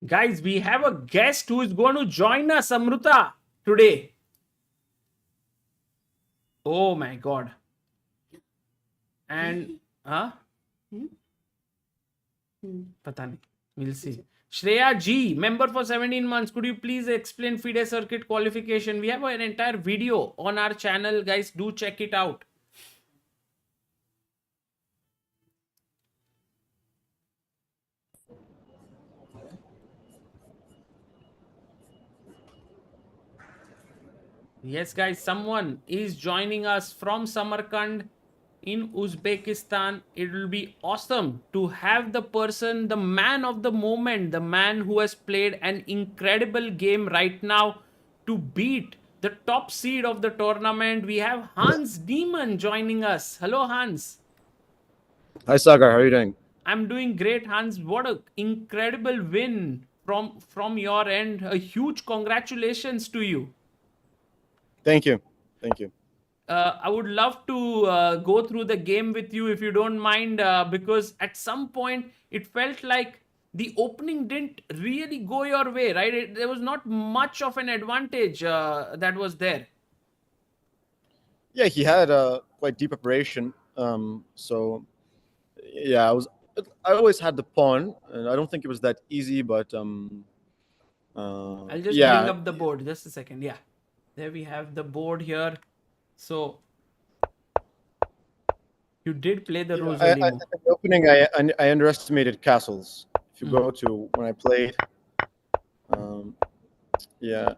Speaker 4: Guys, we have a guest who is going to join us, Amruta, today. Oh my God. And, huh? Pata nahi. We'll see. Shreya G, member for 17 months. Could you please explain FIDE circuit qualification? We have an entire video on our channel, guys. Do check it out. Yes, guys, someone is joining us from Samarkand in Uzbekistan. It will be awesome to have the person, the man of the moment, the man who has played an incredible game right now to beat the top seed of the tournament. We have Hans Niemann joining us. Hello, Hans.
Speaker 5: Hi Sagar, how are you doing?
Speaker 4: I'm doing great, Hans. What an incredible win from your end. A huge congratulations to you.
Speaker 5: Thank you. Thank you.
Speaker 4: I would love to go through the game with you if you don't mind, because at some point it felt like the opening didn't really go your way, right? There was not much of an advantage that was there.
Speaker 5: Yeah, he had a quite deep preparation. So yeah, I always had the pawn, and I don't think it was that easy, but
Speaker 4: I'll just bring
Speaker 5: yeah,
Speaker 4: up the board. Just a second. Yeah. There we have the board here. So you did play the rose
Speaker 5: I,
Speaker 4: early
Speaker 5: I,
Speaker 4: move.
Speaker 5: in the opening, I underestimated castles. If you go to when I played, yeah,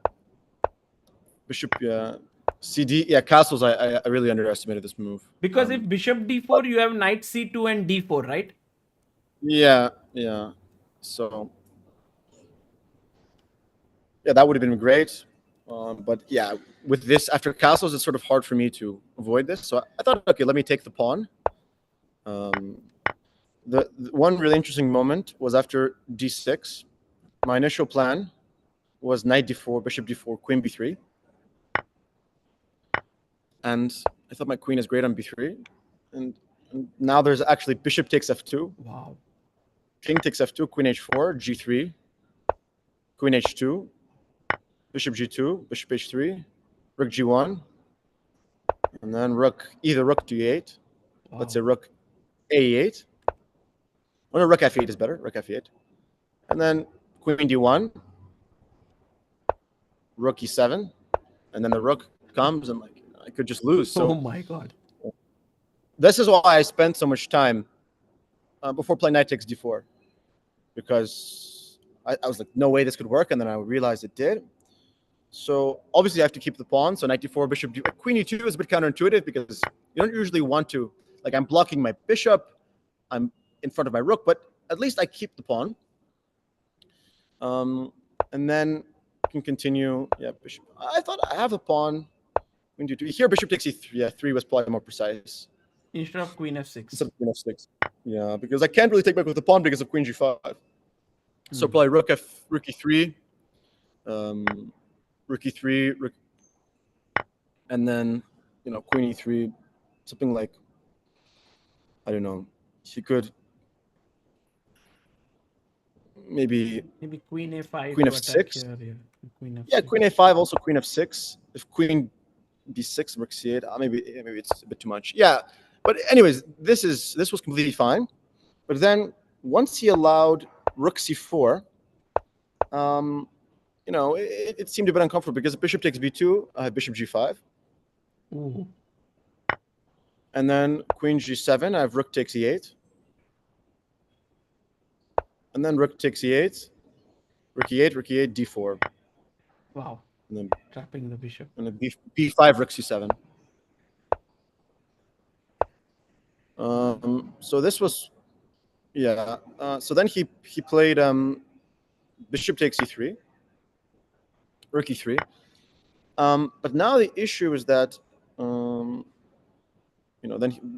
Speaker 5: bishop, yeah, CD, yeah, castles. I really underestimated this move.
Speaker 4: Because if bishop d4, you have knight c2 and d4, right?
Speaker 5: Yeah, yeah. So yeah, that would have been great. But yeah, with this after castles, it's sort of hard for me to avoid this. So I thought, okay, let me take the pawn. The one really interesting moment was after d6. My initial plan was knight d4, bishop d4, queen b3. And I thought my queen is great on b3. And now there's actually bishop takes f2.
Speaker 4: Wow.
Speaker 5: King takes f2, queen h4, g3, queen h2, bishop g2, bishop h3, rook g1, and then either rook d8.
Speaker 4: Wow.
Speaker 5: Let's say rook a8. Oh no, rook f8 is better, rook f8. And then queen d1, rook e7, and then the rook comes, and like I could just lose. So
Speaker 4: Oh my God.
Speaker 5: this is why I spent so much time before playing knight takes d4, because I was like, no way this could work, and then I realized it did. So obviously I have to keep the pawn. So knight d4, bishop d, queen e2 is a bit counterintuitive because you don't usually want to, like, I'm blocking my bishop, I'm in front of my rook, but at least I keep the pawn. And then can continue. Yeah, bishop. I thought I have the pawn. Queen d2. Here, bishop takes e3. Yeah, 3 was probably more precise.
Speaker 4: Instead of queen f6.
Speaker 5: Instead of queen f6. Yeah, because I can't really take back with the pawn because of queen g5. So probably rook e3, rook e3, rook, and then queen e3, something like, I don't know. He could maybe
Speaker 4: queen a5.
Speaker 5: Queen
Speaker 4: to attack
Speaker 5: f6.
Speaker 4: here, yeah. Queen f6.
Speaker 5: Yeah, queen a5, also queen f6. If queen b6, rook c8, maybe it's a bit too much. Yeah, but anyways, this was completely fine. But then once he allowed rook c4, it seemed a bit uncomfortable because bishop takes b2, I have bishop g5.
Speaker 4: Ooh.
Speaker 5: And then queen g7, I have rook takes e8. And then rook takes e8, rook e8, d4.
Speaker 4: Wow.
Speaker 5: And then
Speaker 4: Trapping the bishop.
Speaker 5: and then b5, rook c7. So this was, yeah. So then he played bishop takes e3, rook e3. But now the issue is that, then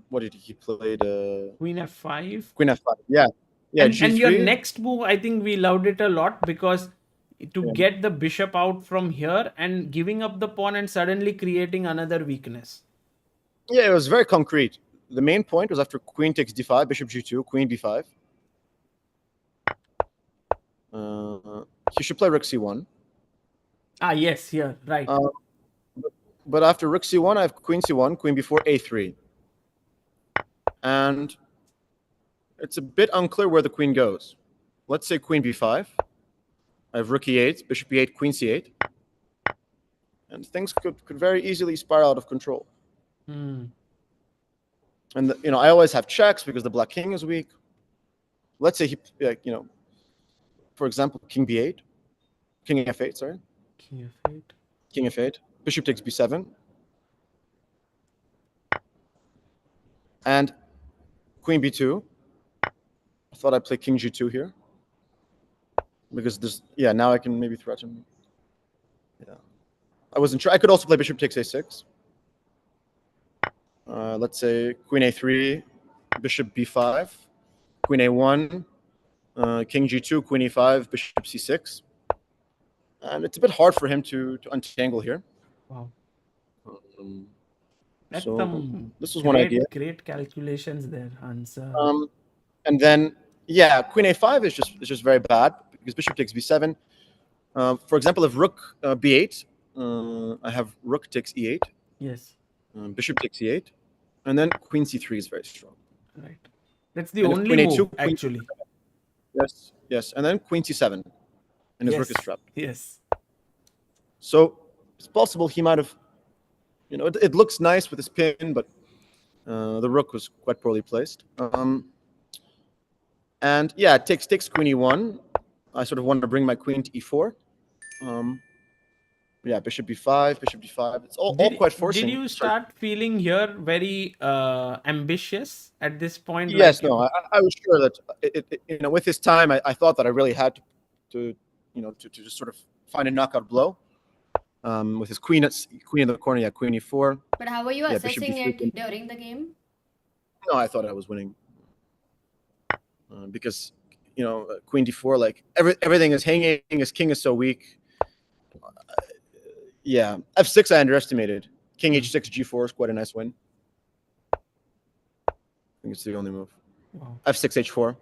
Speaker 5: what did he played?
Speaker 4: Queen f5.
Speaker 5: Queen f5. Yeah, yeah.
Speaker 4: And
Speaker 5: G3.
Speaker 4: your next move, I think we loved it a lot because to get the bishop out from here and giving up the pawn and suddenly creating another weakness.
Speaker 5: Yeah, it was very concrete. The main point was after queen takes d5, bishop g2, queen b5. He should play rook c1.
Speaker 4: Ah, yes, here, right.
Speaker 5: But after rook c1, I have queen c1, queen b4, a3. And it's a bit unclear where the queen goes. Let's say queen b5. I have rook e8, bishop e8, queen c8. And things could very easily spiral out of control. And I always have checks because the black king is weak. Let's say for example, king b8, king f8, sorry.
Speaker 4: King f8.
Speaker 5: King f8, bishop takes b7. And queen b2. I thought I'd play king g2 here. Because now I can maybe threaten. Yeah. I wasn't sure. I could also play bishop takes a6. Let's say queen a3, bishop b5, queen a1, king g2, queen e5, bishop c6. And it's a bit hard for him to untangle here.
Speaker 4: Wow. That's
Speaker 5: So
Speaker 4: some
Speaker 5: this was one idea.
Speaker 4: Great calculations there, Hans.
Speaker 5: And then Yeah, queen a5 is just very bad because bishop takes b7. For example, if rook b8, I have rook takes e8,
Speaker 4: Yes.
Speaker 5: bishop takes e8, and then queen c3 is very strong.
Speaker 4: Right. That's the
Speaker 5: And if
Speaker 4: only
Speaker 5: queen a2,
Speaker 4: move,
Speaker 5: queen
Speaker 4: actually.
Speaker 5: yes, and then queen c7, and his rook is trapped.
Speaker 4: Yes.
Speaker 5: So it's possible he might have, it looks nice with his pin, but the rook was quite poorly placed. And yeah, takes queen e1. I sort of want to bring my queen to e4. Yeah, bishop b5, bishop d5. It's all quite forcing.
Speaker 4: Did you start feeling here very ambitious at this point?
Speaker 5: Yes,
Speaker 4: like
Speaker 5: no, I was sure that with his time, I thought that I really had to just sort of find a knockout blow. With his queen in the corner, yeah, queen e4.
Speaker 3: But how were you
Speaker 5: Yeah, bishop
Speaker 3: assessing
Speaker 5: d3.
Speaker 3: it during the game?
Speaker 5: No, I thought I was winning because queen d4, like everything is hanging. His king is so weak. Yeah, f6 I underestimated. King h6 g4 is quite a nice win. I think it's the only move.
Speaker 4: Wow.
Speaker 5: f6 h4.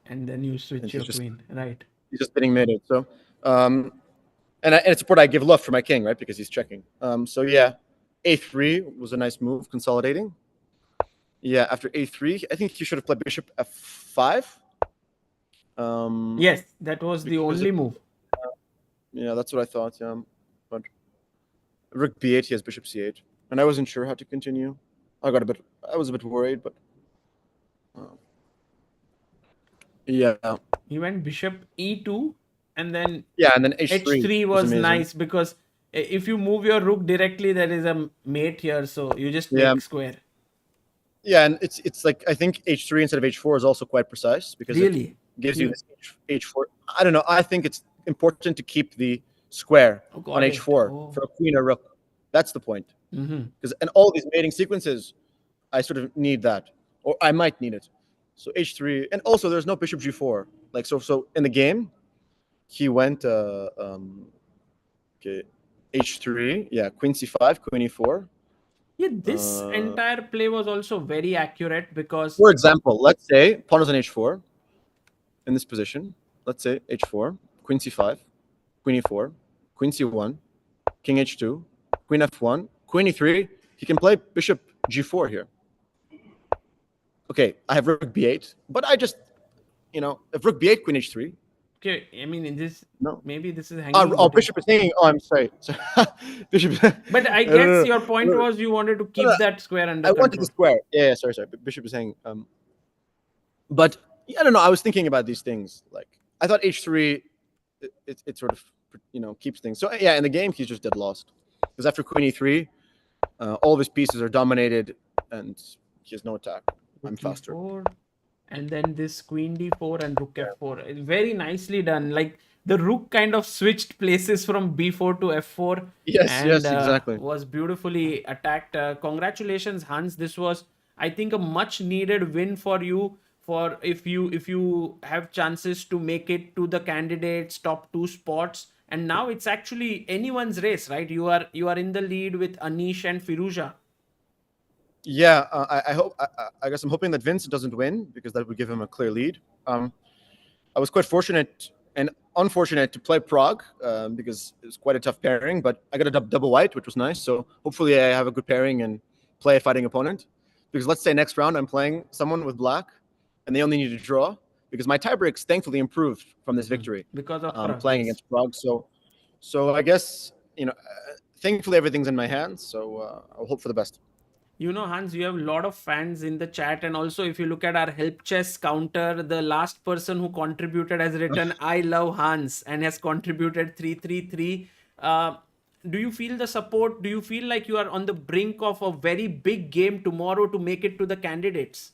Speaker 4: And then you switch your queen, right?
Speaker 5: He's just getting mated. So, and it's support I give love for my king, right? Because he's checking. So yeah, a3 was a nice move, consolidating. Yeah, after a3, I think he should have played bishop f5.
Speaker 4: Yes, that was the only move.
Speaker 5: Yeah, that's what I thought. Yeah, but rook b8, he has bishop c8, and I wasn't sure how to continue. I was a bit worried, but yeah.
Speaker 4: He went bishop e2, and then
Speaker 5: h3.
Speaker 4: h3 was nice because if you move your rook directly, there is a mate here, so you just make square.
Speaker 5: Yeah, and it's like I think h3 instead of h4 is also quite precise because
Speaker 4: really
Speaker 5: it gives you this h4. I don't know. I think it's important to keep the square on h4 for a queen or rook. That's the point. Because in all these mating sequences, I sort of need that, or I might need it. So h3, and also there's no bishop g4. Like so in the game, he went h3, yeah, queen c5, queen e4.
Speaker 4: Yeah, this entire play was also very accurate because,
Speaker 5: for example, let's say pawn is on h4 in this position. Let's say h4, queen c5, queen e4, queen c1, king h2, queen f1, queen e3. He can play bishop g4 here. Okay, I have rook b8, but I just, if rook b8, queen h3.
Speaker 4: Okay, I mean, in this, maybe this is hanging.
Speaker 5: Bishop is hanging. Oh, I'm sorry. Bishop.
Speaker 4: But I guess your point was you wanted to keep that square under control.
Speaker 5: I wanted the square. Yeah, sorry. Bishop is hanging. But I don't know. I was thinking about these things. Like I thought h3, it sort of keeps things. So yeah, in the game he's just dead lost because after queen e3, all of his pieces are dominated and he has no attack. I'm faster.
Speaker 4: And then this queen d4 and rook f4. It's very nicely done. Like the rook kind of switched places from b4 to f4.
Speaker 5: Yes, exactly.
Speaker 4: Was beautifully attacked. Congratulations, Hans. This was, I think, a much needed win for you. For if you have chances to make it to the candidates top 2 spots, and now it's actually anyone's race, right? You are in the lead with Anish and Firouzja.
Speaker 5: Yeah, I guess I'm hoping that Vince doesn't win because that would give him a clear lead. I was quite fortunate and unfortunate to play Pragg because it was quite a tough pairing, but I got a double white, which was nice. So hopefully I have a good pairing and play a fighting opponent. Because let's say next round I'm playing someone with black and they only need to draw because my tiebreaks thankfully improved from this victory
Speaker 4: because of
Speaker 5: playing against Pragg. So I guess thankfully everything's in my hands. So I'll hope for the best.
Speaker 4: Hans, you have a lot of fans in the chat, and also if you look at our help chess counter, the last person who contributed has written I love Hans and has contributed 333. Do you feel the support? Do you feel like you are on the brink of a very big game tomorrow to make it to the candidates?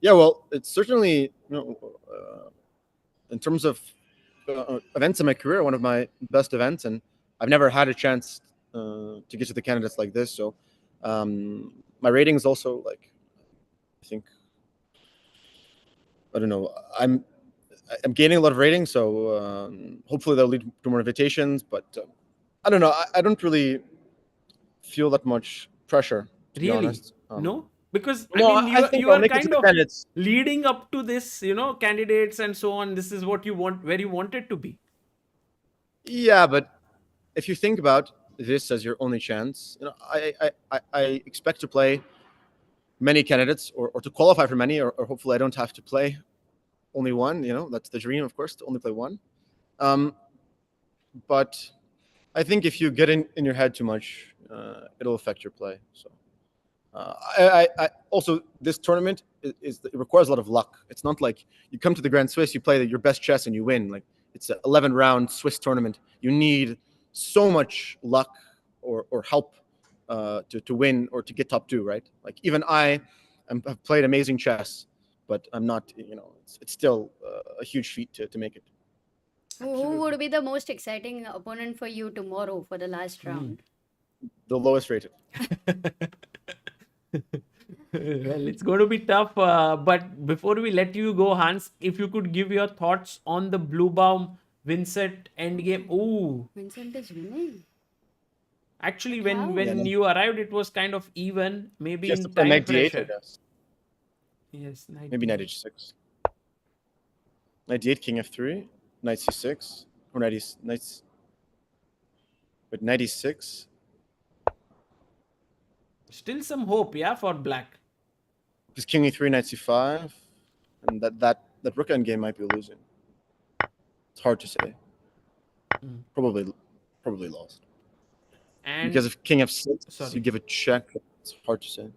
Speaker 5: Yeah, well, it's certainly in terms of events in my career, one of my best events, and I've never had a chance to get to the candidates like this. So my rating is also like, I think, I don't know, I'm gaining a lot of ratings, so hopefully that'll lead to more invitations, but I don't know, I don't really feel that much pressure, to be honest.
Speaker 4: No? Because
Speaker 5: No,
Speaker 4: I mean,
Speaker 5: I think
Speaker 4: you
Speaker 5: I'll
Speaker 4: are
Speaker 5: make it to
Speaker 4: kind
Speaker 5: the
Speaker 4: of
Speaker 5: candidates.
Speaker 4: leading up to this, candidates and so on. This is what you want, where you want it to be.
Speaker 5: Yeah, but if you think about this as your only chance, I expect to play many candidates or to qualify for many, or hopefully I don't have to play only one. That's the dream, of course, to only play one. But I think if you get in your head too much, it'll affect your play. So I also, this tournament it requires a lot of luck. It's not like you come to the Grand Swiss, you play your best chess and you win. Like, it's an 11-round Swiss tournament. You need so much luck or help to win or to get top two, right? Like, even have played amazing chess, but I'm not. It's still a huge feat to make it.
Speaker 3: Who would be the most exciting opponent for you tomorrow for the last round?
Speaker 5: The lowest rated.
Speaker 4: Well, it's going to be tough. But before we let you go, Hans, if you could give your thoughts on the Bluebaum Vincent endgame. Ooh,
Speaker 3: Vincent is winning.
Speaker 4: actually,
Speaker 3: How?
Speaker 4: when you arrived, it was kind of even. Maybe
Speaker 5: Just
Speaker 4: in
Speaker 5: play
Speaker 4: time
Speaker 5: knight d8, I
Speaker 4: pressure.
Speaker 5: guess.
Speaker 4: Yes, knight
Speaker 5: Maybe
Speaker 4: D8.
Speaker 5: knight h6. Knight d8, king f3, knight c6, or but knight e6.
Speaker 4: Still some hope, yeah, for black.
Speaker 5: Just king e3, knight c5, and that rook endgame might be losing. It's hard to say. Probably lost.
Speaker 4: And
Speaker 5: Because if king f6,
Speaker 4: sorry.
Speaker 5: you give a check. It's hard to say.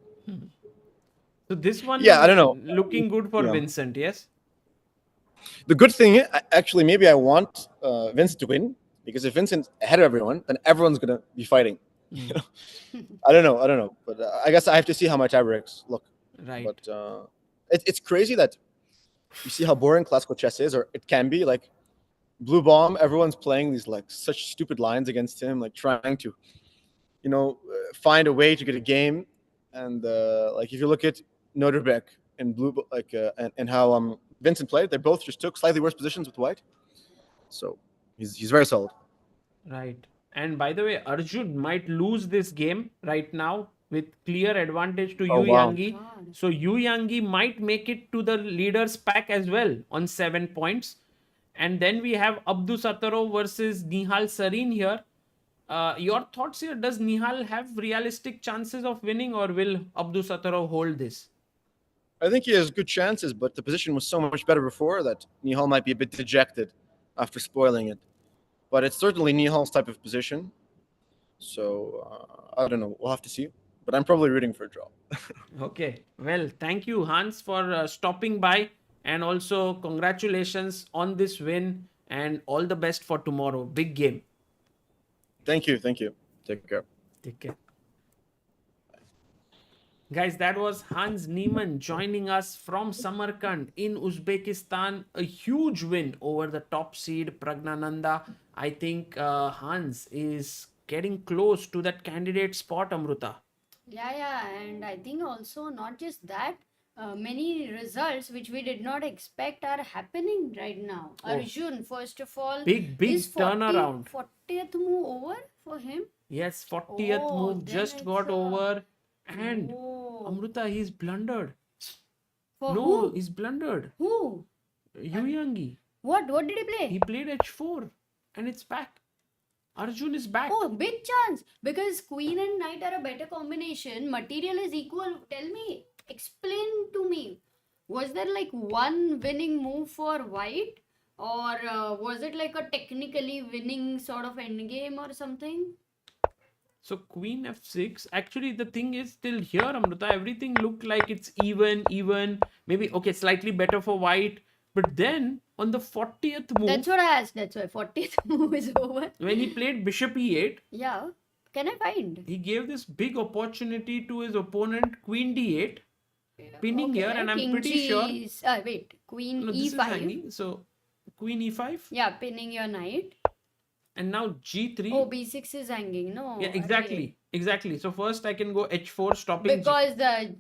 Speaker 4: So this one,
Speaker 5: Yeah, I don't know.
Speaker 4: looking good for
Speaker 5: Yeah.
Speaker 4: Vincent, yes.
Speaker 5: The good thing, actually, maybe I want Vincent to win, because if Vincent's ahead of everyone, then everyone's gonna be fighting. I don't know, but I guess I have to see how my tiebreaks look.
Speaker 4: Right.
Speaker 5: But it's crazy that you see how boring classical chess is, or it can be. Like, Blue Bomb, everyone's playing these like such stupid lines against him, like trying to, find a way to get a game. And like, if you look at Noterbeck and and how Vincent played, they both just took slightly worse positions with white. So he's very solid.
Speaker 4: Right. And by the way, Arjun might lose this game right now with clear advantage to
Speaker 5: Oh,
Speaker 4: Yu
Speaker 5: wow.
Speaker 4: Yangi.
Speaker 3: God.
Speaker 4: So Yu Yangi might make it to the leaders pack as well on 7 points. And then we have Abdu Sattarov versus Nihal Sarin here. Your thoughts here? Does Nihal have realistic chances of winning, or will Abdu Sattarov hold this?
Speaker 5: I think he has good chances, but the position was so much better before that Nihal might be a bit dejected after spoiling it. But it's certainly Nihal's type of position. So I don't know. We'll have to see. But I'm probably rooting for a draw.
Speaker 4: Okay. Well, thank you, Hans, for stopping by. And also, congratulations on this win and all the best for tomorrow. Big game.
Speaker 5: Thank you. Take care.
Speaker 4: Take care. Guys, that was Hans Niemann joining us from Samarkand in Uzbekistan. A huge win over the top seed Pragnananda. I think Hans is getting close to that candidate spot, Amruta.
Speaker 3: Yeah, and I think also not just that, many results which we did not expect are happening right now.
Speaker 4: Oh.
Speaker 3: Arjun, first of all,
Speaker 4: Big
Speaker 3: is 40
Speaker 4: turnaround.
Speaker 3: 40th move over for him?
Speaker 4: Yes, 40th
Speaker 3: Oh,
Speaker 4: move
Speaker 3: then
Speaker 4: just
Speaker 3: it's
Speaker 4: got
Speaker 3: a-
Speaker 4: over. And
Speaker 3: Oh.
Speaker 4: Amruta, he's blundered.
Speaker 3: For
Speaker 4: No,
Speaker 3: who?
Speaker 4: he's blundered.
Speaker 3: Who?
Speaker 4: Yu Yangi.
Speaker 3: What did he play?
Speaker 4: He played h4 and it's back. Arjun is back.
Speaker 3: Oh, big chance. Because queen and knight are a better combination. Material is equal. Tell me, explain to me. Was there like one winning move for white? Or was it like a technically winning sort of endgame or something?
Speaker 4: So queen f6. Actually, the thing is still here, Amruta. Everything looked like it's even. Maybe, okay, slightly better for white. But then on the 40th move,
Speaker 3: That's what I asked. That's why 40th move is over.
Speaker 4: when he played bishop e8,
Speaker 3: Yeah. Can I find?
Speaker 4: he gave this big opportunity to his opponent, queen d8, pinning here, and I'm
Speaker 3: King
Speaker 4: pretty
Speaker 3: G
Speaker 4: sure.
Speaker 3: is- wait, queen
Speaker 4: No, this is
Speaker 3: e5.
Speaker 4: hanging. So queen e5,
Speaker 3: Yeah, pinning your knight.
Speaker 4: and now g3.
Speaker 3: Oh, b6 is hanging. No.
Speaker 4: Yeah,
Speaker 3: okay.
Speaker 4: exactly. So first I can go h4, stopping.
Speaker 3: Because the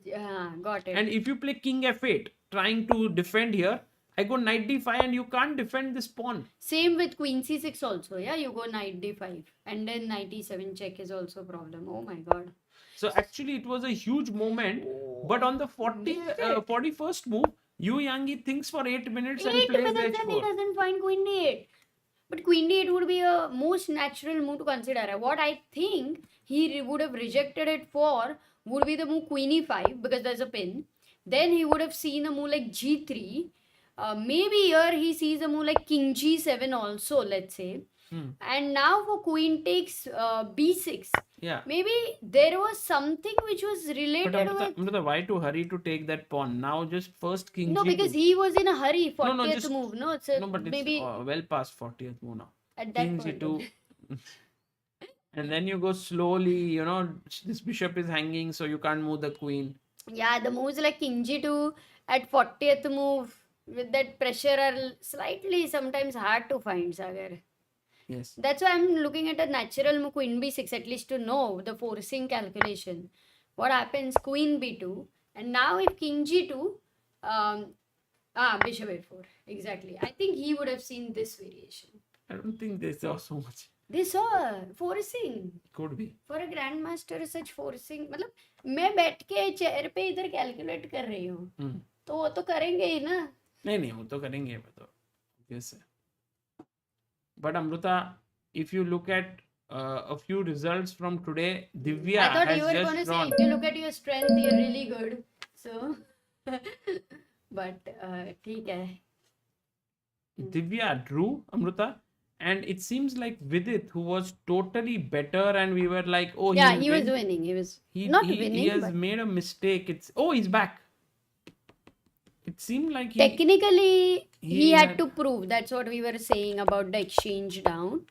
Speaker 3: got it.
Speaker 4: And if you play king f8, trying to defend here, I go knight d5, and you can't defend this pawn.
Speaker 3: Same with queen c6 also. Yeah, you go knight d5 and then knight e7 check is also a problem. Oh my god.
Speaker 4: So actually, it was a huge moment. But on the 41st move, Yu Yangi thinks for 8 minutes and
Speaker 3: 8
Speaker 4: plays
Speaker 3: minutes and he
Speaker 4: h4.
Speaker 3: doesn't find queen d8. But queen d8 would be a most natural move to consider. What I think would have rejected it for would be the move queen e5 because there's a pin. Then he would have seen a move like g3. Maybe here he sees a move like king g7 also, let's say. And now for queen takes b6.
Speaker 4: Yeah.
Speaker 3: Maybe there was something which was
Speaker 4: But
Speaker 3: related with...
Speaker 4: Amrita, why to hurry to take that pawn? Now just first king
Speaker 3: No,
Speaker 4: g2.
Speaker 3: because he was in a hurry. 40th
Speaker 4: No, just-
Speaker 3: move. No, it's a,
Speaker 4: No, but it's
Speaker 3: maybe
Speaker 4: well past 40th move now.
Speaker 3: at that
Speaker 4: King
Speaker 3: point.
Speaker 4: g2. And then you go slowly, this bishop is hanging, so you can't move the queen.
Speaker 3: Yeah, the moves like king g2 at 40th move with that pressure are slightly sometimes hard to find, Sagar.
Speaker 4: Yes.
Speaker 3: That's why I'm looking at a natural move queen b6 at least to know the forcing calculation. What happens? Queen b2. And now if king g2, bishop a4. Exactly. I think he would have seen this variation.
Speaker 4: I don't think they saw so much.
Speaker 3: They saw forcing.
Speaker 4: Could be.
Speaker 3: For a grandmaster such forcing. मतलब मैं बैठ के chair पे इधर calculate कर रही हूँ तो वो तो करेंगे ही ना.
Speaker 4: नहीं वो तो करेंगे वो तो obvious है. But Amrita, if you look at a few results from today, Divya
Speaker 3: I thought
Speaker 4: has
Speaker 3: you were
Speaker 4: just
Speaker 3: going to say
Speaker 4: drawn.
Speaker 3: if you look at your strength you're really good. So but ठीक है.
Speaker 4: Divya drew, Amrita, and it seems like Vidit, who was totally better, and we were like, oh,
Speaker 3: Yeah,
Speaker 4: he'll
Speaker 3: he was
Speaker 4: win.
Speaker 3: winning. He was
Speaker 4: He
Speaker 3: not
Speaker 4: he
Speaker 3: winning,
Speaker 4: has
Speaker 3: but
Speaker 4: made a mistake. He's back. It seemed like
Speaker 3: technically he
Speaker 4: he
Speaker 3: had
Speaker 4: had-
Speaker 3: to prove. That's what we were saying about the exchange down.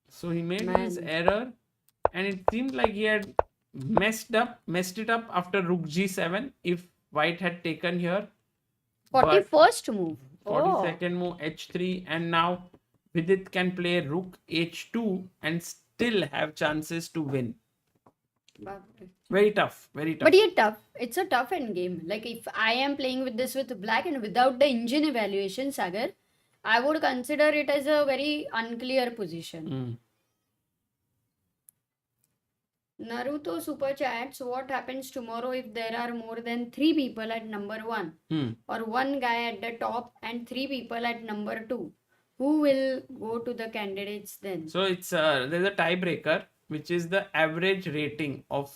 Speaker 4: So he made his
Speaker 3: Man.
Speaker 4: error, and it seemed like he had messed it up after rook g7. If white had taken here,
Speaker 3: 41st move.
Speaker 4: 42nd move h3, and now Vidit can play rook h2 and still have chances to win.
Speaker 3: Oh.
Speaker 4: Very tough, very tough.
Speaker 3: But yeah, tough. It's a tough end game. Like if I am playing with this with black and without the engine evaluation, Sagar, I would consider it as a very unclear position. Naruto super chats. What happens tomorrow if there are more than 3 people at number 1 or one guy at the top and 3 people at number 2? Who will go to the candidates then?
Speaker 4: So it's there's a tiebreaker, which is the average rating of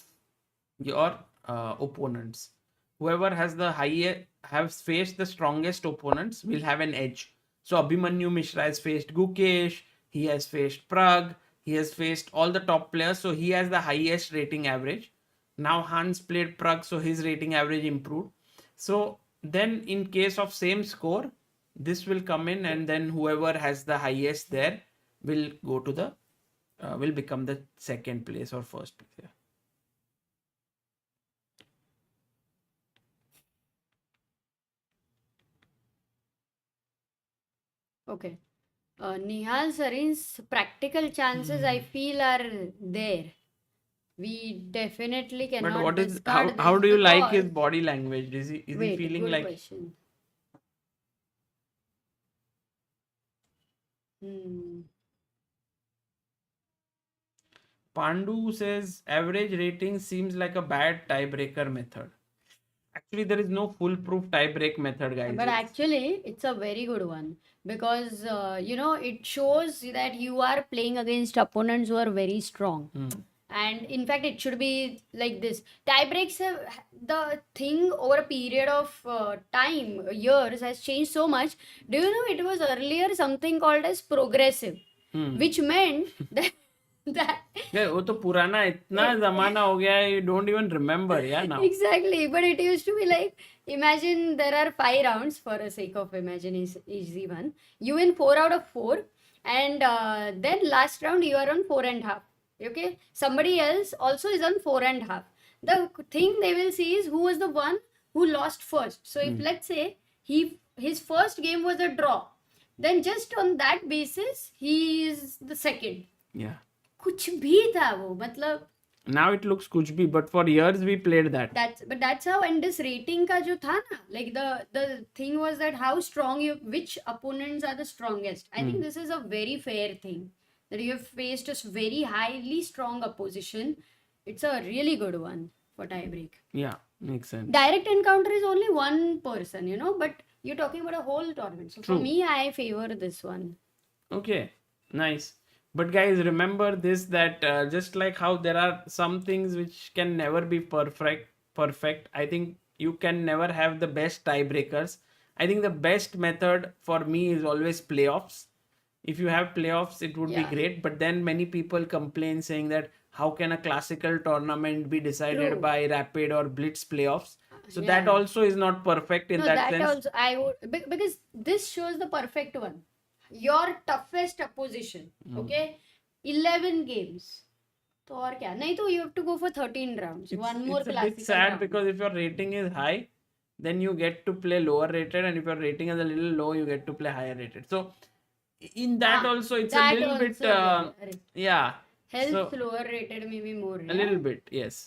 Speaker 4: your opponents. Whoever has the highest, has faced the strongest opponents will have an edge. So Abhimanyu Mishra has faced Gukesh, he has faced Pragg, he has faced all the top players, so he has the highest rating average. Now Hans played Pragg, so his rating average improved. So then in case of same score, this will come in, and then whoever has the highest there will go to the will become the second place or first place. Yeah.
Speaker 3: Okay. Nihal Sarin's practical chances I feel are there. We definitely cannot
Speaker 4: But what is
Speaker 3: discard
Speaker 4: how
Speaker 3: this
Speaker 4: do you like his
Speaker 3: because-
Speaker 4: body language? Is he
Speaker 3: Wait,
Speaker 4: feeling
Speaker 3: good
Speaker 4: like
Speaker 3: question.
Speaker 4: Pandu says average rating seems like a bad tiebreaker method. Actually, there is no foolproof tiebreak method, guys.
Speaker 3: But actually, it's a very good one because it shows that you are playing against opponents who are very strong. And in fact, it should be like this. Tie breaks have the thing over a period of time, years, has changed so much. Do you know it was earlier something called as progressive, which meant that
Speaker 4: Yeah, वो तो पुराना इतना जमाना हो गया है, you don't even remember, yeah, now.
Speaker 3: exactly. But it used to be like, imagine there are 5 rounds for the sake of imagine is easy one. You win 4 out of 4, and then last round you are on 4.5. Okay, somebody else also is on 4.5. The thing they will see is who was the one who lost first. So if let's say his first game was a draw, then just on that basis he is the second.
Speaker 4: Yeah.
Speaker 3: कुछ भी था वो मतलब
Speaker 4: Now it looks kuch bhi, but for years we played that.
Speaker 3: that's how, and this rating का जो था ना, like the thing was that how strong which opponents are the strongest. I think this is a very fair thing that you have faced a very highly strong opposition. It's a really good one for tiebreak.
Speaker 4: Yeah, makes sense.
Speaker 3: Direct encounter is only one person, but you're talking about a whole tournament. So for
Speaker 4: True.
Speaker 3: me, I favor this one.
Speaker 4: Okay, nice. But guys, remember this, that just like how there are some things which can never be perfect. I think you can never have the best tiebreakers. I think the best method for me is always playoffs. If you have playoffs, it would be
Speaker 3: Yeah.
Speaker 4: great. But then many people complain saying that how can a classical tournament be decided
Speaker 3: True.
Speaker 4: by rapid or blitz playoffs? So that
Speaker 3: Yeah.
Speaker 4: also is not perfect in
Speaker 3: No,
Speaker 4: that
Speaker 3: that
Speaker 4: sense.
Speaker 3: also I would because this shows the perfect one. Your toughest opposition. Okay, 11 games. तो और क्या नहीं तो you have to go for 13 rounds. One more
Speaker 4: It's a
Speaker 3: classical
Speaker 4: bit sad
Speaker 3: round.
Speaker 4: because if your rating is high, then you get to play lower rated, and if your rating is a little low, you get to play higher rated. So in that
Speaker 3: Ah,
Speaker 4: also, it's a
Speaker 3: that
Speaker 4: little bit,
Speaker 3: also there.
Speaker 4: yeah.
Speaker 3: Health
Speaker 4: So
Speaker 3: lower rated maybe more.
Speaker 4: a
Speaker 3: Yeah?
Speaker 4: little bit, yes.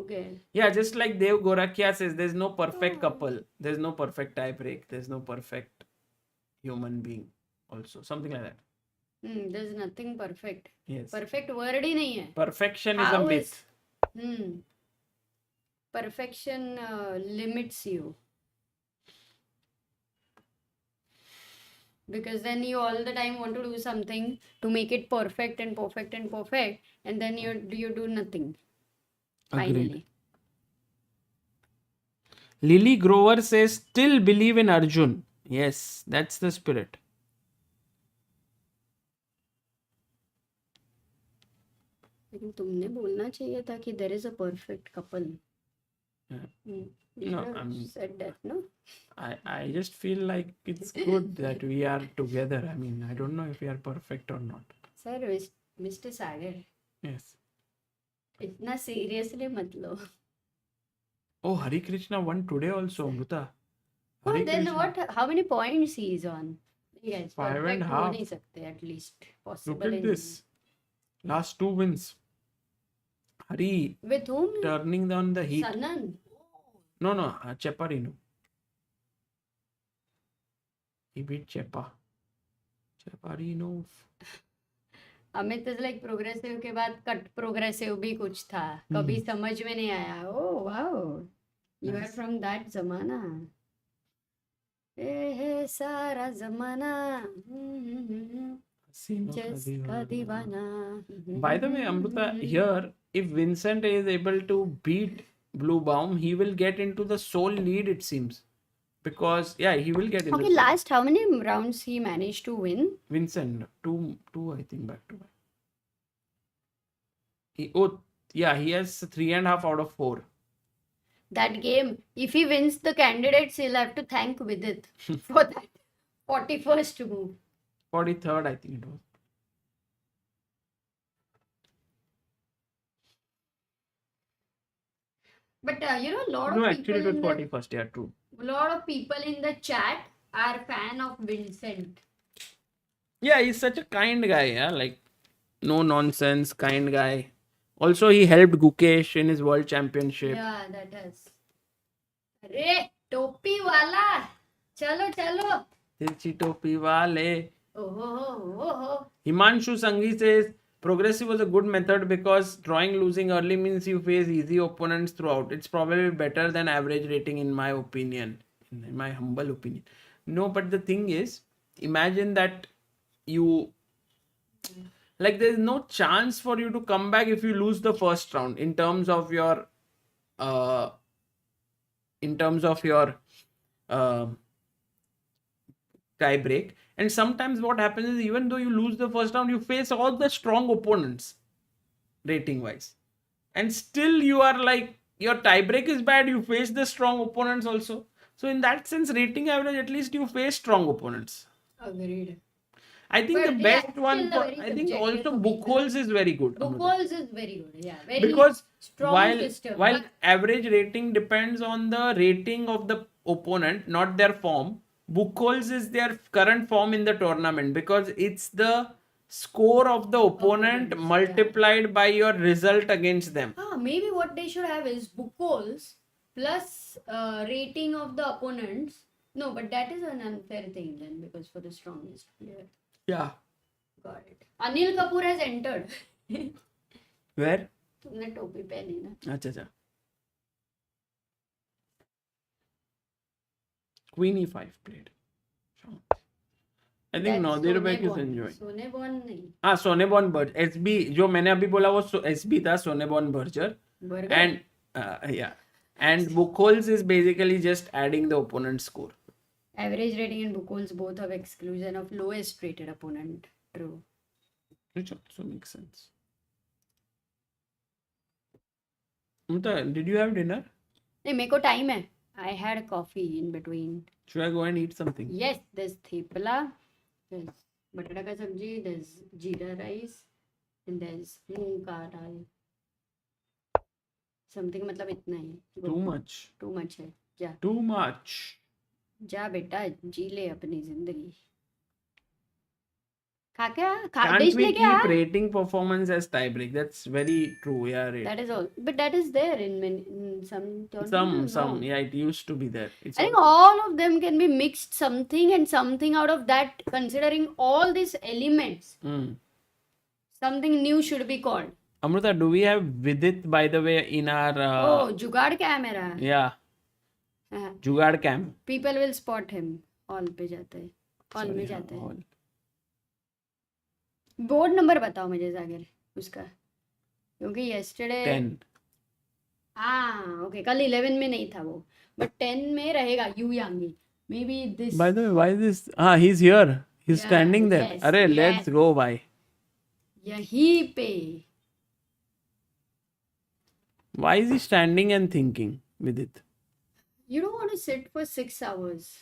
Speaker 3: Okay.
Speaker 4: Yeah, just like Dev Gorakhia says, there's no perfect
Speaker 3: Oh.
Speaker 4: couple, there's no perfect tie break, there's no perfect human being, also something like that.
Speaker 3: There's nothing perfect.
Speaker 4: Yes.
Speaker 3: Perfect word ही नहीं है.
Speaker 4: Perfection is a
Speaker 3: How
Speaker 4: myth.
Speaker 3: Perfection limits you. Because then you all the time want to do something to make it perfect and perfect and perfect, and then you do nothing.
Speaker 4: Agreed.
Speaker 3: Finally.
Speaker 4: Lily Grover says, still believe in Arjun. Yes, that's the spirit.
Speaker 3: लेकिन तुमने बोलना चाहिए था कि there is a perfect couple.
Speaker 4: Yeah.
Speaker 3: You
Speaker 4: No,
Speaker 3: should have said that, no?
Speaker 4: I just feel like it's good that we are together. I mean, I don't know if we are perfect or not.
Speaker 3: Sir, Mr. Sagar,
Speaker 4: Yes.
Speaker 3: इतना seriously मत लो.
Speaker 4: Oh, Hari Krishna won today also, Amruta.
Speaker 3: Oh,
Speaker 4: Hare
Speaker 3: then
Speaker 4: Krishna.
Speaker 3: what? How many points he is on? Yes,
Speaker 4: 5.5.
Speaker 3: perfect हो नहीं सकते at least possible.
Speaker 4: Look at this. Last 2 wins. Hari
Speaker 3: With whom?
Speaker 4: turning on the heat.
Speaker 3: Sanan.
Speaker 4: No, Cheparino. He beat Chepa. Cheparino.
Speaker 3: Amit is like progressive के बाद cut progressive भी कुछ था कभी समझ में नहीं आया oh wow you are from that जमाना ए है सारा जमाना जिसका दीवाना.
Speaker 4: By the way, Amruta, here, if Vincent is able to beat Blue Baum, he will get into the sole lead, it seems. Because, yeah, he will get in
Speaker 3: Okay,
Speaker 4: the
Speaker 3: last how many rounds he managed to win?
Speaker 4: Vincent, two, I think, back to back. He has 3.5 out of 4.
Speaker 3: That game, if he wins the candidates, he'll have to thank Vidit for that 41st move.
Speaker 4: 43rd, I think it was.
Speaker 3: But a lot
Speaker 4: No,
Speaker 3: of
Speaker 4: actually, it
Speaker 3: people
Speaker 4: was
Speaker 3: in
Speaker 4: 41st. Yeah, true.
Speaker 3: a lot of people in the chat are fan of Vincent.
Speaker 4: Yeah, he's such a kind guy. Yeah, like no nonsense, kind guy. Also, he helped Gukesh in his world championship.
Speaker 3: Yeah, that has. अरे टोपी वाला चलो चलो.
Speaker 4: Tirchi topi wale.
Speaker 3: Oh.
Speaker 4: Himanshu Sanghi says progressive was a good method because drawing losing early means you face easy opponents throughout. It's probably better than average rating in my opinion. In my humble opinion. No, but the thing is, imagine that you like there's no chance for you to come back if you lose the first round in terms of your tie break. And sometimes what happens is even though you lose the first round, you face all the strong opponents rating wise, and still you are like your tie break is bad, you face the strong opponents also. So in that sense, rating average, at least you face strong opponents.
Speaker 3: Agreed.
Speaker 4: I think
Speaker 3: But
Speaker 4: the
Speaker 3: yeah,
Speaker 4: best
Speaker 3: it's
Speaker 4: one
Speaker 3: still
Speaker 4: for,
Speaker 3: a very
Speaker 4: I think
Speaker 3: subjective
Speaker 4: also
Speaker 3: opinion.
Speaker 4: book holes is very good.
Speaker 3: Book
Speaker 4: Amruta.
Speaker 3: holes is very good. Yeah, very
Speaker 4: Because
Speaker 3: strong
Speaker 4: while
Speaker 3: system.
Speaker 4: while
Speaker 3: But
Speaker 4: average rating depends on the rating of the opponent, not their form. Book holes is their current form in the tournament because it's the score of the opponent
Speaker 3: Opponents,
Speaker 4: multiplied by your result against them.
Speaker 3: maybe what they should have is book holes plus rating of the opponents. No, but that is an unfair thing then because for the strongest player.
Speaker 4: Yeah.
Speaker 3: Got it. Anil Kapoor has entered.
Speaker 4: Where?
Speaker 3: तुमने टोपी पहनी ना.
Speaker 4: अच्छा अच्छा. Queen e5 played. I think Nadir Bek is enjoying.
Speaker 3: सोनेबॉन नहीं.
Speaker 4: हाँ, सोनेबॉन बर्ज SB जो मैंने अभी बोला वो SB था, Sonneborn Berger.
Speaker 3: Berger.
Speaker 4: And yeah, and Buchholz is basically just adding the opponent's score.
Speaker 3: Average rating and Buchholz both have exclusion of lowest rated opponent. True.
Speaker 4: Which also makes sense. Mumta, did you have dinner?
Speaker 3: नहीं मेरे को time है. I had coffee in between.
Speaker 4: Should I go and eat something?
Speaker 3: Yes, there's thepla, there's batata ka sabji, there's jeera rice, and there's moong ka dal. Something मतलब इतना ही.
Speaker 4: Too much.
Speaker 3: Too much है. जा.
Speaker 4: Too much.
Speaker 3: जा बेटा जी ले अपनी जिंदगी. खा के आ. खा
Speaker 4: Can't
Speaker 3: डिश
Speaker 4: we
Speaker 3: लेके आ.
Speaker 4: keep rating performance as tiebreak? That's very true. Yeah, right.
Speaker 3: That is all. But that is there in some tournaments.
Speaker 4: Some.
Speaker 3: No.
Speaker 4: Yeah, it used to be there. It's
Speaker 3: I think all of them can be mixed something and something out of that, considering all these elements. Something new should be called.
Speaker 4: Amrita, do we have Vidit, by the way, in our...
Speaker 3: Oh, जुगाड़ क्या है मेरा?
Speaker 4: Yeah,
Speaker 3: हाँ.
Speaker 4: जुगाड़ camp.
Speaker 3: People will spot him. All पे जाते हैं. All में जाते हैं.
Speaker 4: All.
Speaker 3: बोर्ड नंबर बताओ मुझे जाकर उसका, क्योंकि yesterday
Speaker 4: 10.
Speaker 3: हाँ ओके कल 11 में नहीं था वो, बट 10 में रहेगा Yu Yangyi. Maybe this.
Speaker 4: By the way, why this? He's here. He's
Speaker 3: Yeah,
Speaker 4: standing there.
Speaker 3: yes,
Speaker 4: Arey, let's
Speaker 3: yes.
Speaker 4: go, bhai.
Speaker 3: यहीं पे.
Speaker 4: Why is he standing and thinking with it?
Speaker 3: You don't want to sit for 6 hours.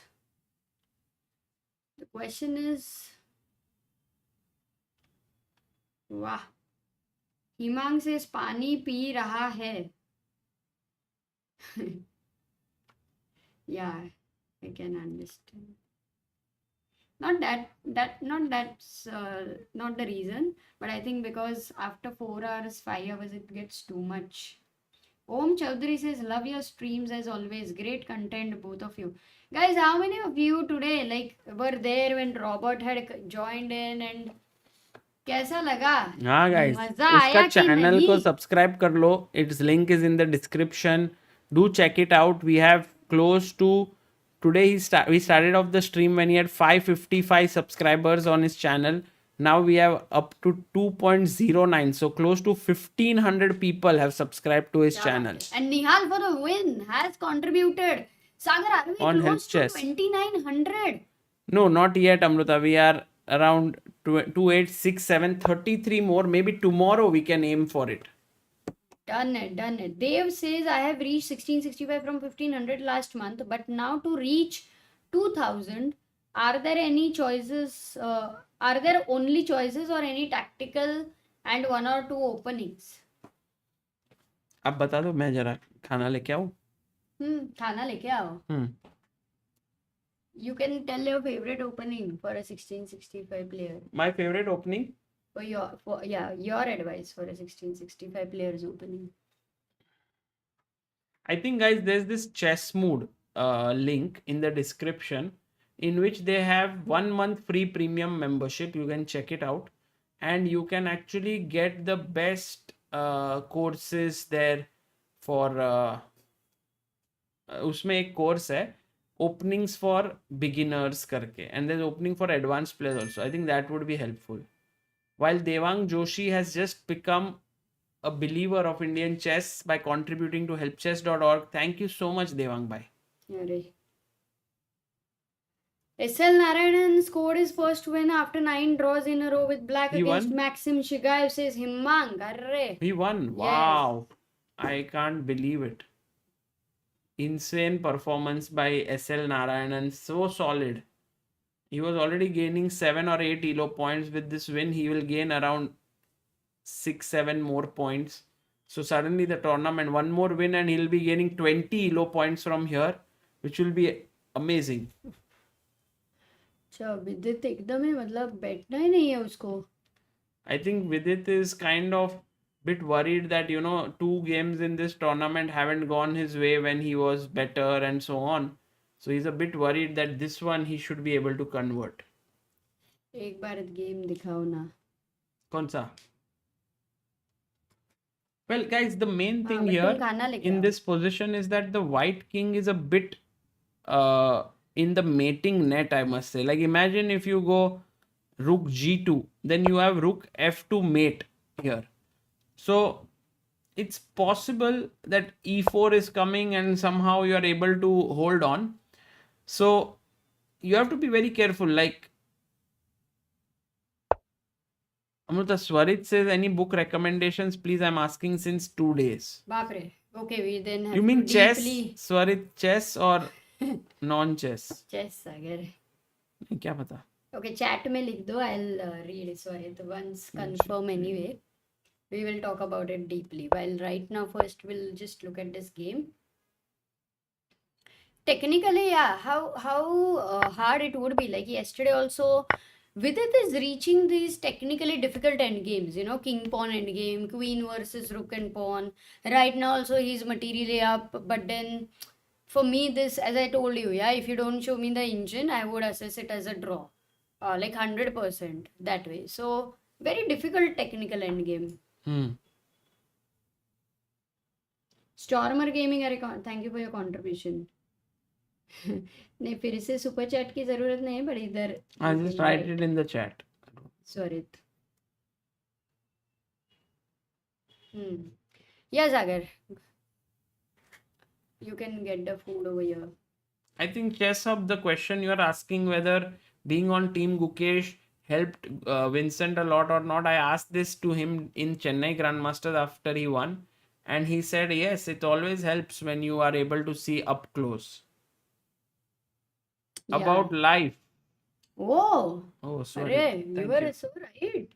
Speaker 3: The question is, वाह, हिमांग से पानी P रहा है. Yeah, I can understand. Not that's not the reason, but I think because after 4 hours, 5 hours, it gets too much. Om Chaudhary says, love your streams as always. Great content, both of you. Guys, how many of you today were there when Robert had joined in, and कैसा लगा?
Speaker 4: हाँ guys,
Speaker 3: मजा
Speaker 4: उसका
Speaker 3: आया कि
Speaker 4: channel
Speaker 3: नहीं?
Speaker 4: को subscribe कर लो. Its link is in the description. Do check it out. We have close to today. We started off the stream when he had 555 subscribers on his channel. Now we have up to 2.09. So close to 1500 people have subscribed to his channel.
Speaker 3: And Nihal for the win has contributed. Sagar, are we
Speaker 4: On
Speaker 3: close to
Speaker 4: help chess.
Speaker 3: 2900?
Speaker 4: No, not yet, Amrita. We are around 2867, 33 more. Maybe tomorrow we can aim for it.
Speaker 3: Done it. Dev says, I have reached 1665 from 1500 last month, but now to reach 2000, are there any choices? Are there only choices or any tactical and 1 or 2 openings?
Speaker 4: अब बता दो, मैं जरा खाना लेके आऊँ.
Speaker 3: खाना लेके आओ. You can tell your favorite opening for a 1665 player.
Speaker 4: My favorite opening?
Speaker 3: Your advice for a 1665 player's opening.
Speaker 4: I think, guys, there's this chess mood link in the description in which they have 1 month free premium membership. You can check it out and you can actually get the best courses there for उसमें एक course है openings for beginners करके, and there's opening for advanced players also. I think that would be helpful. While Devang Joshi has just become a believer of Indian chess by contributing to helpchess.org. Thank you so much, Devang bhai.
Speaker 3: SL Narayanan scored his first win after 9 draws in a row with black
Speaker 4: He
Speaker 3: against
Speaker 4: won?
Speaker 3: Maxim Shigaev, says Himmang. Arre.
Speaker 4: He won. Wow. I can't believe it. Insane performance by SL Narayanan. So solid. He was already gaining 7 or 8 elo points. With this win, he will gain around 6-7 more points. So suddenly the tournament, one more win and he'll be gaining 20 elo points from here, which will be amazing.
Speaker 3: अच्छा विदित एकदम ही मतलब बैठना ही नहीं है उसको.
Speaker 4: I think Vidit is kind of bit worried that 2 games in this tournament haven't gone his way when he was better and so on. So he's a bit worried that this one he should be able to convert.
Speaker 3: एक बार game दिखाओ ना.
Speaker 4: कौन सा? Well, guys, the main
Speaker 3: हाँ,
Speaker 4: thing
Speaker 3: but
Speaker 4: here
Speaker 3: तुम खाना लेके
Speaker 4: in
Speaker 3: आओ.
Speaker 4: this position is that the white king is a bit in the mating net, I must say. Like, imagine if you go rook g2, then you have rook f2 mate here. So it's possible that e4 is coming and somehow you are able to hold on. So you have to be very careful. Like, Amruta Swarit says, any book recommendations, please? I'm asking since 2 days.
Speaker 3: बाप रे. Okay, we then have
Speaker 4: You
Speaker 3: to
Speaker 4: mean chess,
Speaker 3: deeply
Speaker 4: Swarit, chess or non-chess?
Speaker 3: chess Sagar.
Speaker 4: क्या पता?
Speaker 3: Okay, chat में लिख दो. I'll read. Sorry, the once confirm anyway. We will talk about it deeply. While right now, first we'll just look at this game. Technically, yeah, how hard it would be. Like yesterday also, Vidit is reaching these technically difficult end games. You know, king pawn end game, queen versus rook and pawn. Right now also he's materially up, but then for me this, as I told you, yeah, if you don't show me the engine, I would assess it as a draw, like 100% that way. So very difficult technical end game. Stormer Gaming, thank you for your contribution. नहीं फिर से super chat की जरूरत नहीं है, but इधर
Speaker 4: I just write it in the chat.
Speaker 3: Sorry. Yeah, Sagar, you can get the food over here.
Speaker 4: I think chess up the question you are asking whether being on team Gukesh helped Vincent a lot or not. I asked this to him in Chennai Grandmasters after he won, and he said yes, it always helps when you are able to see up close.
Speaker 3: Yeah.
Speaker 4: About life.
Speaker 3: Oh,
Speaker 4: Sorry.
Speaker 3: Array, you
Speaker 4: Thank
Speaker 3: were
Speaker 4: you.
Speaker 3: so right.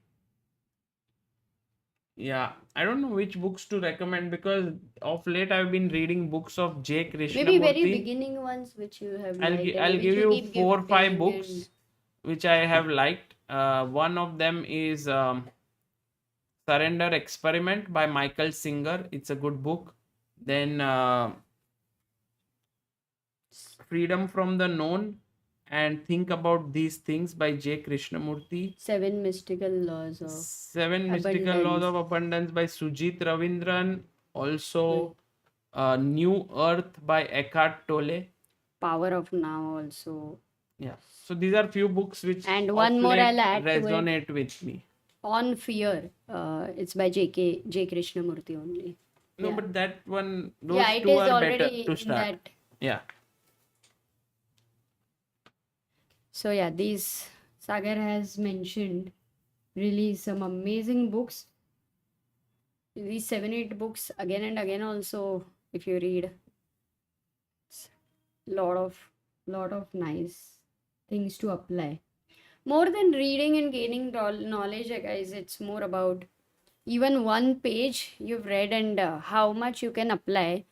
Speaker 4: Yeah, I don't know which books to recommend because of late I've been reading books of J.
Speaker 3: Maybe very
Speaker 4: Krishnamurti.
Speaker 3: beginning ones which you have
Speaker 4: I'll,
Speaker 3: liked
Speaker 4: gi-
Speaker 3: and
Speaker 4: I'll
Speaker 3: which
Speaker 4: give
Speaker 3: you
Speaker 4: you
Speaker 3: keep
Speaker 4: 4 or 5
Speaker 3: gifting
Speaker 4: books
Speaker 3: and-
Speaker 4: which I have liked. One of them is Surrender Experiment by Michael Singer. It's a good book. Then Freedom from the Known and Think About These Things by J. Krishnamurti.
Speaker 3: 7 Mystical Laws of
Speaker 4: 7 Mystical Laws of Abundance by Sujit Ravindran. Also New Earth by Eckhart Tolle.
Speaker 3: Power of Now also.
Speaker 4: Yeah. So these are few books which
Speaker 3: And
Speaker 4: of
Speaker 3: one more
Speaker 4: late
Speaker 3: I'll add to it.
Speaker 4: resonate with me.
Speaker 3: On Fear. It's by J Krishnamurti only.
Speaker 4: No,
Speaker 3: Yeah.
Speaker 4: but that one, those
Speaker 3: Yeah, it
Speaker 4: two
Speaker 3: is
Speaker 4: are
Speaker 3: already
Speaker 4: better to
Speaker 3: in
Speaker 4: start.
Speaker 3: that.
Speaker 4: Yeah.
Speaker 3: So yeah, these Sagar has mentioned really some amazing books. These 7-8 books again and again also, if you read, it's lot of nice things to apply. More than reading and gaining knowledge, guys, it's more about even one page you've read and how much you can apply,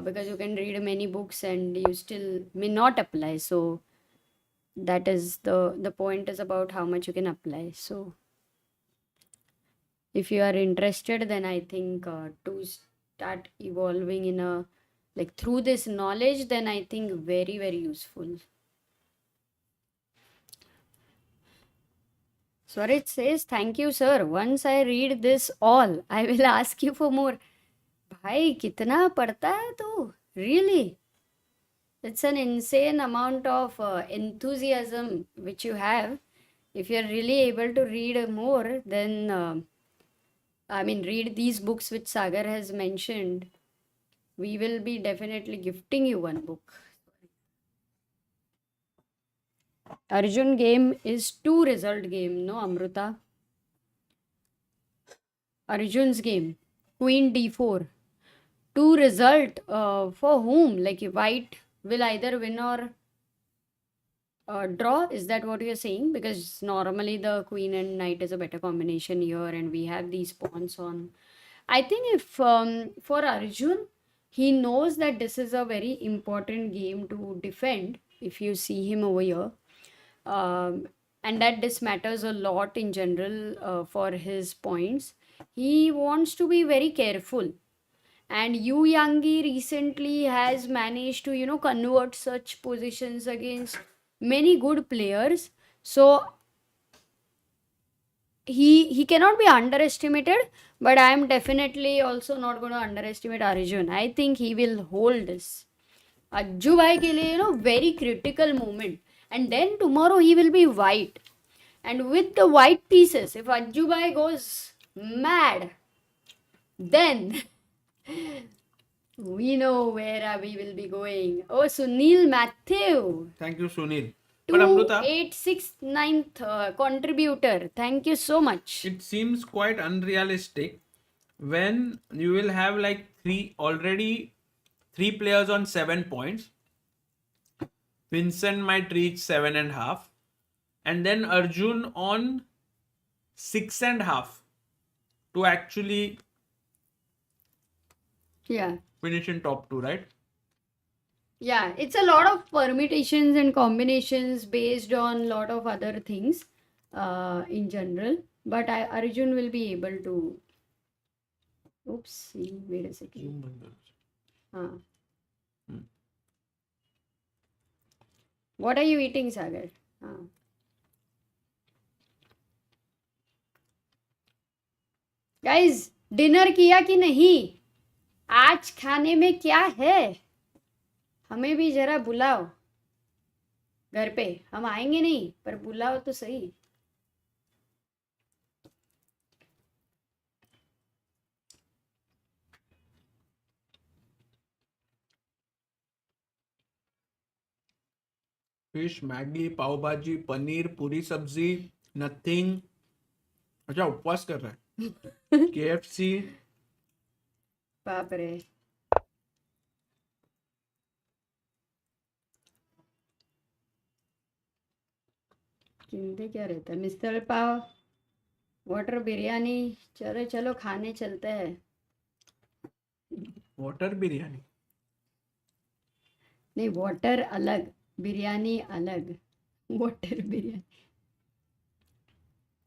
Speaker 3: because you can read many books and you still may not apply. So that is the point, is about how much you can apply. So if you are interested, then I think to start evolving in a, like, through this knowledge, then I think very, very useful. Swarit says, thank you, sir. Once I read this all, I will ask you for more. Bhai, kitna padta hai tu? Really? It's an insane amount of enthusiasm which you have. If you're really able to read more, then read these books which Sagar has mentioned. We will be definitely gifting you one book. Arjun game is 2 result game, no, Amruta? Arjun's game, Queen D4. 2 result for whom? Like white will either win or draw. Is that what you're saying? Because normally the queen and knight is a better combination here, and we have these pawns on. I think if for Arjun, he knows that this is a very important game to defend. If you see him over here, and that this matters a lot in general for his points, he wants to be very careful. And Yu Yangi recently has managed to convert such positions against many good players. So he cannot be underestimated, but I am definitely also not going to underestimate Arjun. I think he will hold this. Ajju bhai ke liye, very critical moment. And then tomorrow he will be white. And with the white pieces, if Ajju bhai goes mad, then we know where we will be going. Oh, Sunil Matthew.
Speaker 4: Thank you, Sunil. But Amruta,
Speaker 3: 2869th contributor. Thank you so much.
Speaker 4: it seems quite unrealistic when you will have like three players on 7 points. Vincent might reach 7.5, and then Arjun on 6.5 to actually
Speaker 3: Yeah.
Speaker 4: finish in top 2, right?
Speaker 3: Yeah, it's a lot of permutations and combinations based on lot of other things in general. But Arjun will be able to. Oops, wait a second. What are you eating, Sagar? Guys, dinner किया कि नहीं? आज खाने में क्या है? हमें भी जरा बुलाओ घर पे. हम आएंगे नहीं, पर बुलाओ तो सही.
Speaker 4: फिश, मैगी, पाव भाजी, पनीर, पूरी सब्जी, नथिंग. अच्छा, उपवास कर रहा है. KFC.
Speaker 3: बाप रे. किंतु क्या रहता है? मिसल पाव, वाटर बिरयानी. चलो चलो खाने चलते हैं.
Speaker 4: वाटर बिरयानी.
Speaker 3: नहीं, वाटर अलग, बिरयानी अलग. Water biryani.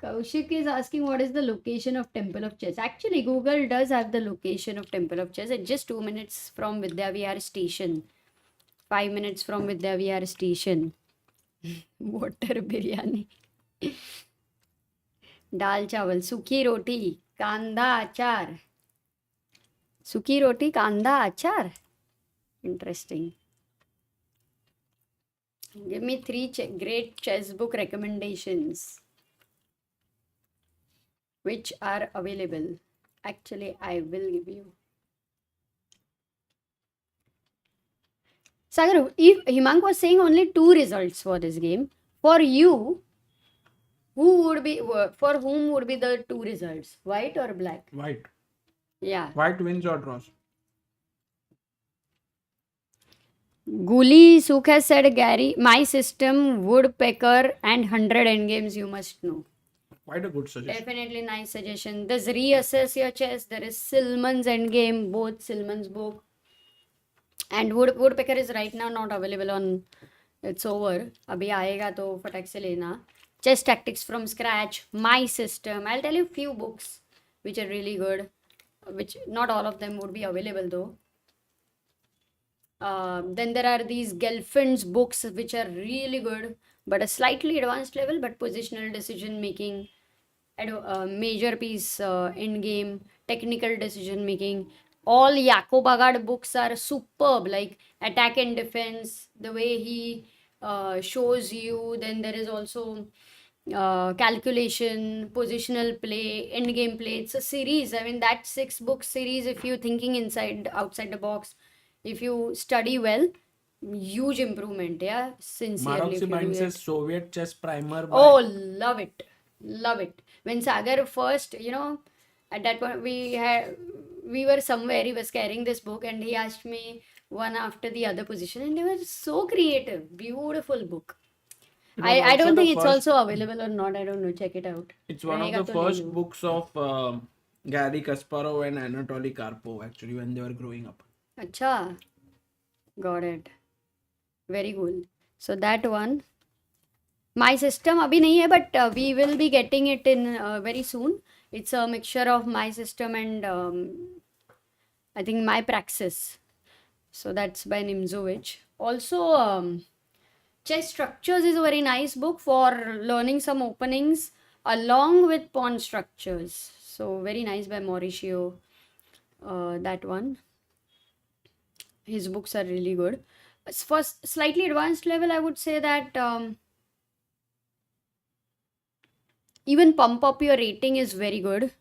Speaker 3: Kaushik is asking what is the location of Temple of Chess. Actually, Google does have the location of Temple of Chess. It's just 2 minutes from Vidyavihar station. 5 minutes from Vidyavihar station. Water biryani. दाल चावल, सूखी रोटी, कांदा अचार. सूखी रोटी, कांदा अचार. Interesting. Give me 3 great chess book recommendations which are available. Actually, I will give you. Sagar, if Himank was saying only 2 results for this game, for you, for whom would be the 2 results? White or black?
Speaker 4: White.
Speaker 3: Yeah.
Speaker 4: White wins or draws.
Speaker 3: Guli Sukh has said, Gary, my system, woodpecker, and 100 endgames you must know.
Speaker 4: Quite a good suggestion.
Speaker 3: Definitely nice suggestion. There's Reassess Your Chess. There is Silman's Endgame, both Silman's book. And woodpecker is right now not available on. It's over. Abhi aayega to fatak se lena. Chess Tactics from Scratch, My System. I'll tell you few books which are really good. Which not all of them would be available though. Then there are these Gelfand's books which are really good, but a slightly advanced level, but positional decision making, major piece in game, technical decision making. All Jakob Agard books are superb, like attack and defense, the way he shows you. Then there is also calculation, positional play, end game play. It's a series. I mean, that 6 book series, if you're thinking outside the box, if you study well, huge improvement. Yeah, sincerely.
Speaker 4: Maroxy Bind says Soviet chess primer.
Speaker 3: Oh, love it. Love it. When Sagar first, at that point we were somewhere, he was carrying this book and he asked me one after the other position and they were so creative. Beautiful book. I don't think it's also available or not. I don't know. Check it out.
Speaker 4: It's one of the first books of Garry Kasparov and Anatoly Karpov actually when they were growing up.
Speaker 3: Acha. Got it. Very cool. So that one. My system abhi nahi hai, but we will be getting it in very soon. It's a mixture of My System and I think My Praxis. So that's by Nimzovich. Also, Chess Structures is a very nice book for learning some openings, along with pawn structures. So very nice by Mauricio. That one. His books are really good. For slightly advanced level, I would say that even Pump Up Your Rating is very good.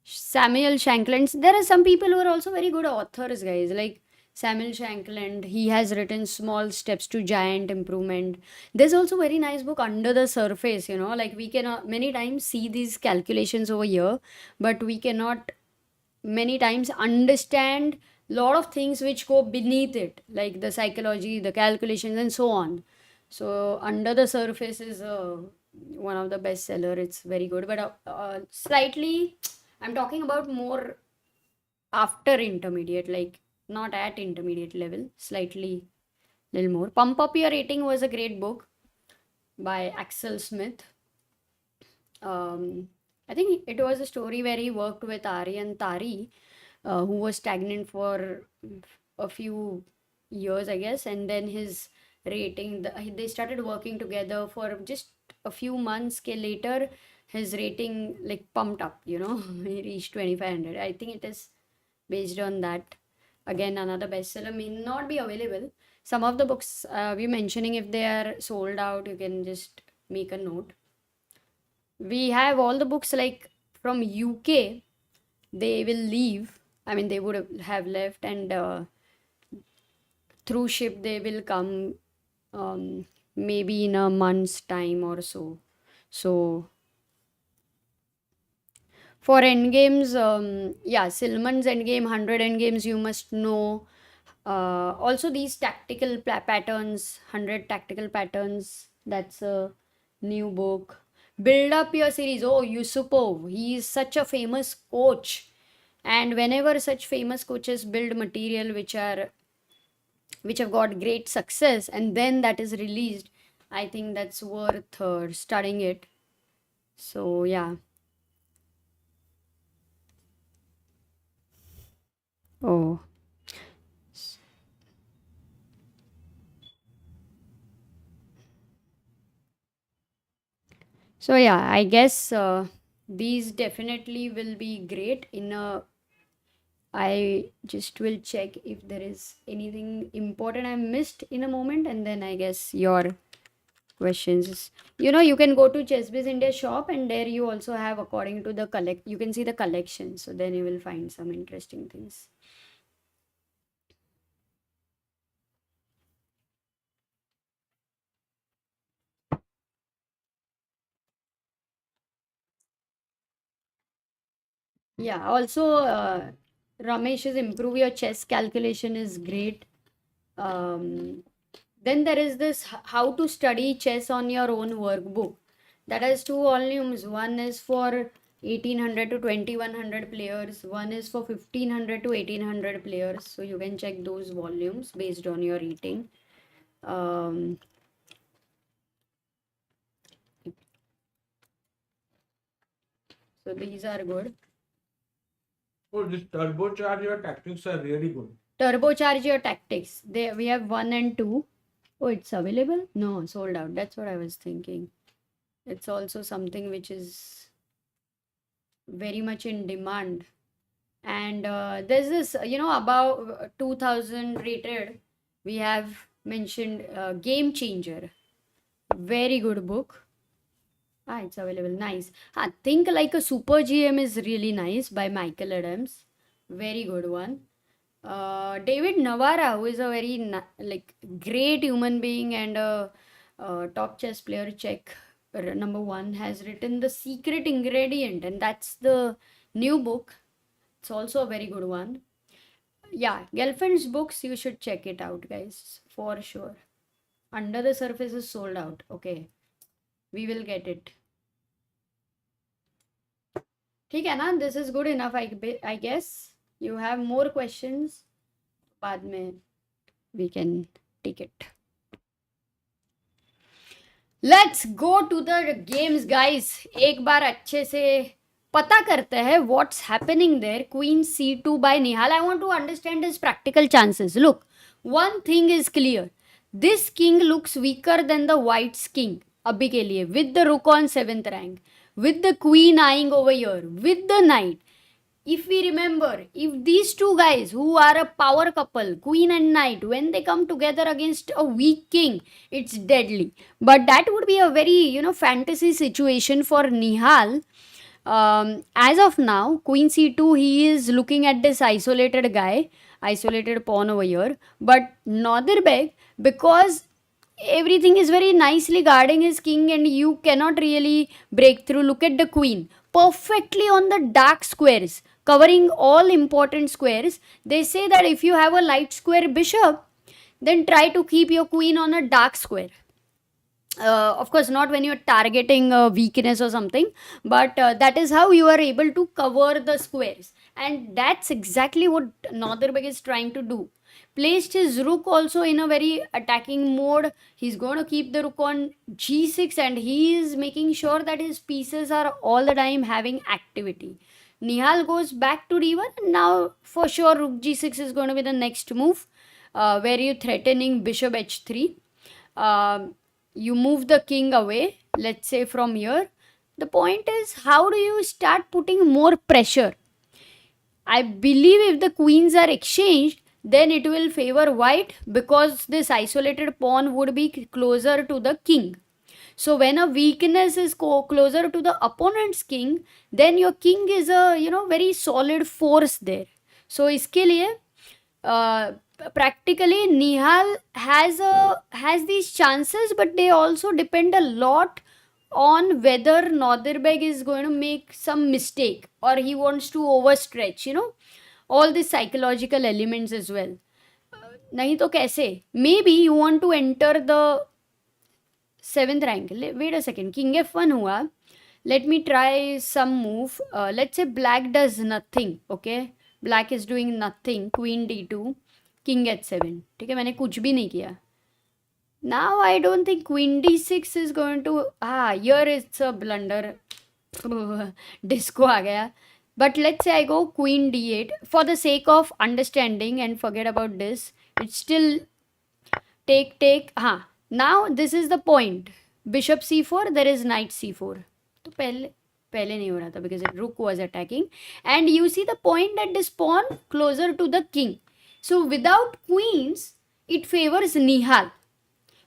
Speaker 3: Samuel Shankland. There are some people who are also very good authors, guys. Like Samuel Shankland, he has written Small Steps to Giant Improvement. There's also very nice book Under the Surface. Like we cannot many times see these calculations over here, but we cannot many times understand lot of things which go beneath it, like the psychology, the calculations, and so on. So Under the Surface is one of the bestseller. It's very good, but slightly I'm talking about more after intermediate, like not at intermediate level, slightly little more. Pump Up Your Rating was a great book by Axel Smith. I think it was a story where he worked with Aryan Tari, who was stagnant for a few years, I guess, and then his rating, they started working together for just a few months. Later, his rating like pumped up, he reached 2500. I think it is based on that. Again, another bestseller may not be available. Some of the books we're mentioning, if they are sold out, you can just make a note. We have all the books like from UK, they will leave. I mean, they would have left, and through ship they will come maybe in a month's time or so. So for endgames, Silman's endgame, 100 endgames you must know. Also these tactical patterns, 100 tactical patterns, that's a new book. Build Up Your Series. Oh, Yusupov, he is such a famous coach, and whenever such famous coaches build material which have got great success and then that is released, I think that's worth studying it. So yeah. Oh, so yeah, I guess these definitely will be great in a. I just will check if there is anything important I missed in a moment, and then I guess your questions. You can go to Chessbiz India shop, and there you also have according to the you can see the collection. So then you will find some interesting things. Yeah, also Ramesh's Improve Your Chess Calculation is great. Then there is this How to Study Chess on Your Own workbook. That has 2 volumes. One is for 1800 to 2100 players. One is for 1500 to 1800 players. So you can check those volumes based on your rating. So these are good.
Speaker 4: Oh, this turbocharge your tactics are really good.
Speaker 3: Turbocharge Your Tactics. We have 1 and 2. Oh, it's available? No, sold out. That's what I was thinking. It's also something which is very much in demand. And there's this, about 2000 rated. We have mentioned Game Changer. Very good book. It's available. Nice. Think Like a Super GM is really nice by Michael Adams. Very good one. David Navarra, who is a very great human being and a top chess player, Czech, number 1, has written The Secret Ingredient, and that's the new book. It's also a very good one. Yeah, Gelfand's books, you should check it out, guys, for sure. Under the Surface is sold out. Okay, we will get it. ठीक है ना? This is good enough, I guess. You have more questions? बाद में we can take it. Let's go to the games, guys. एक बार अच्छे से पता करते हैं what's happening there. Queen C2 by Nihal. I want to understand his practical chances. Look, one thing is clear. This king looks weaker than the white's king. अभी के लिए with the rook on 7th rank. with the queen eyeing over here, with the knight. If we remember, if these two guys who are a power couple, queen and knight, when they come together against a weak king, it's deadly. But that would be a very, fantasy situation for Nihal. As of now, queen c2, he is looking at this isolated guy, isolated pawn over here. But Nadirbek, because everything is very nicely guarding his king and you cannot really break through. Look at the queen, perfectly on the dark squares, covering all important squares. They say that if you have a light square bishop, then try to keep your queen on a dark square. Of course, not when you're targeting a weakness or something, but that is how you are able to cover the squares. And that's exactly what Northerbek is trying to do. Placed his rook also in a very attacking mode. He's going to keep the rook on g6 and he is making sure that his pieces are all the time having activity. Nihal goes back to d1 and now for sure rook g6 is going to be the next move, where you're threatening bishop h3. You move the king away, let's say from here. The point is, how do you start putting more pressure? I believe if the queens are exchanged, then it will favor white because this isolated pawn would be closer to the king. So when a weakness is closer to the opponent's king, then your king is a very solid force there. So iske liye, practically Nihal has these chances, but they also depend a lot on whether Nadirbek is going to make some mistake or he wants to overstretch, all these psychological elements as well. Nahi to kaise? Maybe you want to enter the 7th rank. Wait a second, king f1 hua. Let me try some move. Let's say black does nothing. Okay, black is doing nothing. Queen d2, king h7. ठीक है, मैंने कुछ भी नहीं किया. Now I don't think queen d6 is going to. Here it's a blunder. Disco आ गया. But let's say I go queen d8 for the sake of understanding and forget about this. It's still take. Now this is the point. Bishop c4, there is knight c4. तो पहले नहीं हो रहा था because rook was attacking. And you see the point that this pawn closer to the king. So without queens, it favors Nihal,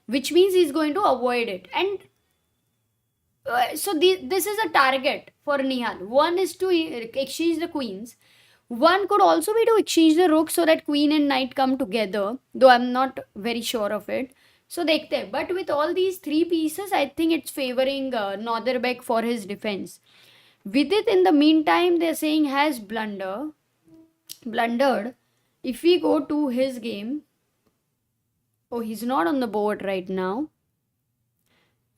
Speaker 3: which means he's going to avoid it. And so this is a target for Nihal. One is to exchange the queens. One could also be to exchange the rook so that queen and knight come together, though I'm not very sure of it. So dekhte hain. But with all these three pieces, I think it's favoring Northerbek for his defense. Vidit, in the meantime, they're saying has blundered. If we go to his game, oh, he's not on the board right now.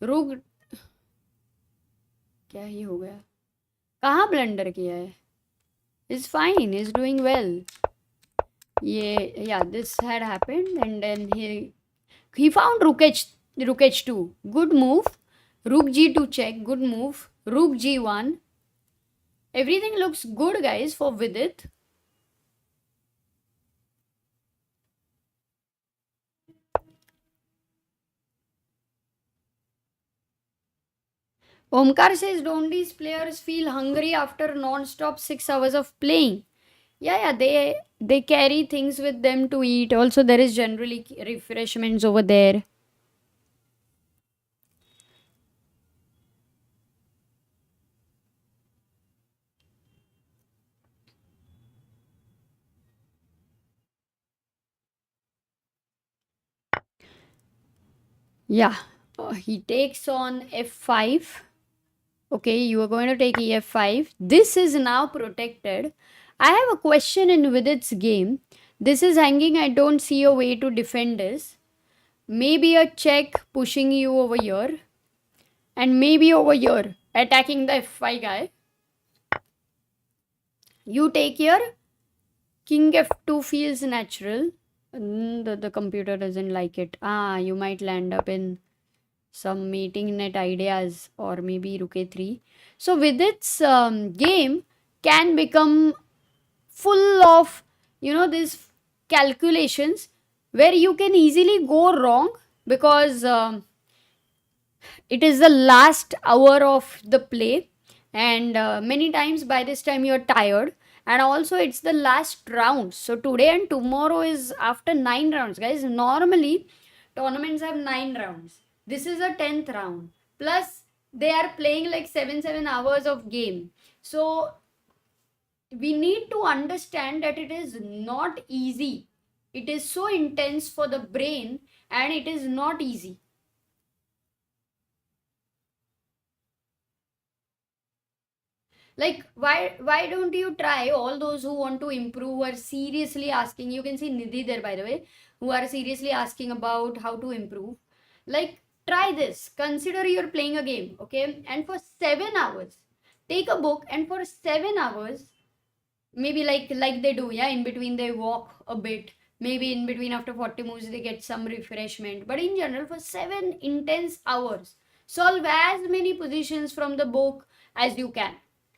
Speaker 3: Rook, क्या ही हो गया? कहाँ blunder किया है? He's fine. He's doing well. Yeah, this had happened, and then he found rook h2. Good move. Rook g2 check. Good move. Rook g1. Everything looks good, guys, for Vidit. Omkar says, don't these players feel hungry after non-stop 6 hours of playing? Yeah, they carry things with them to eat. Also, there is generally refreshments over there. Yeah, he takes on f5. Okay, you are going to take ef5. This is now protected. I have a question in Vidit's game. This is hanging. I don't see a way to defend this. Maybe a check pushing you over here. And maybe over here, attacking the f5 guy. You take here. King f2 feels natural. The computer doesn't like it. You might land up in some meeting net ideas or maybe rook a3. So Vidit's game can become full of these calculations where you can easily go wrong because it is the last hour of the play. and many times by this time you're tired, and also it's the last round. So today and tomorrow is after 9 rounds, guys. Normally tournaments have 9 rounds. This is a 10th round, plus they are playing like 7 hours of game. So we need to understand that it is not easy. It is so intense for the brain, and it is not easy. Like, why don't you try? All those who want to improve are seriously asking. You can see Nidhi there, by the way, who are seriously asking about how to improve. Like, try this. Consider you're playing a game, okay? And for 7 hours, take a book, and for 7 hours, maybe like they do, yeah, in between they walk a bit, maybe in between after 40 moves they get some refreshment, but in general for 7 intense hours, solve as many positions from the book as you can.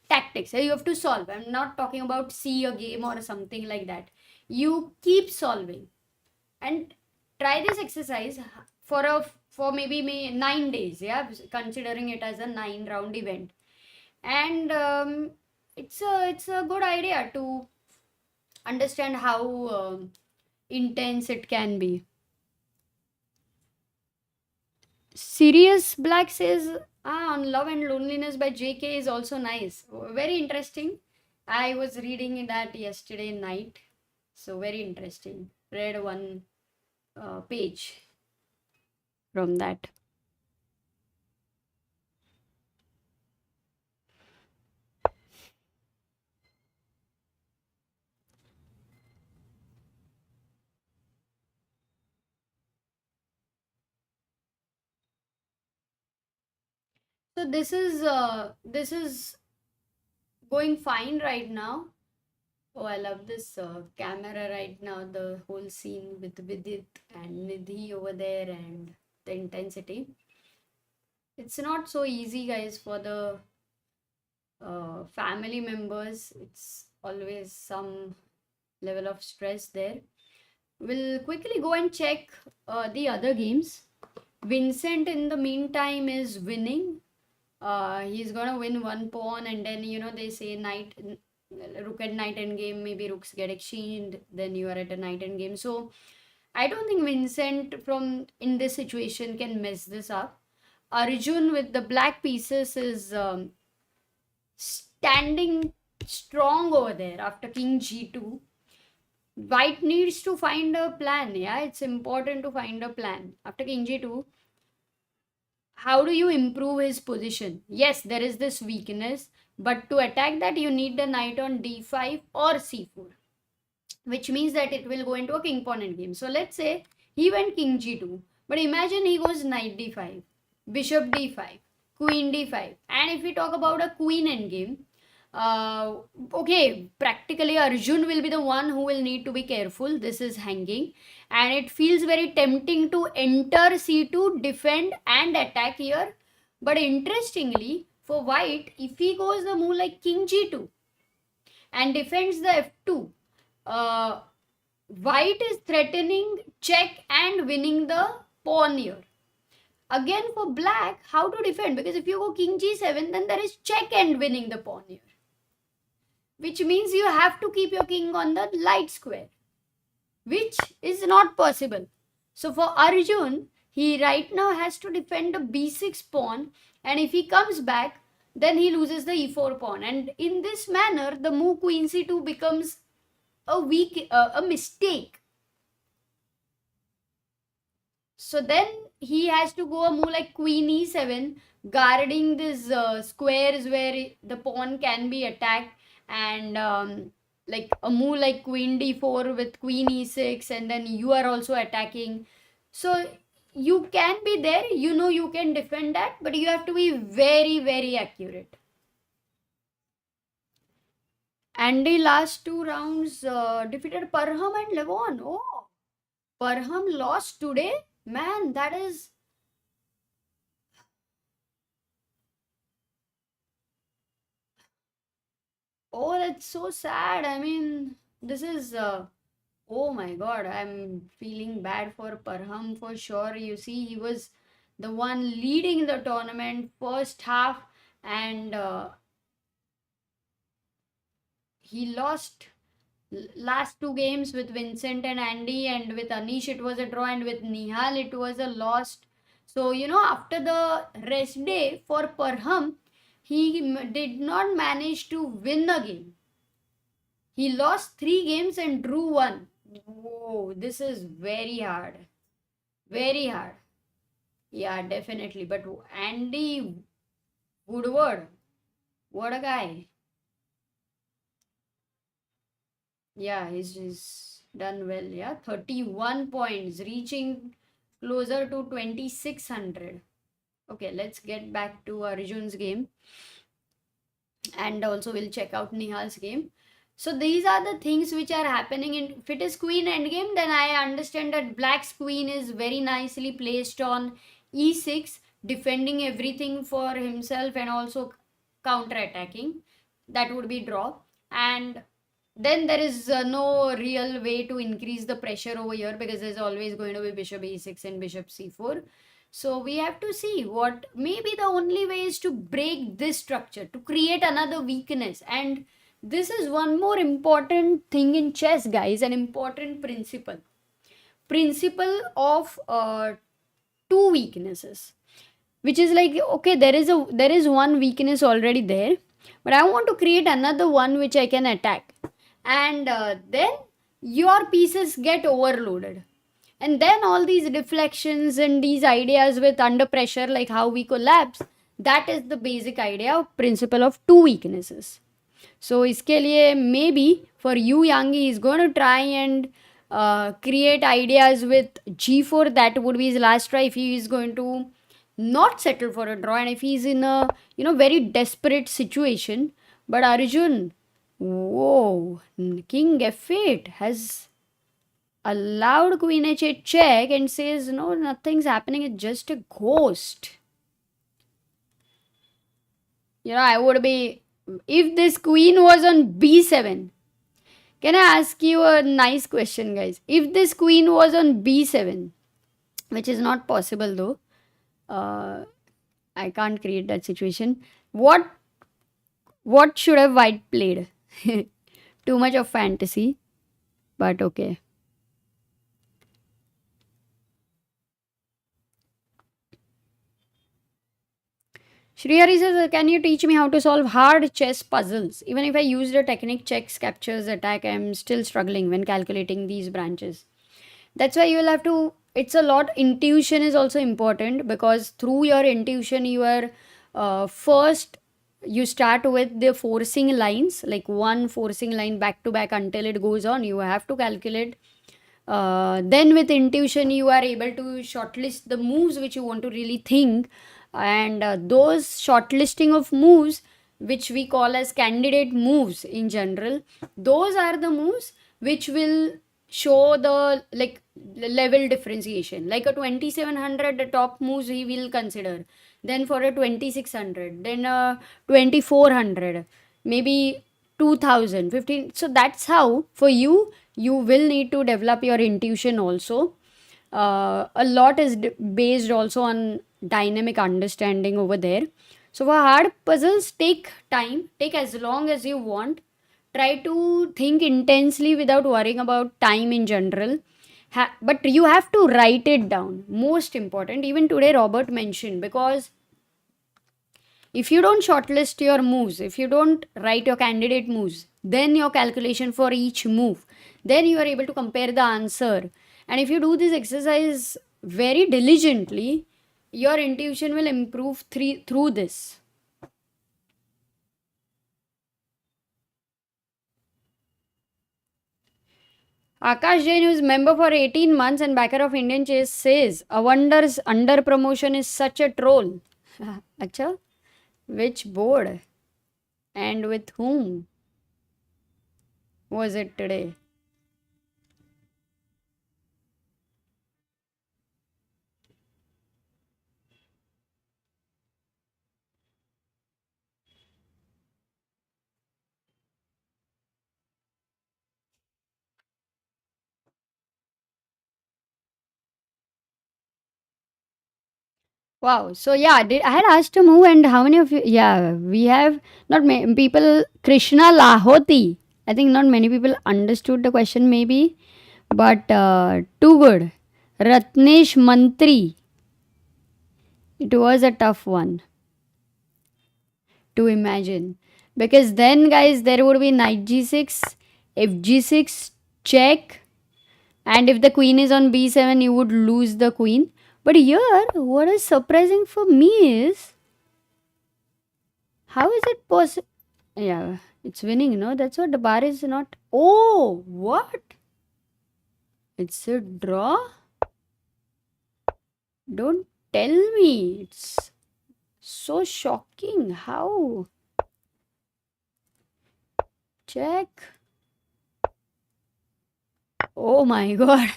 Speaker 3: Tactics, you have to solve. I'm not talking about see a game or something like that. You keep solving and try this exercise for maybe 9 days, yeah, considering it as a 9 round event. And it's a good idea to understand how intense it can be. Sirius Black says, on Love and Loneliness by JK is also nice. Very interesting. I was reading that yesterday night. So very interesting. Read one page from that. So this is going fine right now. Oh, I love this camera right now. The whole scene with Vidit and Nidhi over there and the intensity. It's not so easy, guys, for the family members. It's always some level of stress there. We'll quickly go and check the other games. Vincent, in the meantime, is winning. He's gonna win one pawn, and then they say rook at knight endgame, maybe rooks get exchanged, then you are at a knight endgame. So I don't think Vincent from in this situation can mess this up. Arjun with the black pieces is standing strong over there after king g2. White needs to find a plan. Yeah, it's important to find a plan after king g2. How do you improve his position? Yes, there is this weakness, but to attack that you need the knight on d5 or c4, which means that it will go into a king pawn endgame. So let's say he went king g2, but imagine he goes knight d5, bishop d5, queen d5, and if we talk about a queen endgame, okay, practically Arjun will be the one who will need to be careful. This is hanging, and it feels very tempting to enter c2, defend and attack here. But interestingly, for white, if he goes the move like king g2 and defends the f2, white is threatening check and winning the pawn here. Again, for black, how to defend? Because if you go king g7, then there is check and winning the pawn here, which means you have to keep your king on the light square, which is not possible. So for Arjun, he right now has to defend the b6 pawn, and if he comes back, then he loses the e4 pawn, and in this manner the move queen c2 becomes a mistake. So then he has to go a move like queen e7, guarding these squares where the pawn can be attacked, and like a move like queen d4 with queen e6, and then you are also attacking. So you can be there, you can defend that, but you have to be very, very accurate. And the last 2 rounds defeated Parham and Levon. Oh, Parham lost today? Man, that is... Oh, that's so sad. I mean, this is... oh my god, I'm feeling bad for Parham for sure. You see, he was the one leading the tournament first half, and he lost last two games with Vincent and Andy, and with Anish it was a draw, and with Nihal it was a loss. So after the rest day for Parham, he did not manage to win the game. He lost 3 games and drew one. Whoa, this is very hard. Very hard. Yeah, definitely. But Andy Woodward, what a guy. Yeah, he's done well. Yeah, 31 points, reaching closer to 2600. Okay, let's get back to Arjun's game. And also we'll check out Nihal's game. So these are the things which are happening in, if it is queen endgame, then I understand that black's queen is very nicely placed on e6, defending everything for himself and also counter attacking. That would be draw. And then there is no real way to increase the pressure over here, because there's always going to be bishop e6 and bishop c4. So we have to see what maybe the only way is to break this structure, to create another weakness. And this is one more important thing in chess, guys, an important principle. Principle of two weaknesses, which is like, okay, there is one weakness already there, but I want to create another one which I can attack. And then your pieces get overloaded. And then all these deflections and these ideas with under pressure, like how we collapse, that is the basic idea of principle of two weaknesses. So iske liye maybe for Yu Yangi is going to try and create ideas with g4. That would be his last try if he is going to not settle for a draw, and if he's in a very desperate situation. But Arjun, whoa, king f8 has allowed queen h8 check and says no, nothing's happening, it's just a ghost. I would be, if this queen was on b7, can I ask you a nice question, guys? If this queen was on b7, which is not possible though, I can't create that situation, what should have white played? Too much of fantasy, but okay. Shrihari says, can you teach me how to solve hard chess puzzles? Even if I use the technique checks, captures, attack, I'm still struggling when calculating these branches. That's why you will have to, it's a lot, intuition is also important, because through your intuition, you are first, you start with the forcing lines, like one forcing line back to back until it goes on. You have to calculate. Then with intuition, you are able to shortlist the moves which you want to really think. And those shortlisting of moves, which we call as candidate moves in general, those are the moves which will show the level differentiation. Like a 2700, the top moves he will consider, then for a 2600, then a 2400, maybe 2000, 15. So that's how for you will need to develop your intuition also. A lot is based also on dynamic understanding over there. So for hard puzzles, take time, take as long as you want. Try to think intensely without worrying about time in general. But you have to write it down. Most important. Even today Robert mentioned, because if you don't shortlist your moves, if you don't write your candidate moves, then your calculation for each move, then you are able to compare the answer. And if you do this exercise very diligently, your intuition will improve through this. Akash Jain, who is member for 18 months and backer of Indian Chess, says, a wonder's under promotion is such a troll. Acha? Which board? And with whom was it today? Wow. So yeah, I had asked to move, and how many of you? Yeah, we have not people. Krishna Lahoti. I think not many people understood the question maybe, but too good. Ratnesh Mantri. It was a tough one to imagine. Because then, guys, there would be knight g6, fg6, check, and if the queen is on b7, you would lose the queen. But here, what is surprising for me is, how is it possible? Yeah, it's winning, no? That's what the bar is not. Oh, what? It's a draw? Don't tell me. It's so shocking. How? Check. Oh my god.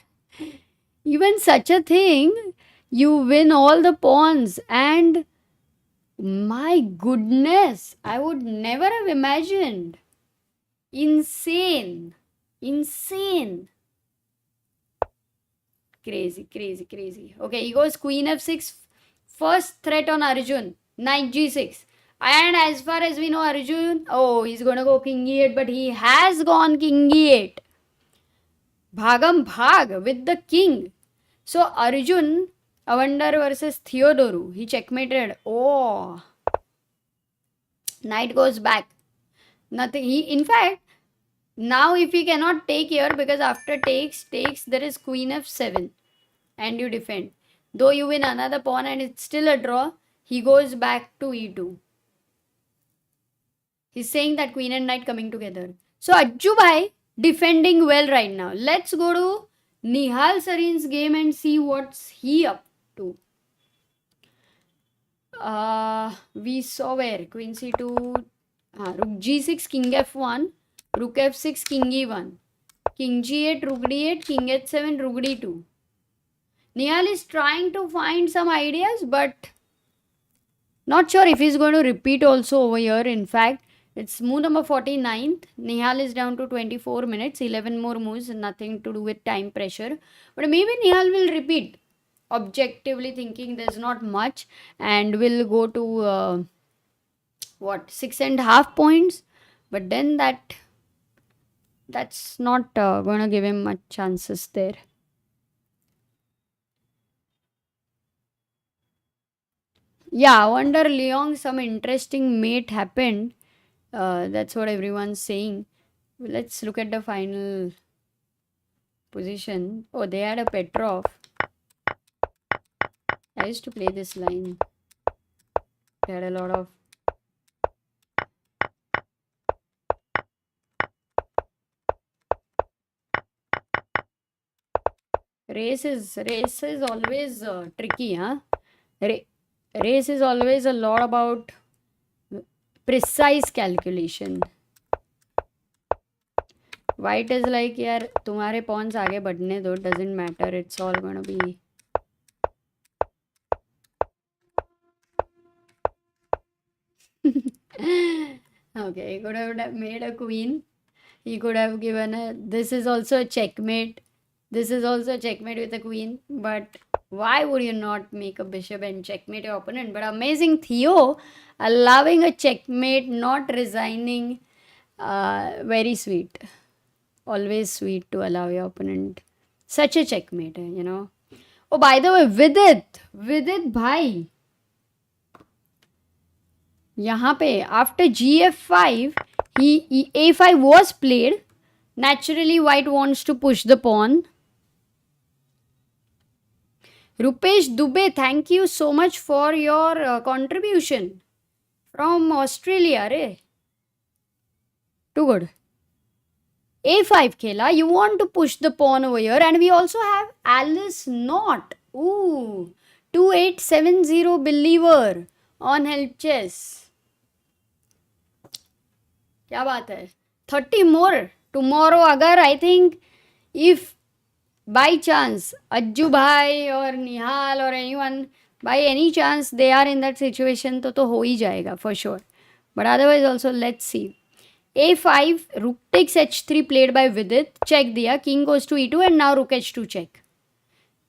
Speaker 3: Even such a thing, you win all the pawns, and my goodness, I would never have imagined. Insane. Insane. Crazy. Okay, he goes queen f6. First threat on Arjun. Knight g6. And as far as we know, Arjun, oh, he's gonna go king e8, but he has gone king e8. Bhagam Bhag with the king. So Arjun, Avandar versus Theodoru, he checkmated. Oh, knight goes back. Nothing. He, in fact, now if he cannot take here, because after takes, there is queen f7 and you defend. Though you win another pawn and it's still a draw, he goes back to e2. He's saying that queen and knight coming together. So Ajju Bhai defending well right now. Let's go to Nihal Sarin's game and see what's he up to. We saw where queen c2, rook g6, king f1, rook f6, king e1, king g8, rook d8, king h7, rook d2. Nihal is trying to find some ideas, but not sure if he's going to repeat also over here. In fact, it's move number 49th. Nihal is down to 24 minutes, 11 more moves, nothing to do with time pressure. But maybe Nihal will repeat, objectively thinking there's not much, and will go to 6.5 points. But then that's not going to give him much chances there. Yeah, I wonder, Leong, some interesting mate happened. That's what everyone's saying. Let's look at the final position. Oh, they had a Petrov. I used to play this line. They had a lot of race is always tricky, huh? Race is always a lot about precise calculation. White is like, yaar, तुम्हारे pawns आगे बढ़ने दो, doesn't matter, it's all gonna be okay. He could have made a queen. He could have given a, this is also a checkmate. This is also a checkmate with a queen. But why would you not make a bishop and checkmate your opponent? But amazing Theo, allowing a checkmate, not resigning. Very sweet. Always sweet to allow your opponent such a checkmate, you know. Oh, by the way, Vidit bhai, यहाँ पे after gf5, a5 was played. Naturally, white wants to push the pawn. Rupesh Dubey, thank you so much for your contribution from Australia. Re. Too good. a5 khela. You want to push the pawn over here, and we also have Alice Knott. Ooh, 2870 believer on help chess. क्या बात है, 30 more tomorrow. अगर I think if by chance Ajju bhai or Nihal or anyone by any chance they are in that situation, तो हो ही जाएगा for sure. But otherwise also let's see. a5, rook takes h3 played by Vidit. Check दिया, king goes to e2 and now rook h2 check.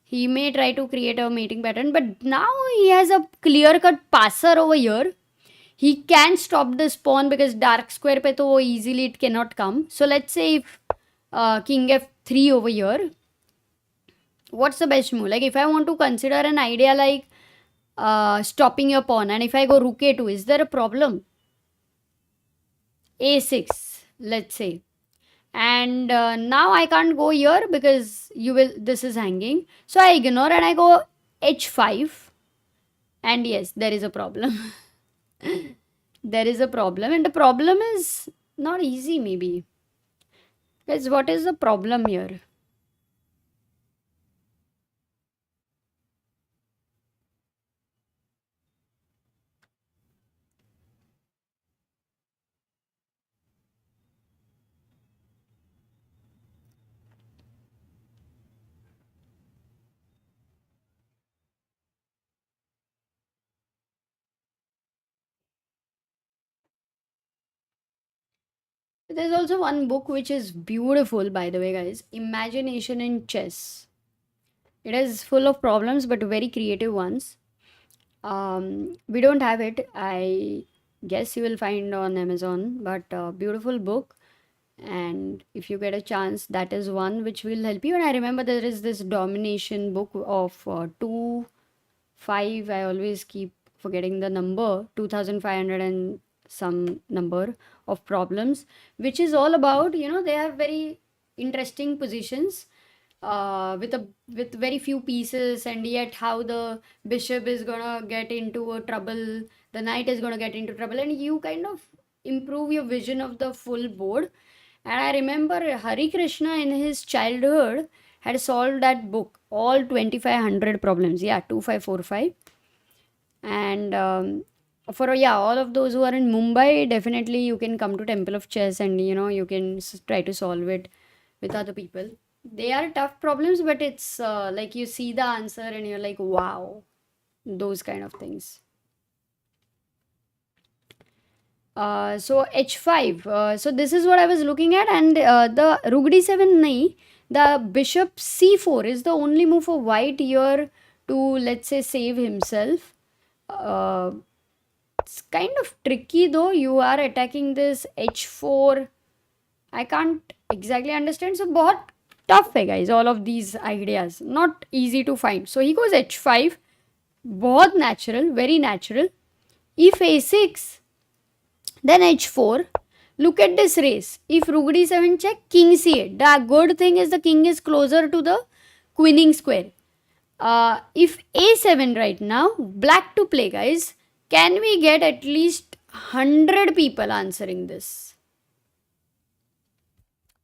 Speaker 3: He may try to create a mating pattern, but now he has a clear cut passer over here. he can stop this pawn because dark square pe to wo easily it cannot come. So let's say if king f3 over here, what's the best move? Like if I want to consider an idea like stopping your pawn, and if I go rook a2, is there a problem? a6, let's say. And now I can't go here because this is hanging. So I ignore and I go h5. And yes, there is a problem. There is a problem, and the problem is not easy maybe. Guys, what is the problem here? There's also one book which is beautiful, by the way, guys. Imagination in Chess. It is full of problems, but very creative ones. We don't have it. I guess you will find on Amazon, but beautiful book. And if you get a chance, that is one which will help you. And I remember there is this domination book of 5. I always keep forgetting the number, 2500 and some number of problems, which is all about, they have very interesting positions with very few pieces, and yet how the bishop is gonna get into a trouble, the knight is gonna get into trouble, and you kind of improve your vision of the full board. And I remember Hari Krishna in his childhood had solved that book, all 2500 problems. Yeah, 2545. And for all of those who are in Mumbai, definitely you can come to Temple of Chess, and you can try to solve it with other people. They are tough problems, but it's like you see the answer and you're like, wow, those kind of things. So h5. So this is what I was looking at, and the rook d7 nahi, the bishop c4 is the only move for white here to, let's say, save himself. It's kind of tricky though. You are attacking this h4. I can't exactly understand. So बहुत tough है guys, all of these ideas. Not easy to find. So he goes h5. बहुत natural, very natural. If a6, then h4. Look at this race. If rook d7 check, king c8. The good thing is the king is closer to the queening square. If a7 right now, black to play, guys. Can we get at least 100 people answering this?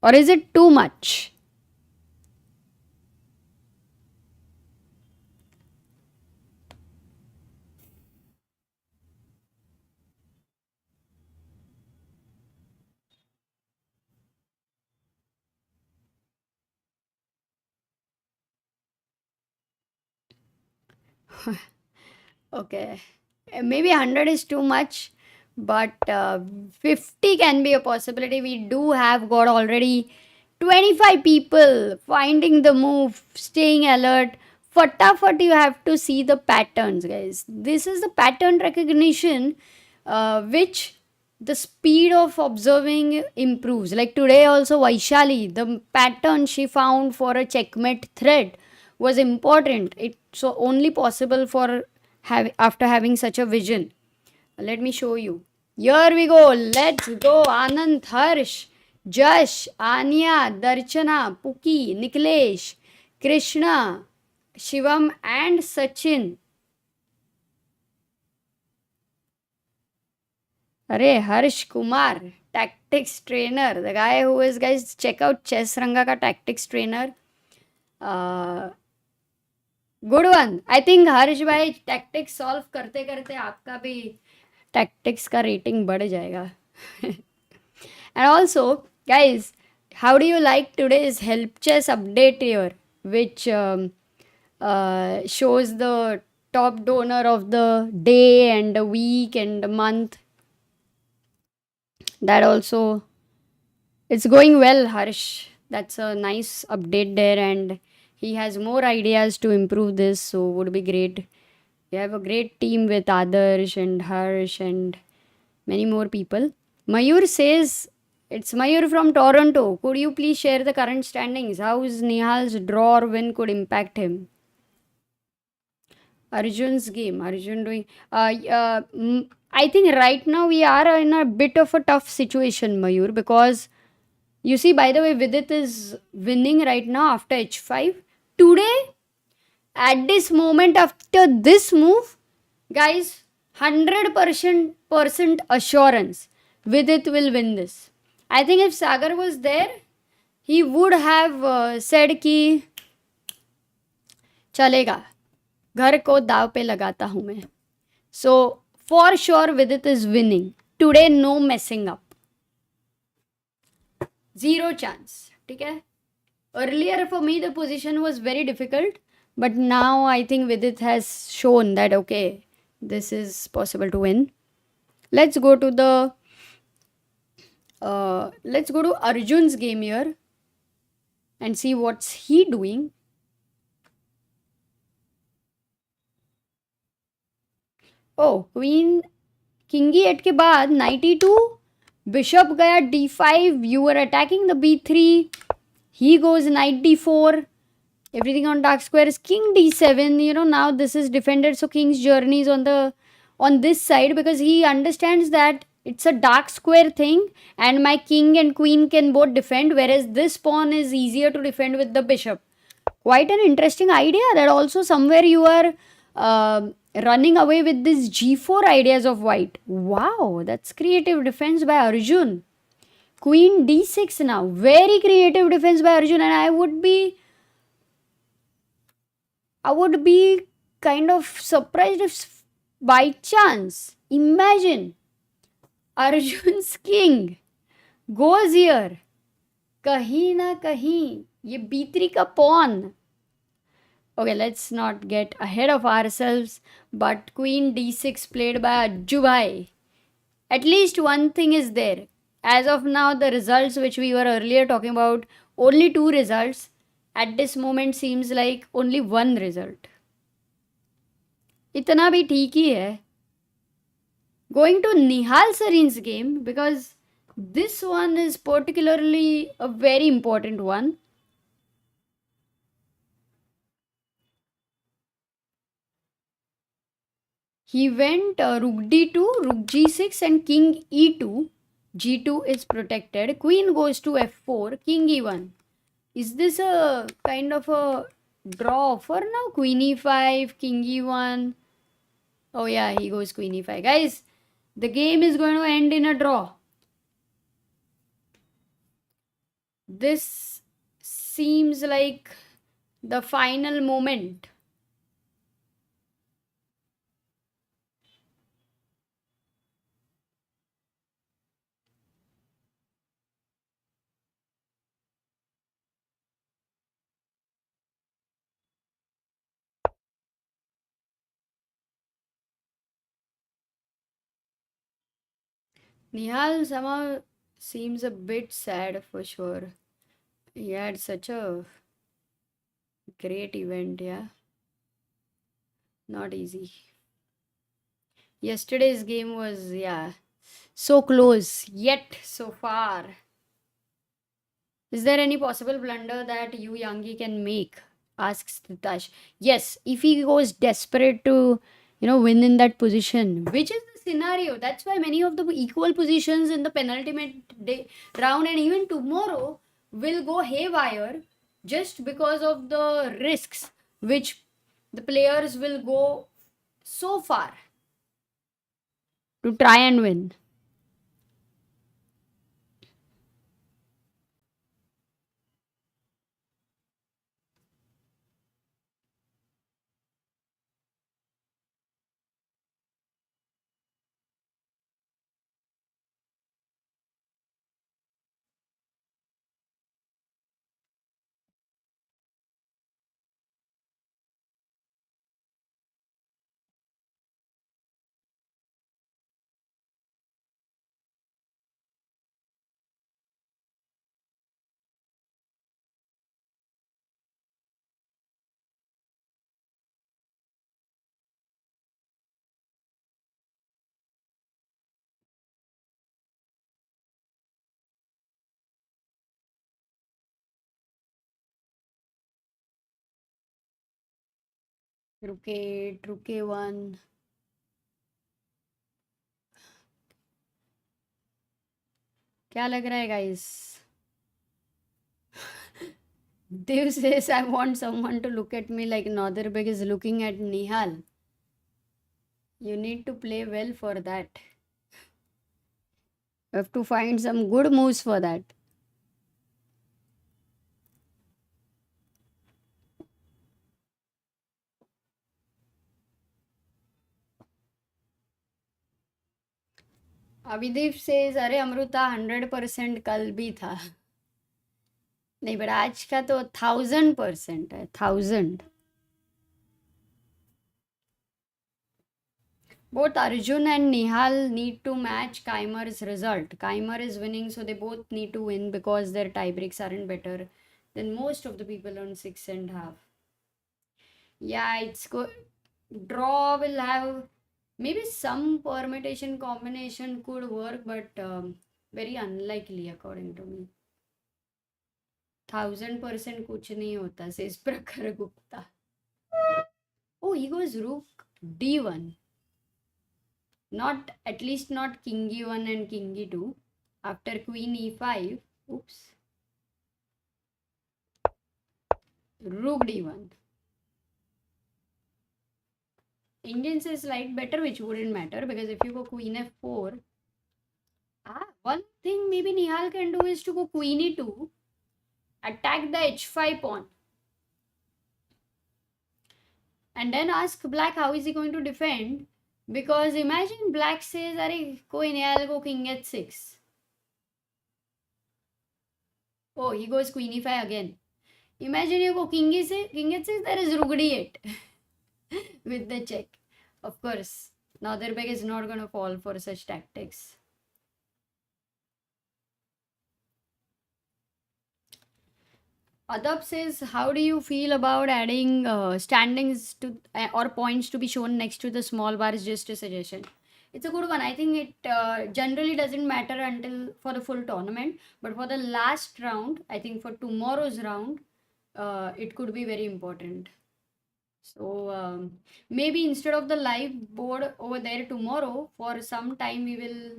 Speaker 3: Or is it too much? Okay, maybe 100 is too much, but 50 can be a possibility. We do have got already 25 people finding the move, staying alert. Fatafat, you have to see the patterns, guys. This is the pattern recognition, which the speed of observing improves. Like today also, Vaishali, the pattern she found for a checkmate thread was important. It's so only possible for after having such a vision. Let me show you. Here we go. Let's go. Anand, Harsh, Jash, Anya, Darchana, Puki, Niklesh, Krishna, Shivam, and Sachin. Arey, Harsh Kumar, tactics trainer. The guy who is, guys, check out Chess Ranga ka tactics trainer. Good one. I think Harsh भाई tactics solve करते करते आपका भी tactics का rating बढ़ जाएगा. And also guys, how do you like today's help chess update here which shows the top donor of the day and the week and the month? That also, it's going well, Harsh. That's a nice update there, and he has more ideas to improve this, so would be great. We have a great team with Adarsh and Harsh and Many more people. Mayur says, it's Mayur from Toronto. Could you please share the current standings? How is Nihal's draw or win could impact him? Arjun's game. Arjun doing. I think right now we are in a bit of a tough situation, Mayur, because you see, by the way, Vidit is winning right now after h5. Today, at this moment, after this move, guys, 100% assurance Vidit will win this. I think if Sagar was there, he would have said कि चलेगा, घर को दाव पे लगाता हूँ मैं. So for sure Vidit is winning. Today no messing up. Zero chance. ठीक है? Earlier for me the position was very difficult, but now I think Vidit has shown that okay, this is possible to win. Let's go to Arjun's game here and see what's he doing. Oh, queen king e8 के बाद knight e2, bishop गया d5, you were attacking the b3, he goes knight d4, everything on dark square is king d7. You know, now this is defended, so king's journey is on this side because he understands that it's a dark square thing and my king and queen can both defend, whereas this pawn is easier to defend with the bishop. Quite an interesting idea that also somewhere you are running away with this g4 ideas of white. Wow, that's creative defense by Arjun. Queen d6 now, very creative defense by Arjun, and I would be kind of surprised if by chance, imagine Arjun's king goes here, कहीं ना कहीं ये b3 का pawn. Okay, let's not get ahead of ourselves, but queen d6 played by Ajju bhai. At least one thing is there. As of now, the results which we were earlier talking about, only 2 results. At this moment seems like only 1 result. इतना भी ठीक ही है. Going to Nihal Sarin's game, because this one is particularly a very important one. He went rook d2, rook g6 and king e2. g2 is protected. Queen goes to f4, king e1. Is this a kind of a draw offer now? Queen e5, king e1. Oh yeah, he goes queen e5. Guys, the game is going to end in a draw. This seems like the final moment. Nihal somehow seems a bit sad for sure. He had such a great event, yeah. Not easy. Yesterday's game was, yeah, so close, yet so far. Is there any possible blunder that Yu Yangi can make? Asks Titash. Yes, if he goes desperate to, win in that position, which is the scenario. That's why many of the equal positions in the penultimate day round and even tomorrow will go haywire just because of the risks which the players will go so far to try and win. Rook 8, Rook A1. क्या लग रहा है guys? Dev says I want someone to look at me like Naderbek is looking at Nihal. You need to play well for that. You have to find some good moves for that. Abhidev says अरे अमृता 100% कल भी था. नहीं but आज का तो 1000% है. 1000. Both Arjun and Nihal need to match Kaimer's result. Kaimer is winning, so they both need to win because their tiebreaks aren't better than most of the people on 6.5. Yeah, it's good. Draw will have maybe some permutation combination could work, but very unlikely according to me. 1000% कुछ नहीं होता, says Pragg Gupta. Oh, he goes Rook D1. Not, at least not King E1 and King E2. After Queen E5, oops. Rook D1. Indian says slight better, which wouldn't matter because if you go Queen F4, one thing maybe Nihal can do is to go Queen E2, attack the H5 pawn, and then ask Black how is he going to defend. Because imagine Black says, "Arey, koi nahi, I'll go King H6." Oh, he goes Queen E5 again. Imagine you go King H6, there is Rook D8 with the check. Of course, Naderbek is not going to fall for such tactics. Adab says, how do you feel about adding standings to or points to be shown next to the small bars? Just a suggestion. It's a good one. I think it generally doesn't matter until for the full tournament, but for the last round, I think for tomorrow's round, it could be very important. So maybe instead of the live board over there tomorrow, for some time we will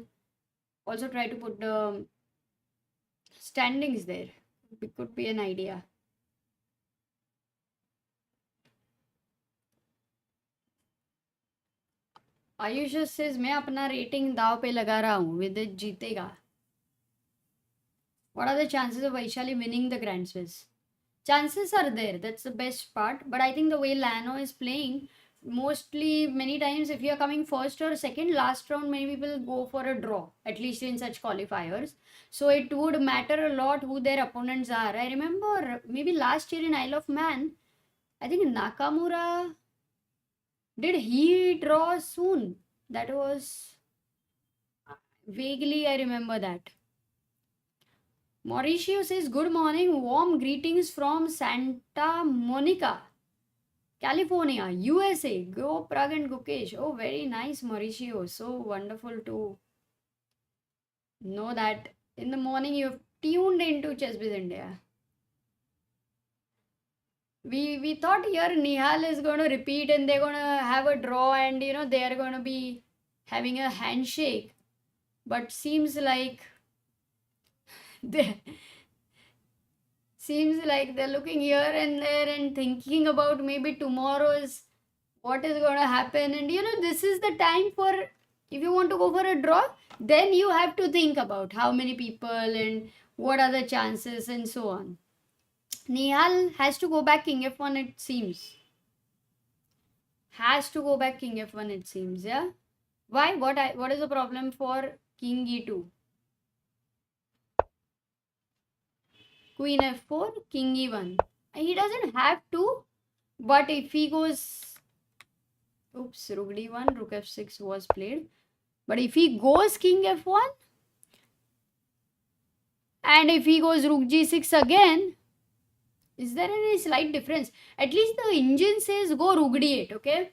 Speaker 3: also try to put the standings there. It could be an idea. Ayush says मैं अपना rating दाव पे लगा रहा हूँ. Vidit जीतेगा. What are the chances of Vaishali winning the Grand Swiss? Chances are there. That's the best part. But I think the way Lano is playing, mostly many times if you are coming first or second, last round many people go for a draw, at least in such qualifiers. So it would matter a lot who their opponents are. I remember maybe last year in Isle of Man, I think Nakamura, did he draw soon? That was vaguely I remember that. Mauricio says, good morning, warm greetings from Santa Monica, California, USA. Go Pragg and Gukesh. Oh, very nice, Mauricio. So wonderful to know that in the morning you have tuned into Chessbiz India. We thought here Nihal is going to repeat and they're going to have a draw and they are going to be having a handshake. But seems like they're looking here and there and thinking about maybe tomorrow's what is going to happen. And this is the time for, if you want to go for a draw, then you have to think about how many people and what are the chances and so on. Nihal has to go back King F1, it seems. Has to go back King F1, it seems, yeah? Why? What is the problem for King E2? Queen F4, King E1. He doesn't have to, but if he goes... Oops, Rook D1, Rook F6 was played. But if he goes King F1, and if he goes Rook G6 again, is there any slight difference? At least the engine says go Rook D8, okay?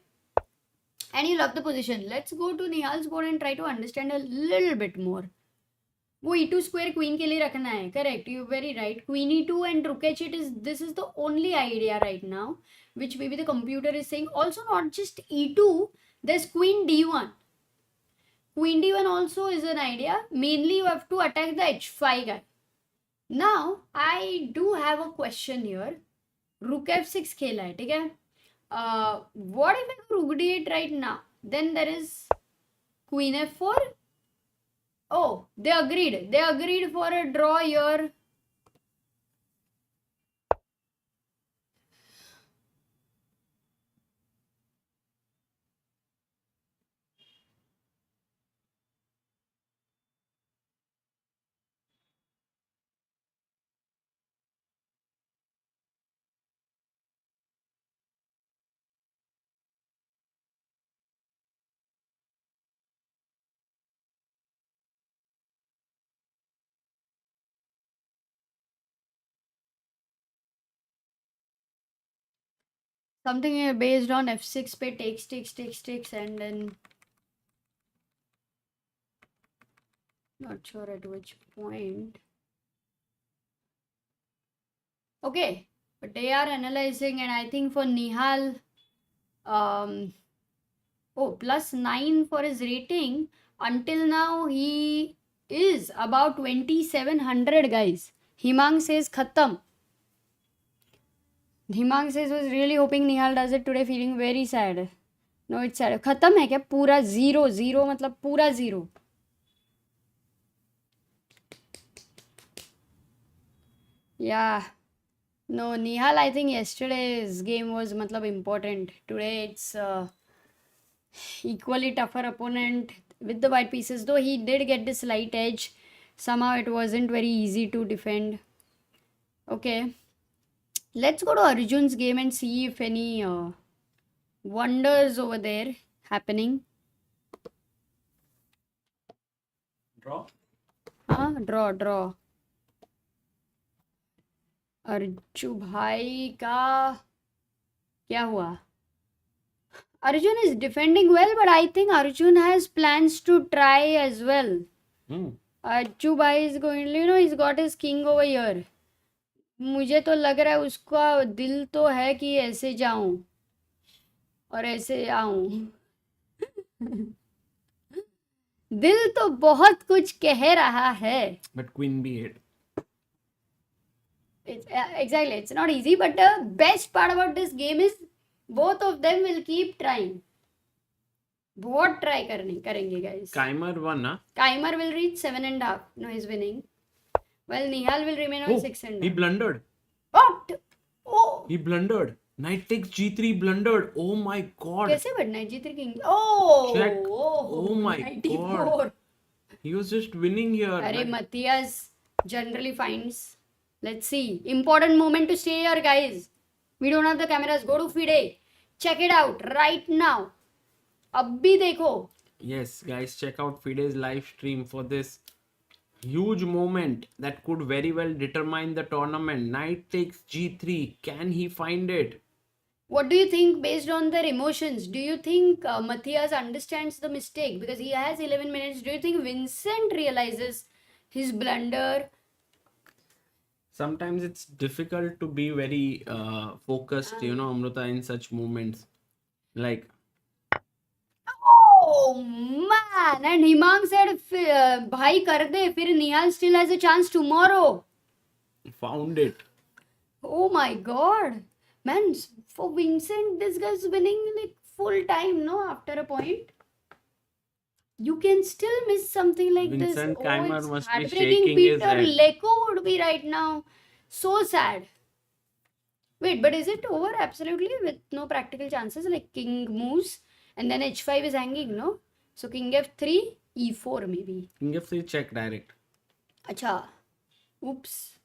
Speaker 3: And you love the position. Let's go to Nihal's board and try to understand a little bit more. वो e2 square queen के लिए रखना है. Correct, you're very right. Queen e2 and rook h8 this is the only idea right now, which maybe the computer is saying. Also not just e2, there's queen d1. Queen d1 also is an idea. Mainly you have to attack the h5 guy. Now I do have a question here. Rook f6 खेला है, ठीक है? What if I go rook d8 right now? Then there is queen f4. Oh, they agreed. They agreed for a draw here. Something here based on f6 पे takes and then not sure at which point. Okay, but they are analyzing, and I think for Nihal, +9 for his rating. Until now, he is about 2700, guys. Himang says khatam. Himang says was really hoping Nihal does it today, feeling very sad. No, it's sad. खत्म है क्या? पूरा zero मतलब पूरा zero. Yeah. No, Nihal, I think yesterday's game was matlab important. Today it's equally tougher opponent with the white pieces. Though he did get the slight edge, somehow it wasn't very easy to defend. Okay. Let's go to Arjun's game and see if any wonders over there happening.
Speaker 2: Draw.
Speaker 3: Draw. अर्जु भाई का क्या हुआ? Arjun is defending well, but I think Arjun has plans to try as well. Arjun bhai is going, he's got his king over here. मुझे तो लग रहा है उसका दिल तो है कि ऐसे जाऊं और ऐसे आऊं. दिल तो बहुत कुछ कह रहा है.
Speaker 4: But queen b8.
Speaker 3: Exactly, it's not easy, but the best part about this game is both of them will keep trying. बहुत try करेंगे guys.
Speaker 4: Keimer won, huh?
Speaker 3: Keimer will reach 7.5. No, he's winning. Well, Nihal will remain on 6.5.
Speaker 4: He blundered.
Speaker 3: What? Oh.
Speaker 4: He blundered. Knight takes g3 blundered. Oh my god.
Speaker 3: कैसे बढ़ना है? G3 king. Oh.
Speaker 4: Check. Oh my
Speaker 3: 94.
Speaker 4: god. He was just winning here.
Speaker 3: अरे Matthias generally finds. Let's see. Important moment to stay here, guys. We don't have the cameras. Go to FIDE. Check it out right now. अब भी देखो.
Speaker 4: Yes, guys, check out FIDE's live stream for this huge moment that could very well determine the tournament. Knight takes g3. Can he find it?
Speaker 3: What do you think based on their emotions? Do you think Matthias understands the mistake? Because he has 11 minutes. Do you think Vincent realizes his blunder?
Speaker 4: Sometimes it's difficult to be very focused, Amruta, in such moments. Like,
Speaker 3: oh man, and Himang said, bhai kar de, fir Nihal still has a chance tomorrow.
Speaker 4: found it.
Speaker 3: Oh my god. Man, for Vincent, this guy's winning like full time, no? After a point. You can still miss something like
Speaker 4: Vincent
Speaker 3: this.
Speaker 4: Keimer
Speaker 3: it's
Speaker 4: must be
Speaker 3: heartbreaking.
Speaker 4: shaking his
Speaker 3: Peter
Speaker 4: head.
Speaker 3: Leko would be right now. So sad. Wait, but is it over absolutely with no practical chances? Like king moves and then h5 is hanging, no? So king f3, e4 maybe.
Speaker 4: King f3 check direct.
Speaker 3: Acha. Oops.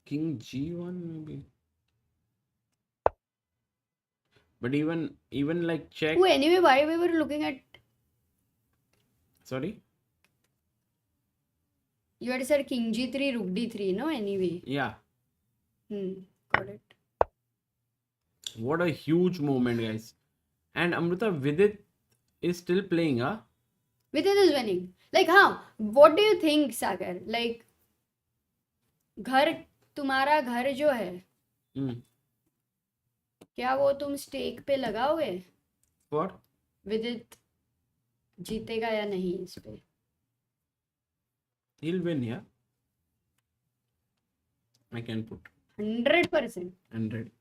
Speaker 4: King g1 maybe. But even like check.
Speaker 3: Oh, anyway, why we were looking at...
Speaker 4: Sorry?
Speaker 3: You had said king g3, rook d3, no? Anyway.
Speaker 4: Yeah.
Speaker 3: Got it.
Speaker 4: What a huge moment, guys. And Amrita, Vidit is still playing, huh?
Speaker 3: Vidit is winning. Like, हाँ, what do you think, Sagar? Like, घर तुम्हारा घर जो है क्या वो तुम stake पे लगाओगे?
Speaker 4: For
Speaker 3: विदित जीतेगा या नहीं इस पे?
Speaker 4: he'll win, yeah. I can put
Speaker 3: 100%.
Speaker 4: 100.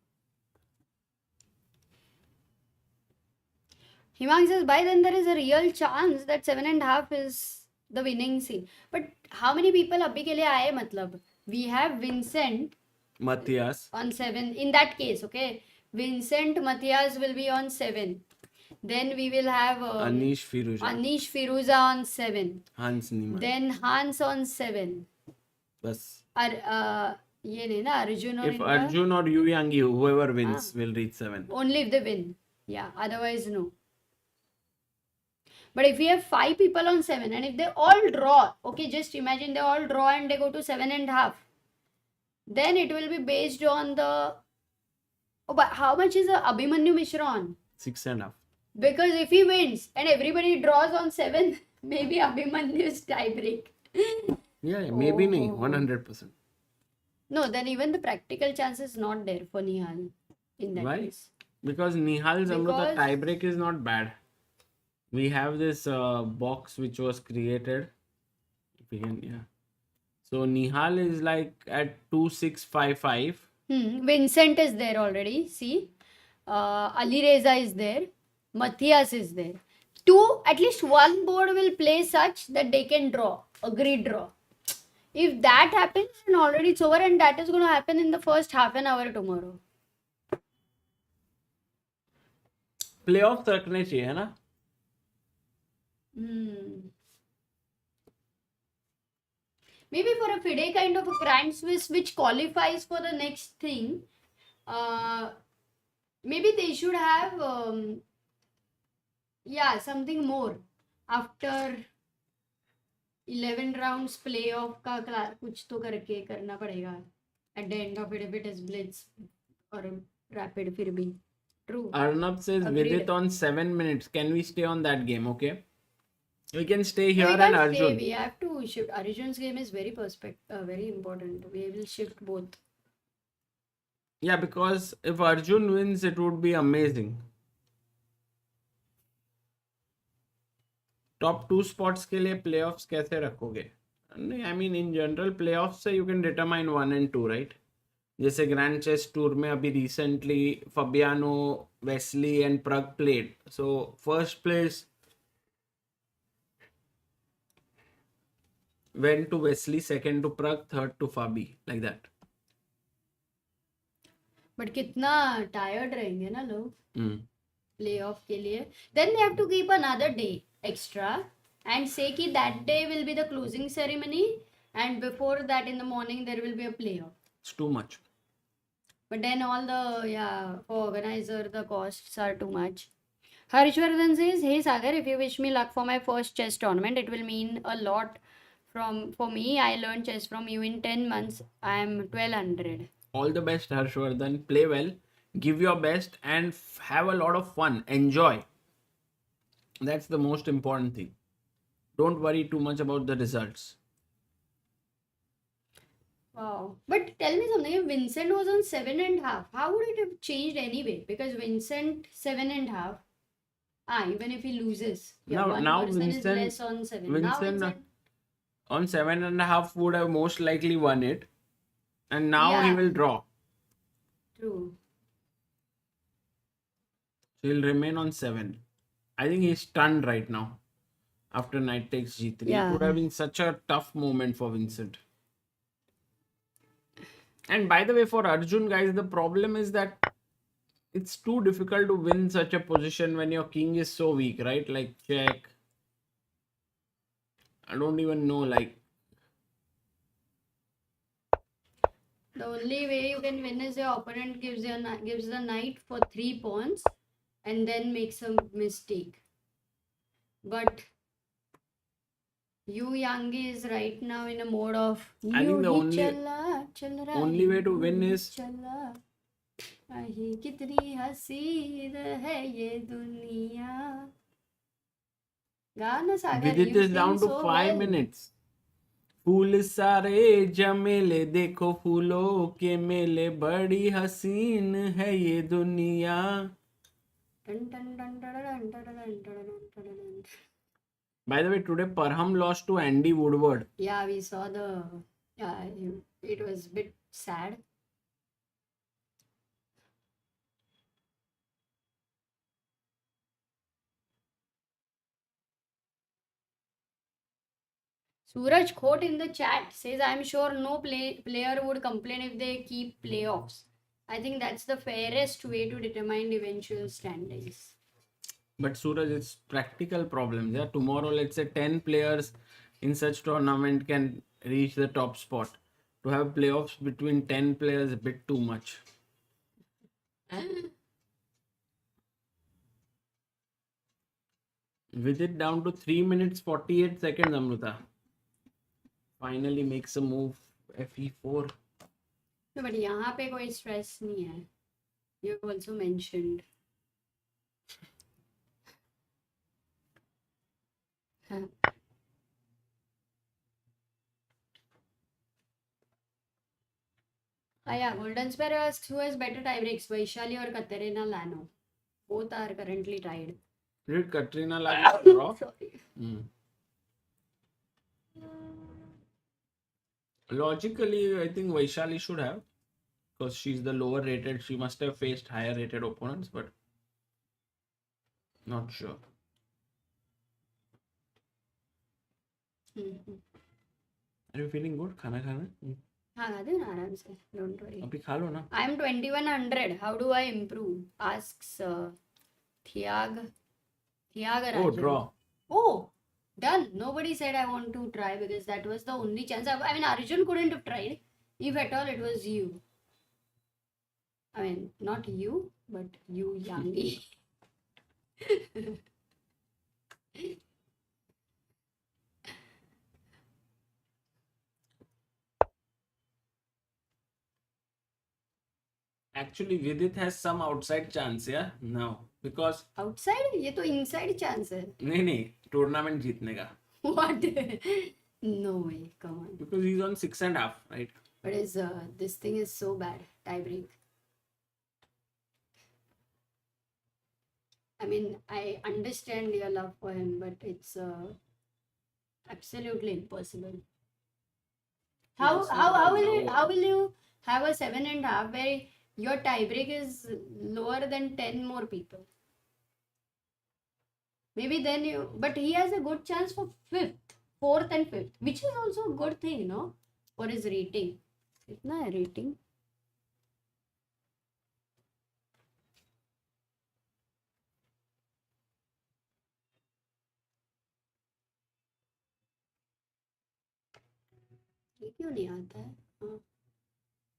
Speaker 3: Himang says, by then there is a real chance that 7.5 is the winning scene. But how many people abhi ke liye aaye matlab? We have Vincent
Speaker 4: Matthias.
Speaker 3: on 7. In that case, okay, Vincent Matthias will be on 7. Then we will have
Speaker 4: Anish
Speaker 3: Firouzja on 7.
Speaker 4: Hans Niemann.
Speaker 3: Then Hans on 7.
Speaker 4: Bas.
Speaker 3: ये नहीं ना Arjun और
Speaker 4: If
Speaker 3: इनका
Speaker 4: Arjun or Yu Yangi, whoever wins, will reach 7.
Speaker 3: only if they win. Yeah, otherwise no. But if we have 5 people on 7 and if they all draw, okay, just imagine they all draw and they go to 7.5. Then it will be based on the. Oh, but how much is Abhimanyu Mishra on?
Speaker 4: 6.5.
Speaker 3: Because if he wins and everybody draws on 7, maybe Abhimanyu's tie break.
Speaker 4: Yeah, maybe nahi,
Speaker 3: Oh.
Speaker 4: 100%.
Speaker 3: No, then even the practical chance is not there for Nihal in that
Speaker 4: Why?
Speaker 3: case.
Speaker 4: Because Nihal's Amruta
Speaker 3: Because-
Speaker 4: tiebreak is not bad. We have this box which was created. If we can, yeah. So Nihal is like at 2655.
Speaker 3: Vincent is there already. See, Alireza is there. Matthias is there. At least one board will play such that they can draw. Agreed draw. If that happens, then already it's over, and that is going to happen in the first half an hour tomorrow.
Speaker 4: Playoff रखने चाहिए ना?
Speaker 3: Maybe for a FIDE kind of a grand Swiss which qualifies for the next thing, maybe they should have something more after 11 rounds playoff का कुछ तो करके करना पड़ेगा at the end of it if it is blitz or rapid फिर भी. True.
Speaker 4: Arnab says
Speaker 3: Agreed.
Speaker 4: Vidit on 7 minutes. Can we stay on that game? Okay. We can stay here
Speaker 3: We
Speaker 4: and
Speaker 3: can't stay,
Speaker 4: Arjun.
Speaker 3: we have to shift. Arjun's game is very very important. We will shift both.
Speaker 4: Yeah, because if Arjun wins, it would be amazing. Top 2 spots के लिए playoffs कैसे रखोगे? I mean, in general, playoffs से you can determine 1 and 2, right? जैसे Grand Chess Tour में अभी recently Fabiano, Wesley and Pragg played. So first place went to Wesley, second to Pragg, third to Fabi, like that.
Speaker 3: But कितना tired रहेंगे ना लोग playoff के लिए. Then they have to keep another day extra and say कि that day will be the closing ceremony and before that in the morning there will be a playoff.
Speaker 4: It's too much.
Speaker 3: But then all the for organizer the costs are too much. Harshvardhan says, hey Sagar, if you wish me luck for my first chess tournament, it will mean a lot for me. I learned chess from you in 10 months. I am 1200.
Speaker 4: All the best, Harshvardhan. Play well, give your best, and have a lot of fun. Enjoy. That's the most important thing. Don't worry too much about the results.
Speaker 3: Wow. But tell me something, if Vincent was on 7.5, how would it have changed anyway? Because Vincent 7.5, even if he loses,
Speaker 4: Now
Speaker 3: person is
Speaker 4: Vincent-
Speaker 3: less on 7.
Speaker 4: Vincent on 7.5 would have most likely won it, and now he
Speaker 3: Yeah.
Speaker 4: will draw.
Speaker 3: True.
Speaker 4: So he'll remain on 7. I think he's stunned right now after knight takes g3.
Speaker 3: Yeah.
Speaker 4: It would have been such a tough moment for Vincent. And by the way, for Arjun, guys, the problem is that it's too difficult to win such a position when your king is so weak, right? Like check. I don't even know, like.
Speaker 3: The only way you can win is your opponent gives the knight for 3 pawns and then makes a mistake. But Yu Yangi is right now in a mode of
Speaker 4: I think the
Speaker 3: "Yu hi
Speaker 4: only-
Speaker 3: chala, chal rahi
Speaker 4: only way to win
Speaker 3: hu
Speaker 4: is-
Speaker 3: chala, ahi kitni haseed hai ye duniya." Gana Sagar,
Speaker 4: Vidit
Speaker 3: you
Speaker 4: is down
Speaker 3: sing
Speaker 4: to
Speaker 3: so
Speaker 4: 5
Speaker 3: well.
Speaker 4: minutes. फूल सारे जमेले देखो फूलों के मेले बड़ी हसीन है ये दुनिया.
Speaker 3: Dun, dun, dun, dun, dun, dun, dun, dun, dun, dun, dun.
Speaker 4: By the way, today Parham lost to Andy Woodward.
Speaker 3: Yeah, we saw the. Yeah, it was a bit sad. Suraj Khot in the chat says, I'm sure no player would complain if they keep playoffs. I think that's the fairest way to determine eventual standings.
Speaker 4: But Suraj, it's practical problems. Yeah, tomorrow, let's say 10 players in such tournament can reach the top spot. To have playoffs between 10 players is a bit too much. With it down to 3 minutes 48 seconds, Amruta finally makes a move. FE4.
Speaker 3: No, but यहाँ पे कोई stress नहीं है. You also mentioned. Yeah, Golden Sparrow asks who has better tie breaks, Vaishali or Katerina Lano. Both are currently tied.
Speaker 4: Did Katrina like draw?
Speaker 3: Sorry.
Speaker 4: Logically, I think Vaishali should have, because she's the lower rated. She must have faced higher rated opponents, but not sure. Are you feeling good? खाना खाना?
Speaker 3: हाँ खा दो ना आराम से. Don't worry.
Speaker 4: अभी खा लो ना.
Speaker 3: I'm 2100. How do I improve? Asks Thiag.
Speaker 4: Oh, draw.
Speaker 3: Oh, done. Nobody said I want to try because that was the only chance. I mean, Arjun couldn't have tried. If at all, it was you. I mean, not you, but you, Yangi.
Speaker 4: Actually, Vidit has some outside chance, yeah, now, because
Speaker 3: Outside? ये तो inside chance है.
Speaker 4: नहीं tournament जीतने का.
Speaker 3: What? No way. Come on.
Speaker 4: Because he's on 6.5, right?
Speaker 3: But this thing is so bad. Tie break. I mean, I understand your love for him, but it's absolutely impossible. How will you have a 7.5 where your tiebreak is lower than 10 more people? Maybe then but he has a good chance for 4th and 5th, which is also a good thing, no? For his rating. कितना है rating? ये क्यों नहीं आता है?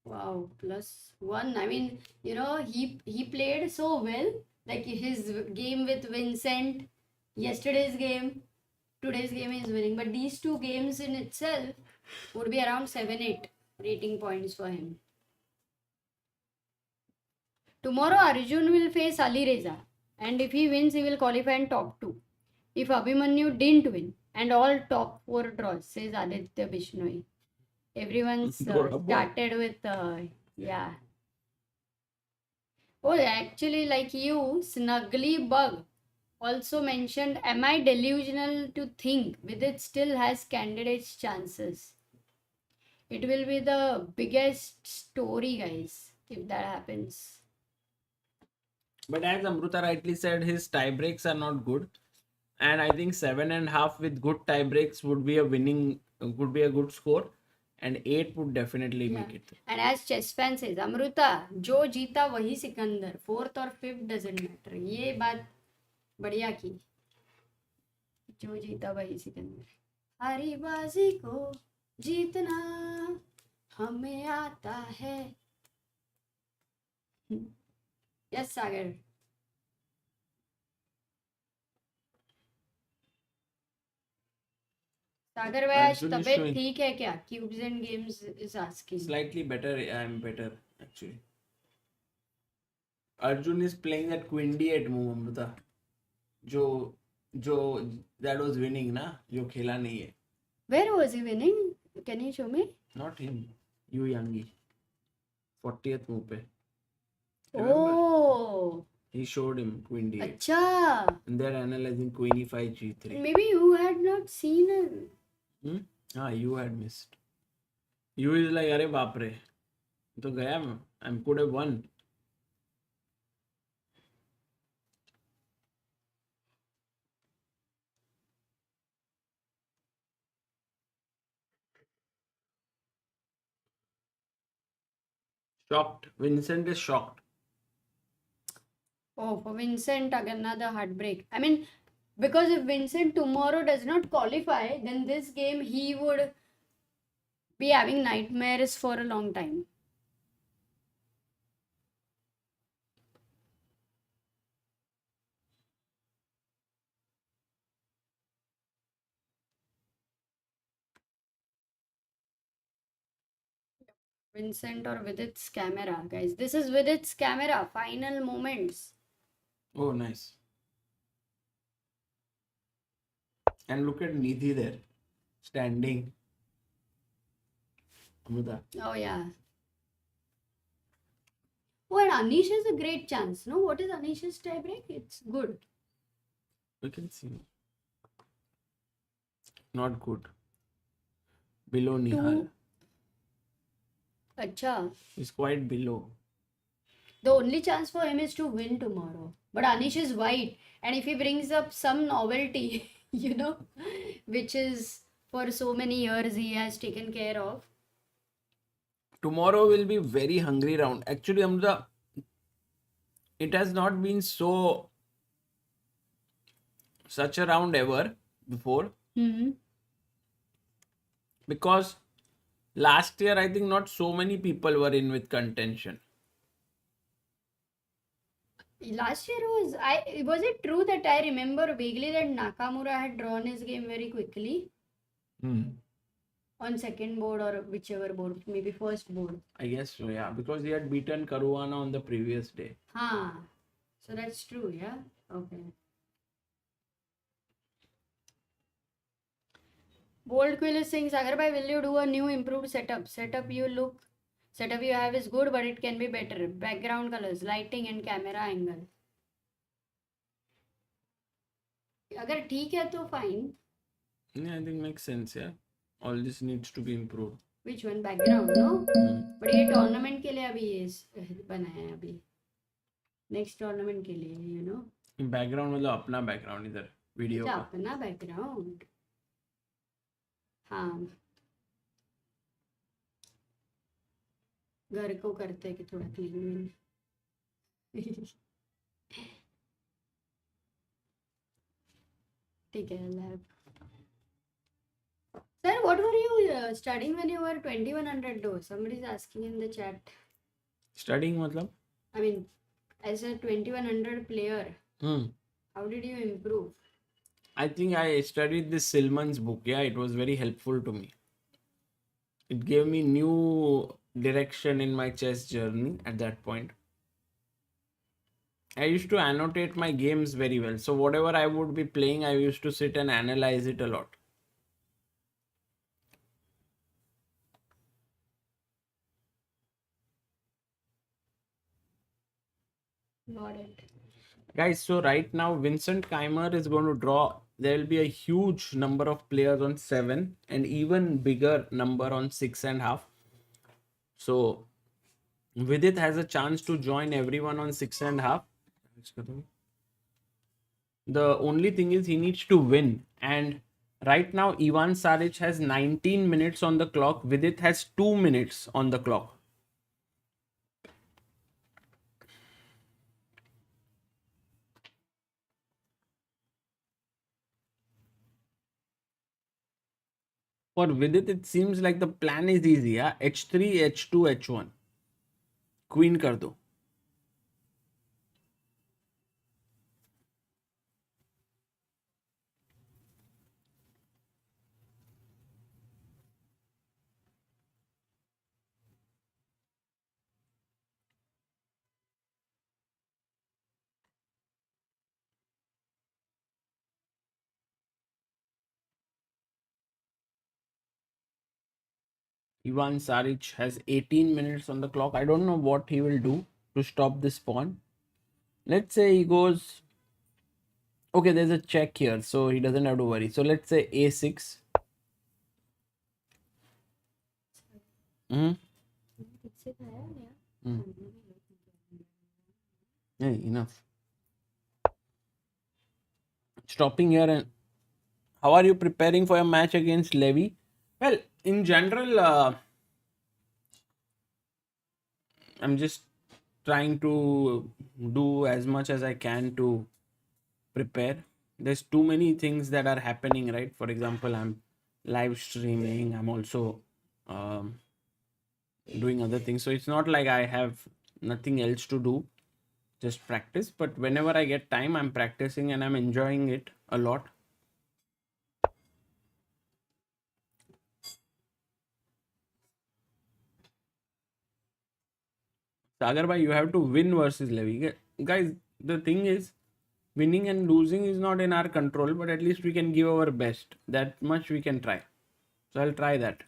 Speaker 3: Wow, +1. I mean, he played so well. Like his game with Vincent, yesterday's game, today's game is winning. But these two games in itself would be around 7-8 rating points for him. Tomorrow Arjun will face Alireza, and if he wins, he will qualify in top 2. If Abhimanyu didn't win, and all top 4 draws, says Aditya Bishnoi. Everyone's started with yeah. Oh, actually, like you, Snuggly Bug also mentioned, am I delusional to think Vidit still has candidates chances? It will be the biggest story, guys, if that happens.
Speaker 4: But as Amruta rightly said, his tie breaks are not good. And I think 7.5 with good tie breaks would be a good score. And 8 would definitely make it.
Speaker 3: And as chess fan says, Amruta, जो जीता वही Sikandar, 4th or 5th doesn't matter. ये बात बढ़िया की. जो जीता वही सिकंदर. हरी बाजी को जीतना हमें आता है. Yes, Sagar. सागर भाई आज तबीयत ठीक है क्या? Cubes and Games is asking.
Speaker 4: Slightly better. I am better actually. Arjun is playing that queen d8 move, Amruta. जो जो that was winning ना, जो खेला नहीं है.
Speaker 3: Where was he winning? Can you show me?
Speaker 4: Not him. Yu Yangi. 40th move पे. Remember?
Speaker 3: Oh,
Speaker 4: He showed him Queen D8.
Speaker 3: acha.
Speaker 4: And they're analyzing Queen E5 G3.
Speaker 3: Maybe you had not seen it.
Speaker 4: Hmm? Ah, you had missed. You is like, अरे बाप रे, तो गया मैं. I could have won. Shocked. Vincent is shocked.
Speaker 3: Oh, for Vincent, again another heartbreak. I mean, because if Vincent tomorrow does not qualify, then this game he would be having nightmares for a long time. Vincent or Vidit's camera, guys. This is Vidit's camera. Final moments.
Speaker 4: Oh, nice. And look at Nidhi there, standing. Amruta.
Speaker 3: Oh yeah. Oh, and Anish has a great chance. No, what is Anish's tiebreak? It's good.
Speaker 4: We can see. Not good. Below Nihal.
Speaker 3: Acha.
Speaker 4: He's quite below.
Speaker 3: The only chance for him is to win tomorrow. But Anish is white, and if he brings up some novelty, you know, which is for so many years he has taken care of.
Speaker 4: Tomorrow will be very hungry round. Actually, Amruta, it has not been such a round ever before,
Speaker 3: Mm-hmm.
Speaker 4: because last year I think not so many people were in with contention.
Speaker 3: Last year was it true that I remember vaguely that Nakamura had drawn his game very quickly on second board or whichever board, maybe first board.
Speaker 4: I guess so, yeah, because he had beaten Caruana on the previous day.
Speaker 3: So that's true, yeah. Okay. Bold Quill is saying, Sagar bhai, will you do a new improved setup? Setup you have is good, but it can be better. Background colors, lighting and camera angle. अगर ठीक है तो fine.
Speaker 4: Yeah, I think makes sense, yeah. All this needs to be improved.
Speaker 3: Which one? Background, no? But ये tournament के लिए अभी ये बनाया है अभी. Next tournament के लिए, you know.
Speaker 4: Background मतलब अपना background इधर वीडियो
Speaker 3: अच्छा,
Speaker 4: का.
Speaker 3: अपना background. हाँ. घर को करते कि थोड़ा क्लीन. ठीक है, lab. Sir, what were you studying when you were 2100 though? Somebody is asking in the chat.
Speaker 4: Studying मतलब?
Speaker 3: I mean, as a 2100 player, how did you improve?
Speaker 4: I think I studied this Silman's book. Yeah, it was very helpful to me. It gave me new direction in my chess journey at that point. I used to annotate my games very well. So whatever I would be playing, I used to sit and analyze it a lot.
Speaker 3: Got it.
Speaker 4: Guys, so right now Vincent Keimer is going to draw. There will be a huge number of players on 7 and even bigger number on 6.5. So Vidit has a chance to join everyone on 6.5. The only thing is he needs to win. And right now Ivan Saric has 19 minutes on the clock. Vidit has 2 minutes on the clock. For Vidit, it seems like the plan is easy. Yeah? H3, H2, H1. Queen कर दो. Ivan Saric has 18 minutes on the clock. I don't know what he will do to stop this pawn. Let's say he goes. Okay, there's a check here, so he doesn't have to worry. So let's say a6. Hmm. Yeah, enough. Stopping here. And how are you preparing for your match against Levy? Well, in general, I'm just trying to do as much as I can to prepare. There's too many things that are happening, right? For example, I'm live streaming. I'm also um, doing other things. So it's not like I have nothing else to do, just practice. But whenever I get time, I'm practicing and I'm enjoying it a lot. Sagar bhai, you have to win versus Levy. Guys, the thing is, winning and losing is not in our control, but at least we can give our best. That much we can try. So I'll try that.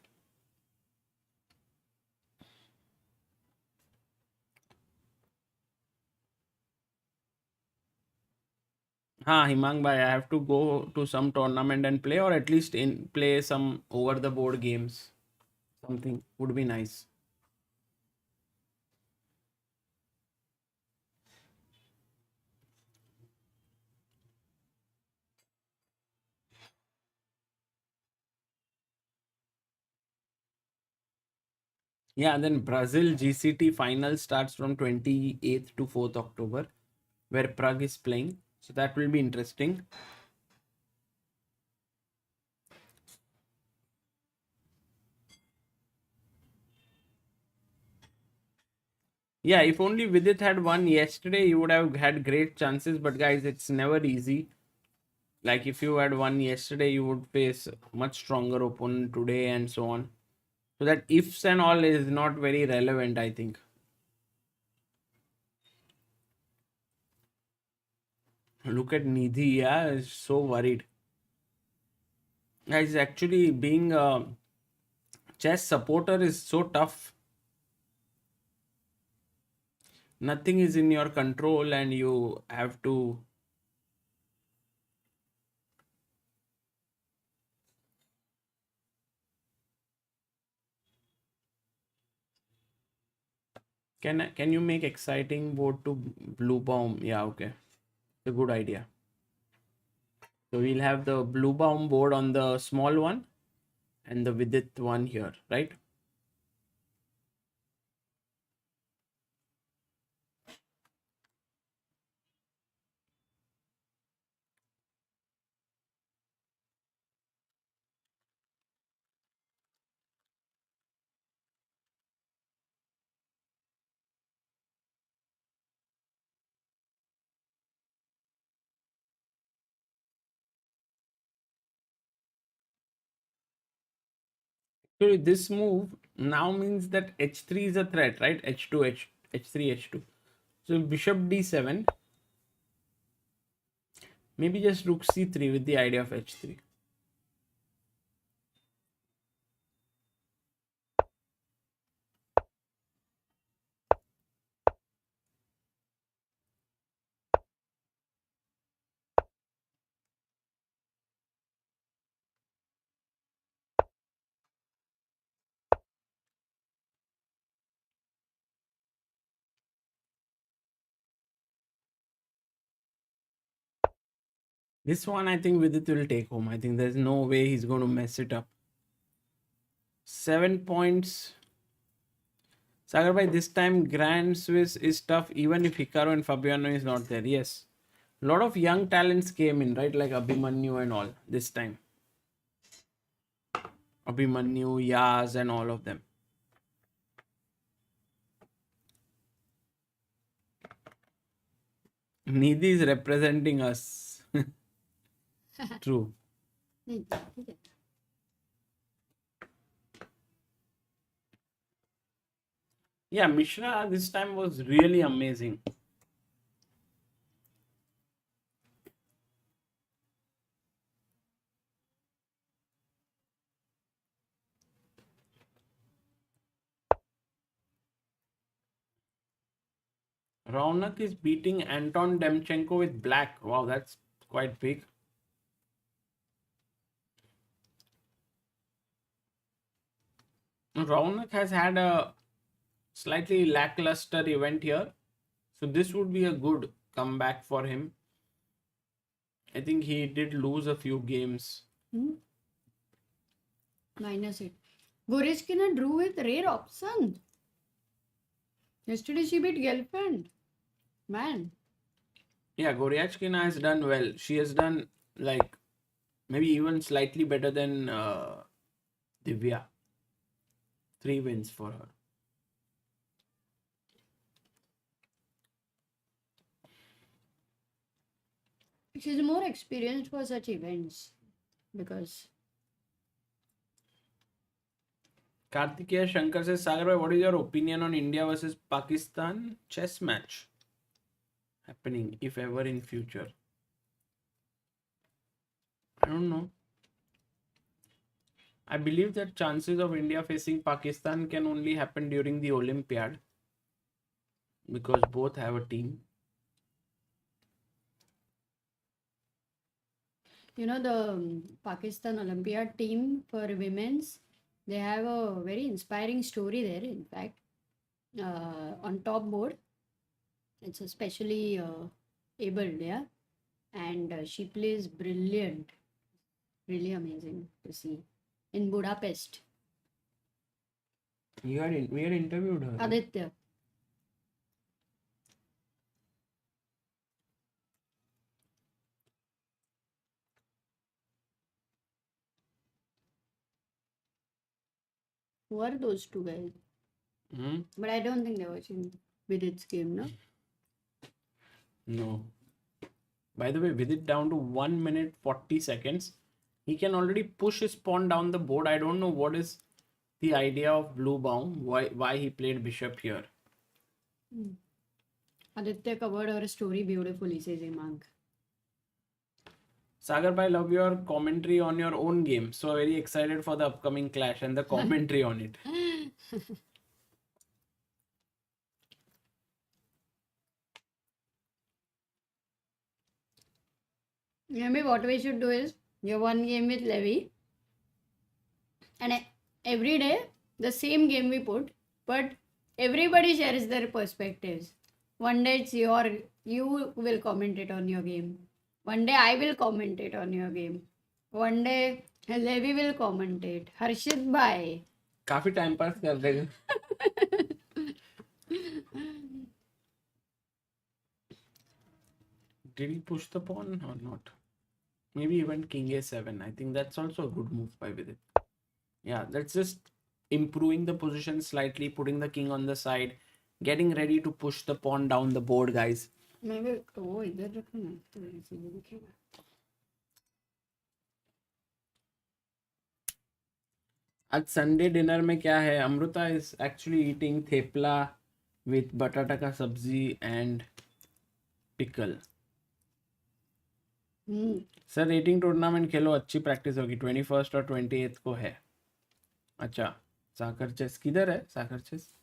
Speaker 4: Himang bhai, I have to go to some tournament and play, or at least in play some over the board games. Something would be nice. Yeah, then Brazil GCT final starts from 28th to 4th October, where Pragg is playing. So that will be interesting. Yeah, if only Vidit had won yesterday, he would have had great chances. But guys, it's never easy. Like if you had won yesterday, you would face much stronger opponent today and so on. So that ifs and all is not very relevant, I think. Look at Nidhi, yeah, is so worried. Guys, actually being a chess supporter is so tough. Nothing is in your control and you have to can you make exciting board to blue bomb? Yeah, okay. It's a good idea. So we'll have the blue bomb board on the small one and the Vidit one here, right? So this move now means that h3 is a threat, right? h2, h3, h2. So bishop d7. Maybe just rook c3 with the idea of h3. This one, I think Vidit will take home. I think there's no way he's going to mess it up. 7 points. Sagar bhai, this time Grand Swiss is tough even if Hikaru and Fabiano is not there. Yes. A lot of young talents came in, right? Like Abhimanyu and all this time. Abhimanyu, Yaz and all of them. Nidhi is representing us. True. Yeah, Mishra this time was really amazing. Raunak is beating Anton Demchenko with black. Wow, that's quite big. Raunak has had a slightly lackluster event here. So this would be a good comeback for him. I think he did lose a few games.
Speaker 3: -8. Goreshkina drew with Ray Robson. Yesterday she beat Gelfand. Man.
Speaker 4: Yeah, Goryachkina has done well. She has done like maybe even slightly better than Divya. 3 wins for her.
Speaker 3: She's more experienced for such events because
Speaker 4: Kartikeya Shankar says, Sagar bhai, what is your opinion on India versus Pakistan chess match happening, if ever in future? I don't know. I believe that chances of India facing Pakistan can only happen during the Olympiad because both have a team.
Speaker 3: you know the Pakistan Olympiad team for women's, they have a very inspiring story there. In fact, on top board, it's especially abled, yeah, and she plays brilliant, really amazing to see in Budapest.
Speaker 4: We had interviewed her.
Speaker 3: Aditya. Who are those two guys? But I don't think they're watching Vidit's game, no?
Speaker 4: No. By the way, Vidit down to 1 minute 40 seconds. He can already push his pawn down the board. I don't know what is the idea of blue baum, why he played bishop here.
Speaker 3: Aditya covered her story beautifully, says Imang.
Speaker 4: Sagar bhai, love your commentary on your own game. So very excited for the upcoming clash and the commentary on it.
Speaker 3: Maybe what we should do is you have one game with Levy, and every day the same game we put, but everybody shares their perspectives. One day it's you will commentate on your game. One day I will commentate on your game. One day Levy will commentate. Harshit bhai.
Speaker 4: काफी time pass कर देगा. Did he push the pawn or not? Maybe even king a7. I think that's also a good move by Vidit. Yeah, that's just improving the position slightly, putting the king on the side, getting ready to push the pawn down the board, guys.
Speaker 3: Maybe oh इधर रखना तो ऐसे भी दिखेगा.
Speaker 4: आज Sunday dinner में क्या है? Amrita is actually eating thepla with बटाटा का सब्जी and pickle. Sir rating tournament खेलो, अच्छी प्रैक्टिस होगी. 21 और 28 को है. अच्छा, साकर चेस किधर है? साकर chess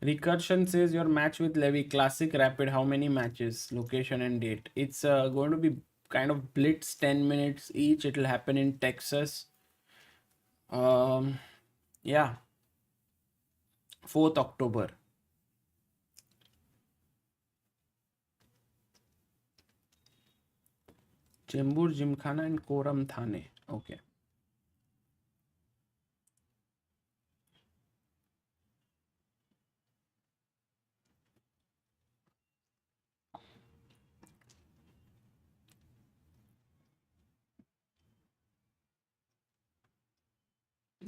Speaker 4: Recursion says your match with Levy, classic rapid. How many matches? Location and date. It's going to be kind of blitz, 10 minutes each. It'll happen in Texas. Yeah. 4th October. Chembur, Gymkhana and Koram Thane. Okay.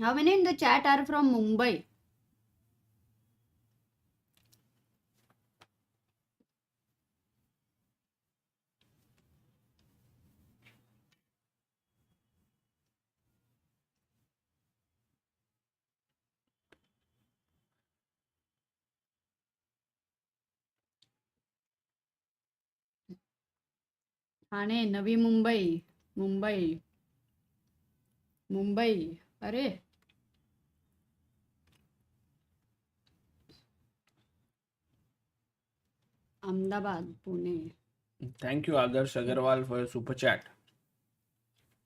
Speaker 3: How many in the chat are from Mumbai? Thane, Navi Mumbai, Mumbai, Mumbai. Arey. Ahmedabad, Pune.
Speaker 4: Thank you, Adarsh Agarwal, for your super chat.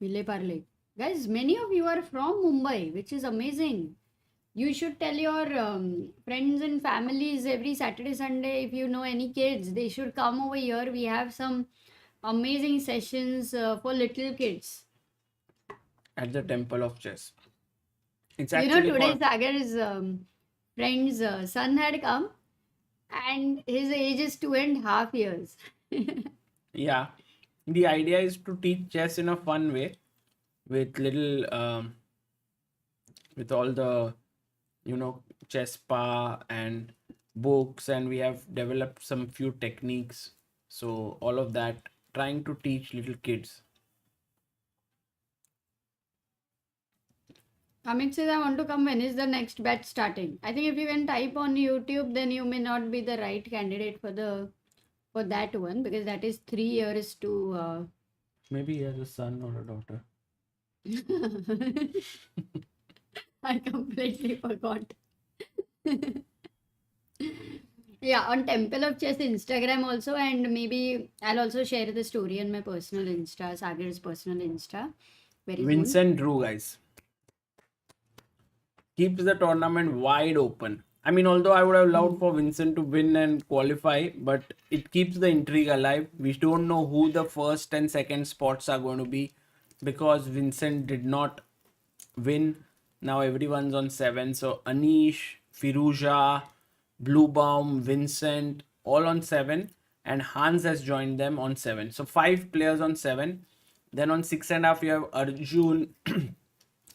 Speaker 3: Vile Parle. Guys, many of you are from Mumbai, which is amazing. You should tell your friends and families every Saturday, Sunday, if you know any kids, they should come over here. We have some amazing sessions for little kids.
Speaker 4: At the Temple of Chess. It's
Speaker 3: You know,
Speaker 4: actually
Speaker 3: today
Speaker 4: for
Speaker 3: Sagar's friend's son had come and his age is 2.5 years.
Speaker 4: yeah. The idea is to teach chess in a fun way with little with all the chess spa and books, and we have developed some few techniques, so all of that trying to teach little kids.
Speaker 3: Amit says, I want to come. When is the next batch starting? I think if you can type on YouTube, then you may not be the right candidate for that one, because that is 3 years to.
Speaker 4: Maybe he has a son or a daughter.
Speaker 3: I completely forgot. Yeah, on Temple of Chess Instagram also, and maybe I'll also share the story on my personal Insta, Sagar's personal Insta. Very soon.
Speaker 4: Vincent Drew, guys, keeps the tournament wide open. I mean, although I would have loved for Vincent to win and qualify, but it keeps the intrigue alive. We don't know who the first and second spots are going to be because Vincent did not win. Now everyone's on 7. So Anish, Firouzja, Bluebaum, Vincent, all on 7. And Hans has joined them on 7. So 5 players on 7. Then on 6.5 you have Arjun,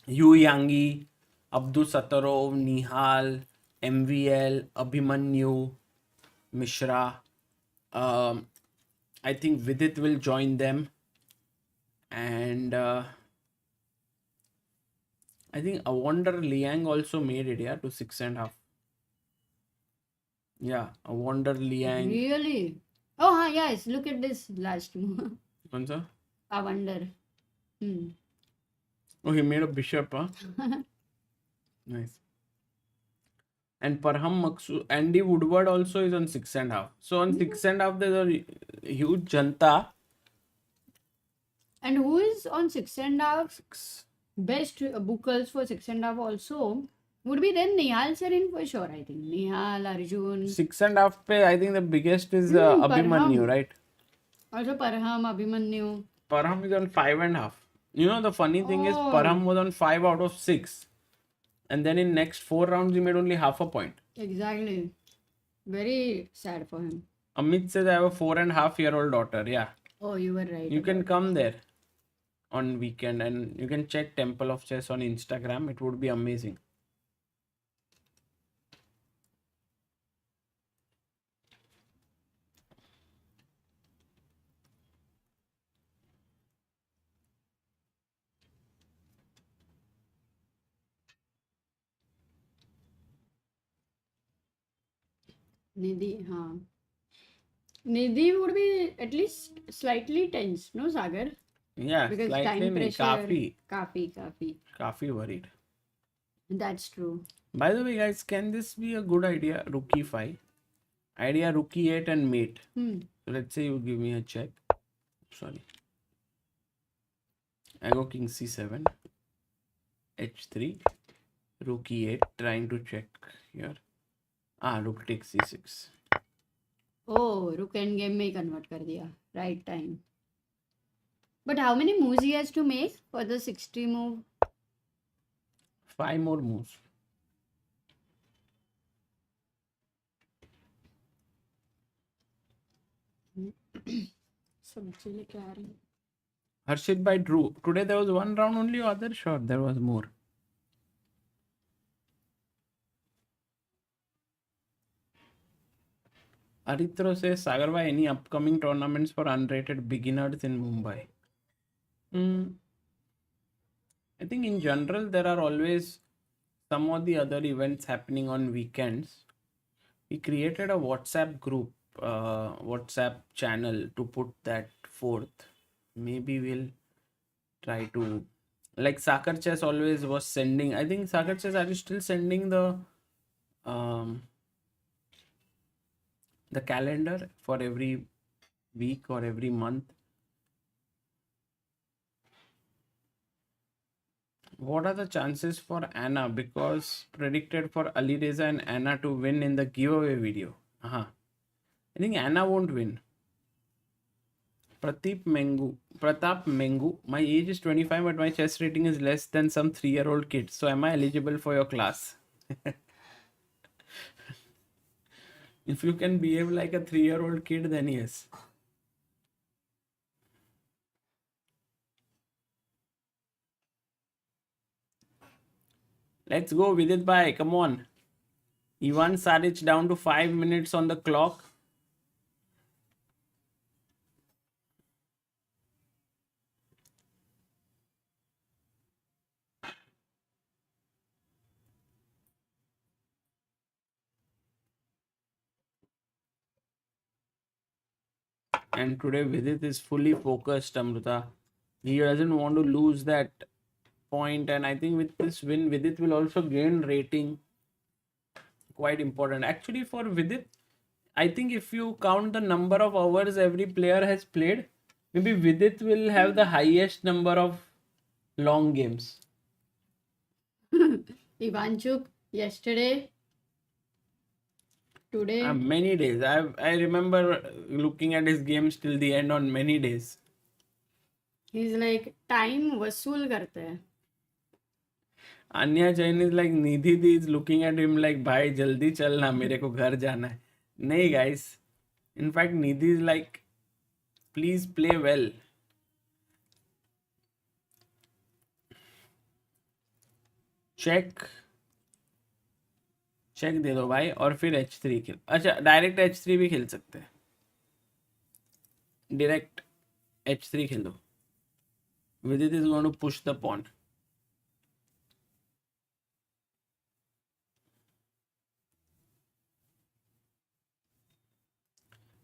Speaker 4: Yu Yangi, Abdul Sattarov, Nihal, MVL, Abhimanyu, Mishra. I think Vidit will join them. And I think Awonder Liang also made it, to 6.5. Yeah, Awonder Liang.
Speaker 3: Really? Oh, yes. Look at this last move.
Speaker 4: What's that?
Speaker 3: I wonder.
Speaker 4: Oh, he made a bishop, huh? Nice. And Parham Maksu, Andy Woodward also is on 6.5. So on 6.5, there's a huge janta.
Speaker 3: And who is on 6.5?
Speaker 4: 6.
Speaker 3: Best bookers for 6.5 also would be then Nihal Sarin for sure, I think. Nihal, Arjun.
Speaker 4: 6.5 pe, I think the biggest is Abhimanyu,
Speaker 3: Parham.
Speaker 4: right?
Speaker 3: Also Parham, Abhimanyu.
Speaker 4: Parham is on 5.5. You know, the funny thing is Parham was on 5 out of 6. And then in next 4 rounds, he made only half a point.
Speaker 3: Exactly. Very sad for him.
Speaker 4: Amit says, I have a 4.5-year-old daughter. Yeah.
Speaker 3: Oh, you were right.
Speaker 4: You can come there on weekend and you can check Temple of Chess on Instagram. It would be amazing.
Speaker 3: Nidhi, huh? Nidhi would be at least slightly tense, no, Sagar?
Speaker 4: Yeah,
Speaker 3: Because
Speaker 4: slightly
Speaker 3: time pressure.
Speaker 4: Kafi worried.
Speaker 3: That's true.
Speaker 4: By the way, guys, can this be a good idea? Rook e5. Idea rook e8 and mate. So let's say you give me a check. Sorry. I go king c7. h3. Rook e8. Trying to check here. Rook takes c6.
Speaker 3: Oh, rook endgame में convert कर दिया. Right time. But how many moves he has to make for the 60 move?
Speaker 4: 5 more moves.
Speaker 3: सब्जी लेके आ रही हूँ.
Speaker 4: Harshit by Drew. Today there was one round only or other? Sure, there was more. Arithro says, Sagar, by any upcoming tournaments for unrated beginners in Mumbai? I think in general there are always some of the other events happening on weekends. We created a WhatsApp group, WhatsApp channel to put that forth. Maybe we'll try to Like Sakar Chess always was sending. I think Sakar Chess are you still sending um the calendar for every week or every month? What are the chances for Anna? Because predicted for Alireza and Anna to win in the giveaway video. I think Anna won't win. Pratap Mengu. My age is 25, but my chess rating is less than some 3-year-old kid. So am I eligible for your class? If you can behave like a 3-year-old kid, then yes. Let's go, Vidit bhai. Come on. Ivan Saric down to 5 minutes on the clock. And today Vidit is fully focused, Amrita. He doesn't want to lose that point. And I think with this win, Vidit will also gain rating. Quite important. Actually, for Vidit, I think if you count the number of hours every player has played, maybe Vidit will have the highest number of long games.
Speaker 3: Ivanchuk, yesterday, today.
Speaker 4: Many days. I remember looking at his games till the end on many days.
Speaker 3: He's like, time वसूल करते हैं.
Speaker 4: Anya Jain is like, Nidhi Di is looking at him like, भाई जल्दी चल ना मेरे को घर जाना है. नहीं guys. In fact, Nidhi is like, please play well. Check दे दो भाई और फिर H3 खेल. अच्छा डायरेक्ट H3 भी खेल सकते हैं. डायरेक्ट H3 खेल दो. Vidit is going to push the pawn.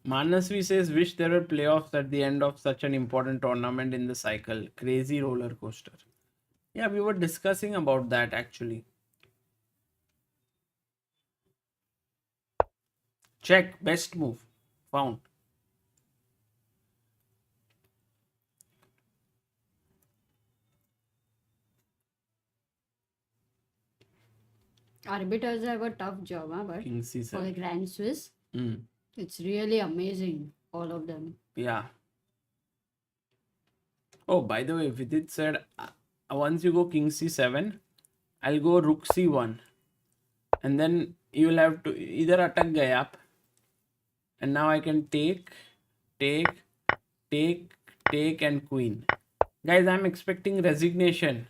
Speaker 4: Manasvi says, wish there were playoffs at the end of such an important tournament in the cycle. Crazy roller coaster. Yeah, we were discussing about that actually. Check, best move. Found.
Speaker 3: Arbiters have a tough job, but
Speaker 4: King
Speaker 3: for the
Speaker 4: C7.
Speaker 3: Grand Swiss,
Speaker 4: Mm.
Speaker 3: it's really amazing, all of them.
Speaker 4: Yeah. Oh, by the way, Vidit said, once you go King C7, I'll go Rook C1. And then you will have to either attack gaya up. And now I can take, and queen. Guys, I'm expecting resignation.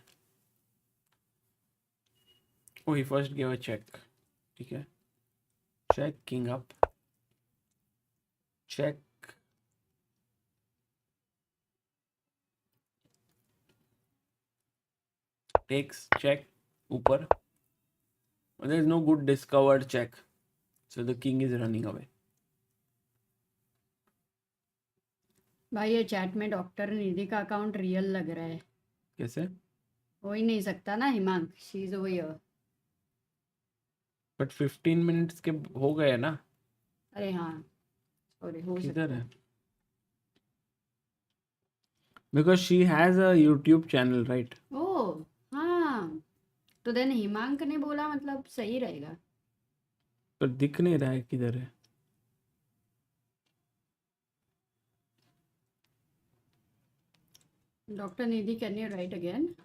Speaker 4: Oh, he first gave a check. Okay. Check, king up. Check. Takes, check, upper. But there is no good discovered check. So the king is running away.
Speaker 3: भाई ये chat में doctor निधि का account real लग रहा है.
Speaker 4: कैसे?
Speaker 3: हो ही नहीं सकता ना Himank. She is over here.
Speaker 4: But 15 minutes के हो गए ना?
Speaker 3: अरे हाँ, सॉरी, हो सकता
Speaker 4: किधर
Speaker 3: है.
Speaker 4: है? Because she has a YouTube channel, right?
Speaker 3: ओह हाँ, तो देन हिमांक ने बोला मतलब सही रहेगा.
Speaker 4: पर दिख नहीं रहा है किधर है.
Speaker 3: Dr. Nidhi, can you write again?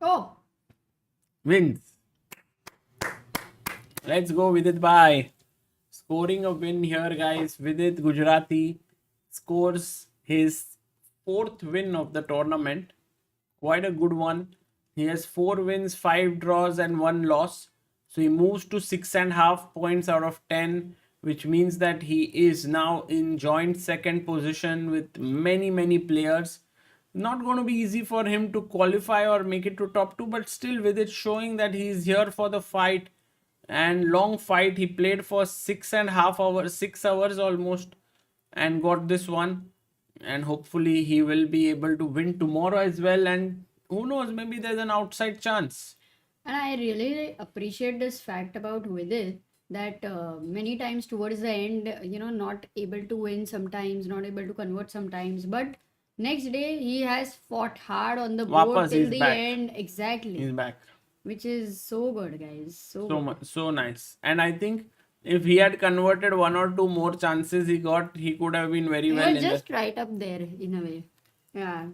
Speaker 3: Oh,
Speaker 4: Wins. Let's go Vidit bhai. Scoring a win here, guys. Vidit Gujrathi scores his 4th win of the tournament. Quite a good one. He has 4 wins, 5 draws, and 1 loss. So he moves to 6.5 points out of 10, which means that he is now in joint second position with many players. Not going to be easy for him to qualify or make it to top 2, but still with it showing that he is here for the fight. And long fight. He played for 6.5 hours, 6 hours almost, and got this one. and hopefully he will be able to win tomorrow as well. And who knows, maybe there's an outside chance.
Speaker 3: And I really appreciate this fact about Vidit that many times towards the end, not able to win sometimes, not able to convert sometimes, but next day he has fought hard on the board
Speaker 4: Wapas,
Speaker 3: till
Speaker 4: he's
Speaker 3: the
Speaker 4: back.
Speaker 3: end. Exactly.
Speaker 4: He's back.
Speaker 3: Which is so good, guys. So
Speaker 4: So
Speaker 3: good.
Speaker 4: much, so nice. And I think if he had converted one or two more chances he got, he could have been very
Speaker 3: He
Speaker 4: well
Speaker 3: was
Speaker 4: in
Speaker 3: just right up there in a way. Yeah.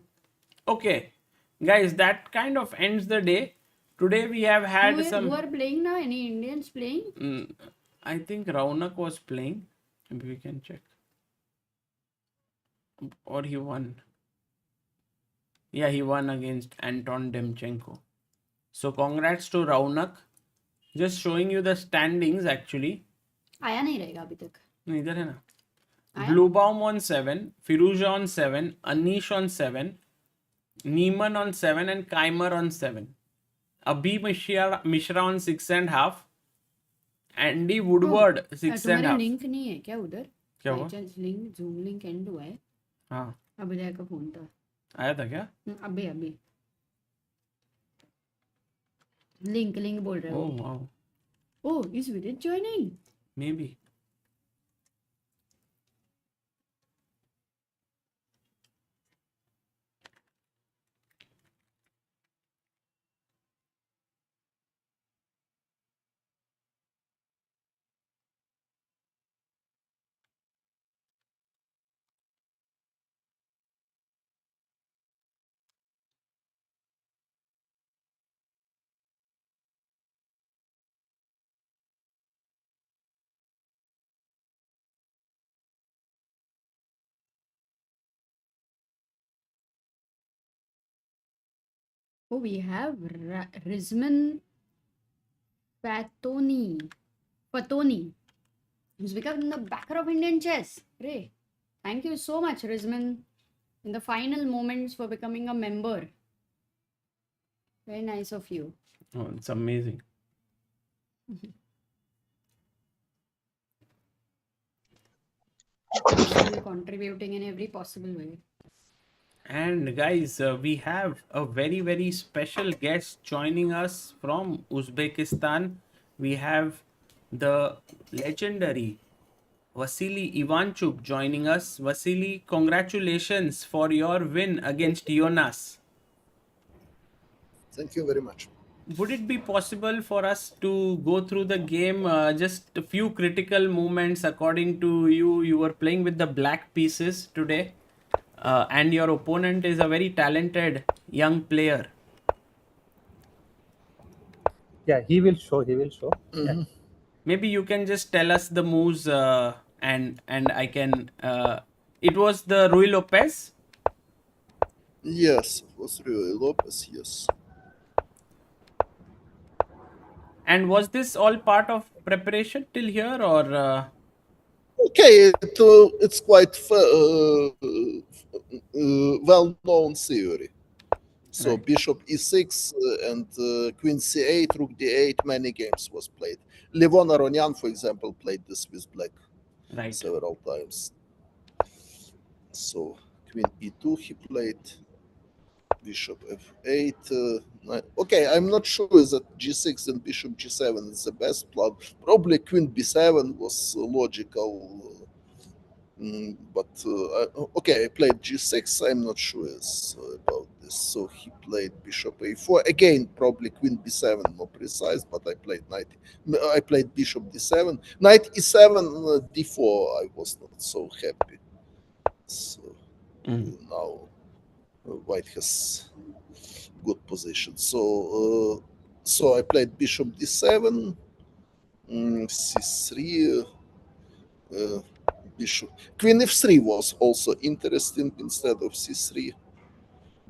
Speaker 4: Okay, guys, that kind of ends the day. Today we have had
Speaker 3: Who are playing now? Any Indians playing?
Speaker 4: I think Raunak was playing. Maybe we can check. Or he won. Yeah, he won against Anton Demchenko. So congrats to Raunak. Just showing you the standings actually.
Speaker 3: आया नहीं रहेगा अभी तक.
Speaker 4: No, इधर है ना.
Speaker 3: आया?
Speaker 4: Bluebaum on 7, Firouzja on 7, Anish on 7, Niemann on 7 and Keimer on 7. Abhi Mishra on 6.5. Andy Woodward 6.5.
Speaker 3: तुम्हारे लिंक नहीं है क्या उधर?
Speaker 4: क्या हुआ?
Speaker 3: लिंक जूम लिंक एंड हुआ है.
Speaker 4: हाँ,
Speaker 3: अभी का फोन था.
Speaker 4: आया था क्या?
Speaker 3: अभी लिंक बोल रहे हो.
Speaker 4: Oh wow,
Speaker 3: Oh, is Vidit joining?
Speaker 4: maybe.
Speaker 3: Oh, we have Rizman Patoni, who's become the backer of Indian chess. Ray, thank you so much, Rizman, in the final moments for becoming a member. Very nice of you.
Speaker 4: Oh, it's amazing.
Speaker 3: Still contributing in every possible way.
Speaker 4: And guys, we have a very special guest joining us from Uzbekistan. We have the legendary Vasily Ivanchuk joining us. Vasily, congratulations for your win against Jonas.
Speaker 6: Thank you very much.
Speaker 4: Would it be possible for us to go through the game, just a few critical moments according to you? You were playing with the black pieces today, and your opponent is a very talented young player.
Speaker 7: Yeah, he will show. Yeah.
Speaker 4: Maybe you can just tell us the moves, and I can. It was the Rui Lopez.
Speaker 6: Yes, it was Rui Lopez, yes.
Speaker 4: And was this all part of preparation till here, or?
Speaker 6: Okay, it's quite well-known theory. So
Speaker 4: Right.
Speaker 6: bishop e6 and queen c8, rook d8, many games was played. Levon Aronian, for example, played this with black
Speaker 4: Right.
Speaker 6: several times. So queen e2 he played, bishop f8. Okay, I'm not sure that g6 and bishop g7 is the best plan. Probably queen b7 was logical. But okay, I played g6. I'm not sure about this. So he played bishop a4 again. Probably queen b7 more precise. But I played knight. I played bishop d7. Knight e7 d4. I was not so happy. So now white has good position. So so I played bishop d7, c3. Bishop. Queen f3 was also interesting instead of c3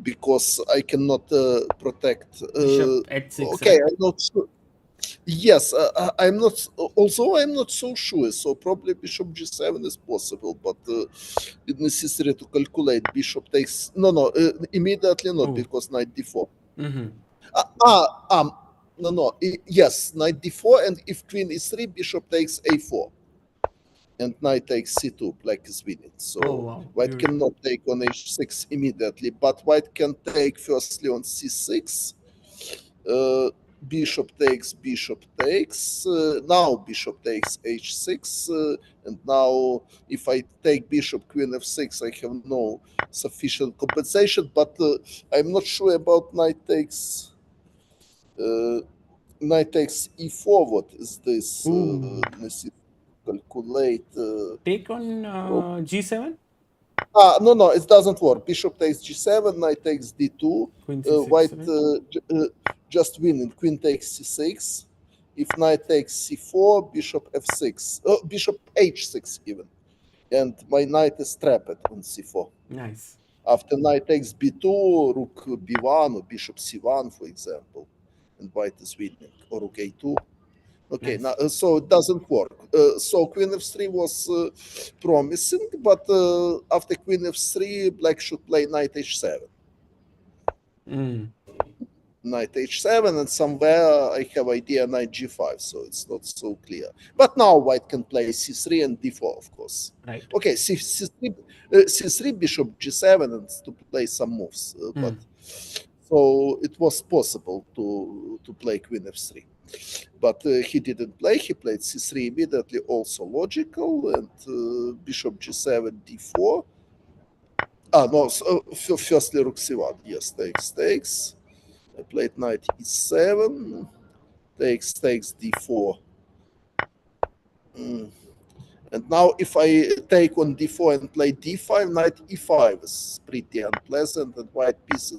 Speaker 6: because I cannot protect.
Speaker 4: Bishop h6.
Speaker 6: Okay,
Speaker 4: Right?
Speaker 6: I'm not sure. Yes, I'm not. Also, I'm not so sure. So probably bishop g7 is possible, but it's necessary to calculate. Bishop takes no, immediately not because knight d4. No, yes, knight d4, and if queen e3, bishop takes a4. and knight takes c2. Black is winning. So
Speaker 4: Oh, wow.
Speaker 6: white
Speaker 4: Beautiful.
Speaker 6: cannot take on h6 immediately, but white can take firstly on c6. Bishop takes, now bishop takes h6, and now if I take bishop queen f6, I have no sufficient compensation, but I'm not sure about knight takes e4. What is this? Let's see, calculate.
Speaker 4: Take on g7?
Speaker 6: No, it doesn't work. Bishop takes g7, knight takes d2.
Speaker 4: Queen c6,
Speaker 6: White
Speaker 4: right?
Speaker 6: just winning. Queen takes c6. If knight takes c4, bishop f6, bishop h6 even, and my knight is trapped on c4.
Speaker 4: Nice.
Speaker 6: After knight takes b2, rook b1 or bishop c1, for example, and white is winning, or rook a2. Okay,
Speaker 4: Nice.
Speaker 6: now so it doesn't work. So queen f3 was promising, but after queen f3, black should play knight h7. Knight h7, and somewhere I have idea knight g5, so it's not so clear. But now white can play c3 and d4, of course.
Speaker 4: Right.
Speaker 6: Okay, c3 bishop g7, and to play some moves. But so it was possible to play queen f3. But he didn't play. He played c3 immediately, also logical, and bishop g7, d4. No, so, firstly rook c1. Yes, takes. I played knight e7, takes d4. And now if I take on d4 and play d5, knight e5 is pretty unpleasant, and white piece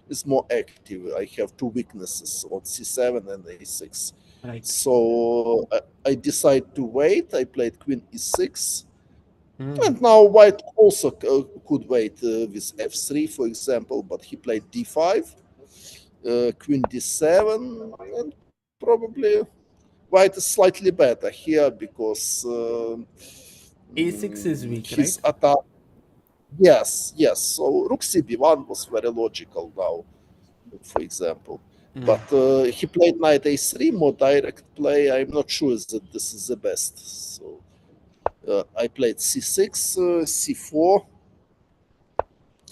Speaker 6: is more active. I have two weaknesses on c7 and a6.
Speaker 4: Right.
Speaker 6: So I decide to wait. I played queen e6. And now white also could wait with f3, for example, but he played d5. Queen d7, and probably white is slightly better here because
Speaker 4: a6 is weak,
Speaker 6: his
Speaker 4: right?
Speaker 6: attack. Yes. So rook cb1 was very logical now, for example. But he played knight a3, more direct play. I'm not sure that this is the best. So I played c6, c4.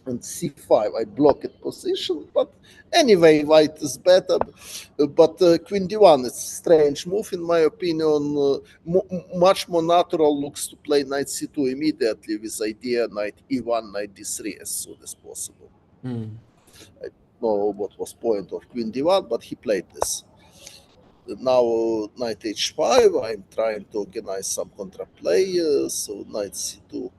Speaker 6: And c5, I blocked position, but anyway, white is better. But queen d1 is a strange move, in my opinion. Much more natural looks to play knight c2 immediately with idea knight e1, knight d3 as soon as possible. I don't know what was point of queen d1, but he played this. Now knight h5, I'm trying to organize some counterplay, so knight c2.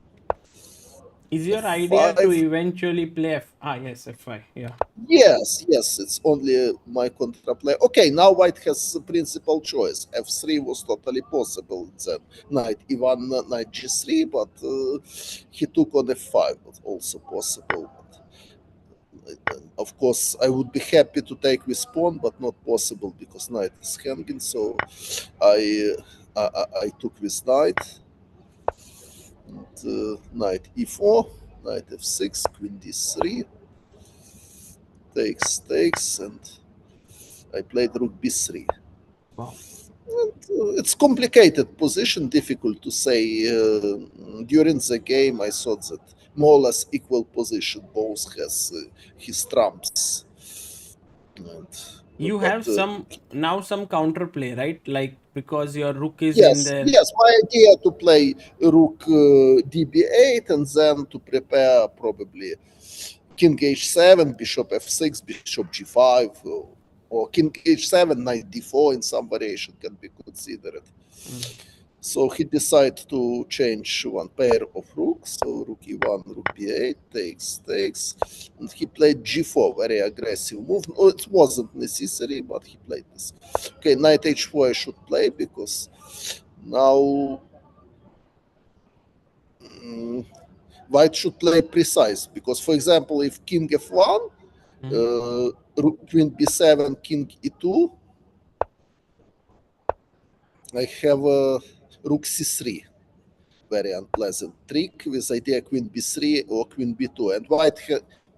Speaker 4: Is your
Speaker 6: F5.
Speaker 4: idea to eventually play yes, f5, yeah.
Speaker 6: Yes, it's only my counterplay. Okay, now white has the principal choice. f3 was totally possible. Then knight e1, knight g3, but he took on f5, was also possible. Of course, I would be happy to take with pawn, but not possible because knight is hanging. So I took with knight. And, knight e4, knight f6, queen d3. Takes, and I played rook b3.
Speaker 4: Wow.
Speaker 6: And, it's complicated position, difficult to say. During the game, I thought that more or less equal position, both has his trumps.
Speaker 4: You have some counterplay, right? Like because your rook is in
Speaker 6: Yes,
Speaker 4: there.
Speaker 6: my idea to play rook db8 and then to prepare probably king h7, bishop f6, bishop g5, or king h7, knight d4 in some variation can be considered. So he decided to change one pair of rooks. So rook e1, rook b8, takes, and he played g4, very aggressive move. No, it wasn't necessary, but he played this. Okay, knight h4 I should play because now white should play precise. Because, for example, if king f1, queen b7, king e2, I have rook c3. Very unpleasant trick with idea queen b3 or queen b2. And white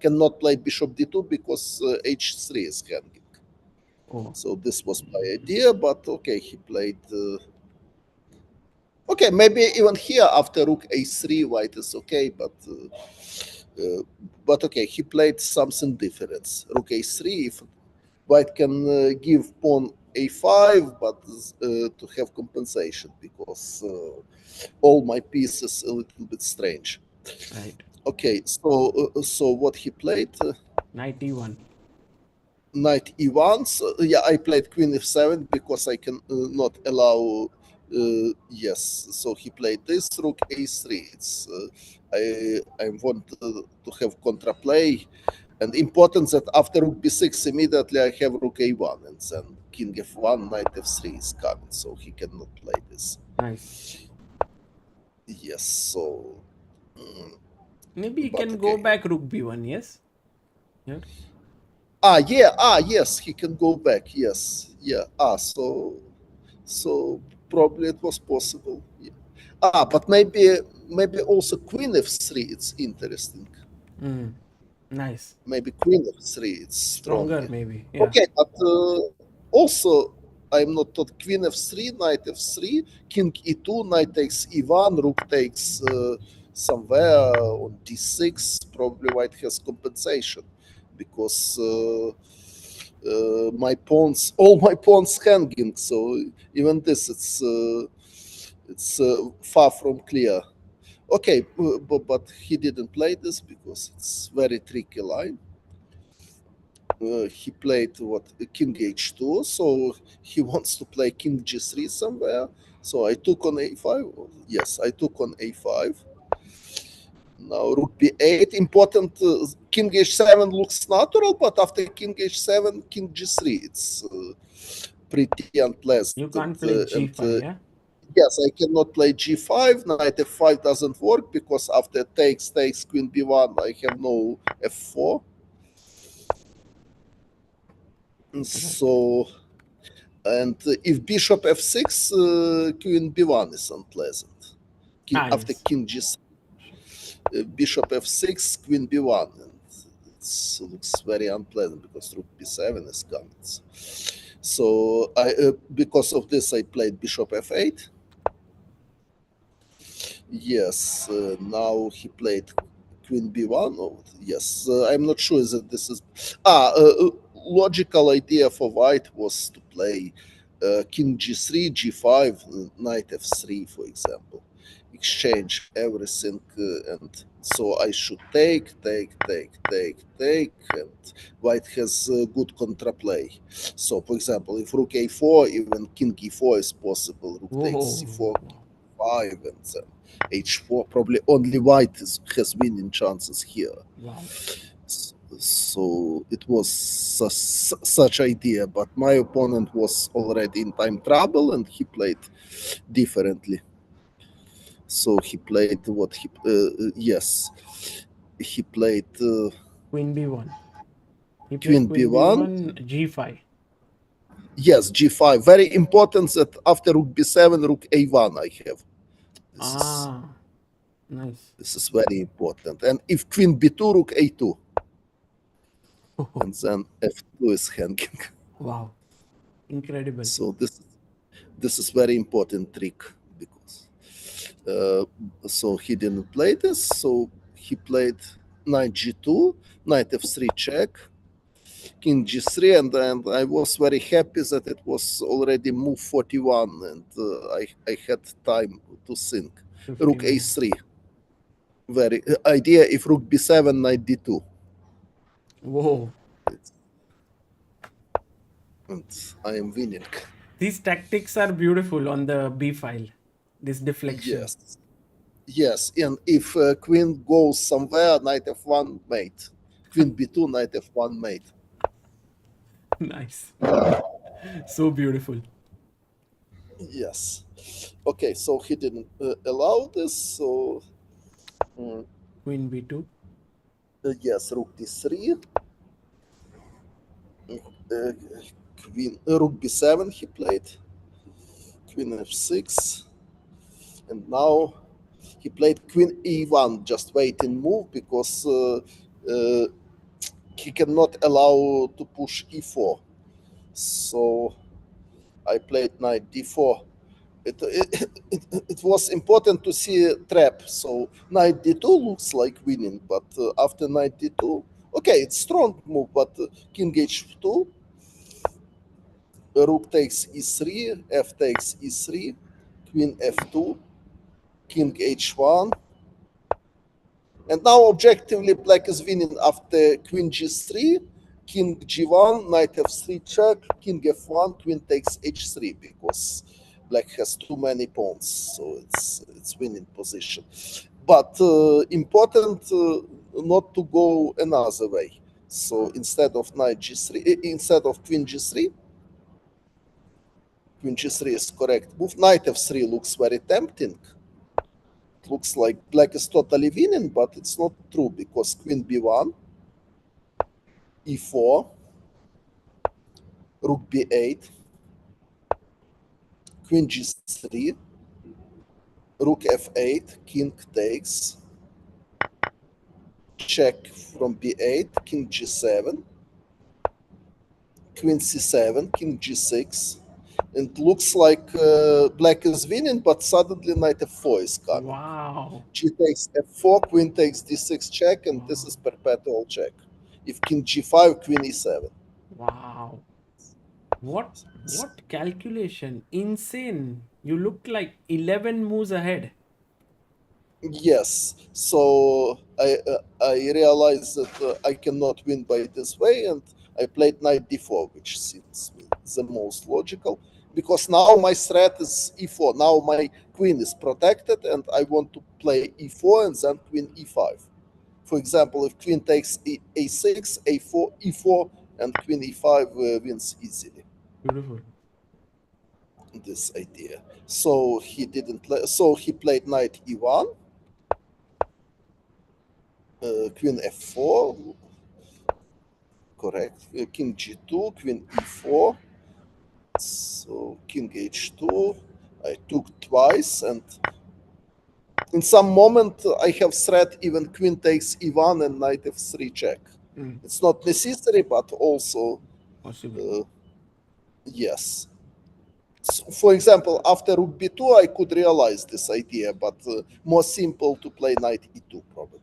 Speaker 6: cannot play bishop d2 because h3 is hanging. So this was my idea, but okay, he played... Okay, maybe even here after rook a3, white is okay, but okay, he played something different. Rook a3, if white can give pawn a5, but to have compensation, because all my pieces a little bit strange.
Speaker 4: Right.
Speaker 6: Okay, so what he played?
Speaker 4: Knight e1.
Speaker 6: Knight e1. So, yeah, I played queen f7 because I can not allow. Yes, so he played this rook a3. It's I want to have contraplay, and important that after rook b6 immediately I have rook a1, and then king f1, knight f3 is coming, so he cannot play this.
Speaker 4: Nice.
Speaker 6: Yes, so. mm,
Speaker 4: Maybe you
Speaker 6: But
Speaker 4: can go
Speaker 6: okay.
Speaker 4: back rook b1, yes? Yeah.
Speaker 6: Yes, he can go back. Yes, yeah. So probably it was possible. Yeah. But maybe also queen f3. It's interesting.
Speaker 4: Nice.
Speaker 6: Maybe queen f3. It's
Speaker 4: Stronger,
Speaker 6: stronger.
Speaker 4: maybe. Yeah.
Speaker 6: Okay, but also I'm not taught queen f3, knight f3, king e2, knight takes e1, rook takes somewhere on d6. Probably white has compensation because all my pawns hanging. So even this, it's far from clear. Okay, but he didn't play this because it's very tricky line. He played king h2, so he wants to play king g3 somewhere. So I took on a5. Yes, I took on a5. Now rook b8. Important. King h7 looks natural, but after king h7, king g3. It's pretty unpleasant.
Speaker 4: You can't play g5, yeah?
Speaker 6: Yes, I cannot play g5. Knight f5 doesn't work because after takes queen b1, I have no f4. So, and if bishop f6, queen b1 is unpleasant. After
Speaker 4: Yes.
Speaker 6: king g6, bishop f6, queen b1, and it looks very unpleasant because rook b7 is coming. So because of this, I played bishop f8. Yes, now he played queen b1. Oh, yes, I'm not sure that this is. Logical idea for white was to play king g3, g5, knight f3, for example. Exchange everything, and so I should take, and white has good contraplay. So, for example, if rook a4, even king e4 is possible. Rook takes c4, 5, and then h4. Probably only white has winning chances here.
Speaker 4: Wow.
Speaker 6: So it was such idea, but my opponent was already in time trouble and he played differently. So he played what he yes, he played
Speaker 4: Queen b1. He
Speaker 6: queen
Speaker 4: played queen
Speaker 6: b1.
Speaker 4: b1, g5.
Speaker 6: Yes, g5. Very important that after rook b7, rook a1 I have.
Speaker 4: Nice.
Speaker 6: This is very important. And if queen b2, rook a2. And then f2 is hanging.
Speaker 4: Wow. Incredible.
Speaker 6: So this is very important trick because so he didn't play this. So he played knight g2, knight f3 check, king g3, and I was very happy that it was already move 41, and I had time to think. Rook a3. Very idea if rook b7, knight d2.
Speaker 4: Whoa.
Speaker 6: And I am winning.
Speaker 4: These tactics are beautiful on the b file. This deflection.
Speaker 6: Yes, and if queen goes somewhere, knight f1 mate. Queen b2, knight f1 mate.
Speaker 4: Nice. So beautiful.
Speaker 6: Yes. Okay, so he didn't allow this. So
Speaker 4: queen b2.
Speaker 6: Yes, rook d3. Queen rook b7 he played. Queen f6, and now he played queen e1. Just wait and move because he cannot allow to push e4. So I played knight d4. it was important to see a trap. So knight d2 looks like winning, but after knight d2, okay, it's strong move, but king h2, rook takes e3, f takes e3, queen f2, king h1. And now objectively black is winning after queen g3, king g1, knight f3 check, king f1, queen takes h3 because black has too many pawns, so it's winning position. But important not to go another way. So instead of knight g3, instead of queen g3 is correct move. Knight f3 looks very tempting. It looks like black is totally winning, but it's not true because queen b1, e4, rook b8, queen g3, rook f8, king takes, check from b8, king g7, queen c7, king g6, and looks like black is winning, but suddenly knight f4 is coming.
Speaker 1: Wow.
Speaker 6: G takes f4, queen takes d6 check, and this is perpetual check. If king g5, queen e7.
Speaker 1: Wow.
Speaker 4: What calculation? Insane. You look like 11 moves ahead.
Speaker 6: Yes, so I realized that I cannot win by this way, and I played knight d4, which seems the most logical, because now my threat is e4. Now my queen is protected, and I want to play e4 and then queen e5. For example, if queen takes a6, a4, e4, and queen e5 wins easily.
Speaker 1: Beautiful.
Speaker 6: This idea. So he didn't play. So he played knight e1. Queen f4, correct. King g2, queen e4. So king h2. I took twice, and in some moment I have threat even queen takes e1 and knight f3 check. It's not necessary, but also
Speaker 1: Possible.
Speaker 6: yes. So, for example, after rook b2, I could realize this idea, but more simple to play knight e2 probably.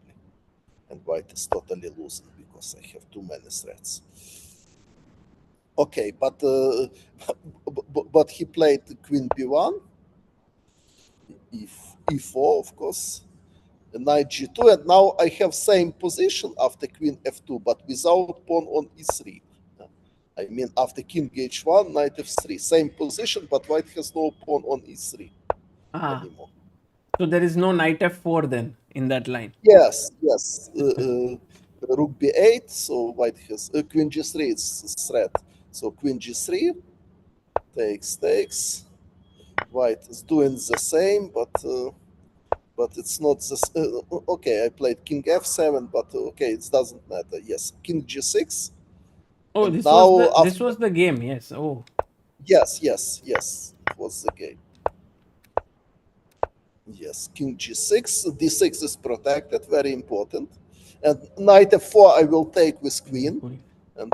Speaker 6: And white is totally losing because I have too many threats. Okay, but he played queen b1, e4, of course, and knight g2, and now I have same position after queen f2, but without pawn on e3. I mean, after king h1, knight f3, same position, but white has no pawn on e3 anymore.
Speaker 1: So there is no knight f4 then in that line.
Speaker 6: Yes. Rook b8, so white has queen g3 is threat. So queen g3 takes. White is doing the same, but it's not the okay. I played king f7, but okay, it doesn't matter. Yes, king g6.
Speaker 1: Oh,
Speaker 6: And
Speaker 1: this
Speaker 6: now
Speaker 1: was the game. Yes. Oh.
Speaker 6: Yes. It was the game. Yes, king g6. d6 is protected, very important. And knight f4 I will take with queen. And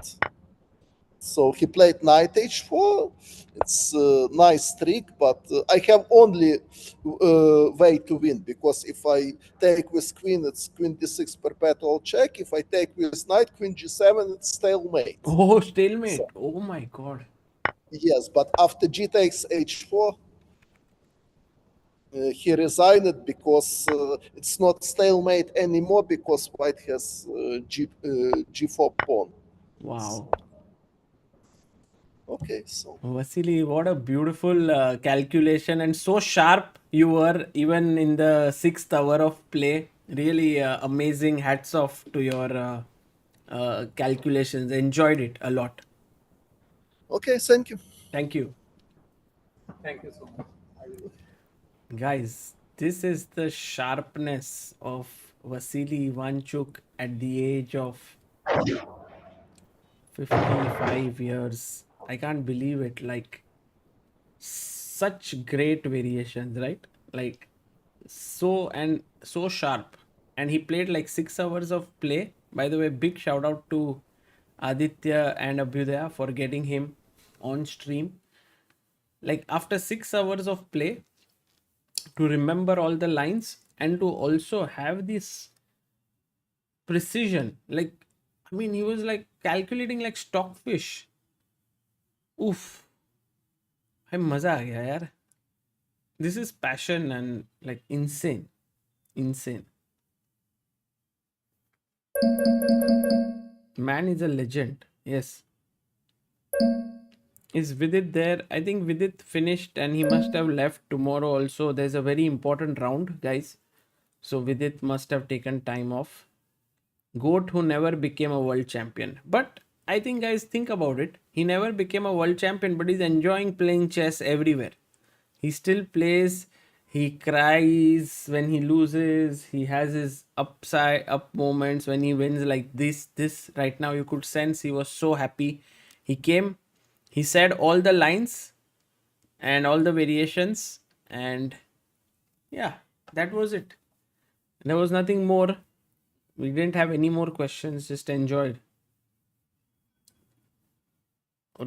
Speaker 6: so he played knight h4. It's a nice trick, but I have only way to win, because if I take with queen, it's queen d6 perpetual check. If I take with knight, queen g7, it's stalemate.
Speaker 1: Oh, stalemate.
Speaker 6: So,
Speaker 1: Oh my God.
Speaker 6: yes, but after g takes h4, he resigned it because it's not stalemate anymore, because white has g4 pawn.
Speaker 1: Wow.
Speaker 6: Okay, so
Speaker 1: Vasily, what a beautiful calculation, and so sharp you were even in the 6th hour of play. Really amazing. Hats off to your calculations. Enjoyed it a lot.
Speaker 6: okay, thank you.
Speaker 1: Thank you.
Speaker 7: Thank you so much.
Speaker 1: Guys, this is the sharpness of Vasily Ivanchuk at the age of 55 years. I can't believe it. Like, such great variations, right? Like, so sharp. And he played like 6 hours of play. By the way, big shout out to Aditya and Abhyudaya for getting him on stream.
Speaker 4: Like after 6 hours of play, to remember all the lines and to also have this precision. Like, I mean, he was like calculating like stockfish. Oof. भाई मजा आ गया यार. This is passion and like insane. Insane. Man is a legend. Yes. Is Vidit there? I think Vidit finished and he must have left tomorrow also. There's a very important round, guys. So Vidit must have taken time off. Goat who never became a world champion. But I think, guys, think about it. He never became a world champion, but he's enjoying playing chess everywhere. He still plays. He cries when he loses. He has his up moments when he wins, like this right now. You could sense he was so happy. He came, he said all the lines and all the variations, and yeah, that was it. There was nothing more. We didn't have any more questions, just enjoyed.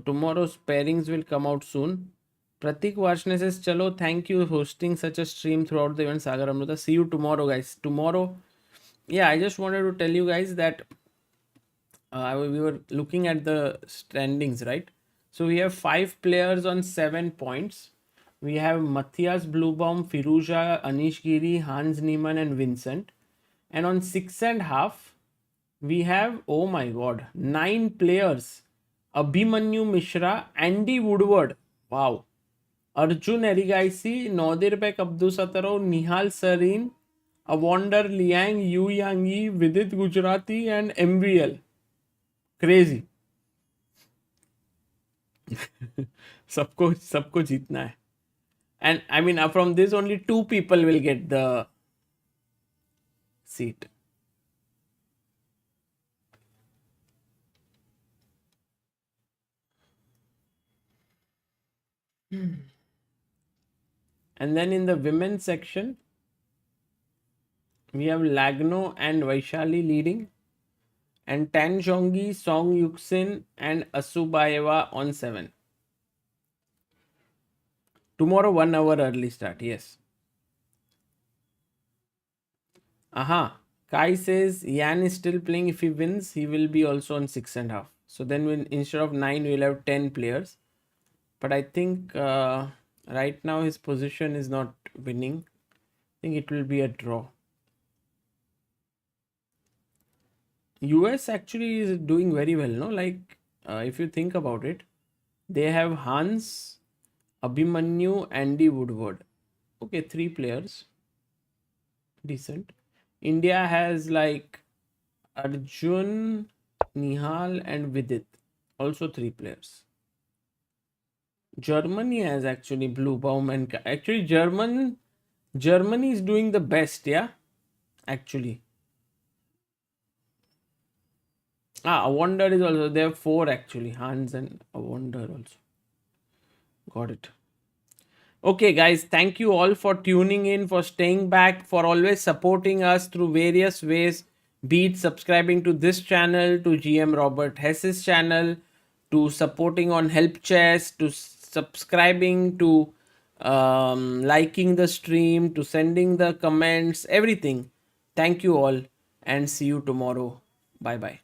Speaker 4: Tomorrow's pairings will come out soon. Pratik Varshne says, Chalo, thank you hosting such a stream throughout the event. Sagar Amruta. See you tomorrow, guys. Tomorrow, yeah, I just wanted to tell you guys that we were looking at the standings, right? So we have 5 players on 7 points. We have Matthias Bluebaum, Firouzja, Anish Giri, Hans Niemann, and Vincent. And on 6.5, we have, oh my god, 9 players. Abhimanyu Mishra, Andy Woodward, wow. Arjun Erigaisi, Nadirbek Abdusataro, Nihal Sareen, Awonder Liang, Yu Yangi, Vidit Gujrathi, and MVL. Crazy. सबको जीतना है. And I mean, from this, only 2 people will get the seat. And then in the women's section, we have Lagno and Vaishali leading, and Tan Zhongyi, Song Yuxin, and Asubaeva on 7. Tomorrow, 1 hour early start, yes. Aha. Kai says Yan is still playing. If he wins, he will be also on 6.5. So then instead of 9, we'll have 10 players. But I think right now his position is not winning. I think it will be a draw. US actually is doing very well, no? Like, if you think about it, they have Hans, Abhimanyu, Andy Woodward. Okay, 3 players. Decent. India has like Arjun, Nihal, and Vidit. Also 3 players. Germany has actually Bluebaum and actually Germany is doing the best, yeah. Actually, Wonder is also there. 4 actually, Hans and Wonder also. Got it. Okay, guys, thank you all for tuning in, for staying back, for always supporting us through various ways. Be it subscribing to this channel, to GM Robert Hess's channel, to supporting on Help Chess, to subscribing, to liking the stream, to sending the comments, everything. Thank you all and see you tomorrow. Bye bye.